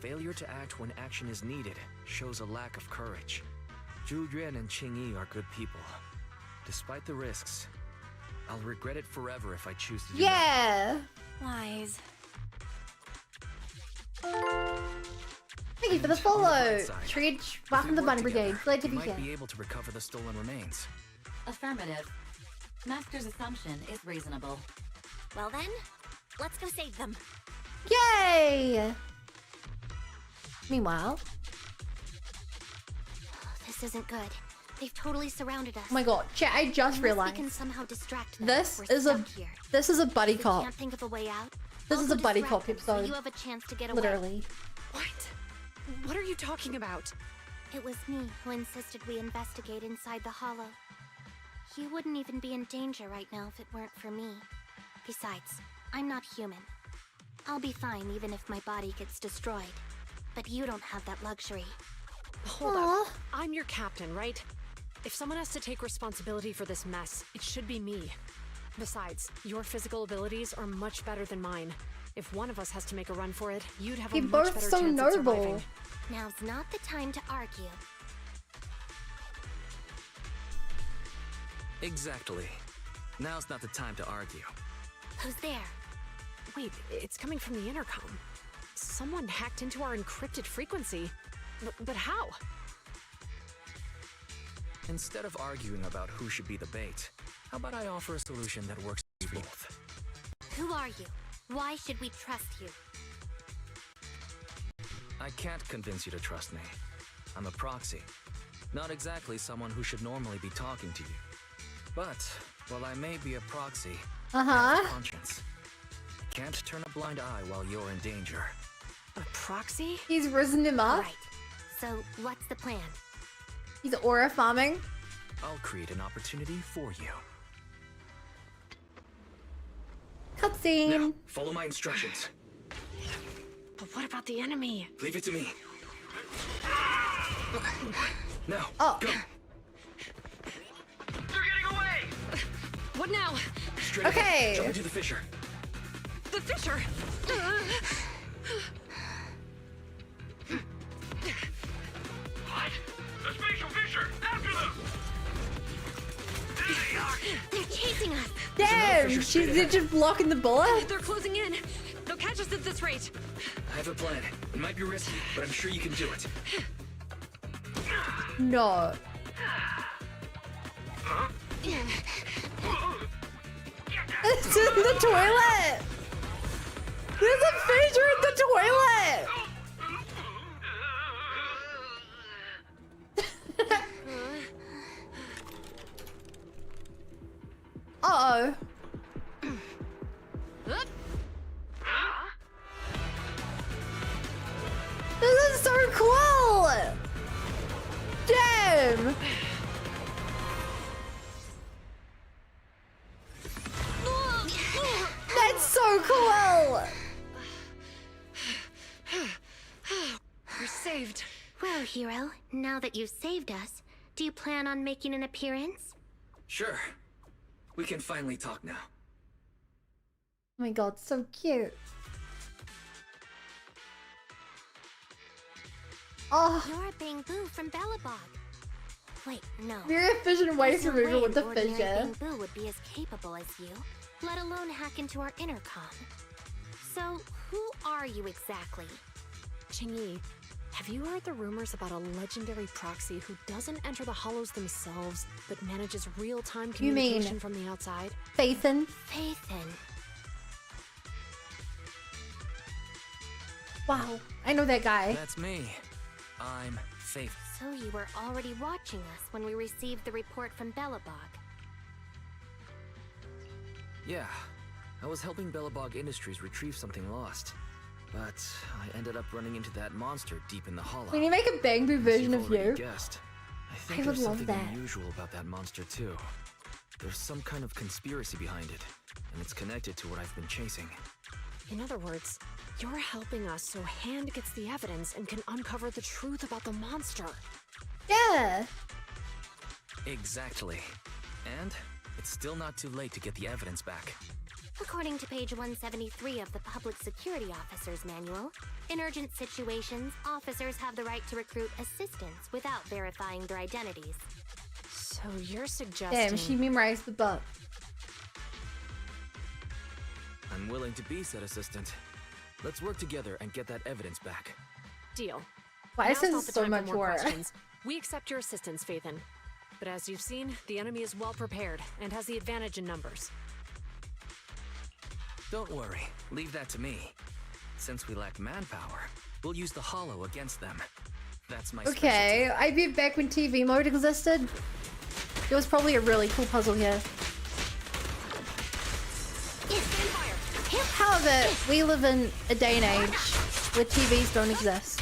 Failure to act when action is needed shows a lack of courage. Zhu Yuan and Qingyi are good people. Despite the risks, I'll regret it forever if I choose to do that. Wise. Thank you for the follow. Treach, welcome to the Bunny Brigade. Glad to be here. Might be able to recover the stolen remains. Affirmative. Master's assumption is reasonable. Well then, let's go save them. Yay! Meanwhile, this isn't good. They've totally surrounded us. Oh my god, chat, I just realized. We can somehow distract them. This is a buddy cop. Can't think of a way out. This is a buddy cop episode. So you have a chance to get away. Literally. What are you talking about? It was me who insisted we investigate inside the hollow. You wouldn't even be in danger right now if it weren't for me. Besides, I'm not human. I'll be fine even if my body gets destroyed. But you don't have that luxury. Hold up. I'm your captain, right? If someone has to take responsibility for this mess, it should be me. Besides, your physical abilities are much better than mine. If one of us has to make a run for it, you'd have a much better chance at surviving. Now's not the time to argue. Exactly. Now's not the time to argue. Who's there? Wait, it's coming from the intercom. Someone hacked into our encrypted frequency. But how? Instead of arguing about who should be the bait, how about I offer a solution that works for you both? Who are you? Why should we trust you? I can't convince you to trust me. I'm a proxy. Not exactly someone who should normally be talking to you. But, while I may be a proxy, I have a conscience. Can't turn a blind eye while you're in danger. A proxy? He's risen him up. Right. So, what's the plan? He's aura farming. I'll create an opportunity for you. Cutscene. Now, follow my instructions. But what about the enemy? Leave it to me. Now, go. They're getting away! What now? Straight ahead. Jump into the fissure. The fissure? What? The spatial fissure! After them! There they are! They're chasing us! Damn! She's just blocking the bullet? They're closing in! They'll catch us at this rate! I have a plan. It might be risky, but I'm sure you can do it. No. Huh? It's in the toilet! There's a fissure in the toilet! Uh-oh. This is so cool! Damn! That's so cool! saved. Well, hero, now that you've saved us, do you plan on making an appearance? Sure. We can finally talk now. Oh my god, so cute. Oh. You're Bang Boo from Belobog. Wait, no. Very efficient waste removal with the ordinary fish, yeah. Bang Boo would be as capable as you, let alone hack into our intercom. So, who are you exactly? Qingyi, have you heard the rumors about a legendary proxy who doesn't enter the hollows themselves, but manages real-time communication from the outside? Phaethon? Phaethon. Wow, I know that guy. That's me. I'm Faith. So you were already watching us when we received the report from Belobog. Yeah. I was helping Belobog Industries retrieve something lost. But I ended up running into that monster deep in the hollow. Can you make a Bang Boo version of you? Guessed. I think I would there's love something that. unusual about that monster too. There's some kind of conspiracy behind it, and it's connected to what I've been chasing. In other words, you're helping us so Hand gets the evidence and can uncover the truth about the monster. Yeah. Exactly. And it's still not too late to get the evidence back. According to page 173 of the Public Security Officer's Manual, in urgent situations, officers have the right to recruit assistants without verifying their identities. So you're suggesting... Damn, she memorized the book. I'm willing to be said assistant. Let's work together and get that evidence back. Deal. Why is Now's not this the so time for much more work? questions. We accept your assistance, Phaethon. But as you've seen, the enemy is well prepared and has the advantage in numbers. Don't worry, leave that to me. Since we lack manpower, we'll use the hollow against them. That's my Okay, I beat back when TV mode existed. There was probably a really cool puzzle here. However, we live in a day and age where TVs don't exist.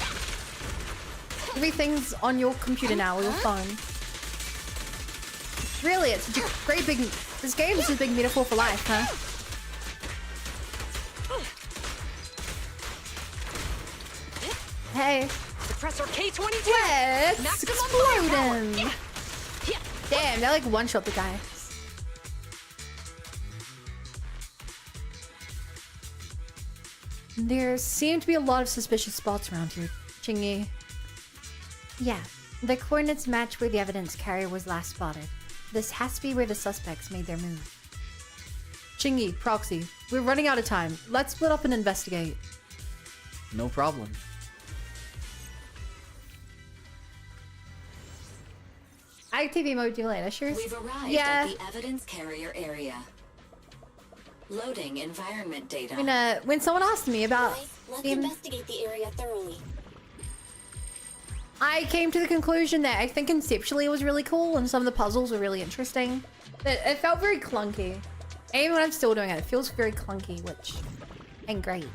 Everything's on your computer now or your phone. Really, it's a great big... This game is a big metaphor for life, huh? Hey. Suppressor K-22! Let's explode him! Damn, they like one-shot the guy. There seem to be a lot of suspicious spots around here, Qingyi. Yeah, the coordinates match where the evidence carrier was last spotted. This has to be where the suspects made their move. Qingyi, Proxy, we're running out of time. Let's split up and investigate. No problem. Active mode delay, sure. We've arrived yeah. at the evidence carrier area. Loading environment data. I mean, when someone asked me about Let's investigate the area thoroughly. I came to the conclusion that I think conceptually it was really cool and some of the puzzles were really interesting. But it felt very clunky. Even when I'm still doing it, it feels very clunky, which ain't great.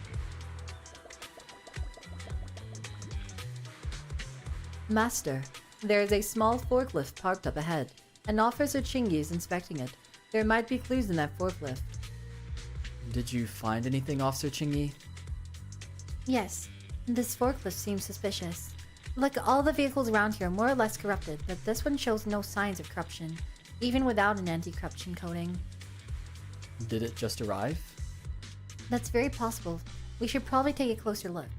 Master, there is a small forklift parked up ahead. An Officer Qingyi is inspecting it. There might be clues in that forklift. Did you find anything, Officer Qingyi? Yes, this forklift seems suspicious. Look, all the vehicles around here are more or less corrupted, but this one shows no signs of corruption, even without an anti-corruption coating. Did it just arrive? That's very possible. We should probably take a closer look.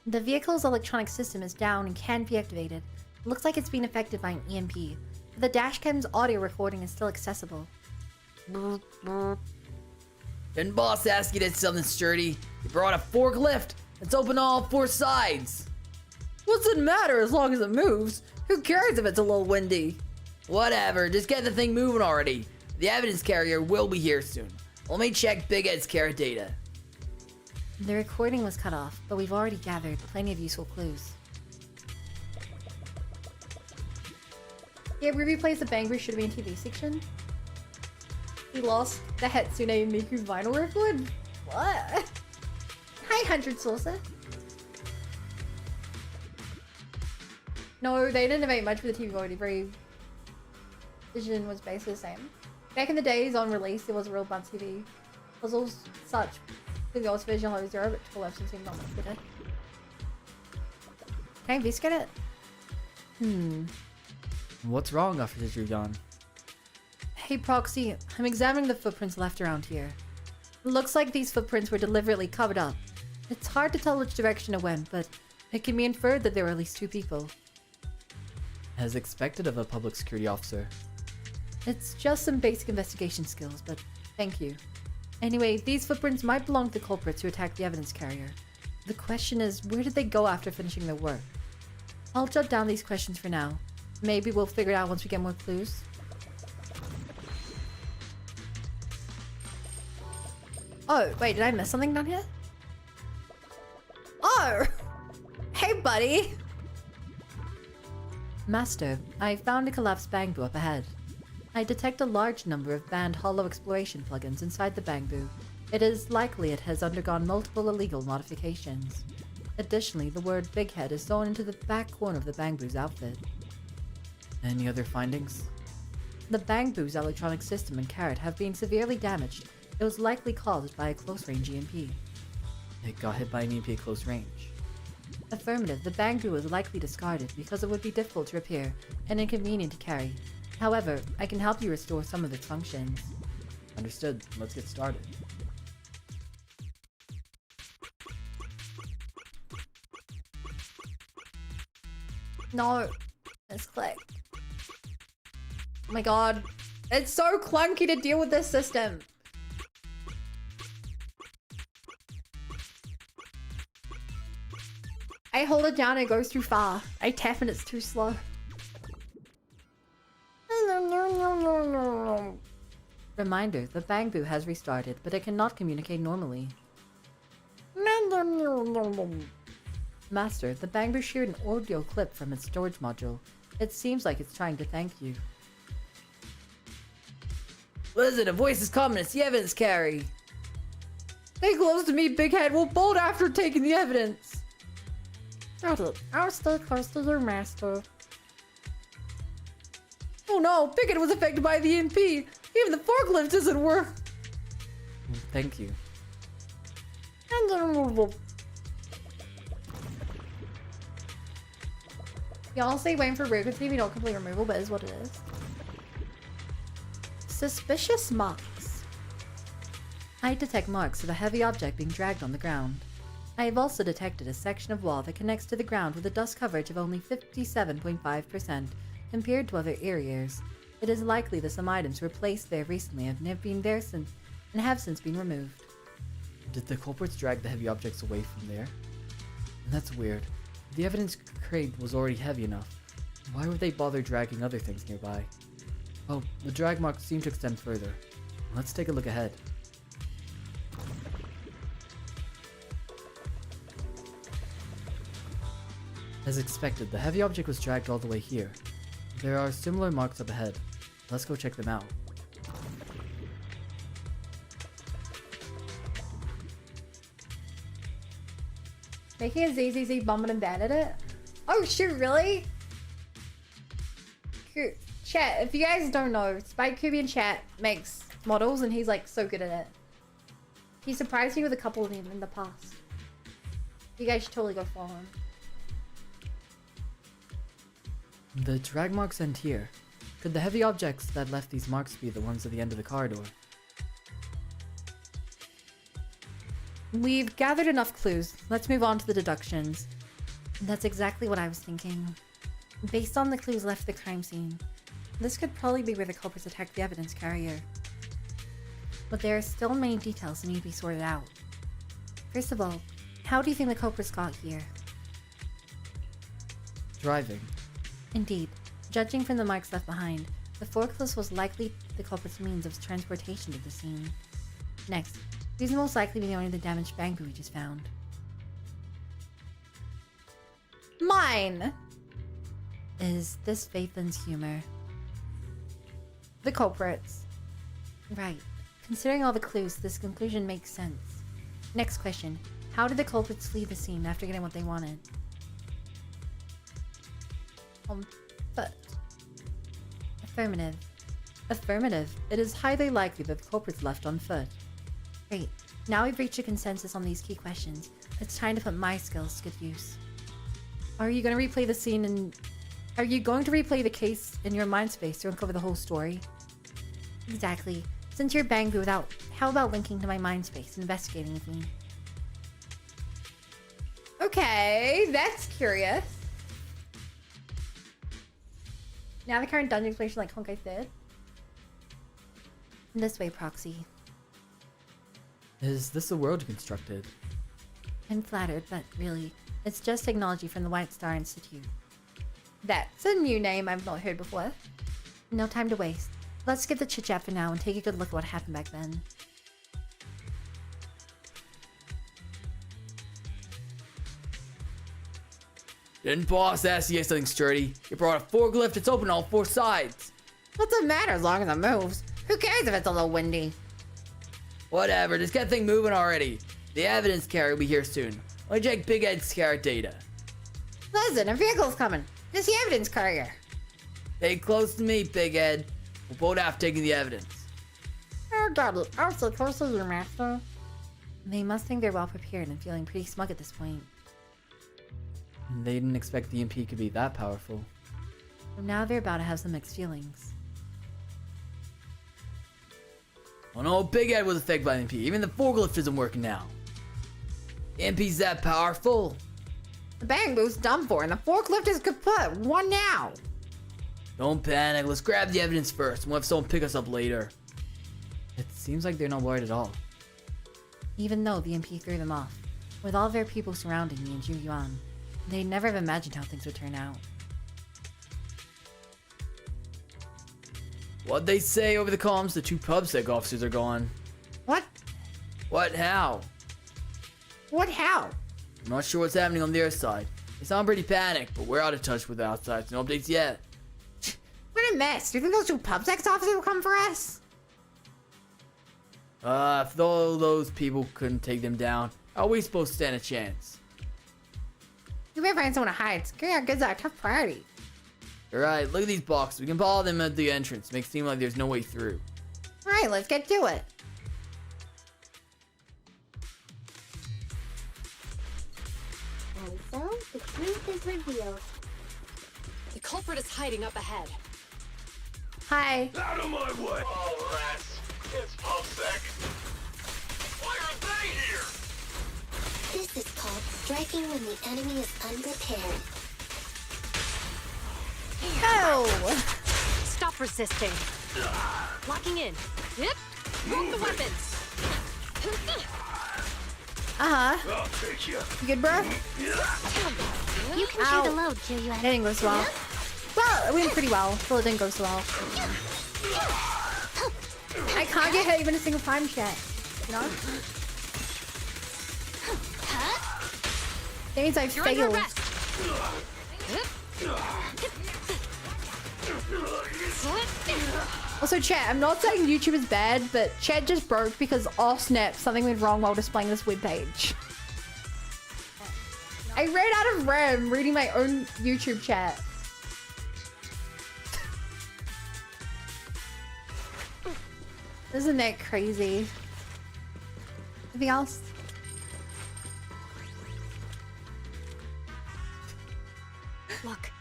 The vehicle's electronic system is down and can't be activated. Looks like it's been affected by an EMP. But the dashcam's audio recording is still accessible. Didn't boss ask you to something sturdy? You brought a forklift. Let's open all four sides. What's it matter as long as it moves? Who cares if it's a little windy? Whatever, just get the thing moving already. The evidence carrier will be here soon. Let me check Big Ed's carrot data. The recording was cut off, but we've already gathered plenty of useful clues. Yeah, we replaced the Bangry should be in TV section. We lost the Hatsune Miku vinyl record? What? Hi, 100 Salsa. No, they didn't innovate much with the TV mode. Every vision was basically the same. Back in the days on release, there was a real bunch of TV puzzles, such. The old version of Zero, but 12 seemed not much better. Can I investigate it? What's wrong, Officer Zhuyan? Hey, Proxy. I'm examining the footprints left around here. It looks like these footprints were deliberately covered up. It's hard to tell which direction it went, but it can be inferred that there were at least 2 people. As expected of a public security officer. It's just some basic investigation skills, but thank you. Anyway, these footprints might belong to the culprits who attacked the evidence carrier. The question is, where did they go after finishing their work? I'll jot down these questions for now. Maybe we'll figure it out once we get more clues. Oh, wait, did I miss something down here? Oh! Hey, buddy! Master, I found a collapsed bamboo up ahead. I detect a large number of banned hollow exploration plugins inside the bamboo. It is likely it has undergone multiple illegal modifications. Additionally, the word Big Head is sewn into the back corner of the bamboo's outfit. Any other findings? The bamboo's electronic system and carrot have been severely damaged. It was likely caused by a close-range EMP. It got hit by an EMP at close range. Affirmative, the bamboo was likely discarded because it would be difficult to repair and inconvenient to carry. However, I can help you restore some of its functions. Understood. Let's get started. No. Let's click. Oh my god. It's so clunky to deal with this system. I hold it down and it goes too far. I tap and it's too slow. Reminder, the bamboo has restarted, but it cannot communicate normally. Master, the bamboo shared an audio clip from its storage module. It seems like it's trying to thank you. Listen, a voice is coming. It's the evidence carry. Stay close to me, Big Head. We'll bolt after taking the evidence. Got it. I'll stay close to your master. Oh no, Big Head was affected by the EMP. Even the forklift doesn't work. Thank you. And then removal. Y'all say waiting for frequency, we don't complete removal, but it is what it is. Suspicious marks. I detect marks of a heavy object being dragged on the ground. I have also detected a section of wall that connects to the ground with a dust coverage of only 57.5% compared to other areas. It is likely that some items were placed there recently and have been there since and have since been removed. Did the culprits drag the heavy objects away from there? That's weird. The evidence crate was already heavy enough. Why would they bother dragging other things nearby? Oh, the drag marks seem to extend further. Let's take a look ahead. As expected, the heavy object was dragged all the way here. There are similar marks up ahead. Let's go check them out. Making a ZZZ bomb and abandon it? Oh shoot, really? Chat, if you guys don't know, Spike Kubian Chat makes models and he's like so good at it. He surprised me with a couple of them in the past. You guys should totally go follow him. The drag marks end here. Could the heavy objects that left these marks be the ones at the end of the corridor? We've gathered enough clues. Let's move on to the deductions. That's exactly what I was thinking. Based on the clues left at the crime scene, this could probably be where the culprits attacked the evidence carrier. But there are still many details that need to be sorted out. First of all, how do you think the culprits got here? Driving. Indeed. Judging from the marks left behind, the forklift was likely the culprit's means of transportation to the scene. Next, these most likely be the owner of the damaged bamboo we just found. Mine! Is this Faithin's humor? The culprits. Right. Considering all the clues, this conclusion makes sense. Next question. How did the culprits flee the scene after getting what they wanted? On foot. Affirmative. Affirmative. It is highly likely that the culprits left on foot. Great. Now we've reached a consensus on these key questions. It's time to put my skills to good use. Are you going to replay the scene and... Are you going to replay the case in your mind space to uncover the whole story? Exactly. Since you're Bangbu without... How about linking to my mind space and investigating with me? Okay, that's curious. Now the current dungeon exploration like Honkai said. This way, Proxy. Is this a world you constructed? I'm flattered, but really, it's just technology from the White Star Institute. That's a new name I've not heard before. No time to waste. Let's skip the chit-chat for now and take a good look at what happened back then. Didn't boss ask you something sturdy? You brought a forklift, it's open on all 4 sides. What's the matter as long as it moves? Who cares if it's a little windy? Whatever, just get the thing moving already. The evidence carrier will be here soon. Only check Big Ed's carrot data. Listen, a vehicle's coming. It's the evidence carrier. Stay close to me, Big Ed. We'll both have taken the evidence. Oh, Daddy, I'm so close to you, Master. They must think they're well prepared and feeling pretty smug at this point. They didn't expect the MP could be that powerful. So now they're about to have some mixed feelings. Oh no, Big Ed was affected by the MP. Even the forklift isn't working now. The MP's that powerful. The Bangbu's done for and the forklift is kaput. One now. Don't panic. Let's grab the evidence first. We'll have someone pick us up later. It seems like they're not worried at all. Even though the MP threw them off. With all their people surrounding me and Zhu Yuan, they'd never have imagined how things would turn out. What'd they say over the comms? The 2 PubSec officers are gone. What? What? How? What? How? I'm not sure what's happening on their side. They sound pretty panicked, but we're out of touch with the outside, so no updates yet. What a mess. Do you think those 2 PubSec officers will come for us? If all those people couldn't take them down, how are we supposed to stand a chance? You better find someone to hide. Security goods are a tough priority. Alright, look at these boxes. We can follow them at the entrance. Make it seem like there's no way through. Alright, let's get to it. And so, the truth is revealed. The culprit is hiding up ahead. Hi. Out of my way! Oh, rats. It's PubSec. Why are they here? This is called striking when the enemy is unprepared. No! Stop resisting. Locking in. Yep. Drop the weapons. I'll take you. You good, bro? You can share the load, Zhu Yuan. That didn't go so well. Well, it went pretty well. Still, it didn't go so well. I can't get hit even a single time, chat. You know? That means I failed. Also, chat, I'm not saying YouTube is bad, but chat just broke because, oh snap, something went wrong while displaying this webpage. I ran out of RAM reading my own YouTube chat. Isn't that crazy? Anything else? Look,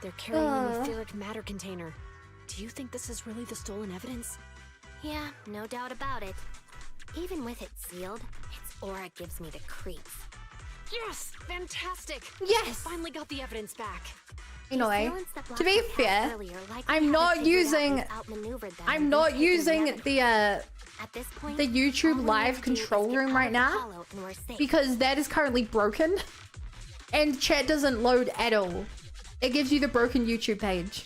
they're carrying an etheric matter container. Do you think this is really the stolen evidence? Yeah, no doubt about it. Even with it sealed, its aura gives me the creeps. Yes! Fantastic! Yes! I finally got the evidence back. Anyway, to be fair, I'm not using the YouTube live control room right now because that is currently broken and chat doesn't load at all. It gives you the broken YouTube page,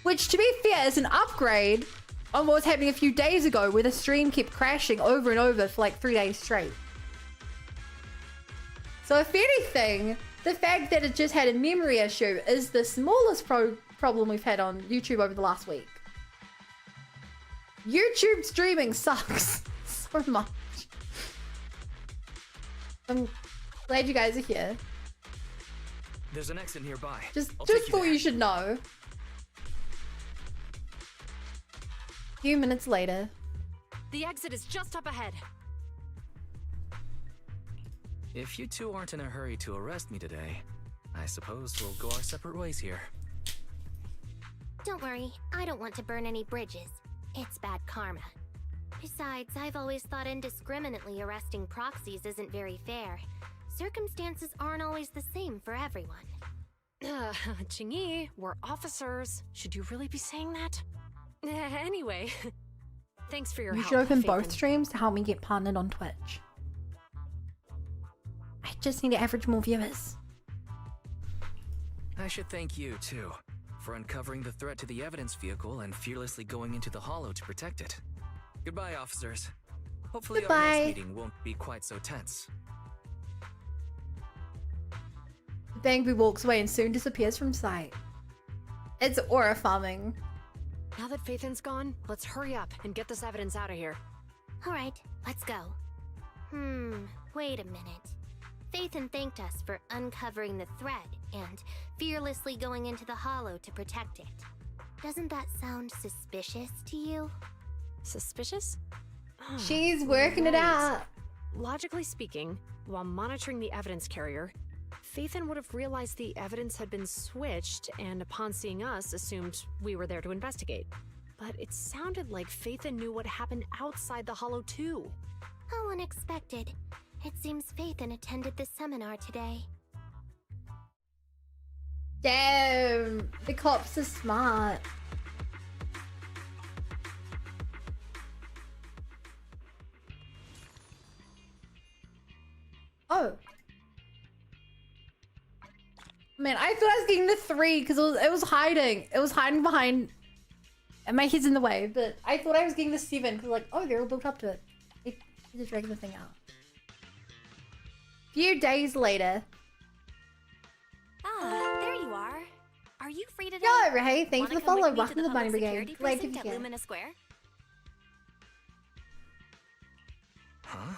which to be fair is an upgrade on what was happening a few days ago where the stream kept crashing over and over for like 3 days straight. So if anything, the fact that it just had a memory issue is the smallest problem we've had on YouTube over the last week. YouTube streaming sucks so much. I'm glad you guys are here. There's an exit nearby. Just thought you should know. A few minutes later. The exit is just up ahead. If you two aren't in a hurry to arrest me today, I suppose we'll go our separate ways here. Don't worry, I don't want to burn any bridges. It's bad karma. Besides, I've always thought indiscriminately arresting proxies isn't very fair. Circumstances aren't always the same for everyone. Qingyi, we're officers. Should you really be saying that? Anyway, thanks for your help. You should open both Phaethon. streams to help me get partnered on Twitch. I just need to average more viewers. I should thank you, too, for uncovering the threat to the evidence vehicle and fearlessly going into the hollow to protect it. Goodbye, officers. Hopefully our next meeting won't be quite so tense. Bangby walks away and soon disappears from sight. It's aura farming. Now that Phaethon's gone, let's hurry up and get this evidence out of here. Alright, let's go. Wait a minute. Phaethon thanked us for uncovering the thread and fearlessly going into the hollow to protect it. Doesn't that sound suspicious to you? Suspicious? She's working it out. Logically speaking, while monitoring the evidence carrier, Phaethon would have realized the evidence had been switched and upon seeing us assumed we were there to investigate. But it sounded like Phaethon knew what happened outside the hollow too. How unexpected. It seems Phaethon attended the seminar today. Damn, the cops are smart. Oh. Man, I thought I was getting the 3 because it was hiding. It was hiding behind, and my head's in the way. But I thought I was getting the 7 because like, oh, they're all built up to it. It just dragging the thing out. Few days later. Ah, there you are. Are you free today? Yo, Ray, thanks for the follow. Welcome to the Bunny Public Brigade. Security Glad to be Precinct at here. Lumina Square? Huh?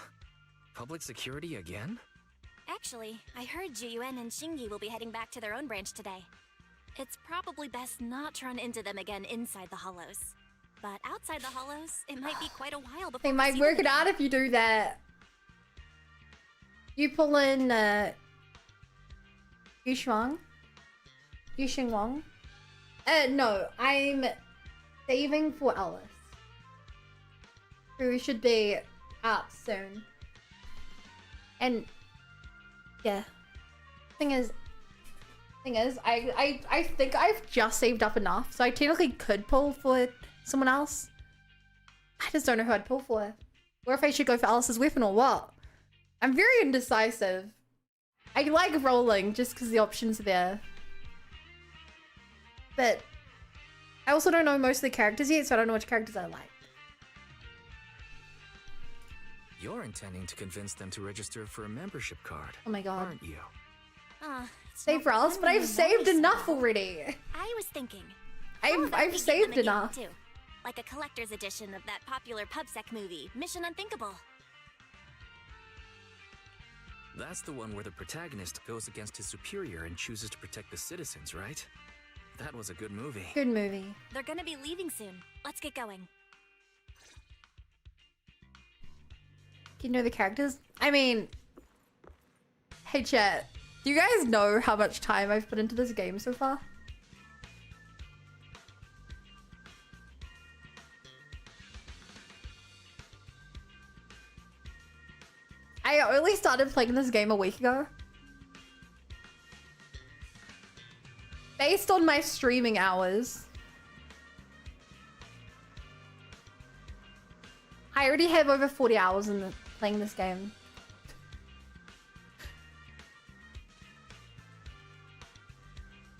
Public security again? Actually, I heard Juyuan and Xingyi will be heading back to their own branch today. It's probably best not to run into them again inside the hollows. But outside the hollows, it might be quite a while before They we might see work them it out again. if you do that. You pull in Yushwang? Yushingwang? No, I'm saving for Alice, who should be out soon. And yeah, thing is, I think I've just saved up enough, so I technically could pull for someone else. I just don't know who I'd pull for, or if I should go for Alice's weapon or what. I'm very indecisive. I like rolling just because the options are there. But I also don't know most of the characters yet, so I don't know which characters I like. You're intending to convince them to register for a membership card. Oh my god. Aren't you? Save for Alice, but I've saved enough already. I was thinking. I've saved enough. Too. Like a collector's edition of that popular PubSec movie, Mission Unthinkable. That's the one where the protagonist goes against his superior and chooses to protect the citizens, right? That was a good movie. Good movie. They're gonna be leaving soon. Let's get going. Do you know the characters? I mean, hey chat, do you guys know how much time I've put into this game so far? I only started playing this game a week ago. Based on my streaming hours, I already have over 40 hours in playing this game.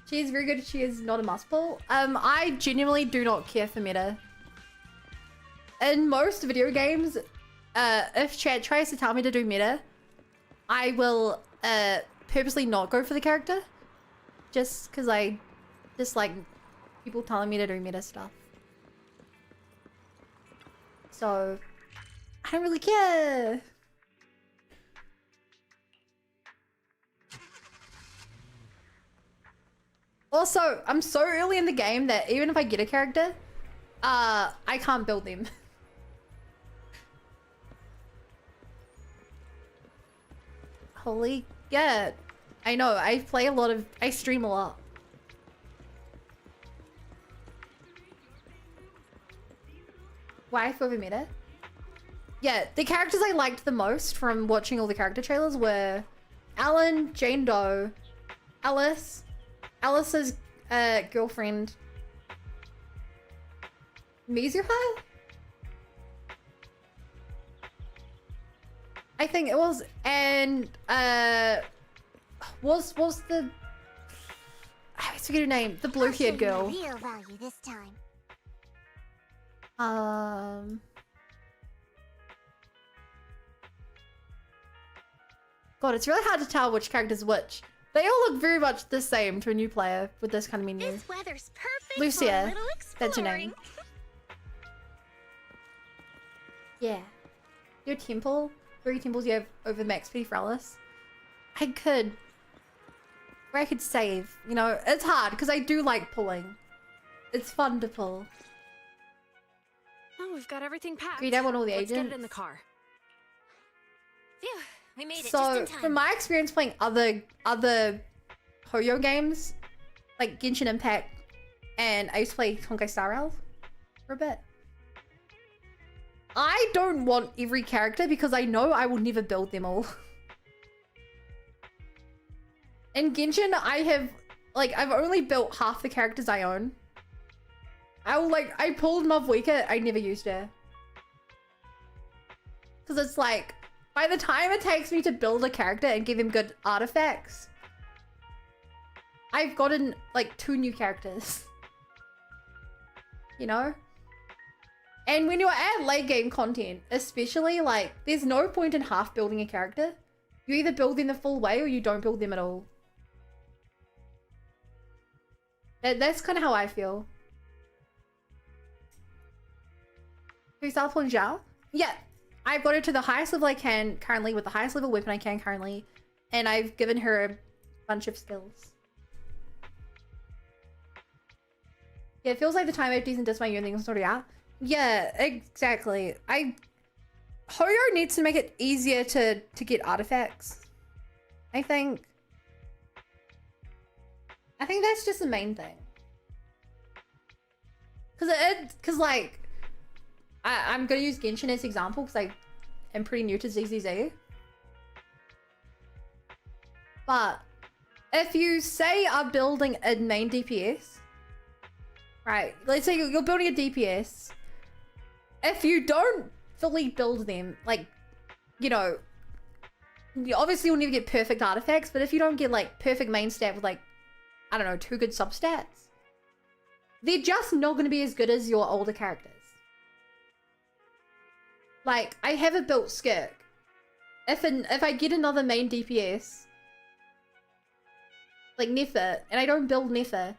She is very good. She is not a must pull. I genuinely do not care for meta. In most video games, if chat tries to tell me to do meta, I will purposely not go for the character. Just because I dislike people telling me to do meta stuff. So, I don't really care. Also, I'm so early in the game that even if I get a character, I can't build them. Holy god. I know, I stream a lot. Wife over meta? Yeah, the characters I liked the most from watching all the character trailers were Alan, Jane Doe, Alice, Alice's girlfriend, Mizuha? I think it was, and was the, I forget her name, the blue-haired girl. Real value this time. God, it's really hard to tell which character's which. They all look very much the same to a new player with this kind of menu. This weather's perfect Lucia, for a little that's her name. Yeah. Your temple? 3 temples you have over max speed for Alice? I could. Or I could save. You know, it's hard because I do like pulling. It's fun to pull. Oh, we've got everything packed. Read out on all the Let's agents. get it in the car. Phew, we made it just So, in time. from my experience playing other Hoyo games, like Genshin Impact, and I used to play Honkai Star Rail for a bit. I don't want every character because I know I will never build them all. In Genshin, I've only built half the characters I own. I pulled Mavwika, I never used her. Because it's like, by the time it takes me to build a character and give him good artifacts, I've gotten like 2 new characters. You know? And when you add late game content, especially, like, there's no point in half building a character. You either build them the full way or you don't build them at all. That's kind of how I feel. Have you started pulling Zhao? Yeah. I've got her to the highest level I can currently with the highest level weapon I can currently. And I've given her a bunch of skills. Yeah, it feels like the time I've decent dismay and things sorted out. Yeah, exactly. Hoyo needs to make it easier to get artifacts. I think that's just the main thing. Cause like, I'm gonna use Genshin as example because I am pretty new to ZZZ. But if you say are building a main DPS, right? Let's say you're building a DPS. If you don't fully build them, like, you know, you obviously will never get perfect artifacts, but if you don't get like perfect main stat with like, I don't know, 2 good substats, they're just not going to be as good as your older characters. Like, I have a built Skirk. If I get another main DPS, like Nefer, and I don't build Nefer,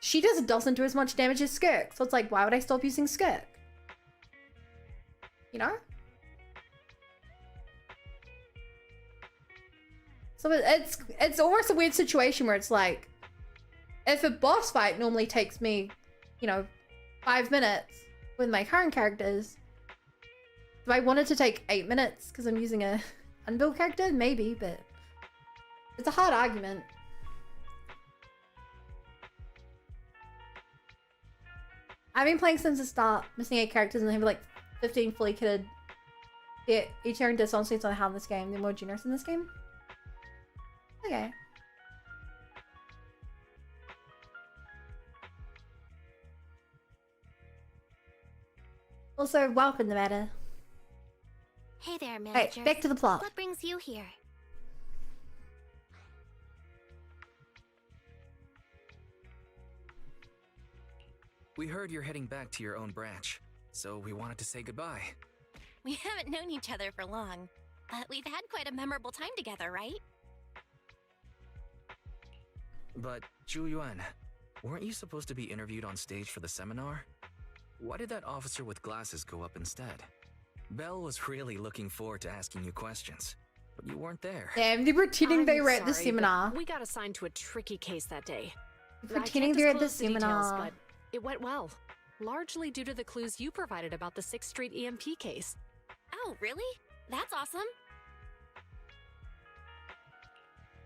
she just doesn't do as much damage as Skirk. So it's like, why would I stop using Skirk? You know? So it's almost a weird situation where it's like, if a boss fight normally takes me, you know, 5 minutes with my current characters, do I want it to take 8 minutes because I'm using a unbuilt character? Maybe, but it's a hard argument. I've been playing since the start, missing 8 characters, and I have like 15 fully kitted. Yeah, each earned dishonesty on how in this game. They're more generous in this game. Okay. Also, welcome the matter. Hey there, manager. Right, back to the plot. What brings you here? We heard you're heading back to your own branch, so we wanted to say goodbye. We haven't known each other for long, but we've had quite a memorable time together, right? But, Zhu Yuan, weren't you supposed to be interviewed on stage for the seminar? Why did that officer with glasses go up instead? Belle was really looking forward to asking you questions, but you weren't there. Damn, they were pretending they were at the sorry, seminar. but we got assigned to a tricky case that day. Pretending they're at the Details, seminar. but it went well. Largely due to the clues you provided about the 6th Street EMP case. Oh, really? That's awesome.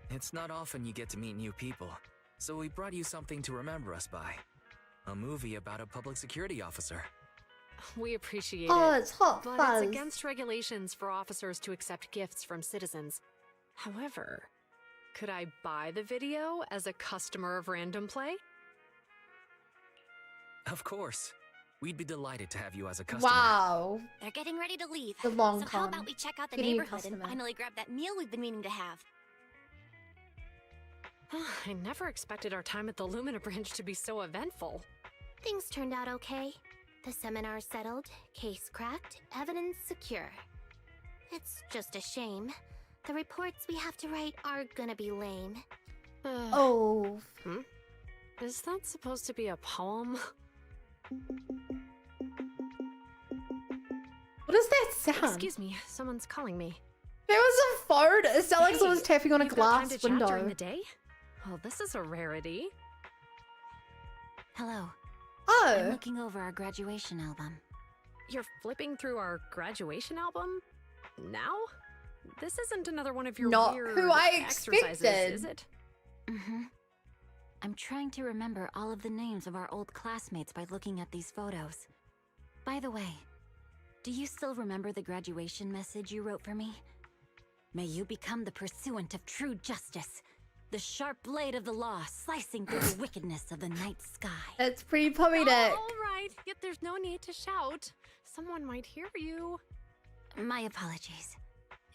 It's not often you get to meet new people, so we brought you something to remember us by. A movie about a public security officer. We appreciate Oh, it. it's Hot but Fuzz. it's against regulations for officers to accept gifts from citizens. However, could I buy the video as a customer of Random Play? Of course. We'd be delighted to have you as a customer. Wow. They're getting ready to leave. The long so how con. about we check out the Getting a neighborhood and customer. finally grab that meal we've been meaning to have? I never expected our time at the Lumina branch to be so eventful. Things turned out okay. The seminar settled, case cracked, evidence secure. It's just a shame. The reports we have to write are gonna be lame. Oh. Is that supposed to be a poem? What does that sound? Excuse me, someone's calling me. There was a phone. It sounded like someone was tapping on a you've got time glass to chat window. during the day? Oh, this is a rarity. Hello. Oh. I'm looking over our graduation album. You're flipping through our graduation album? Now? This isn't another one of your Not weird who I exercises, expected. is it? Mm-hmm. I'm trying to remember all of the names of our old classmates by looking at these photos. By the way, do you still remember the graduation message you wrote for me? May you become the pursuant of true justice, the sharp blade of the law slicing through the wickedness of the night sky. That's pretty poetic. All right, yet there's no need to shout. Someone might hear you. My apologies.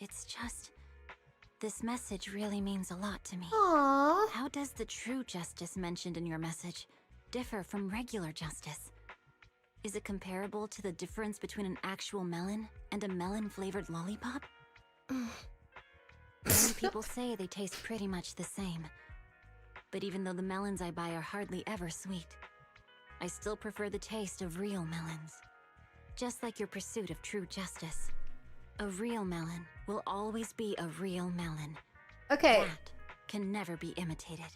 It's just... this message really means a lot to me. Aww. How does the true justice mentioned in your message differ from regular justice? Is it comparable to the difference between an actual melon and a melon-flavored lollipop? Many people say they taste pretty much the same. But even though the melons I buy are hardly ever sweet, I still prefer the taste of real melons. Just like your pursuit of true justice. A real melon will always be a real melon. Okay. That can never be imitated.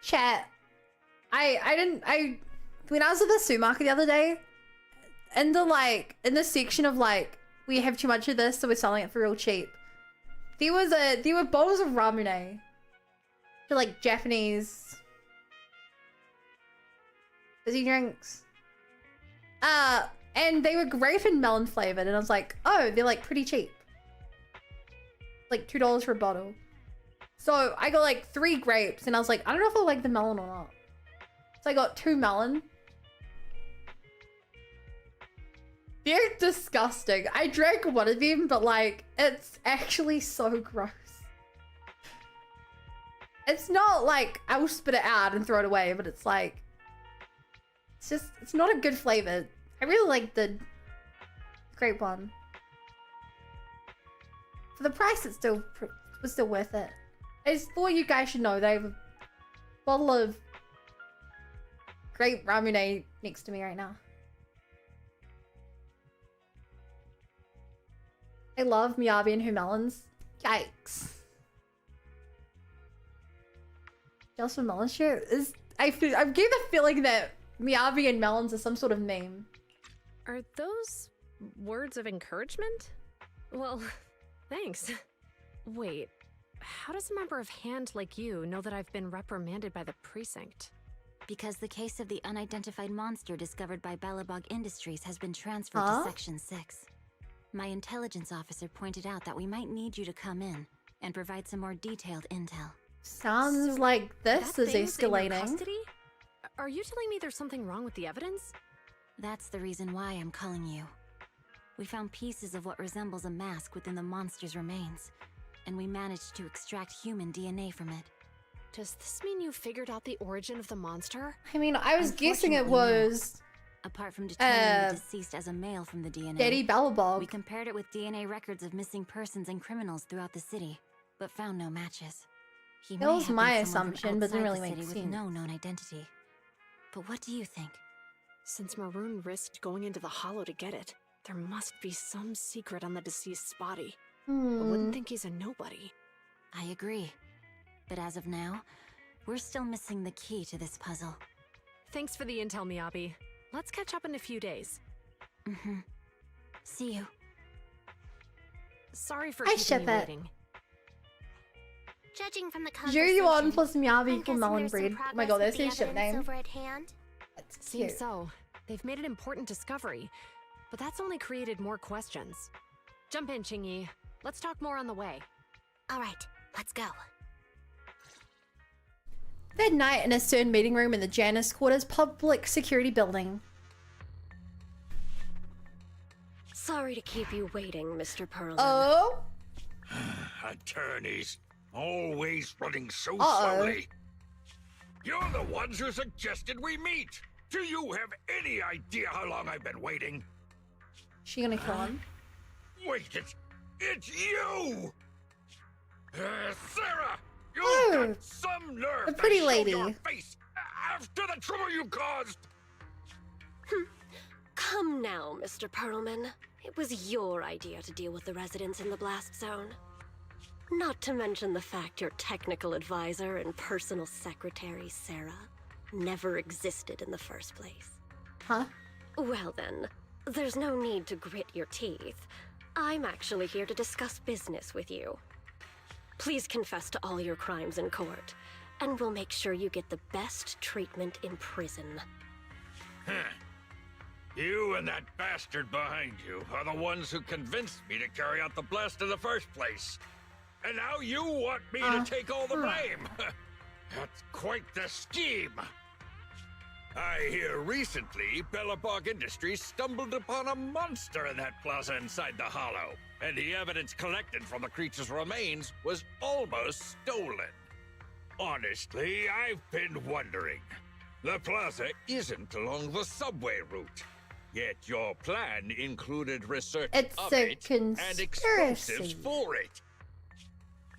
Chat. When I was at the supermarket the other day, in the section of we have too much of this, so we're selling it for real cheap. There were bottles of ramen. For Japanese fizzy drinks. And they were grape and melon flavored, and I was like, oh, they're pretty cheap. $2 for a bottle. So I got 3 grapes, and I was like, I don't know if I like the melon or not. So I got 2 melon. They're disgusting. I drank one of them, but it's actually so gross. It's not I'll spit it out and throw it away, but it's it's not a good flavor. I really like the grape one. For the price, it was still worth it. I just thought you guys should know they have a bottle of grape ramen next to me right now. I love Miyabi and her melons. Yikes. Just for melon shirt is I'm getting the feeling that Miyabi and melons are some sort of meme. Are those words of encouragement? Well, thanks. Wait, how does a member of Hand like you know that I've been reprimanded by the precinct? Because the case of the unidentified monster discovered by Balabog Industries has been transferred to Section 6. My intelligence officer pointed out that we might need you to come in and provide some more detailed intel. Sounds like this is escalating. Custody? Are you telling me there's something wrong with the evidence? That's the reason why I'm calling you. We found pieces of what resembles a mask within the monster's remains, and we managed to extract human DNA from it. Does this mean you figured out the origin of the monster? I mean, I was guessing it was... Apart from determining the deceased as a male from the DNA, Daddy Balabog. We compared it with DNA records of missing persons and criminals throughout the city, but found no matches. He That was my assumption, but didn't really make sense. With no known identity. But what do you think? Since Maroon risked going into the Hollow to get it, there must be some secret on the deceased's body. I wouldn't think he's a nobody. I agree. But as of now, we're still missing the key to this puzzle. Thanks for the intel, Miyabi. Let's catch up in a few days. Mm-hmm. See you. Sorry for keeping you waiting. Judging from the Yuan conversation, plus Miyabi I'm equal guessing melon there's some breed. Oh my progress god, with that's the his ship evidence name. over at hand. That's Seems cute. so. They've made an important discovery, but that's only created more questions. Jump in, Qingyi. Let's talk more on the way. All right, let's go. That night in a CERN meeting room in the Janus Quarters public security building. Sorry to keep you waiting, Mr. Perlman. Oh? Attorneys, always running so slowly. You're the ones who suggested we meet. Do you have any idea how long I've been waiting? She gonna kill him? Wait, it's you! Sarah! You've got some nerve the pretty to lady. show your face after the trouble you caused! Come now, Mr. Perlman. It was your idea to deal with the residents in the blast zone. Not to mention the fact your technical advisor and personal secretary, Sarah, never existed in the first place. Huh? Well then, there's no need to grit your teeth. I'm actually here to discuss business with you. Please confess to all your crimes in court, and we'll make sure you get the best treatment in prison. Huh. You and that bastard behind you are the ones who convinced me to carry out the blast in the first place. And now you want me to take all the blame. That's quite the scheme. I hear recently Bellabog Industries stumbled upon a monster in that plaza inside the hollow, and the evidence collected from the creature's remains was almost stolen. Honestly, I've been wondering. The plaza isn't along the subway route, yet your plan included research of it and explosives for it.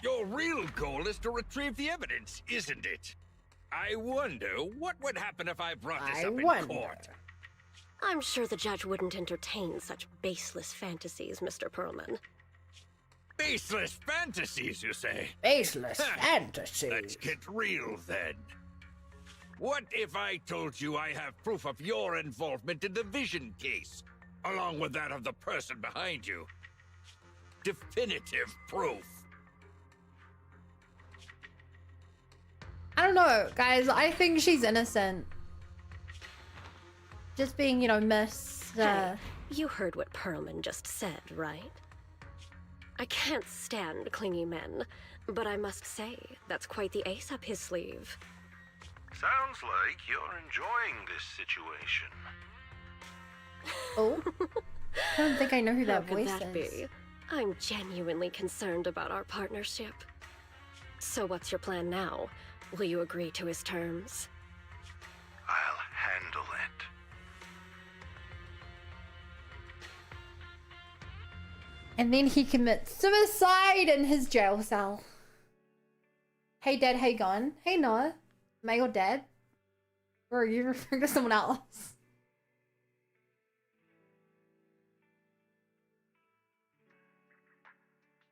Your real goal is to retrieve the evidence, isn't it? I wonder what would happen if I brought this up in court. I'm sure the judge wouldn't entertain such baseless fantasies, Mr. Perlman. Baseless fantasies, you say? Baseless fantasies. Let's get real then. What if I told you I have proof of your involvement in the Vision case, along with that of the person behind you? Definitive proof. I don't know, guys. I think she's innocent. Just being, you know, Hey, you heard what Perlman just said, right? I can't stand clingy men, but I must say, that's quite the ace up his sleeve. Sounds like you're enjoying this situation. Oh? I don't think I know who that How could voice that is. be? I'm genuinely concerned about our partnership. So what's your plan now? Will you agree to his terms? I'll handle it. And then he commits suicide in his jail cell. Hey Dad, how you going? Hey Noah. Am I your dad? Or are you referring to someone else?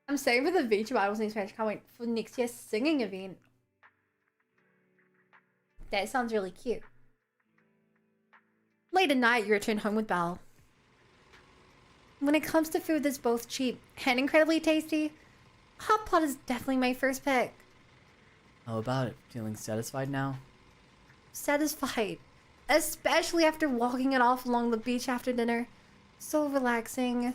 I'm staying for the VTuber Idols in Spanish. Can't wait for next year's singing event. That sounds really cute. Late at night, you return home with Belle. When it comes to food that's both cheap and incredibly tasty, hot pot is definitely my first pick. How about it? Feeling satisfied now? Satisfied. Especially after walking it off along the beach after dinner. So relaxing.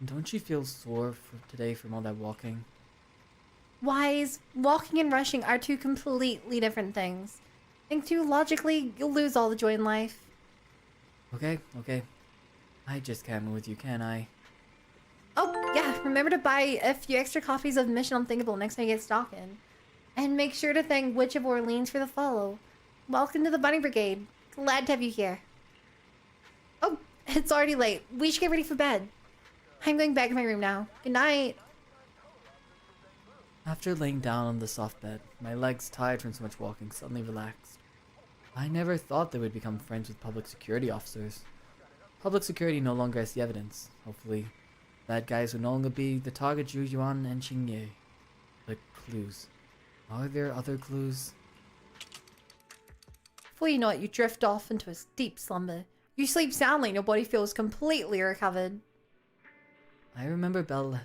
Don't you feel sore today from all that walking? Wise, walking and rushing are two completely different things. Think too logically, you'll lose all the joy in life. Okay. I just can't move with you, can I? Oh, yeah, remember to buy a few extra copies of Mission Unthinkable next time you get stalking. And make sure to thank Witch of Orleans for the follow. Welcome to the Bunny Brigade. Glad to have you here. Oh, it's already late. We should get ready for bed. I'm going back to my room now. Good night. After laying down on the soft bed, my legs tired from so much walking suddenly relaxed. I never thought they would become friends with public security officers. Public security no longer has the evidence. Hopefully, bad guys will no longer be the target Zhu Yuan and Qingye. But clues. Are there other clues? Before you know it, you drift off into a deep slumber. You sleep soundly and your body feels completely recovered. I remember Belle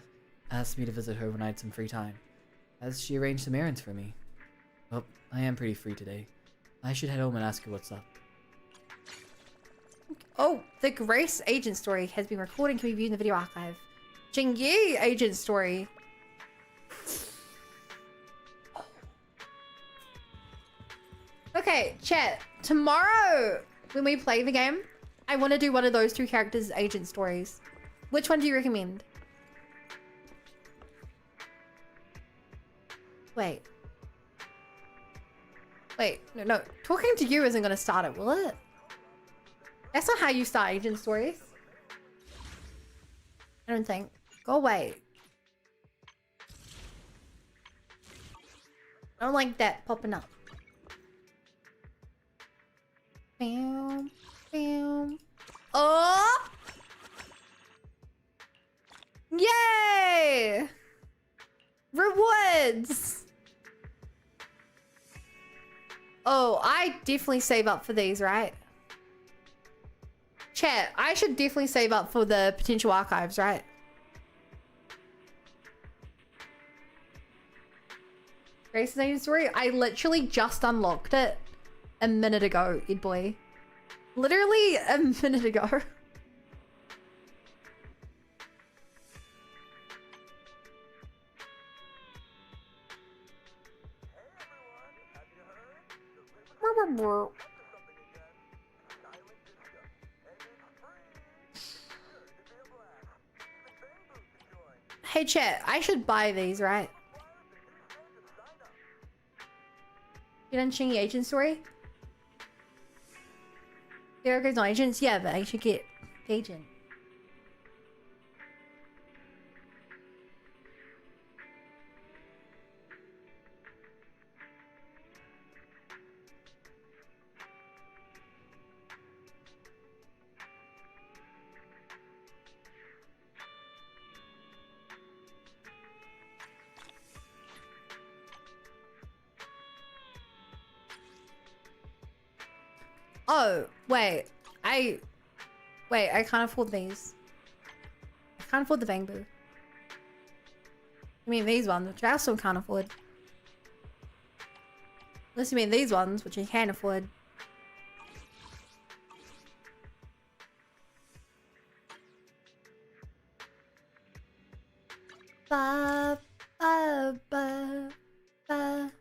asked me to visit her when I had some free time. Has she arranged some errands for me? Well, I am pretty free today. I should head home and ask her what's up. Oh, the Grace agent story has been recorded and can be viewed in the video archive. Jingyi agent story. Okay, chat. Tomorrow, when we play the game, I want to do one of those two characters' agent stories. Which one do you recommend? Wait. Wait, no. Talking to you isn't going to start it, will it? That's not how you start agent stories. I don't think. Go away. I don't like that popping up. Bam, bam. Oh! Yay! Rewards! Oh, I definitely save up for these, right? Chat, I should definitely save up for the potential archives, right? Grace's agent story? I literally just unlocked it a minute ago, Ed boy. Literally a minute ago. Hey chat, I should buy these, right? You done Chingy agent story? There goes no agents, yeah, but I should get agent. Oh, wait. I can't afford these. I can't afford the Bang Boo. I mean these ones, which I also can't afford. Unless you mean these ones, which I can afford. Ba, ba, ba, ba.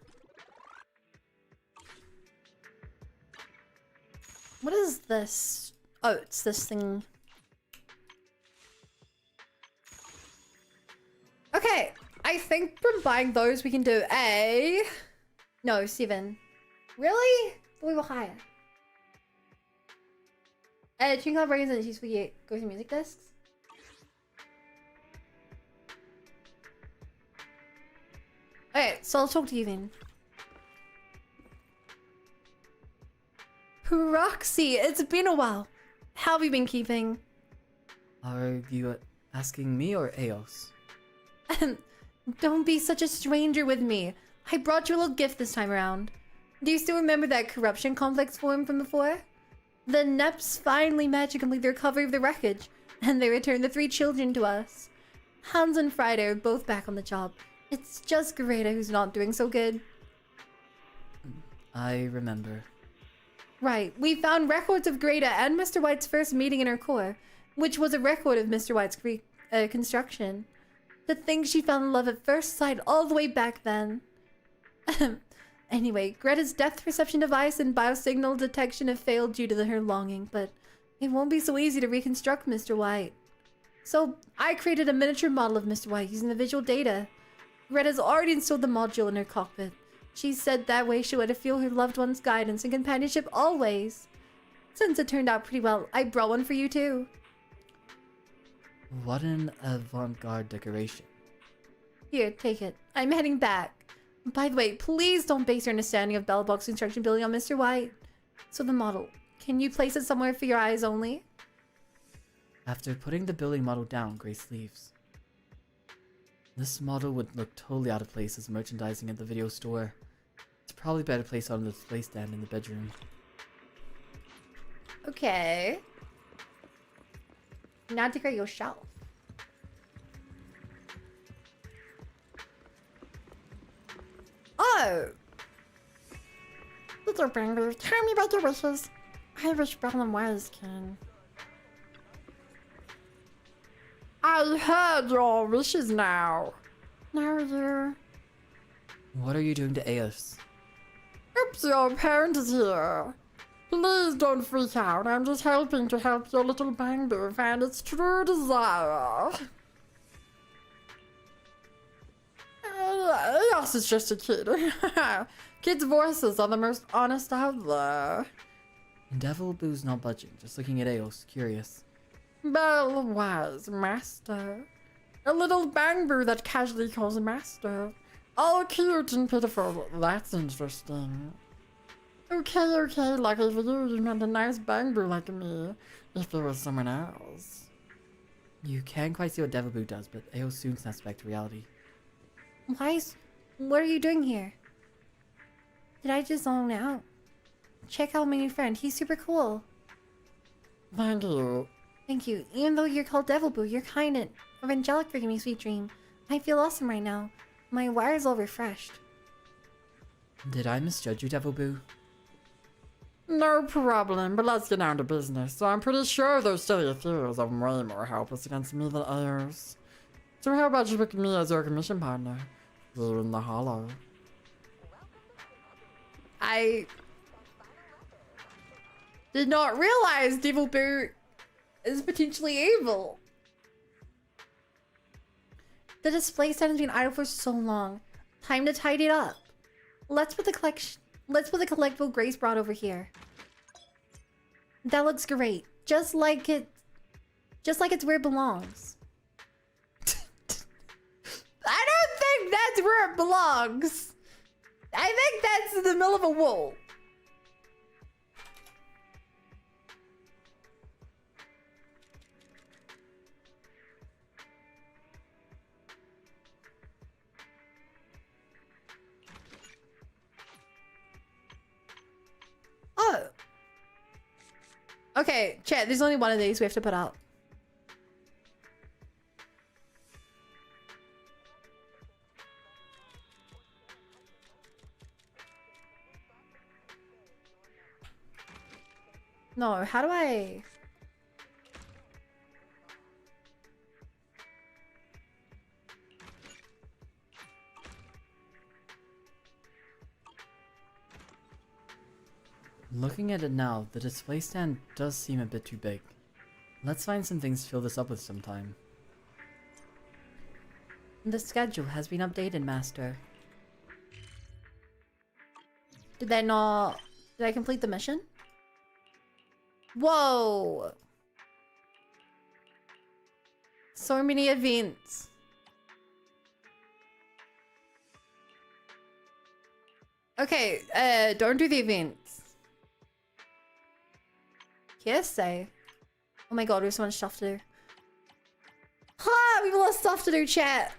What is this? Oh, it's this thing. Okay, I think from buying those we can do a... No, 7. Really? We were higher. Tune Club brings in, she's forget. Go to music discs. Okay, so I'll talk to you then. Roxy, it's been a while. How have you been keeping? Are you asking me or Eos? Don't be such a stranger with me. I brought you a little gift this time around. Do you still remember that corruption complex forum from before? The Neps finally managed to complete their recovery of the wreckage, and they returned the 3 children to us. Hans and Friday are both back on the job. It's just Greta who's not doing so good. I remember. Right, we found records of Greta and Mr. White's first meeting in her core, which was a record of Mr. White's construction. To think she fell in love at first sight all the way back then. Anyway, Greta's depth perception device and biosignal detection have failed due to her longing, but it won't be so easy to reconstruct Mr. White. So, I created a miniature model of Mr. White using the visual data. Greta's already installed the module in her cockpit. She said that way she would feel her loved one's guidance and companionship always. Since it turned out pretty well, I brought one for you too. What an avant-garde decoration. Here, take it. I'm heading back. By the way, please don't base your understanding of Bell Box construction building on Mr. White. So the model, can you place it somewhere for your eyes only? After putting the building model down, Grace leaves. This model would look totally out of place as merchandising at the video store. It's probably better placed on the display stand in the bedroom. Okay. Now decorate your shelf. Oh! Little Bangor, tell me about your wishes. I wish well and wise can. I heard your wishes now. Now you... What are you doing to Eos? Oops, your parent is here. Please don't freak out. I'm just helping to help your little Bangor find its true desire. Eos is just a kid. Kids' voices are the most honest out there. Devil Boo's not budging, just looking at Eos, curious. Well, wise master. A little Bangor that casually calls master. All cute and pitiful. That's interesting. Okay, lucky for you, you met a nice Bangor like me. If it was someone else. You can't quite see what Devil Boo does, but Eos soon snaps back to reality. Wise, what are you doing here? Did I just zone out? Check out my new friend, he's super cool. Thank you. Thank you. Even though you're called Devil Boo, you're kind of angelic for me, sweet dream. I feel awesome right now. My wire's all refreshed. Did I misjudge you, Devil Boo? No problem, but let's get down to business. So I'm pretty sure those silly ethereals are way more helpless against me than others. So how about you pick me as your commission partner? Here in the hollow. I did not realize Devil Boo is potentially evil. The display stand has been idle for so long. Time to tidy it up. Let's put the collectible Grace brought over here. That looks great. Just like it's where it belongs. I don't think that's where it belongs. I think that's in the middle of a wall. Oh. Okay, chat, there's only one of these we have to put out. No, how do I... Looking at it now, the display stand does seem a bit too big. Let's find some things to fill this up with sometime. The schedule has been updated, Master. Did I complete the mission? Whoa! So many events. Okay, don't do the events. Hearsay. Oh my god, we have so much stuff to do. Ha! We have a lot of stuff to do, chat.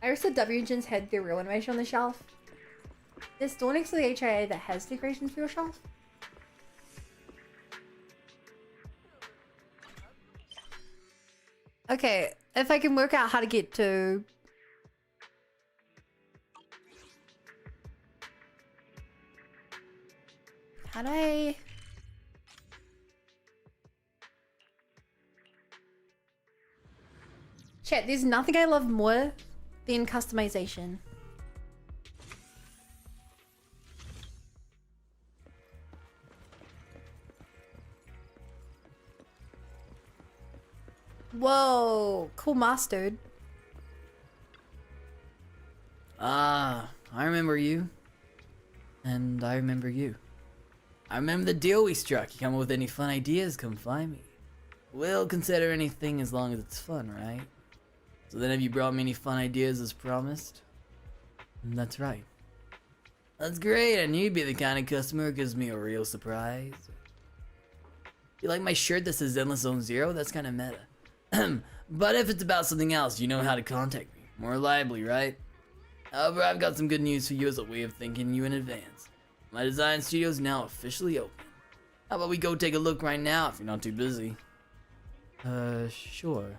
I said W Engines had their real animation on the shelf. There's store next to the HIA that has decorations for your shelf. Okay, if I can work out how to get to... How do I... Chat, there's nothing I love more than customization. Whoa, cool mustard. Ah, I remember you. And I remember you. I remember the deal we struck. You come up with any fun ideas, come find me. We'll consider anything as long as it's fun, right? So then have you brought me any fun ideas as promised? That's right. That's great, I knew you'd be the kind of customer who gives me a real surprise. You like my shirt that says Zenless Zone Zero? That's kind of meta. But if it's about something else, you know how to contact me. More reliably, right? However, I've got some good news for you as a way of thanking you in advance. My design studio is now officially open. How about we go take a look right now if you're not too busy? Sure.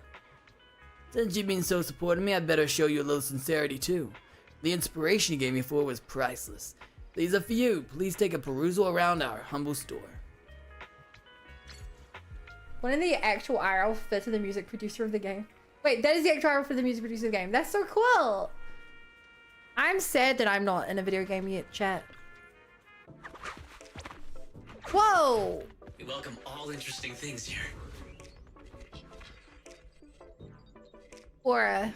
Since you've been so supportive of me, I better show you a little sincerity too. The inspiration you gave me for was priceless. These are for you. Please take a perusal around our humble store. One of the actual IRL fit to the music producer of the game. Wait, that is the actual IRL for the music producer of the game. That's so cool. I'm sad that I'm not in a video game yet, chat. Whoa! We welcome all interesting things here. Aura.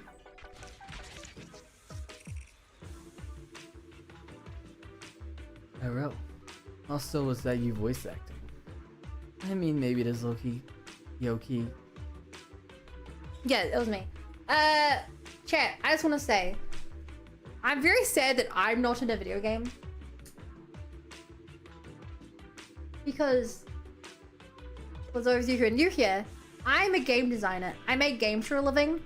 IRL. Also, was that you voice acting? I mean, maybe it is Loki. Yoki. Yeah, it was me. Chat, I just want to say, I'm very sad that I'm not in a video game. Because, for those of you who are new here, I'm a game designer. I make games for a living.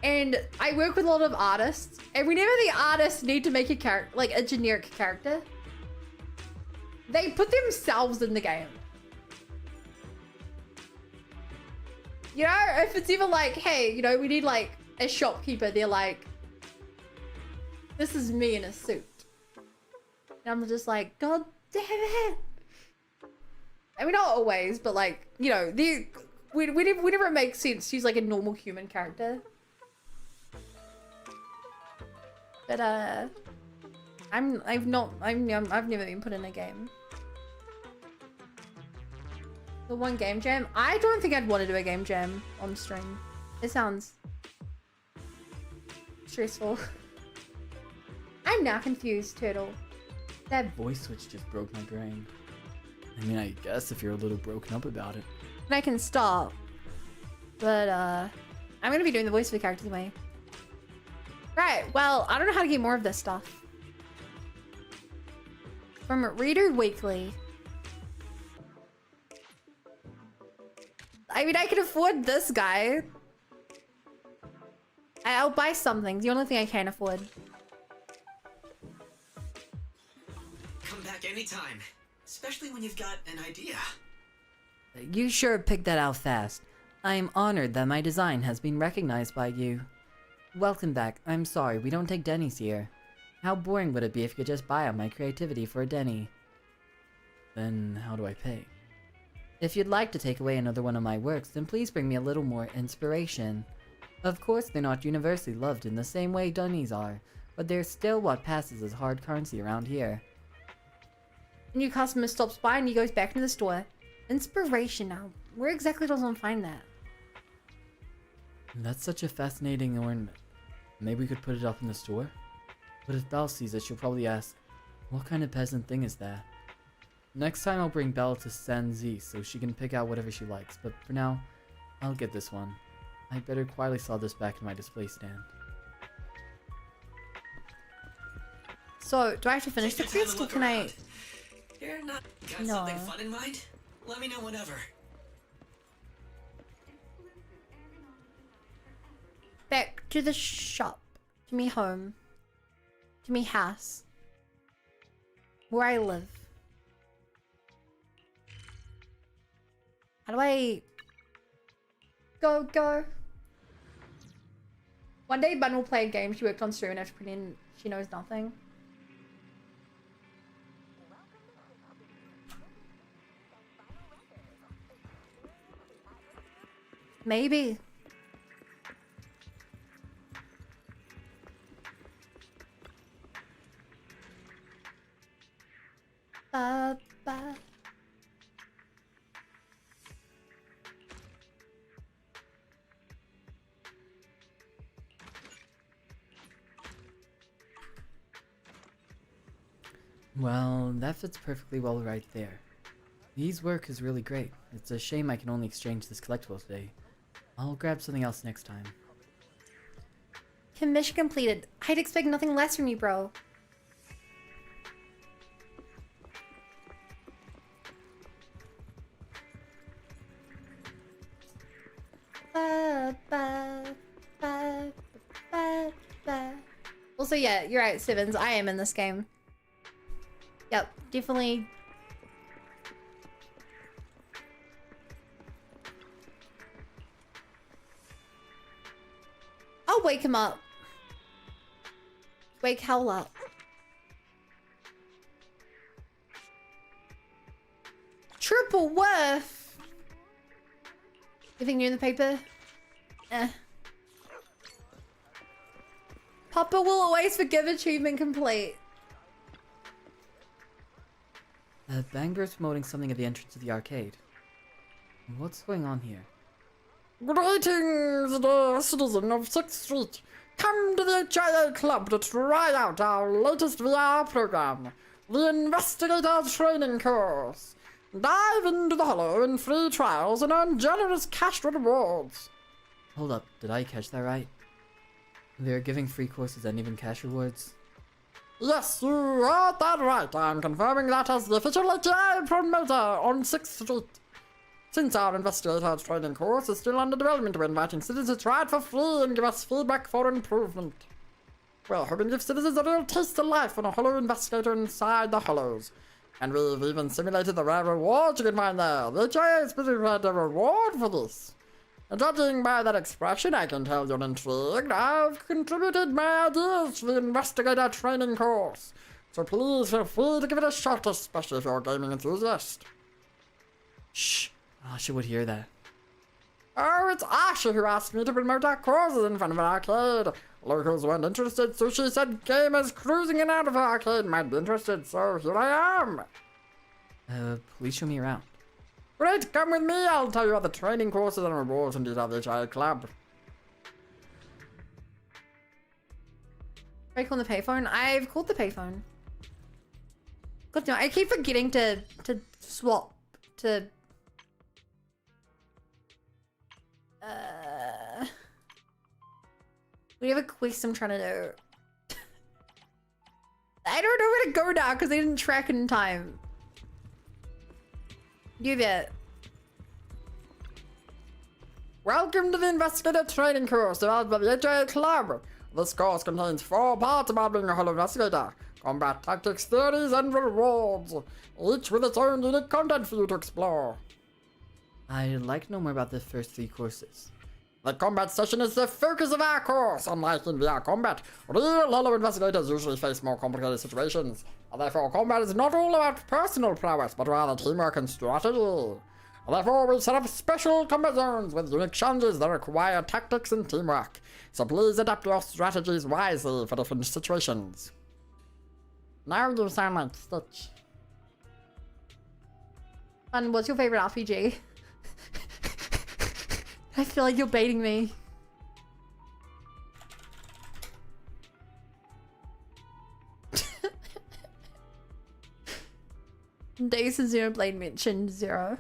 And I work with a lot of artists. And whenever the artists need to make a character, like a generic character, they put themselves in the game. You know, if it's even like, hey, you know, we need like a shopkeeper, they're like, this is me in a suit. And I'm just like, God damn it. I mean, not always, but like, you know, whenever it makes sense, she's like a normal human character. But I've never been put in a game. The one game jam? I don't think I'd want to do a game jam on stream. It sounds stressful. I'm now confused, Turtle. That Voice switch just broke my brain. I mean, I guess if you're a little broken up about it. I can stop. But I'm gonna be doing the voice of the characters anyway. Right, well, I don't know how to get more of this stuff. From Reader Weekly. I mean, I can afford this guy. I'll buy something. The only thing I can't afford. Come back anytime, especially when you've got an idea. You sure picked that out fast. I'm honored that my design has been recognized by you. Welcome back. I'm sorry, we don't take Denny's here. How boring would it be if you could just buy out my creativity for a Denny? Then how do I pay? If you'd like to take away another one of my works, then please bring me a little more inspiration. Of course, they're not universally loved in the same way Denny's are, but they're still what passes as hard currency around here. A new customer stops by and he goes back into the store. Inspiration now. Where exactly does one find that? That's such a fascinating ornament. Maybe we could put it up in the store? But if Belle sees it, she'll probably ask, what kind of peasant thing is that? Next time I'll bring Belle to ZZZ so she can pick out whatever she likes, but for now, I'll get this one. I better quietly slide this back in my display stand. So, do I have to finish the quest or can I... You're not got No. something fun in mind? Let me know whenever. Back to the shop. To me home. To me house. Where I live. How do I... Go. One day Bun will play a game she worked on stream and have to pretend she knows nothing. Maybe. Ba. Well, that fits perfectly well right there. Lee's work is really great. It's a shame I can only exchange this collectible today. I'll grab something else next time. Commission completed. I'd expect nothing less from you, bro. Also, yeah, you're right, Sevens. I am in this game. Yep, definitely. I'll wake him up. Wake Howl up. Triple worth. Anything new in the paper? Papa will always forgive achievement complete. Bangber's promoting something at the entrance of the arcade. What's going on here? Greetings, dear citizen of 6th Street. Come to the HIA Club to try out our latest VR program, the Investigator Training Course. Dive into the Hollow in free trials and earn generous cash rewards. Hold up, did I catch that right? They're giving free courses and even cash rewards? Yes, you heard that right. I'm confirming that as the official HIA promoter on 6th Street. Since our Investigator Training Course is still under development, we're inviting citizens to try it for free and give us feedback for improvement. We're hoping to give citizens a real taste of life on a Hollow Investigator inside the Hollows. And we've even simulated the rare rewards you can find there. The HIA has prepared a reward for this. And judging by that expression, I can tell you're intrigued. I've contributed my ideas to the Investigator Training Course. So please feel free to give it a shot, especially if you're a gaming enthusiast. Shh. Asha would hear that. Oh, it's Asha who asked me to promote our courses in front of an arcade. Locals weren't interested, so she said gamers cruising in and out of her arcade might be interested, so here I am. Please show me around. Great, come with me, I'll tell you about the training courses and rewards and detail of the HIA Club. Are you calling the payphone? I've called the payphone. God no, I keep forgetting to swap to... We have a quest I'm trying to do. I don't know where to go now because they didn't track it in time. Do that. Welcome to the Investigator Training Course developed by the HIA Club. This course contains 4 parts about being a Hollow Investigator: combat tactics, theories, and rewards, each with its own unique content for you to explore. I'd like to know more about the first 3 courses. The combat session is the focus of our course. Unlike in VR combat, real Hollow Investigators usually face more complicated situations. Therefore, combat is not all about personal prowess, but rather teamwork and strategy. Therefore, we set up special combat zones with unique challenges that require tactics and teamwork. So please adapt your strategies wisely for different situations. Now you sound like Stitch. And what's your favorite RPG? I feel like you're baiting me. Days of Xenoblade mentioned 0.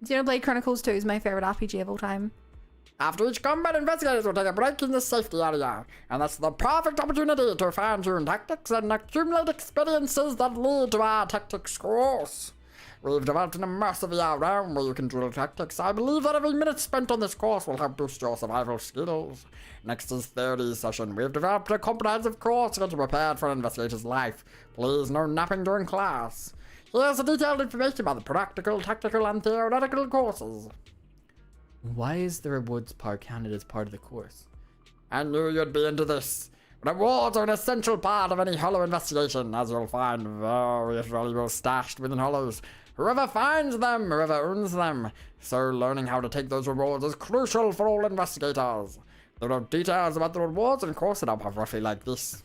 Xenoblade Chronicles 2 is my favorite RPG of all time. After each combat, investigators will take a break in the safety area, and that's the perfect opportunity to fine-tune tactics and accumulate experiences that lead to our tactics course. We've developed an immersive VR realm where you can drill tactics. I believe that every minute spent on this course will help boost your survival skills. Next is theory session. We've developed a comprehensive course to get you prepared for an investigator's life. Please no napping during class. Here's the detailed information about the practical, tactical, and theoretical courses. Why is the rewards part counted as part of the course? I knew you'd be into this. Rewards are an essential part of any Hollow investigation, as you'll find various valuables stashed within Hollows. Whoever finds them, whoever owns them. So learning how to take those rewards is crucial for all investigators. There are details about the rewards and course setup are roughly like this.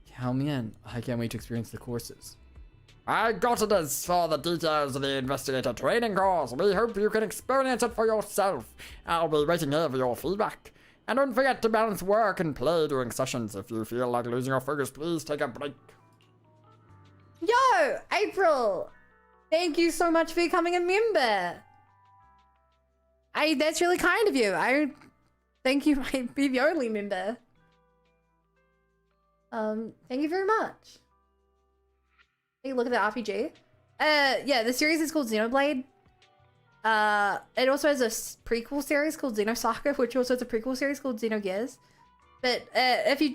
Count me in. I can't wait to experience the courses. I got it as for the details of the Investigator Training Course. We hope you can experience it for yourself. I'll be waiting here for your feedback. And don't forget to balance work and play during sessions. If you feel like losing your focus, please take a break. Yo, April! Thank you so much for becoming a member. That's really kind of you. I thank you. I'd be the only member. Thank you very much. Take a look at the RPG. Yeah, the series is called Xenoblade. It also has a prequel series called Xenosaga, which also has a prequel series called Xenogears. But if you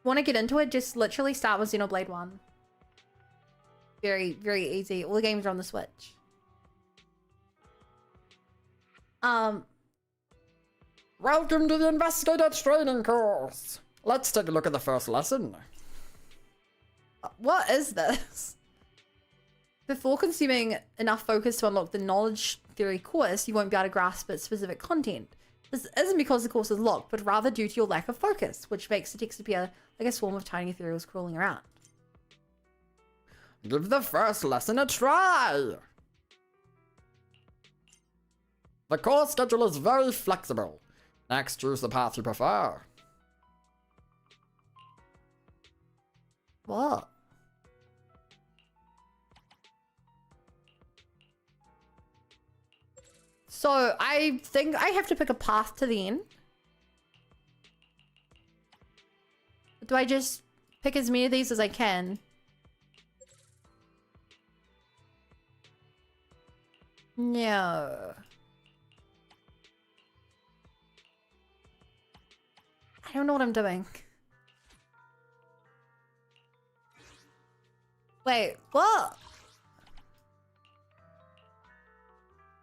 want to get into it, just literally start with Xenoblade 1. Very, very easy. All the games are on the Switch. Welcome to the Investigator Training course. Let's take a look at the first lesson. What is this? Before consuming enough focus to unlock the knowledge theory course, you won't be able to grasp its specific content. This isn't because the course is locked, but rather due to your lack of focus, which makes the text appear like a swarm of tiny ethereals crawling around. Give the first lesson a try. The course schedule is very flexible. Next, choose the path you prefer. What? So I think I have to pick a path to the end. Do I just pick as many of these as I can? No. I don't know what I'm doing. Wait, what?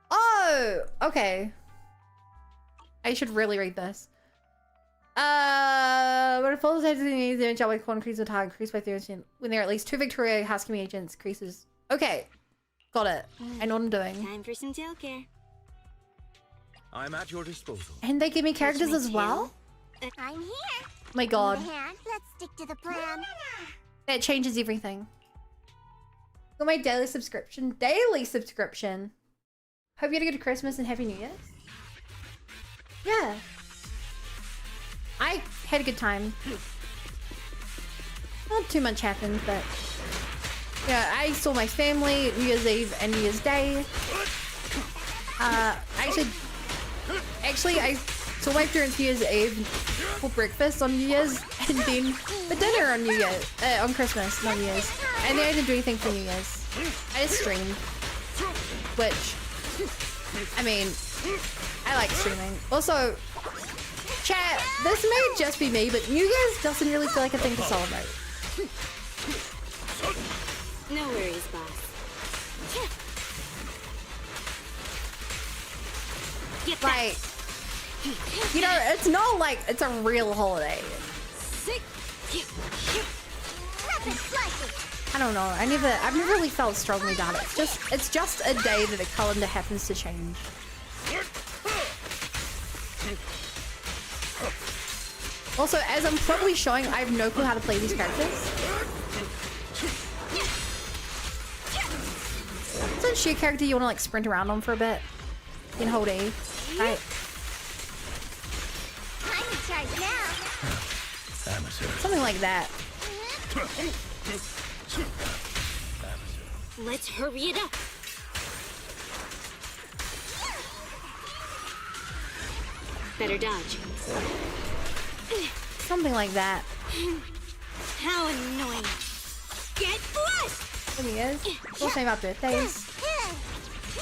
Oh, okay. I should really read this. When a full size of the image with one increase with time increased by 30% when there are at least 2 Victoria housekeeping agents increases. Okay. Got it. I know what I'm doing. Time for some childcare. I'm at your disposal. And they give me characters as well? I'm here. Oh my god. Let's stick to the plan. That changes everything. Got my daily subscription. Daily subscription. Hope you had a good Christmas and Happy New Year's. Yeah. I had a good time. Not too much happened, but yeah, I saw my family New Year's Eve and New Year's Day. Actually, I saw my parents New Year's Eve for breakfast on New Year's, and then for dinner on New Year's, on Christmas, not New Year's. And then I didn't do anything for New Year's. I just streamed, which, I mean, I like streaming. Also, chat, this may just be me, but New Year's doesn't really feel like a thing to celebrate. No worries, boss. Like, you know, it's not like it's a real holiday. I don't know. I've never really felt strongly about it. It's just a day that the calendar happens to change. Also, as I'm probably showing, I have no clue how to play these characters. Isn't she a character you want to like sprint around on for a bit? You can hold A, right? I'm in charge now. Something like that. Let's hurry it up. Better dodge. Something like that. How annoying. Get flushed! There he is. We'll say about birthdays.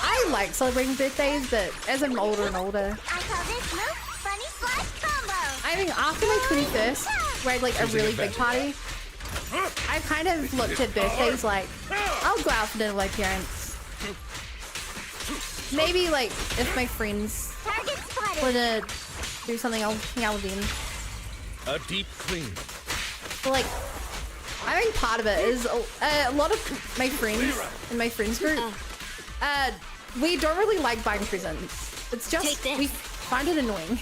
I like celebrating birthdays, but as I'm older and older, I call this move Funny Slash Combo. I think after my 21st, where I had like a really big party, I kind of looked at birthdays like, I'll go out for dinner with my parents. Maybe like if my friends want to do something, I'll hang out with them. A deep clean. But like, I think part of it is a lot of my friends in my friends group, we don't really like buying presents. It's just, we find it annoying.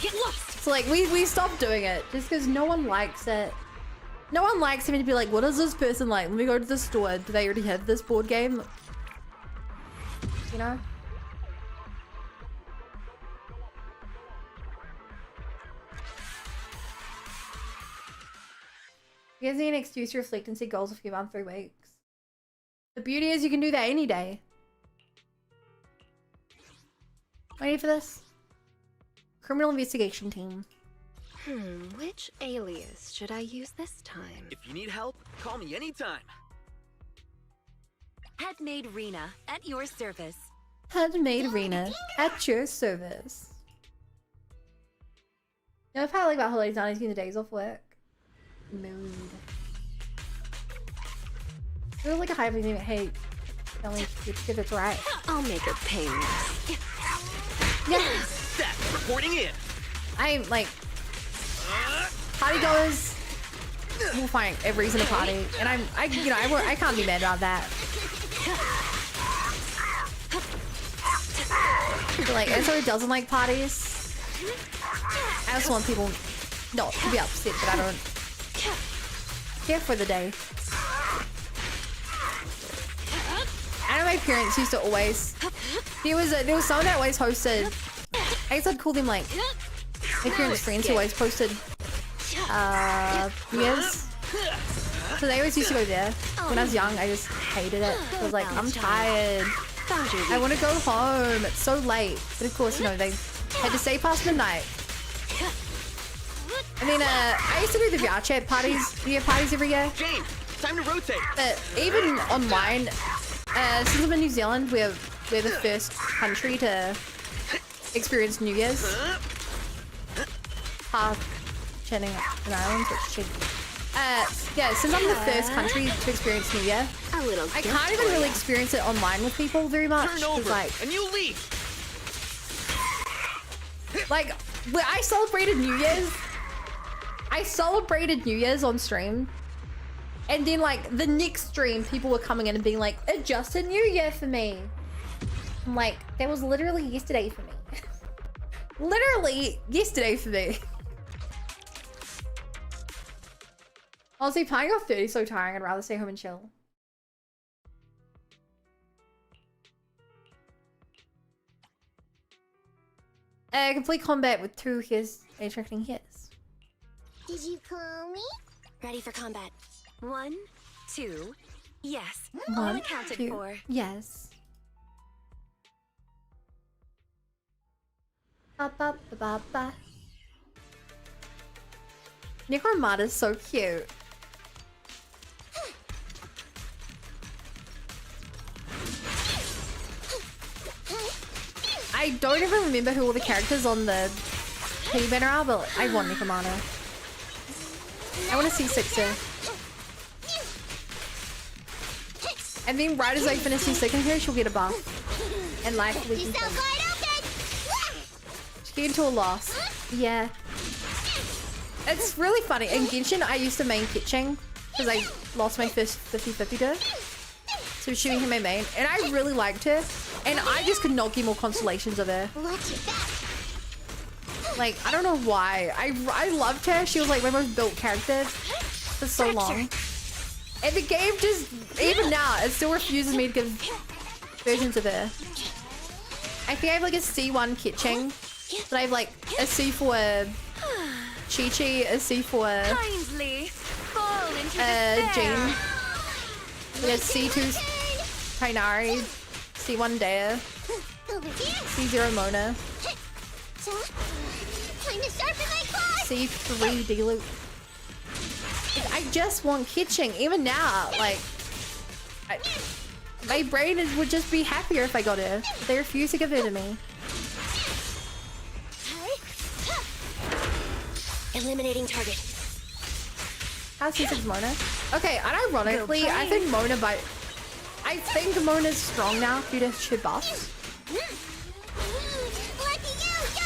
Get lost. So like, we stopped doing it just because no one likes it. No one likes having to be like, what is this person like? Let me go to the store. Do they already have this board game? You know? You guys need an excuse to reflect and set goals if you have 3 weeks. The beauty is you can do that any day. Ready for this? Criminal investigation team. Which alias should I use this time? If you need help, call me anytime. Headmaid Rena, at your service. Headmaid Rena, at your service. You know, if I like about holidays, not taking the days off work. Mood. It was like a high name. Hey, don't leave. If it's right. I'll make it painless. Yeah. Seth, reporting in. I'm like party goers will find a reason to party, and I can't be mad about that. But like, as someone who doesn't like parties, I also want people not to be upset that I don't care for the day. I know my parents used to always. There was someone that always hosted. I guess I'd call them like my parents' friends who always posted New Year's. So they always used to go there. When I was young, I just hated it. I was like, I'm tired. I want to go home. It's so late. But of course, you know, they had to stay past midnight. And then I used to do the VR chat parties. New Year parties every year. Jane, time to rotate. But even online, since I'm in New Zealand, we're the first country to experience New Year's. Chatting in Ireland, which yeah, since I'm the first country to experience New Year, I can't even really experience it online with people very much. Turn over, like, and you leave. Like, when I celebrated New Year's on stream, and then like the next stream, people were coming in and being like, "It's just a New Year for me." I'm like, that was literally yesterday for me. Literally yesterday for me. Honestly, playing off 30 is so tiring. I'd rather stay home and chill. Complete combat with 2 hits, attracting hits. Did you call me? Ready for combat. 1, 2, yes. 1, All accounted 2, for. yes. Ba ba ba ba ba. Necromata's so cute. I don't even remember who all the characters on the P banner are, but I want Necromata. I want to see Sixer. And then right as I finish second here, she'll get a buff. And life will be she get into a loss. Yeah. It's really funny. In Genshin, I used to main Kitching because I lost my first 50-50 to her. So shooting him my main, and I really liked her, and I just could not get more constellations of her. Like, I don't know why. I loved her. She was like my most built character for so long. And the game just, even now, it still refuses me to give versions of her. I think I have like a C1 Kitching, but I have like a C for Chi-Chi, a C for Jane, and a C2 Kainari, C1 Dea, C0 Mona, C3 D-Loop. I just want Kitching, even now, like, my brain would just be happier if I got her, but they refuse to give it to me. Eliminating target. How's C6 Mona? Okay, unironically, I think Mona's strong now due to her buffs.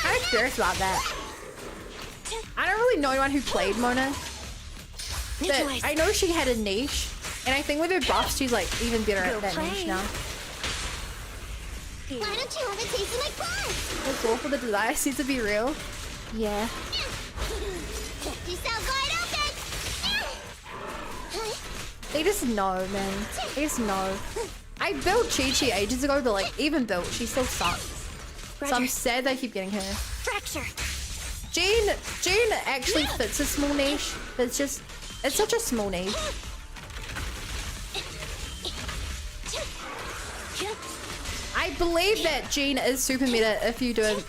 I'm curious about that. I don't really know anyone who played Mona, but I know she had a niche, and I think with her buffs, she's like even better at that niche now. Why don't you have a taste of my blood? It's all for the desire seems to be real. Yeah. They just know, man. They just know. I built Chi-Chi ages ago, but like, even built, she still sucks. So I'm sad they keep getting her. Fracture. Jane actually fits a small niche, but it's such a small niche. I believe that Jean is super meta if you do it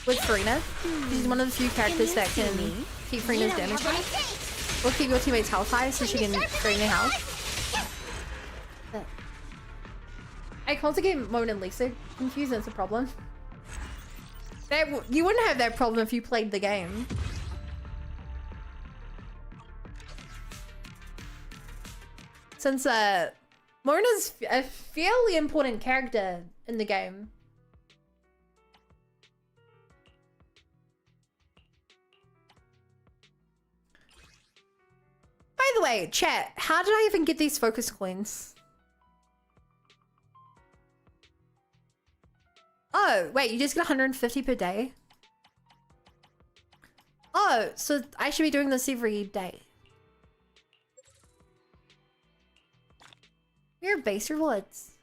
with Farina. She's one of the few characters that can keep Farina's damage high. Or keep your teammates' health high so she can drain their health. But I constantly get Mona and Lisa confused, that's a problem. You wouldn't have that problem if you played the game. Since Mona's a fairly important character in the game. By the way, chat, how did I even get these focus coins? Oh, wait, you just get 150 per day? Oh, so I should be doing this every day. Your base rewards.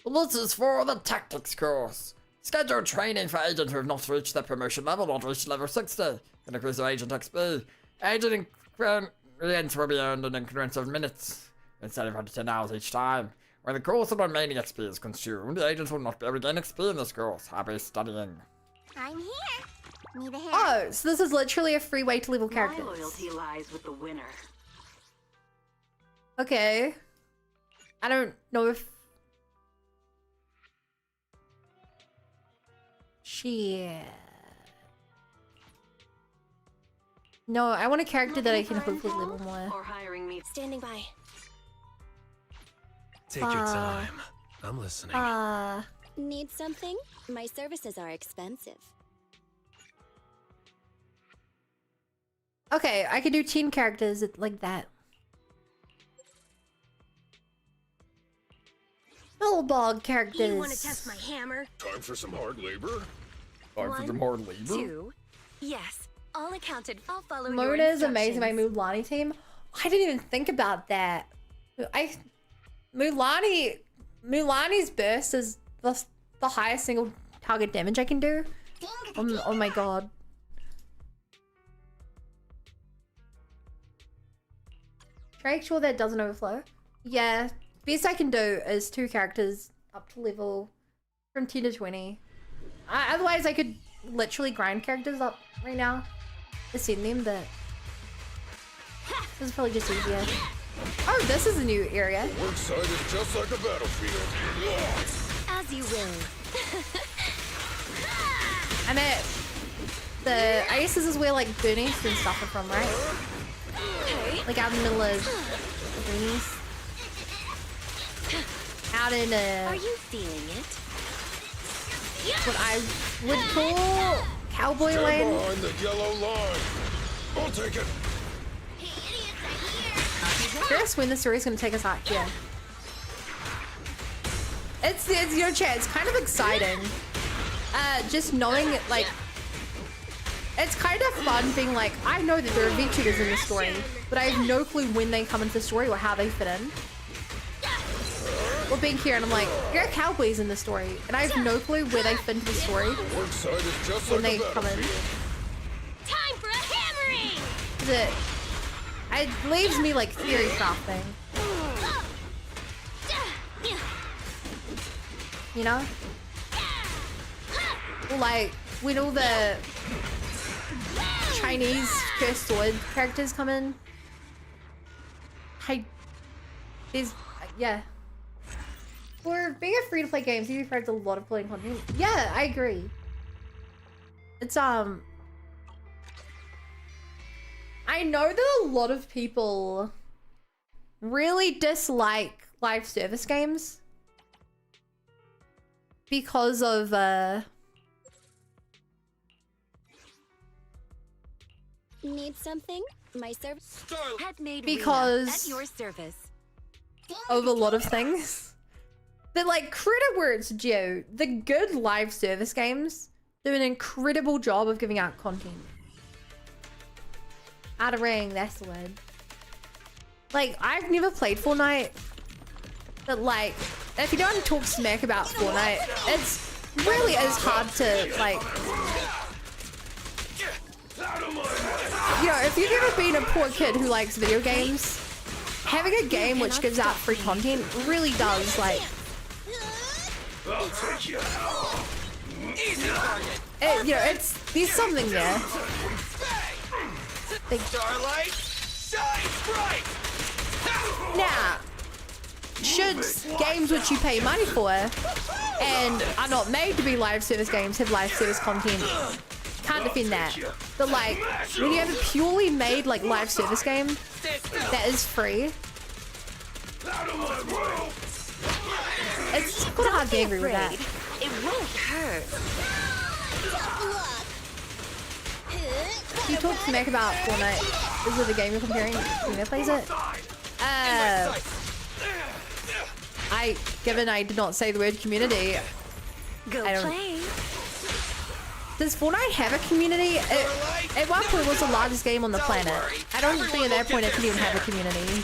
This is for the tactics course. Scheduled training for agents who have not reached their promotion level, not reached level 60. Can increase their agent XP. Agent increments will be earned in increments of minutes, instead of 10 hours each time. When the course of remaining XP is consumed, the agents will not be able to gain XP in this course. Happy studying. I'm here. Need a hand? Oh, so this is literally a free way to level characters. My loyalty lies with the winner. Okay. I don't know if... Shit. No, I want a character that I can hopefully level more. Or hiring me. Standing by. Take your time. I'm listening. Need something? My services are expensive. Okay, I could do 10 characters like that. Little bog characters. You want to test my hammer? Time for some hard labor? Time for some hard labor? 2. Yes, all accounted. I'll follow your Mona is amazing by instructions. Mulani team. I didn't even think about that. Mulani's burst is the highest single target damage I can do. Oh my god. Try to make sure that doesn't overflow. Yeah, best I can do is 2 characters up to level from 10 to 20. Otherwise I could literally grind characters up right now to send them, but this is probably just easier. Oh, this is a new area. Work site is just like a battlefield. As you will. I'm at the... I guess this is where like Bernice and stuff are from, right? Like out in the middle of Bernice. Out in Are you feeling it? what I would call Cowboy Stand Lane. behind the yellow line. I'll take it. Curious when the story's gonna take us out here. It's you know, chat, it's kind of exciting. Just knowing it, like, it's kind of fun being like, I know that there are VTubers in the story, but I have no clue when they come into the story or how they fit in. Or being here and I'm like, there are cowboys in the story, and I have no clue where they fit into the story when they come in. Time for a hammering! It leaves me like theory crafting. You know? Like, when all the Chinese cursed sword characters come in. Yeah. For being a free-to-play game, ZZZ provides a lot of playing content. Yeah, I agree. It's, I know that a lot of people really dislike live service games because of, Need something? My service had made because at your service. Of a lot of things. But like, credit where it's due. The good live service games do an incredible job of giving out content. Out of ring, that's the word. Like, I've never played Fortnite, but like, if you don't talk smack about Fortnite, it's really is hard to like, you know, if you've ever been a poor kid who likes video games, having a game which gives out free content really does like, I'll take you. Easy you know, there's something there. Like, Starlight, shine bright. now, should games which you pay money for and are not made to be live service games have live service content, can't defend that. But like, when you have a purely made like live service game that is free, it's kind of hard to agree with that. It won't hurt. You talk smack about Fortnite. Is it the game you're comparing? Who plays it? Given I did not say the word community, Go I don't. play. Does Fortnite have a community? At one point, it was the largest game on the planet. I don't think at that point it could even have a community.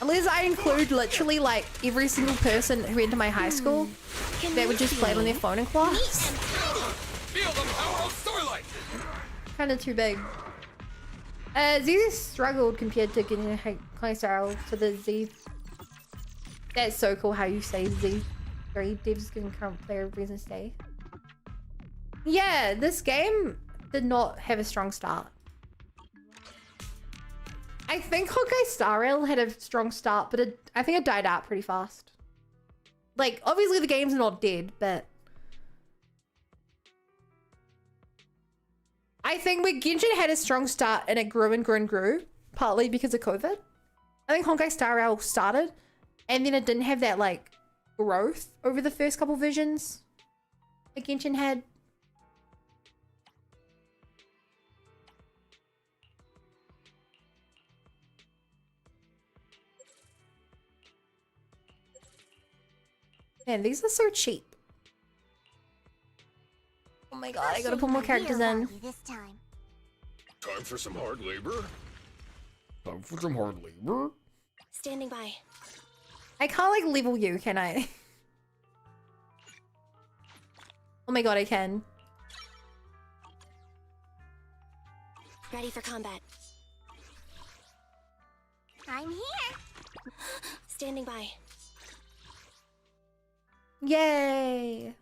Unless I include literally like every single person who went to my high school that would just play it on their phone in class. Kind of too big. ZZ struggled compared to getting a high style for the Z. That's so cool how you say Z3 devs giving current player reason to stay. Yeah, this game did not have a strong start. I think Honkai Star Rail had a strong start, but I think it died out pretty fast. Like, obviously the game's not dead, but I think when Genshin had a strong start and it grew and grew and grew, partly because of COVID. I think Honkai Star Rail started and then it didn't have that like growth over the first couple versions that Genshin had. Man, these are so cheap. Oh my god, I gotta put more characters in. Time for some hard labor? Time for some hard labor? Standing by. I can't like level you, can I? Oh my god, I can. Ready for combat. I'm here. Standing by. Yay!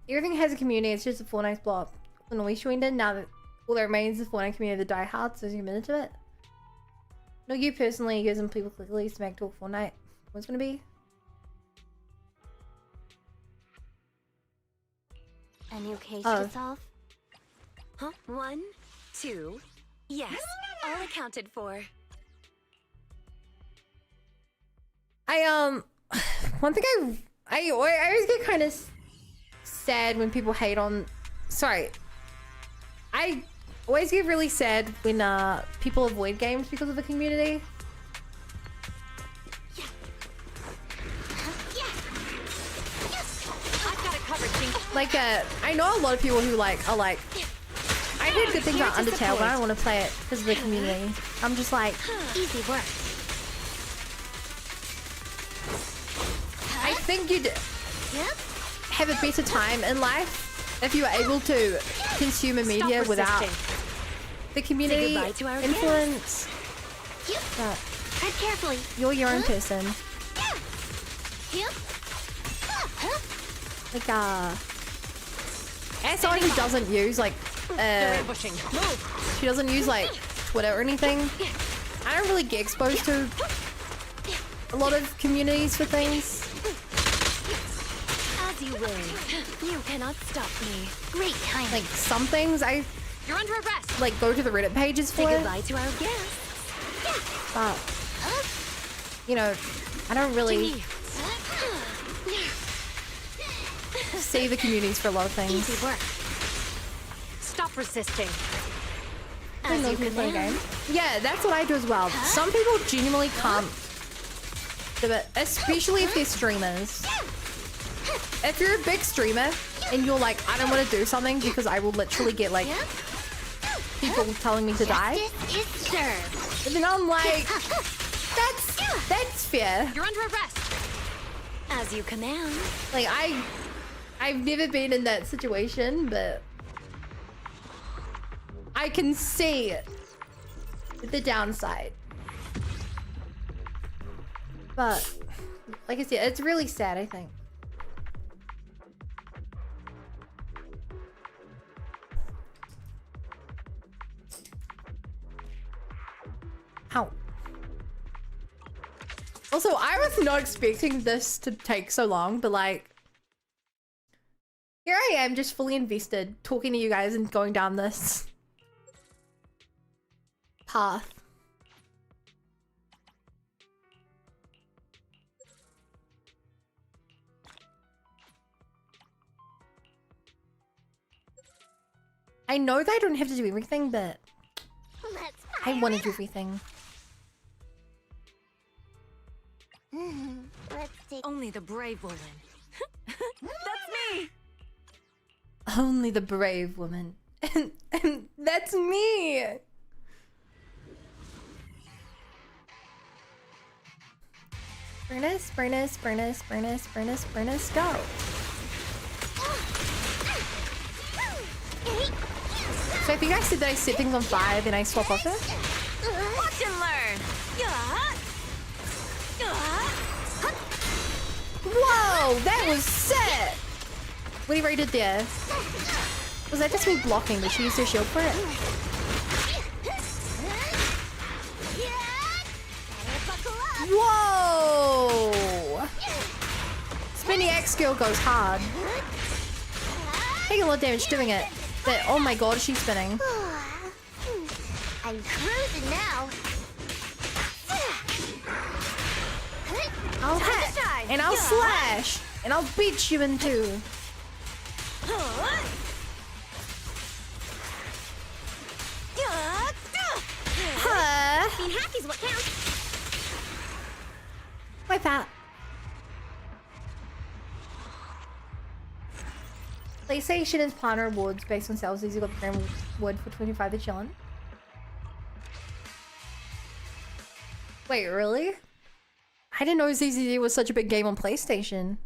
Everything has a community, it's just a Fortnite block. When we joined in, now that all that remains is the Fortnite community, the diehards, is committed to it. No, you personally, using people quickly, smack talk Fortnite. What's gonna be? A new case to solve? Huh? 1, 2. Yes, all accounted for. One thing I always get kind of sad when people hate on. Sorry, I always get really sad when people avoid games because of the community. I've got it covered, Jinx. Like I know a lot of people who are like. I heard good things about Undertale, but I don't want to play it because of the community. I'm just like, easy work. I think you'd have a better time in life if you were able to consume a media without the community influence. But tread carefully. You're your own person. Like as someone who doesn't use like she doesn't use like Twitter or anything, I don't really get exposed to a lot of communities for things. As you will. You cannot stop me. Great time. Like some things You're under arrest. like go to the Reddit pages for Say it. goodbye to our guests. But you know, I don't really see the communities for a lot of things. Easy work. Stop resisting. As you can play a game. Yeah, that's what I do as well. Some people genuinely can't do it, especially if they're streamers. If you're a big streamer and you're like, I don't want to do something because I will literally get like people telling me to die. Justice is served. And then I'm like, that's fair. You're under arrest. As you command. Like I've never been in that situation, but I can see the downside. But like I said, it's really sad, I think. Also, I was not expecting this to take so long, but like, here I am just fully invested, talking to you guys and going down this path. I know that I don't have to do everything, but I want to do everything. Let's take only the brave woman. That's me. Only the brave woman. And that's me. Furnace, furnace, furnace, furnace, furnace, furnace, go. So if you guys said that I set things on fire, then I swap off it? Watch and learn. Whoa, that was sick! Whatever I did there. Was that just me blocking? Did she use her shield for it? Whoa! Spinny X skill goes hard. Taking a lot of damage doing it. But oh my god, she's spinning. I'm cruising now. I'll hit, and I'll slash, and I'll beat you in two. Being hacky's what counts. Like that. PlayStation is planner awards based on sales. These got the grand award for 25 to chillin'. Wait, really? I didn't know ZZZ was such a big game on PlayStation.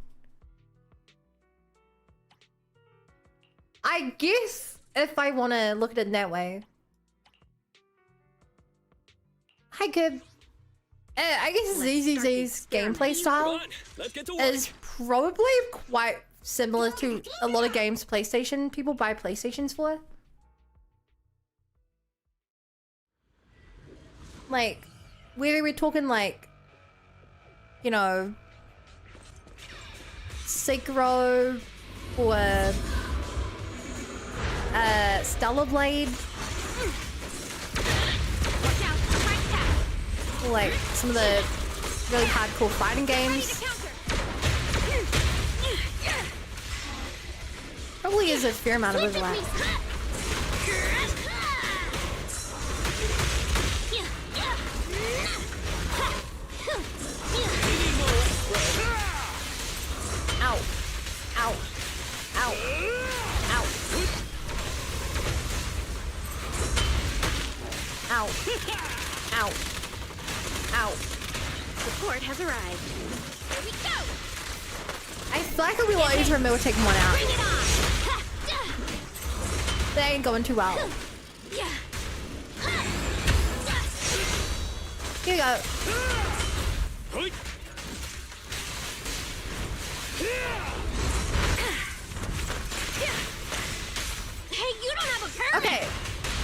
I guess if I want to look at it that way, I could. I guess ZZZ's gameplay style is probably quite similar to a lot of games PlayStation people buy PlayStations for. Like, whether we're talking like, you know, Sekiro or Stellar Blade, or like some of the really hardcore fighting games. Probably is a fair amount of overlap. Ow. Ow. Ow. Ow. Ow. Ow. Ow. Support has arrived. Here we go. I feel like it'll be a lot easier for me to take one out. That ain't going too well. Here you go. Hey, you don't have a permit. Okay.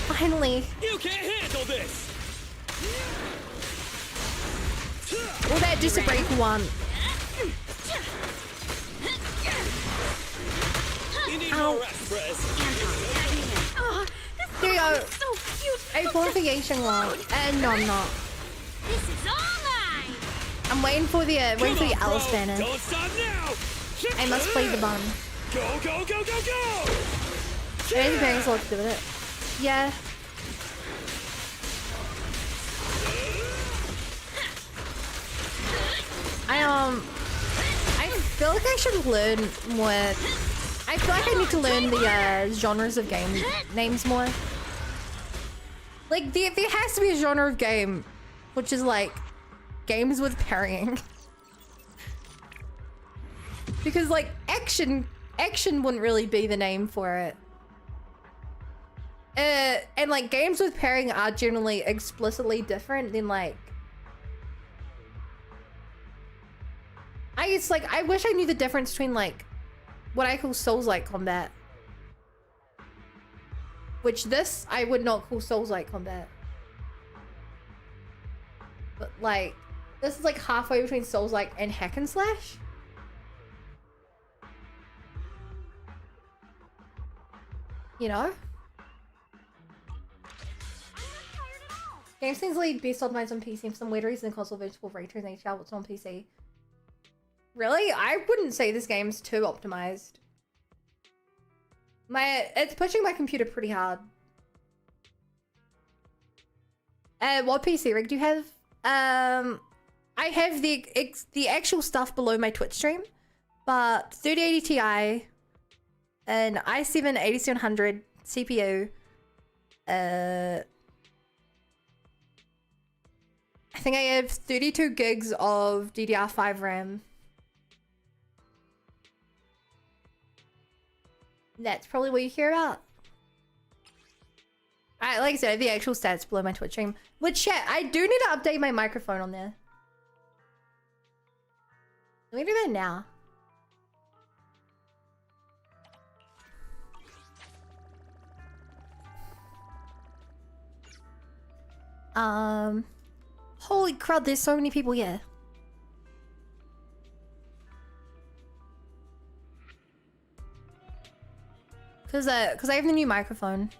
Finally. You can't handle this. Well, that just to break one. Ow. Here you go. A qualification log. And no, I'm not. This is all mine. I'm waiting for the Alice banner. Don't stop now. I must play the bun. Go, go, go, go, go. Maybe parents will do it. Yeah. I feel like I should learn more. I feel like I need to learn the genres of game names more. Like there has to be a genre of game which is like games with parrying. Because like action wouldn't really be the name for it. And like games with parrying are generally explicitly different than like, I wish I knew the difference between like what I call Souls-like combat, which this I would not call Souls-like combat, but like This is like halfway between Souls-like and hack and slash. You know? Game seems lead best optimized on PC for some weird reason. Console virtual ray tracing HDR, what's on PC? Really? I wouldn't say this game's too optimized. It's pushing my computer pretty hard. What PC rig do you have? I have the actual stuff below my Twitch stream, but 3080 Ti, an i7 8700 CPU, I think I have 32 gigs of DDR5 RAM. That's probably what you hear about. Alright, like I said, the actual stats below my Twitch stream. With chat, I do need to update my microphone on there. Let me do that now. Holy crap, there's so many people here. Cause I have the new microphone.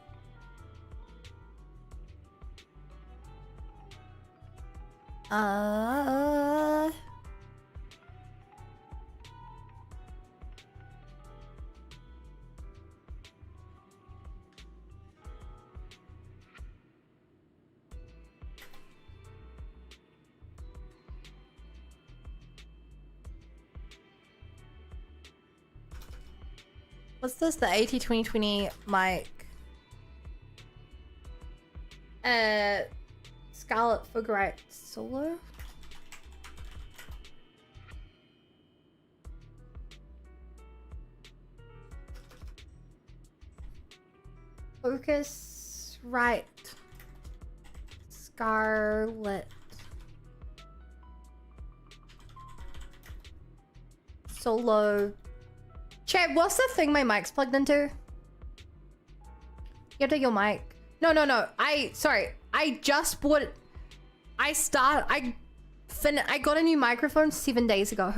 What's this? The AT2020 mic. Scarlet Fulgurite Solo? Focus right. Scarlet. Solo. Chad, what's the thing my mic's plugged into? You have to take your mic. No. Sorry. I just bought it. I got a new microphone 7 days ago.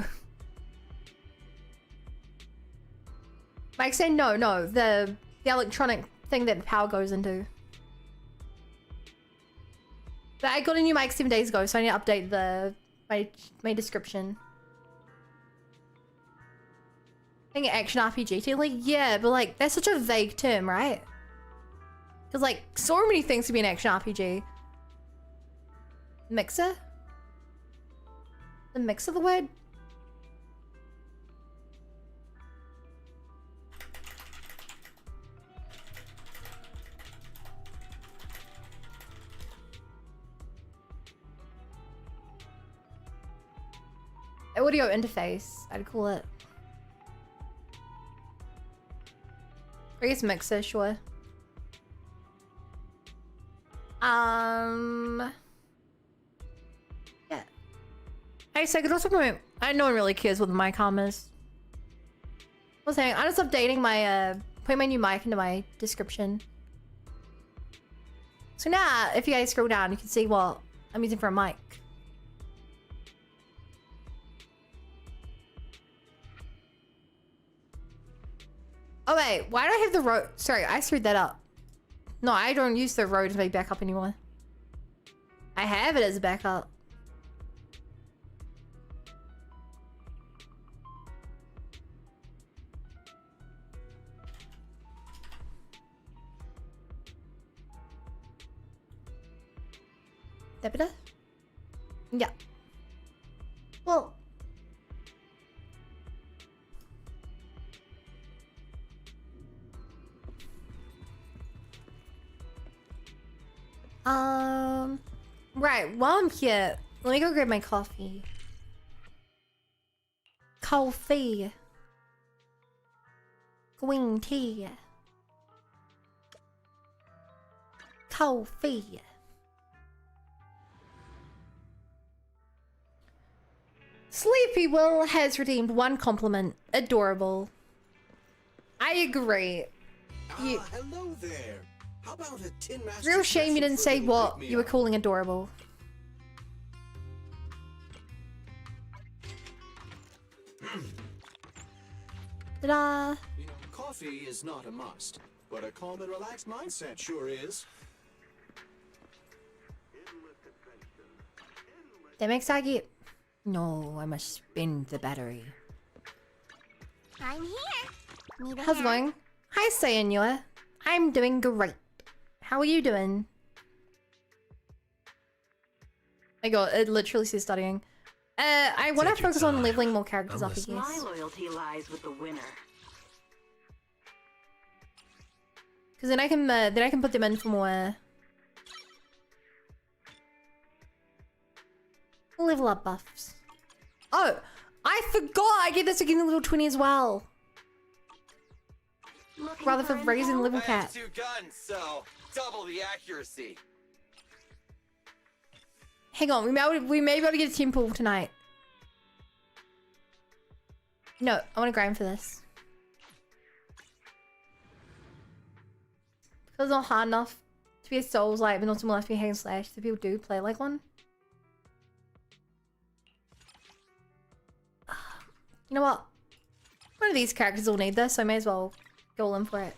Mike said no, the electronic thing that the power goes into. But I got a new mic 7 days ago, so I need to update my description. I think action RPG too. Like, yeah, but like that's such a vague term, right? Because like so many things could be an action RPG. Mixer? The mix of the word? Audio interface, I'd call it. I guess mixer, sure. Yeah. Hey, so I could also comment. No one really cares what the mic arm is. I was saying, I'm just updating my, putting my new mic into my description. So now, if you guys scroll down, you can see what I'm using for a mic. Oh wait, why do I have the road? Sorry, I screwed that up. No, I don't use the road as my backup anymore. I have it as a backup. That better? Yeah. Well. Right, while I'm here, let me go grab my coffee. Coffee. Green tea. Coffee. Sleepy Will has redeemed one compliment. Adorable. I agree. Hello there. How about a Tin Master? Real shame you didn't say what you were calling adorable. Ta-da! You know, coffee is not a must, but a calm and relaxed mindset sure is. That makes I get... No, I must spin the battery. I'm here. Need a How's it hand? going? Hi, Sayanua. I'm doing great. How are you doing? My god, it literally says studying. I want to focus on leveling more characters up, I guess. My loyalty lies with the winner. Because then I can put them in for more level up buffs. Oh, I forgot I get this again in level 20 as well. Rather for raising level cap. I have 2 guns, so double the accuracy. Hang on, we may be able to get a temple tonight. No, I want to grind for this. Because it's not hard enough to be a Souls like, but not small enough to be a hack and slash, so people do play like one. You know what? One of these characters will need this, so I may as well go all in for it.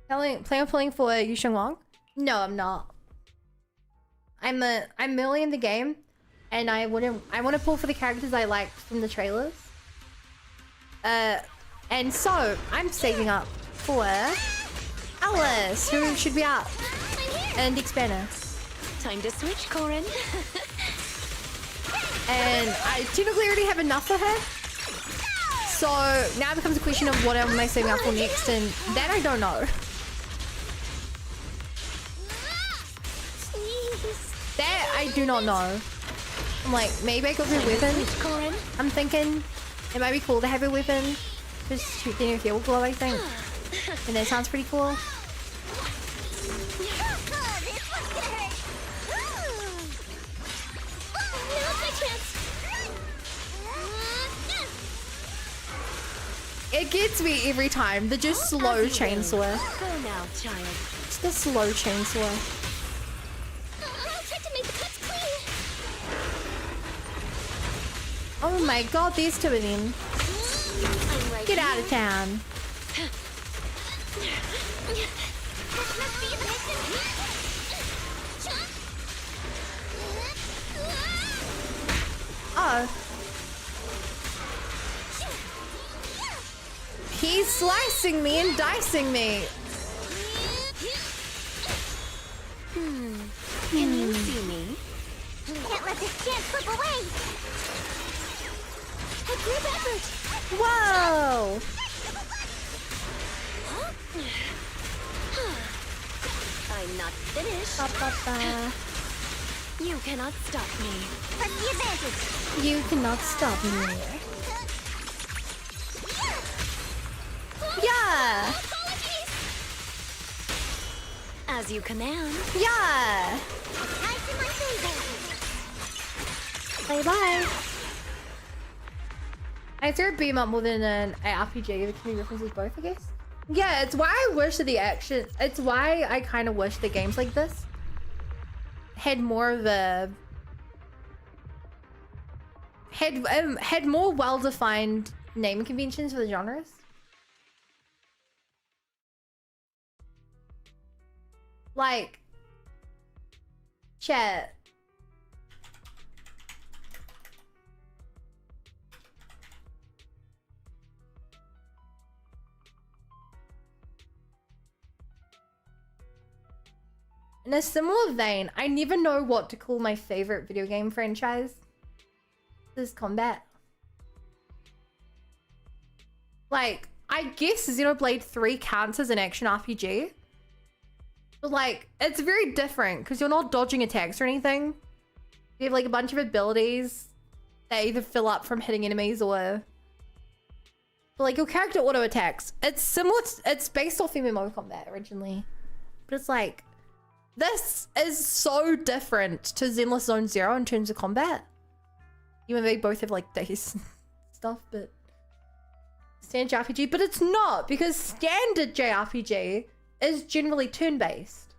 Plan on pulling for Yusheng Wang? No, I'm not. I'm merely in the game, and I want to pull for the characters I liked from the trailers. And so I'm saving up for Alice, who should be out, and Expander. Time to switch, Corin. And I technically already have enough for her. So now it becomes a question of what am I saving up for next, and that I don't know. That I do not know. I'm like, maybe I go for a weapon. I'm thinking it might be cool to have a weapon. Just shooting a field glow, I think. And that sounds pretty cool. It gets me every time. The just slow chainsaw. Go now, child. It's the slow chainsaw. I'll try to make the cuts clean. Oh my god, these two of them. I'm right Get out of town. This must be the mission. Oh. He's slicing me and dicing me. Can you see me? Can't let this chance slip away. A group effort. Whoa. I'm not finished. You cannot stop me. Press the advantage. You cannot stop me. Yeah. As you command. Yeah. Nice in my favor. Bye bye. I threw a beam up more than an RPG. The community references both, I guess. Yeah, it's why I wish that the action. It's why I kind of wish the games like this had more of a had more well-defined naming conventions for the genres. Like, chat. In a similar vein, I never know what to call my favorite video game franchise. This is Combat. Like, I guess Xenoblade 3 counts as an action RPG. But like, it's very different because you're not dodging attacks or anything. You have like a bunch of abilities that either fill up from hitting enemies or... But like, your character auto attacks. It's similar, it's based off MMO Combat originally. But it's like... This is so different to Zenless Zone Zero in terms of combat. Even though they both have like dice and stuff, but standard JRPG, but it's not because standard JRPG is generally turn-based.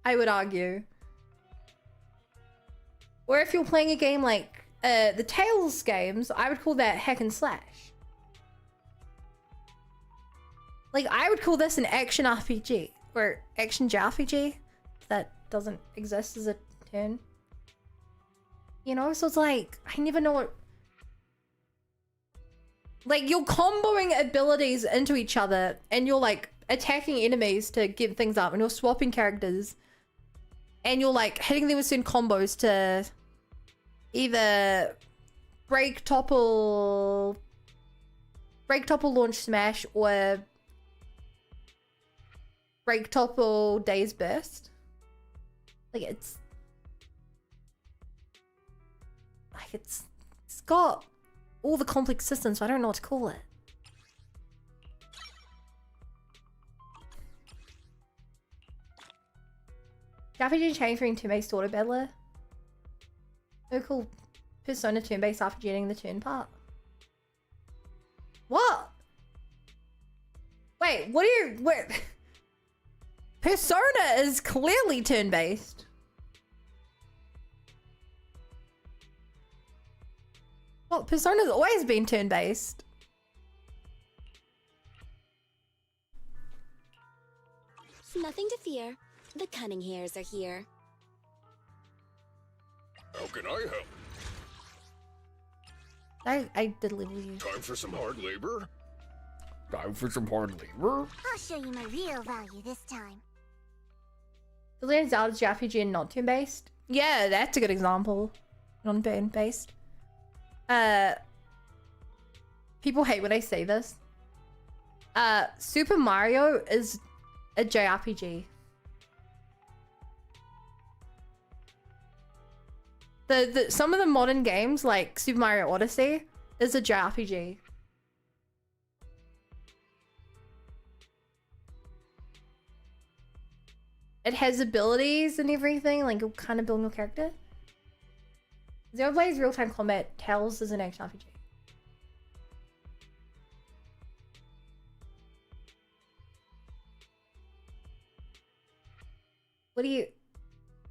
I would argue. Or if you're playing a game like the Tales games, I would call that hack and slash. Like, I would call this an action RPG, or action JRPG. That doesn't exist as a turn. You know, so it's like, I never know what... Like, you're comboing abilities into each other, and you're, like, attacking enemies to get things up, and you're swapping characters, and you're, like, hitting them with certain combos to either break, topple, launch, smash, or break, topple, daze burst. Like, it's got all the complex systems, so I don't know what to call it. RPG change from turn-based auto battler. So cool. Persona turn-based after getting the turn part. What? Wait, what are you... Wait. Persona is clearly turn-based. Well, Persona's always been turn-based. Nothing to fear. The cunning hairs are here. How can I help? I did level you. Time for some hard labor? Time for some hard labor? I'll show you my real value this time. The Legend of Zelda's JRPG and not turn-based? Yeah, that's a good example. Non-turn-based. People hate when I say this. Super Mario is a JRPG. Some of the modern games, like Super Mario Odyssey, is a JRPG. It has abilities and everything, like you're kind of building your character. Zero plays real-time combat. Tales is an action RPG. What do you...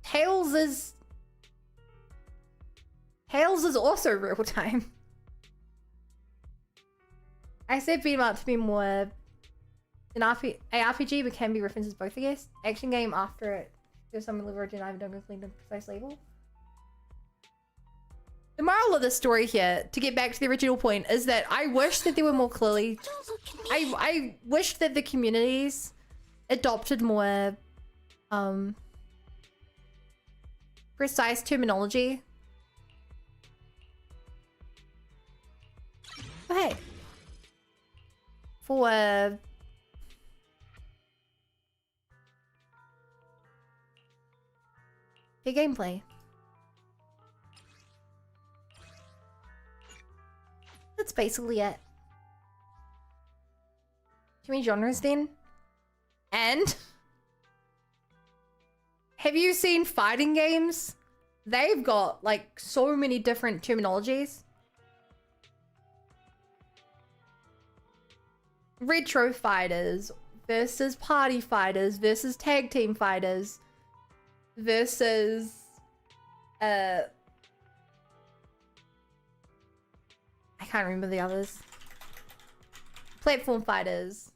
Tales is also real-time. I said beat 'em up to be more... An RPG, but can be referenced as both, I guess. Action game after it. There's some leverage and I don't go clean the precise label. The moral of the story here, to get back to the original point, is that I wish that there were more clearly... I wish that the communities adopted more precise terminology. But hey, for the gameplay. That's basically it. Too many genres then? And have you seen fighting games? They've got like so many different terminologies. Retro fighters versus party fighters versus tag team fighters versus I can't remember the others. Platform fighters.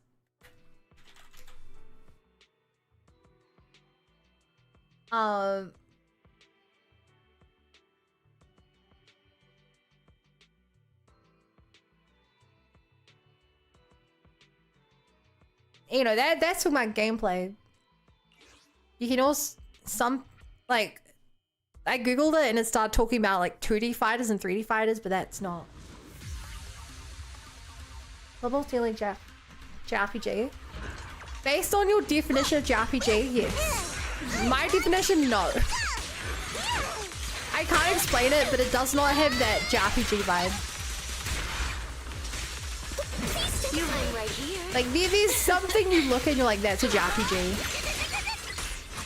You know, that's for my gameplay. You can also like I googled it and it started talking about like 2D fighters and 3D fighters, but that's not. Global feeling JRPG. Based on your definition of JRPG, yes. My definition, no. I can't explain it, but it does not have that JRPG vibe. You hang right here. Like there's something you look at and you're like, that's a JRPG.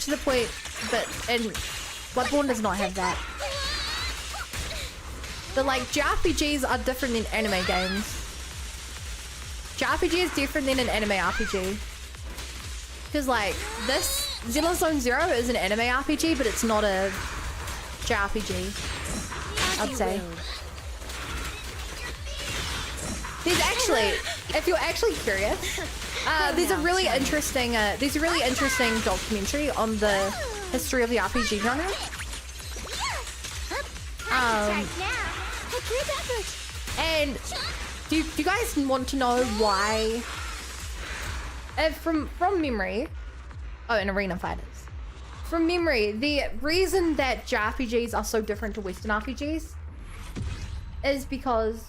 To the point, but and Bloodborne does not have that. But like JRPGs are different than anime games. JRPG is different than an anime RPG. Because like this Zenless Zone Zero is an anime RPG, but it's not a JRPG. I'd say. There's actually, if you're actually curious, there's a really interesting documentary on the history of the RPG genre. And do you guys want to know why? From memory, in Arena Fighters. From memory, the reason that JRPGs are so different to Western RPGs is because,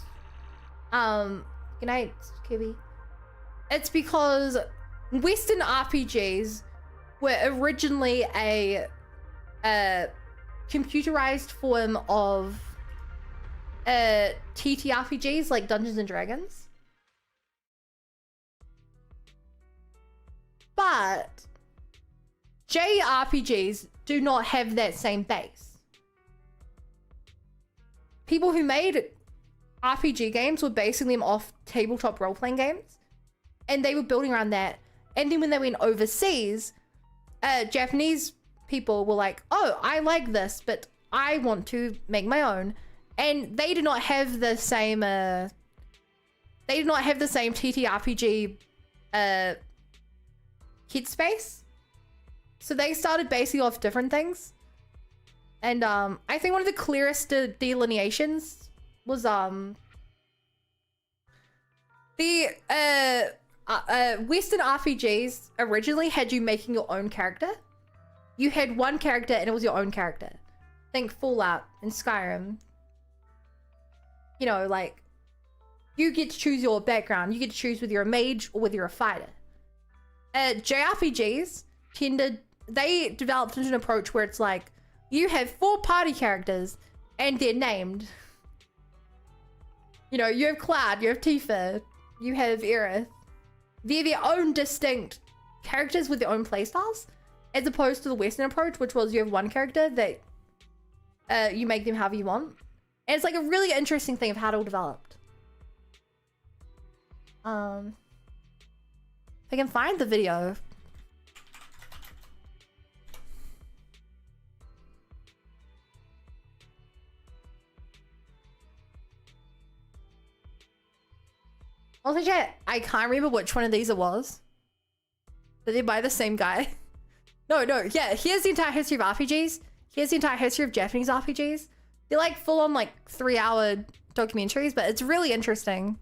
good night, Kibby. It's because Western RPGs were originally a computerized form of TTRPGs like Dungeons and Dragons. But JRPGs do not have that same base. People who made RPG games were basing them off tabletop role-playing games, and they were building around that. And then when they went overseas, Japanese people were like, oh, I like this, but I want to make my own. And they did not have the same TTRPG headspace. So they started basing off different things. And I think one of the clearest delineations was the Western RPGs originally had you making your own character. You had one character and it was your own character. Think Fallout and Skyrim. You know, like, you get to choose your background. You get to choose whether you're a mage or whether you're a fighter. JRPGs they developed into an approach where it's like, you have 4 party characters and they're named. You know, you have Cloud, you have Tifa, you have Aerith. They're their own distinct characters with their own playstyles, as opposed to the Western approach, which was you have one character that you make them however you want. And it's like a really interesting thing of how it all developed. If I can find the video. Also, chat, I can't remember which one of these it was. But they're by the same guy. No, yeah, here's the entire history of RPGs. Here's the entire history of Japanese RPGs. They're like full on like 3-hour documentaries, but it's really interesting.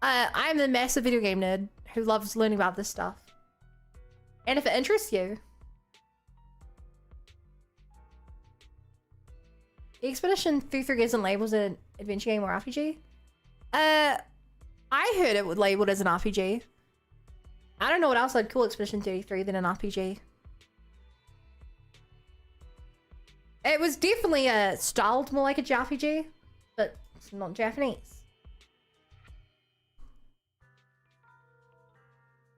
I'm a massive video game nerd who loves learning about this stuff. And if it interests you. Expedition 33 isn't labeled as an adventure game or RPG. I heard it was labeled as an RPG. I don't know what else I'd call Expedition 33 than an RPG. It was definitely styled more like a JRPG, but it's not Japanese.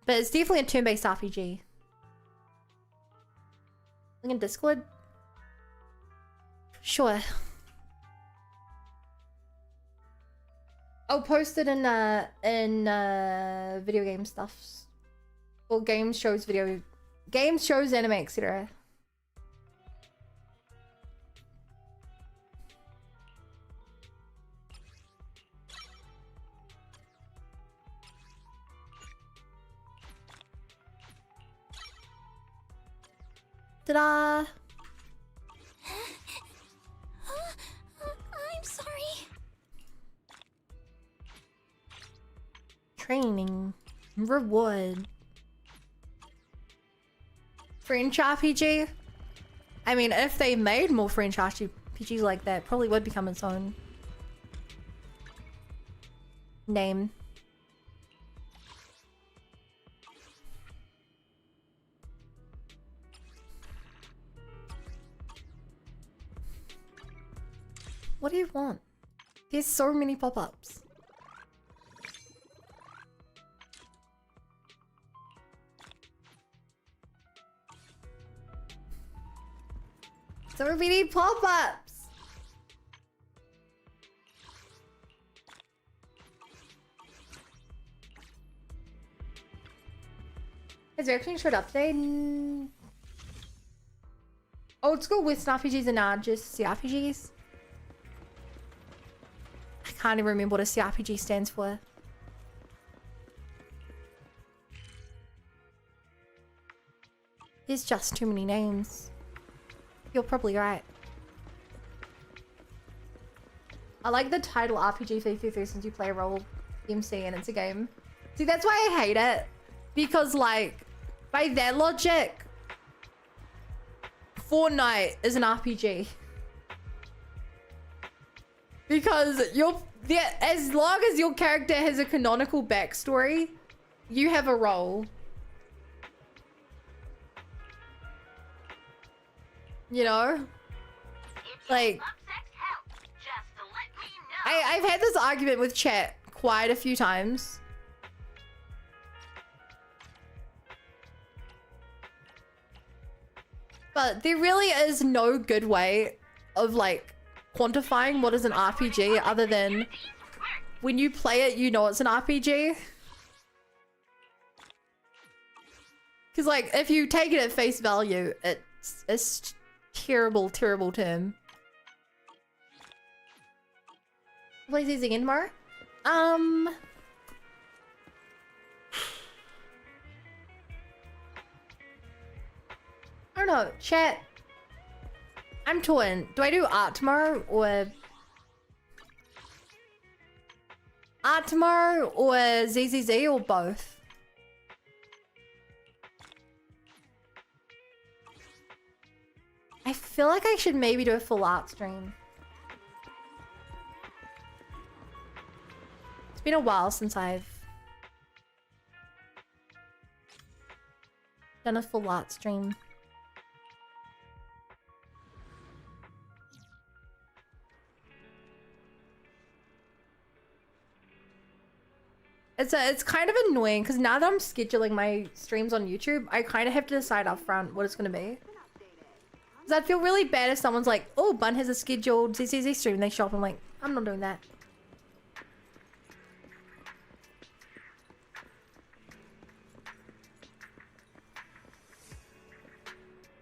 But it's definitely a turn-based RPG. Link in Discord? Sure. I'll post it in video game stuffs. Or games, shows, anime, etc. Ta-da! I'm sorry. Training. Reward. French RPG? I mean, if they made more French RPGs like that, probably would become its own name. What do you want? There's so many pop-ups. So many pop-ups. Is there anything short update? Old school Western RPGs and not just CRPGs. can't even remember what a CRPG stands for. There's just too many names. You're probably right. I like the title RPG 53 since you play a role MC and it's a game. See, that's why I hate it. Because, like, by that logic, Fortnite is an RPG. Because as long as your character has a canonical backstory, you have a role. You know? Like, I've had this argument with chat quite a few times. But there really is no good way of like quantifying what is an RPG other than when you play it, you know it's an RPG. Because like if you take it at face value, it's a terrible, terrible term. Play these again tomorrow? I don't know, chat. I'm torn. Do I do art tomorrow or ZZZ or both? I feel like I should maybe do a full art stream. It's been a while since I've done a full art stream. It's kind of annoying because now that I'm scheduling my streams on YouTube, I kind of have to decide up front what it's going to be. Because I'd feel really bad if someone's like, oh, Bun has a scheduled ZZZ stream, and they show up, I'm like, I'm not doing that.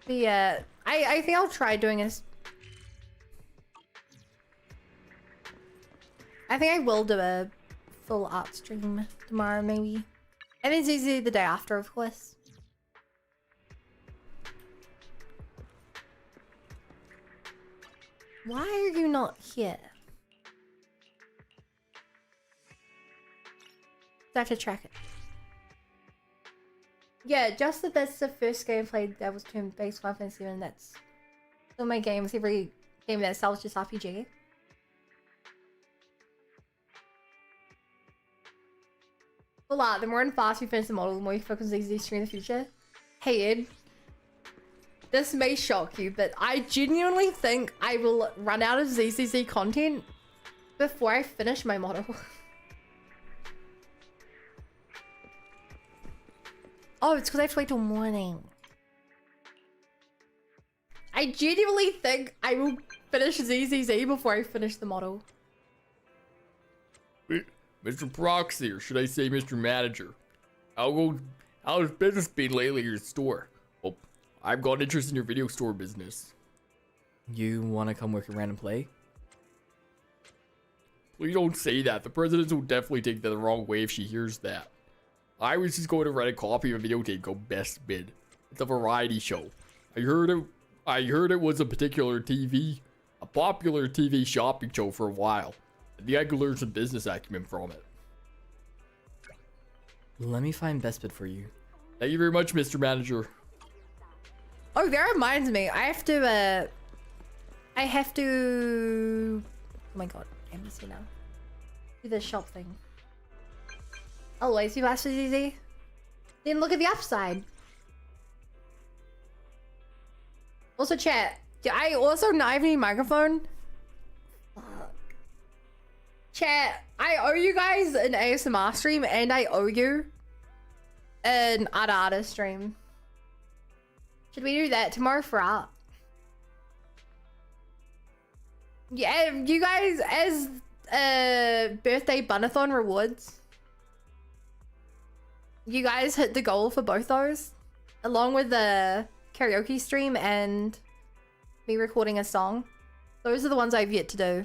But yeah, I think I'll try doing this. I think I will do a full art stream tomorrow, maybe. And then ZZZ the day after, of course. Why are you not here? I have to track it. Yeah, just that that's the first game I played that was turn-based Final Fantasy, and that's all my games. Every game that sells just RPG. A lot. The more and fast you finish the model, the more you focus on ZZZ stream in the future. Hey Ed, this may shock you, but I genuinely think I will run out of ZZZ content before I finish my model. Oh, it's because I have to wait till morning. I genuinely think I will finish ZZZ before I finish the model. Mr. Proxy, or should I say Mr. Manager? How's business been lately at your store? Well, I've got interest in your video store business. You want to come work around and play? Please don't say that. The president will definitely take that the wrong way if she hears that. I was just going to rent a copy of a videotape called Best Bid. It's a variety show. I heard it was a popular TV shopping show for a while. I think I could learn some business acumen from it. Let me find Best Bid for you. Thank you very much, Mr. Manager. Oh, that reminds me. I have to, oh my god, I'm missing now. Do the shop thing. Always you ask for ZZ. Then look at the upside. Also chat, do I also not have any microphone? Fuck. Chat, I owe you guys an ASMR stream and I owe you an Arta stream. Should we do that tomorrow for art? Yeah, you guys, as birthday bunathon rewards, you guys hit the goal for both those, along with the karaoke stream and me recording a song. Those are the ones I've yet to do.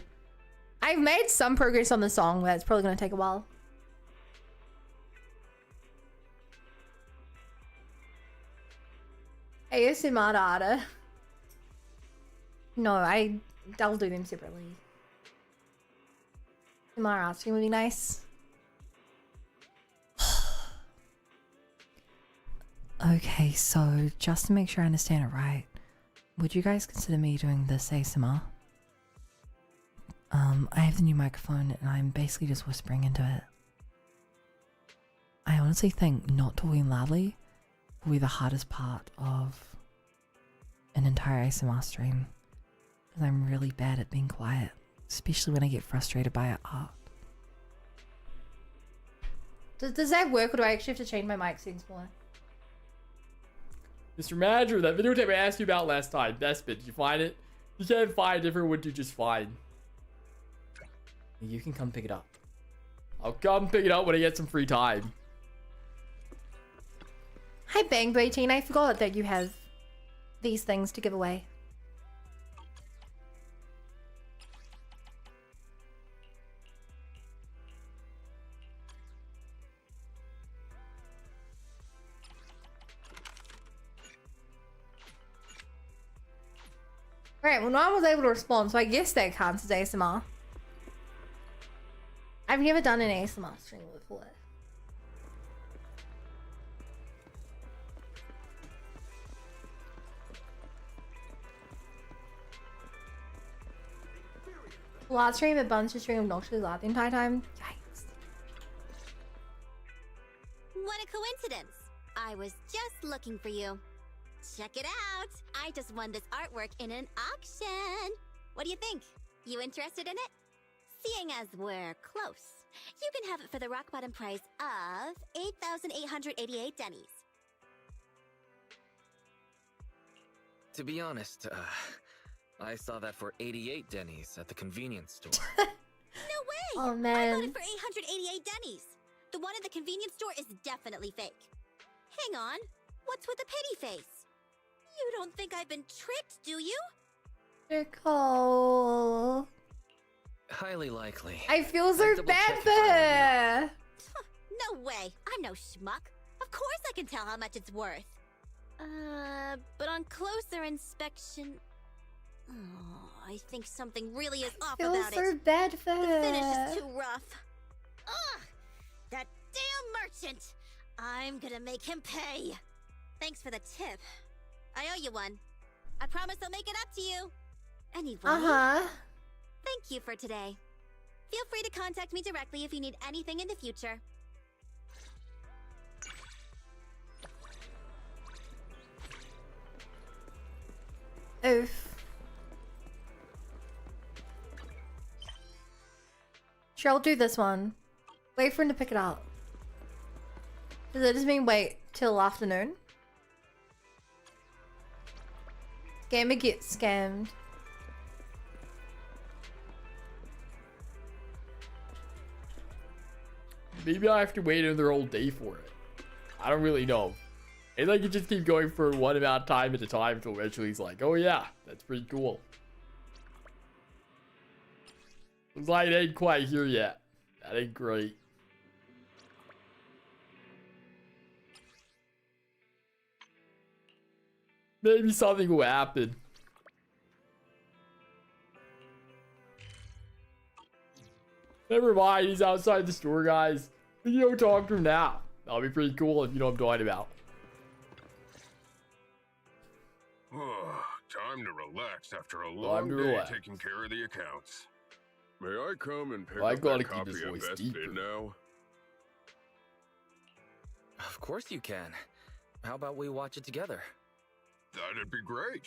I've made some progress on the song, but it's probably gonna take a while. ASMR data. No, I'll do them separately. ASMR art stream would be nice. Okay, so just to make sure I understand it right, would you guys consider me doing this ASMR? I have the new microphone and I'm basically just whispering into it. I honestly think not talking loudly will be the hardest part of an entire ASMR stream, because I'm really bad at being quiet, especially when I get frustrated by art. Does that work, or do I actually have to change my mic settings more? Mr. Manager, that videotape I asked you about last time, best bit, did you find it? You can't find a different one to just find. You can come pick it up. I'll come pick it up when I get some free time. Hi Bang18, I forgot that you have these things to give away. Alright, well no one was able to respond, so I guess that counts as ASMR. I've never done an ASMR stream before. Live stream a bunch of stream obnoxiously loud the entire time. Yikes. What a coincidence. I was just looking for you. Check it out. I just won this artwork in an auction. What do you think? You interested in it? Seeing as we're close, you can have it for the rock bottom price of 8,888 dennies. To be honest, I saw that for 88 dennies at the convenience store. No way! Oh I man. bought it for 888 dennies. The one at the convenience store is definitely fake. Hang on. What's with the pity face? You don't think I've been tricked, do you? Nicole. Highly likely. I feel so bad for her. No way. I'm no schmuck. Of course I can tell how much it's worth. But on closer inspection... Oh, I think something really is off Feel about so it. bad for The her. finish is too rough. Ugh! That damn merchant! I'm gonna make him pay. Thanks for the tip. I owe you one. I promise I'll make it up to you. Anyway. Thank you for today. Feel free to contact me directly if you need anything in the future. Oof. Sure, I'll do this one. Wait for him to pick it up. Does it just mean wait till afternoon? Scammer gets scammed. Maybe I have to wait another whole day for it. I don't really know. Maybe I can just keep going for one amount of time at a time until eventually he's like, oh yeah, that's pretty cool. Looks like it ain't quite here yet. That ain't great. Maybe something will happen. Never mind, he's outside the store, guys. We can go talk to him now. That'll be pretty cool if you know what I'm talking about. Time to relax after a long day taking care of the accounts. May I come and pick up that copy of Best Bid now? Of course you can. How about we watch it together? That'd be great.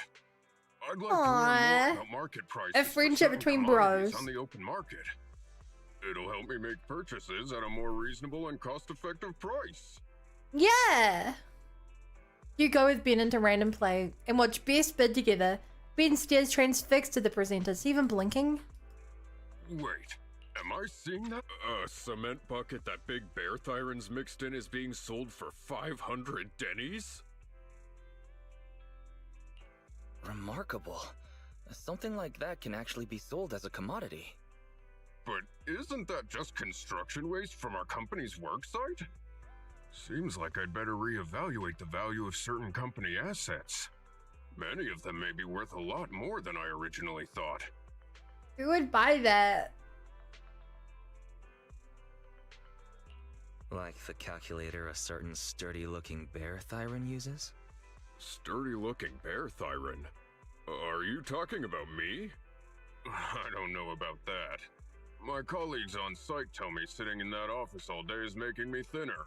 I'd like Aww. to learn more about market prices. A friendship between bros. On the open market. It'll help me make purchases at a more reasonable and cost-effective price. Yeah. You go with Ben into random play and watch Best Bid together. Ben stares transfixed at the presenters, even blinking. Wait, am I seeing that? A cement bucket that Big Bear Thyron's mixed in is being sold for 500 dennies? Remarkable. Something like that can actually be sold as a commodity. But isn't that just construction waste from our company's work site? Seems like I'd better reevaluate the value of certain company assets. Many of them may be worth a lot more than I originally thought. Who would buy that? Like the calculator a certain sturdy-looking bear Thyron uses? Sturdy-looking bear Thyron? Are you talking about me? I don't know about that. My colleagues on site tell me sitting in that office all day is making me thinner.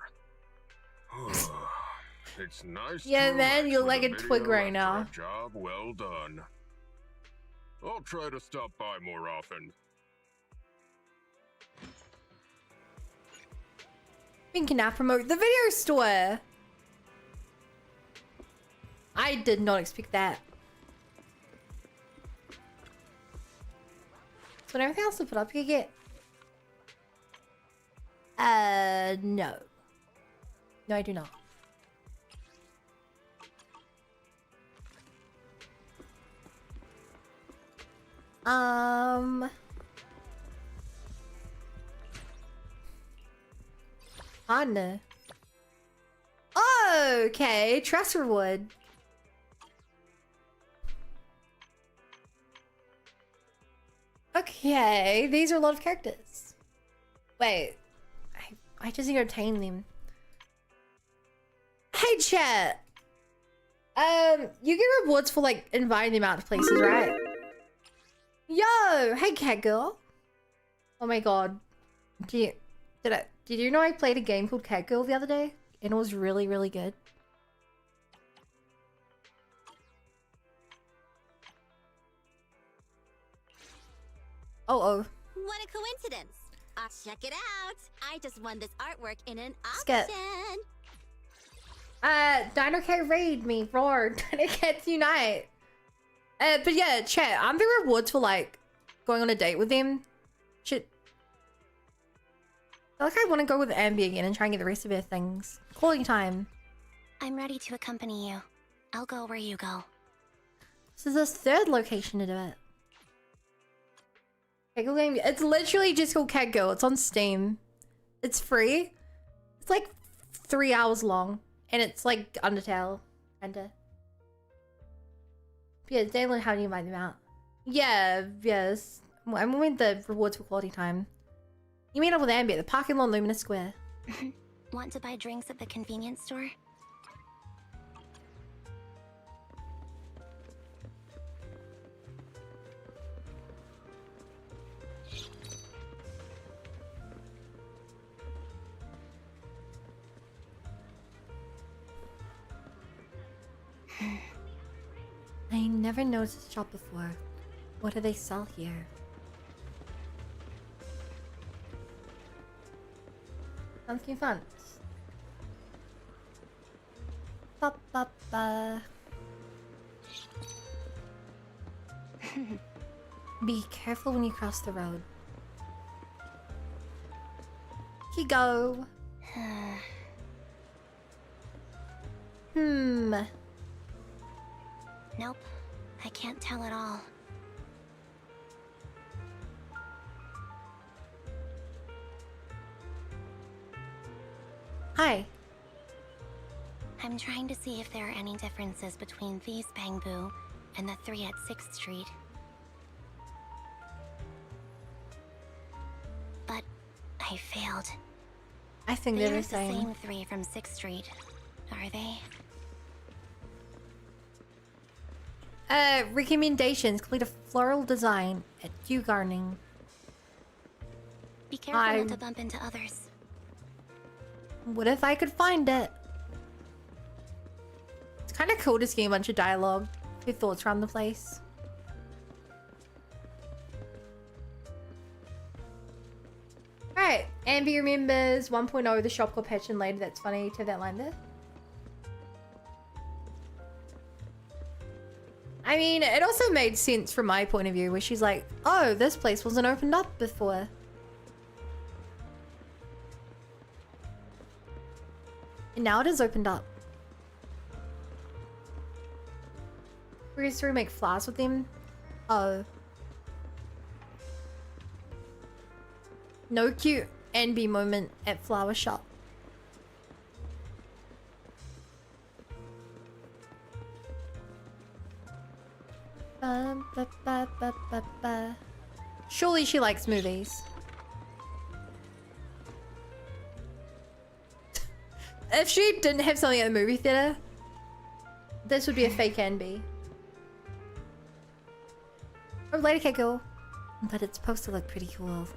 It's nice. Yeah, to man, you look relax like with a a twig video right after now. a job well done. I'll try to stop by more often. We can now promote the video store. I did not expect that. So everything else to put up you get? No. No, I do not. Fun. Okay, Tresserwood. Okay, these are a lot of characters. Wait, I just need to obtain them. Hey, chat. You get rewards for like inviting them out to places, right? Yo, hey, cat girl. Oh my god, did you know I played a game called Cat Girl the other day, and it was really, really good. Oh. What a coincidence. I'll check it out. I just won this artwork in an Skip. auction. Dino Cat raid me, roar. Dino Cats unite. But yeah, chat, I'm the rewards for like going on a date with them. Shit. I feel like I want to go with Ambi again and try and get the rest of her things. Quality time. I'm ready to accompany you. I'll go where you go. This is the third location to do it. Cat Girl game. It's literally just called Cat Girl. It's on Steam. It's free. It's like 3 hours long. And it's like Undertale. Kinda. Yeah, they learn how to invite them out. Yeah, yes. I'm with the rewards for quality time. You meet up with Ambi at the parking lot in Luminous Square. Want to buy drinks at the convenience store? I never noticed this shop before. What do they sell here? Pumpkin fun. Ba ba ba. Be careful when you cross the road. Here you go. Nope, I can't tell at all. Hi. I'm trying to see if there are any differences between these Bangbu and the 3 at 6th Street. But I failed. I think they they're aren't the same. the same 3 from 6th Street, are they? Recommendations. Complete a floral design at Kew Gardening. Be careful not to bump into others. What if I could find it? It's kind of cool to see a bunch of dialogue. Your thoughts around the place. Alright, Ambi remembers 1.0, the shop got patched in later. That's funny to have that line there. I mean, it also made sense from my point of view, where she's like, oh, this place wasn't opened up before. And now it is opened up. We're just gonna make flowers with them. Oh. No cute NB moment at flower shop. Surely she likes movies. If she didn't have something at the movie theater, this would be a fake NB. Or later can go. But it's supposed to look pretty cool.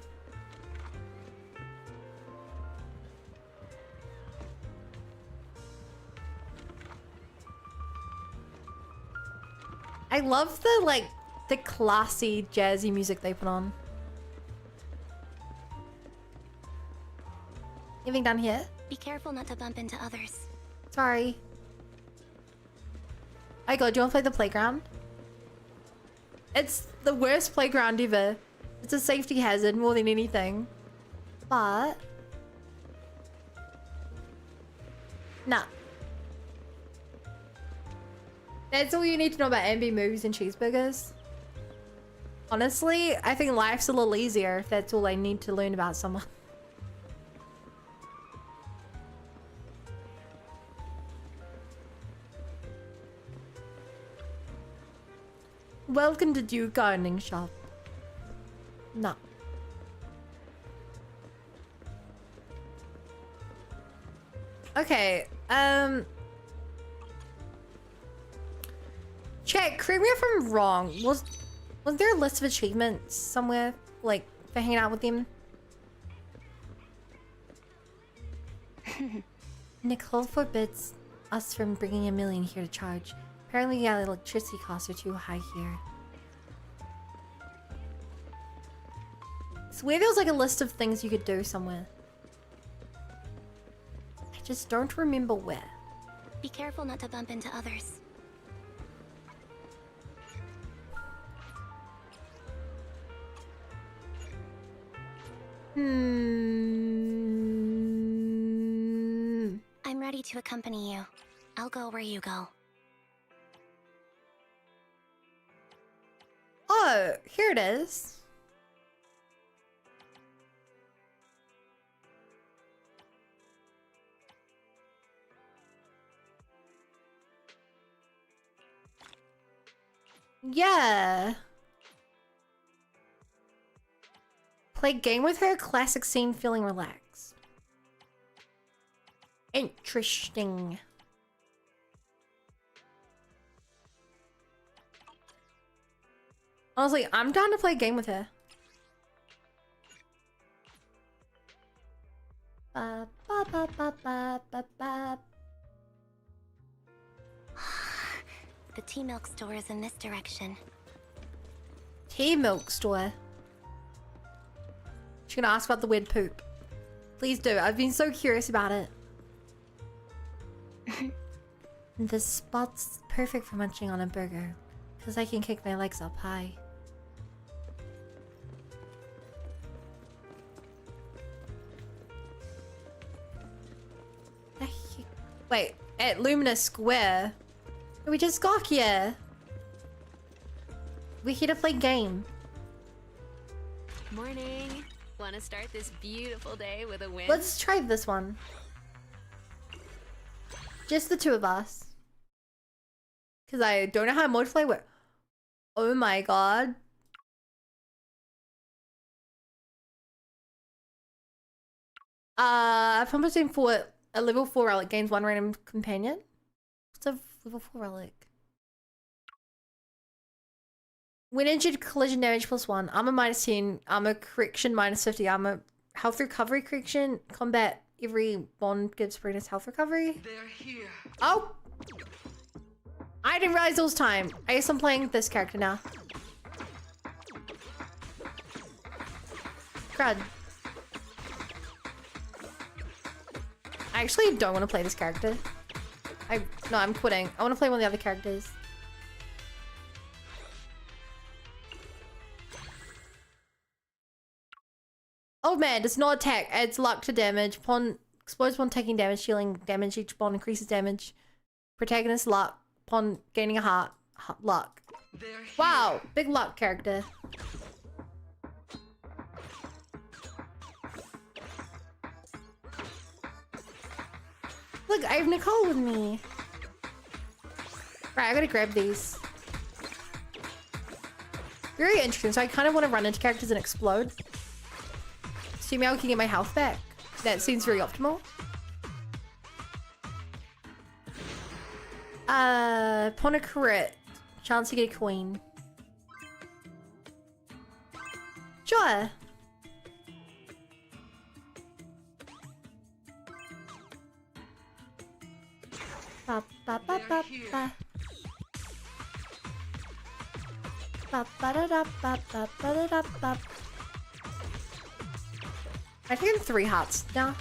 I love the classy jazzy music they put on. Anything down here? Be careful not to bump into others. Sorry. I go, do you want to play the playground? It's the worst playground ever. It's a safety hazard more than anything. But... nah. That's all you need to know about NB movies and cheeseburgers. Honestly, I think life's a little easier if that's all I need to learn about someone. Welcome to Duke Gardening Shop. No. Okay, Check, correct me if I'm wrong. Was there a list of achievements somewhere, like, for hanging out with him? Nicole forbids us from bringing $1 million here to charge. Apparently, yeah, the electricity costs are too high here. Swear there was like a list of things you could do somewhere. I just don't remember where. Be careful not to bump into others. I'm ready to accompany you. I'll go where you go. Oh, here it is. Yeah. Play game with her, classic scene, feeling relaxed. Interesting. Honestly, I'm down to play a game with her. Ba, ba, ba, ba, ba, ba, ba. The tea milk store is in this direction. Tea milk store. She's gonna ask about the weird poop. Please do. I've been so curious about it. This spot's perfect for munching on a burger, because I can kick my legs up high. Wait, at Luminous Square? We just got here. We're here to play game. Morning. Want to start this beautiful day with a win? Let's try this one. Just the two of us. Because I don't know how multiplayer works. Oh my god. Promising for a level 4 relic gains 1 random companion. What's a level 4 relic? When injured, collision damage +1, armor -10, armor correction -50, armor health recovery correction, combat every bond gives bonus health recovery. They're here. Oh! I didn't realize it was time. I guess I'm playing this character now. Crud. I actually don't want to play this character. No, I'm quitting. I want to play one of the other characters. Old man does not attack. Adds luck to damage. Upon explodes when taking damage, dealing damage. Each bond increases damage. Protagonist luck. Upon gaining a heart. Luck. Wow, big luck character. look, I have Nicole with me. Right, I gotta grab these. Very interesting. So I kind of want to run into characters and explode. See, maybe I can get my health back. That seems very optimal. Upon a crit, chance to get a queen. Sure. Ba, ba, ba, ba, ba. Ba, ba, da, da, ba, ba, ba, da, da, ba. I think I'm 3 hearts now.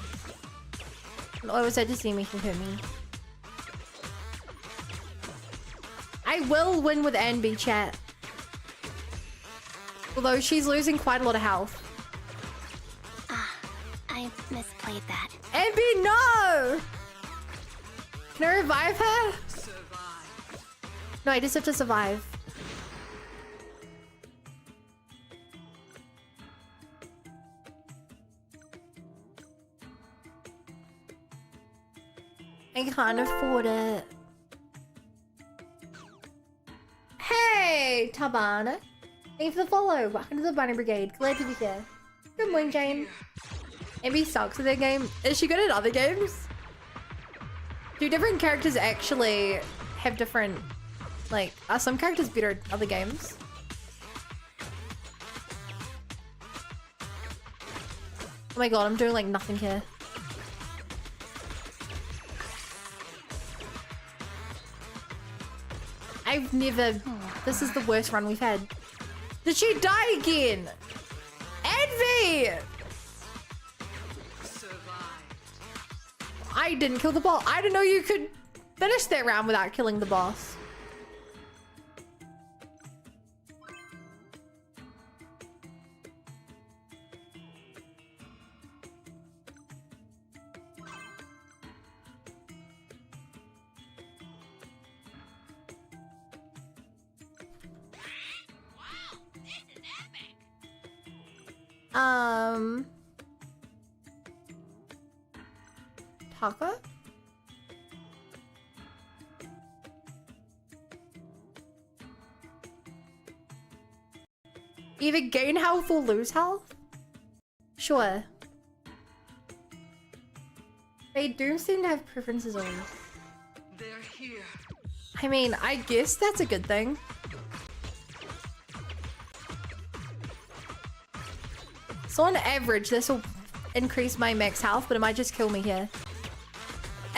Oh, was that just see me can hurt me? I will win with NB chat. Although she's losing quite a lot of health. Ah, I misplayed that. NB, no! Can I revive her? No, I just have to survive. I can't afford it. Hey, Tabana. Thank you for the follow. Welcome to the Bunny Brigade. Glad to be here. Good morning, Jane. Amy sucks at that game. Is she good at other games? Do different characters actually have different... Like, are some characters better at other games? Oh my god, I'm doing like nothing here. I've never... This is the worst run we've had. Did she die again? Envy! I didn't kill the boss. I didn't know you could finish that round without killing the boss. Taco? Either gain health or lose health? Sure. They do seem to have preferences on. They're here. I mean, I guess that's a good thing. So on average, this will increase my max health, but it might just kill me here.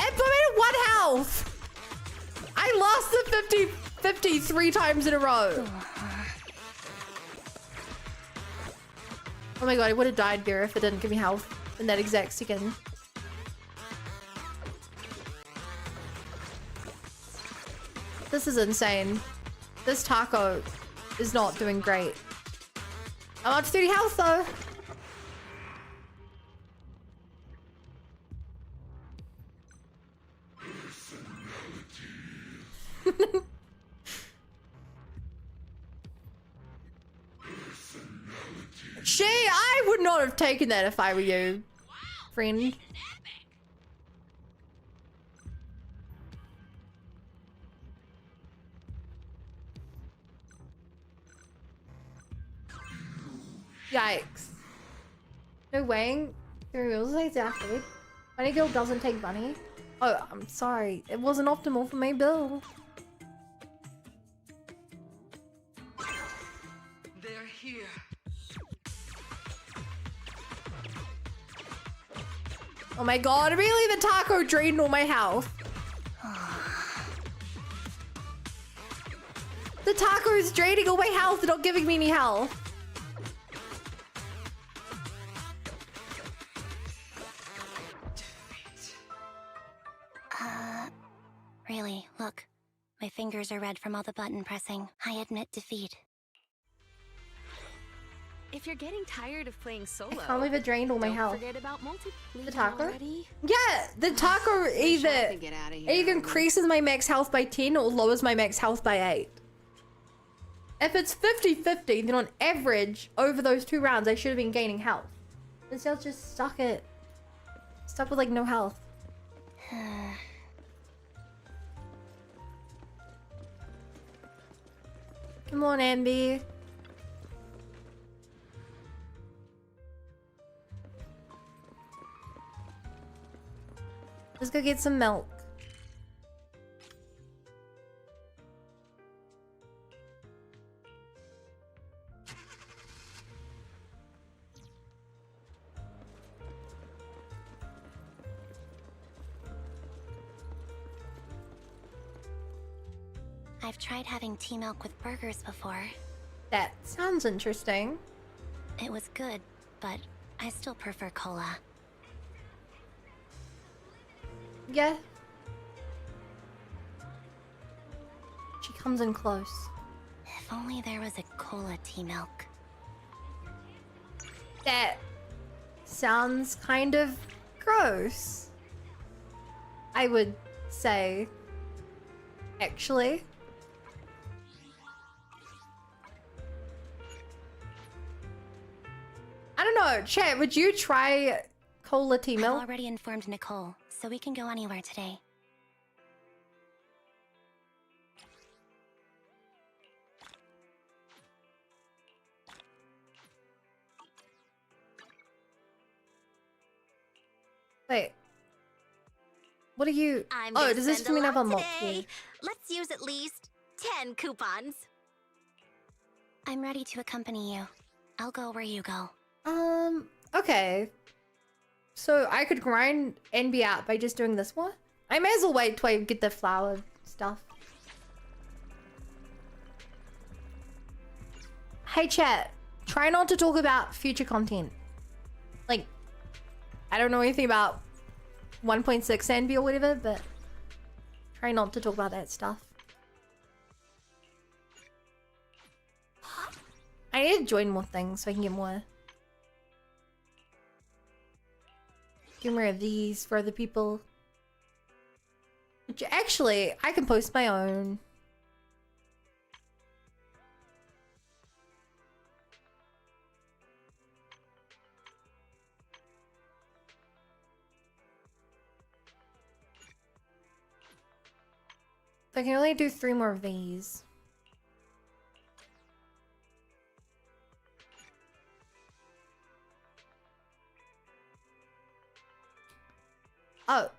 It put me at 1 health! I lost the 50 3 times in a row. Oh my god, I would have died there if it didn't give me health in that exact second. This is insane. This taco is not doing great. I'm up to 30 health though. I would not have taken that if I were you, friend. Yikes. No weighing. 3 meals exactly. Bunny Girl doesn't take bunny. Oh, I'm sorry. It wasn't optimal for my build. They're here. Oh my god, really? The taco drained all my health. The taco is draining all my health and not giving me any health. Really, look. My fingers are red from all the button pressing. I admit defeat. If you're getting tired of playing solo, I can't believe it drained all my health. Forget about The taco? Yeah, the taco either increases my max health by 10 or lowers my max health by 8. If it's 50-50, then on average, over those 2 rounds, I should have been gaining health. Instead, just stuck with like no health. Come on, Ambi. Let's go get some milk. I've tried having tea milk with burgers before. That sounds interesting. It was good, but I still prefer cola. Yeah. She comes in close. If only there was a cola tea milk. That sounds kind of gross, I would say. Actually. I don't know, chat, would you try cola tea milk? I've already informed Nicole, so we can go anywhere today. Wait. What are you... I'm oh, gonna does this spend a mean I've lot unlocked today. you? Let's use at least 10 coupons. I'm ready to accompany you. I'll go where you go. Okay. So I could grind and be out by just doing this one? I may as well wait till I get the flower stuff. Hey chat, try not to talk about future content. Like, I don't know anything about 1.6 NB or whatever, but try not to talk about that stuff. I need to join more things so I can get more. Get more of these for other people. Which actually, I can post my own. So I can only do 3 more of these. Oh.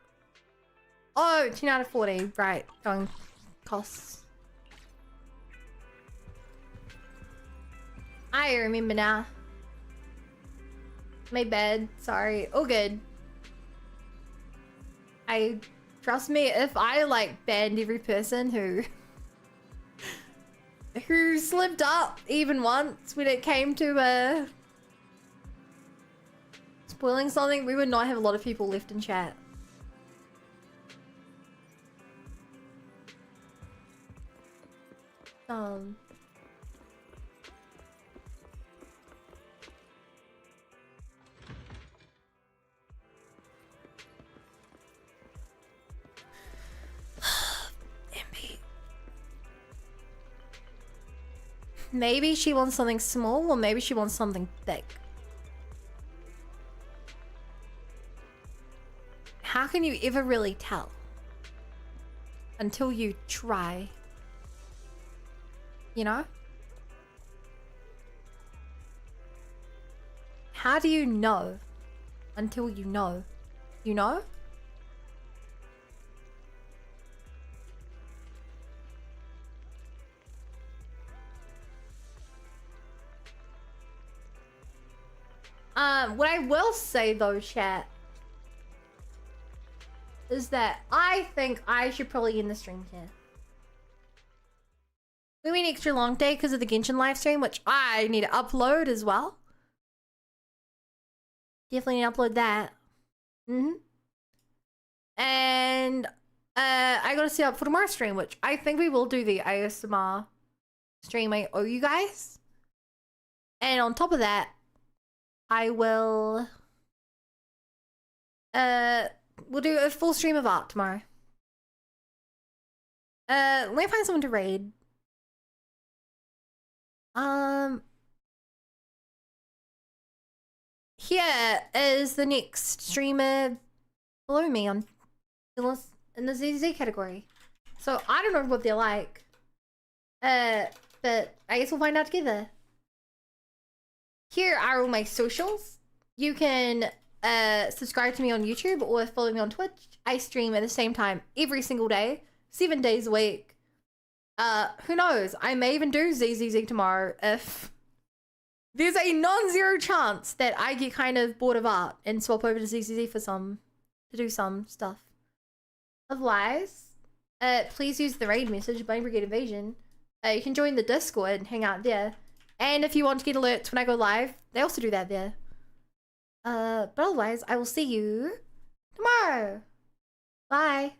Oh, 10 out of 40. Right. Going costs. I remember now. My bad. Sorry. Oh, good. Trust me, if I like banned every person who slipped up even once when it came to spoiling something, we would not have a lot of people left in chat. Maybe she wants something small, or maybe she wants something big. How can you ever really tell? Until you try. You know? How do you know? Until you know. You know? What I will say though, chat, is that I think I should probably end the stream here. We went extra long day because of the Genshin live stream, which I need to upload as well. Definitely need to upload that. And I gotta set up for tomorrow's stream, which I think we will do the ASMR stream I owe you guys. And on top of that, I will we'll do a full stream of art tomorrow. Let me find someone to raid. Here is the next streamer below me on in the ZZZ category. So I don't know what they're like. But I guess we'll find out together. Here are all my socials. You can subscribe to me on YouTube or follow me on Twitch. I stream at the same time every single day, 7 days a week. Who knows? I may even do ZZZ tomorrow if there's a non-zero chance that I get kind of bored of art and swap over to ZZZ for to do some stuff. Otherwise, please use the raid message, Bunny Brigade Invasion. You can join the Discord and hang out there. And if you want to get alerts when I go live, they also do that there. But otherwise, I will see you tomorrow. Bye.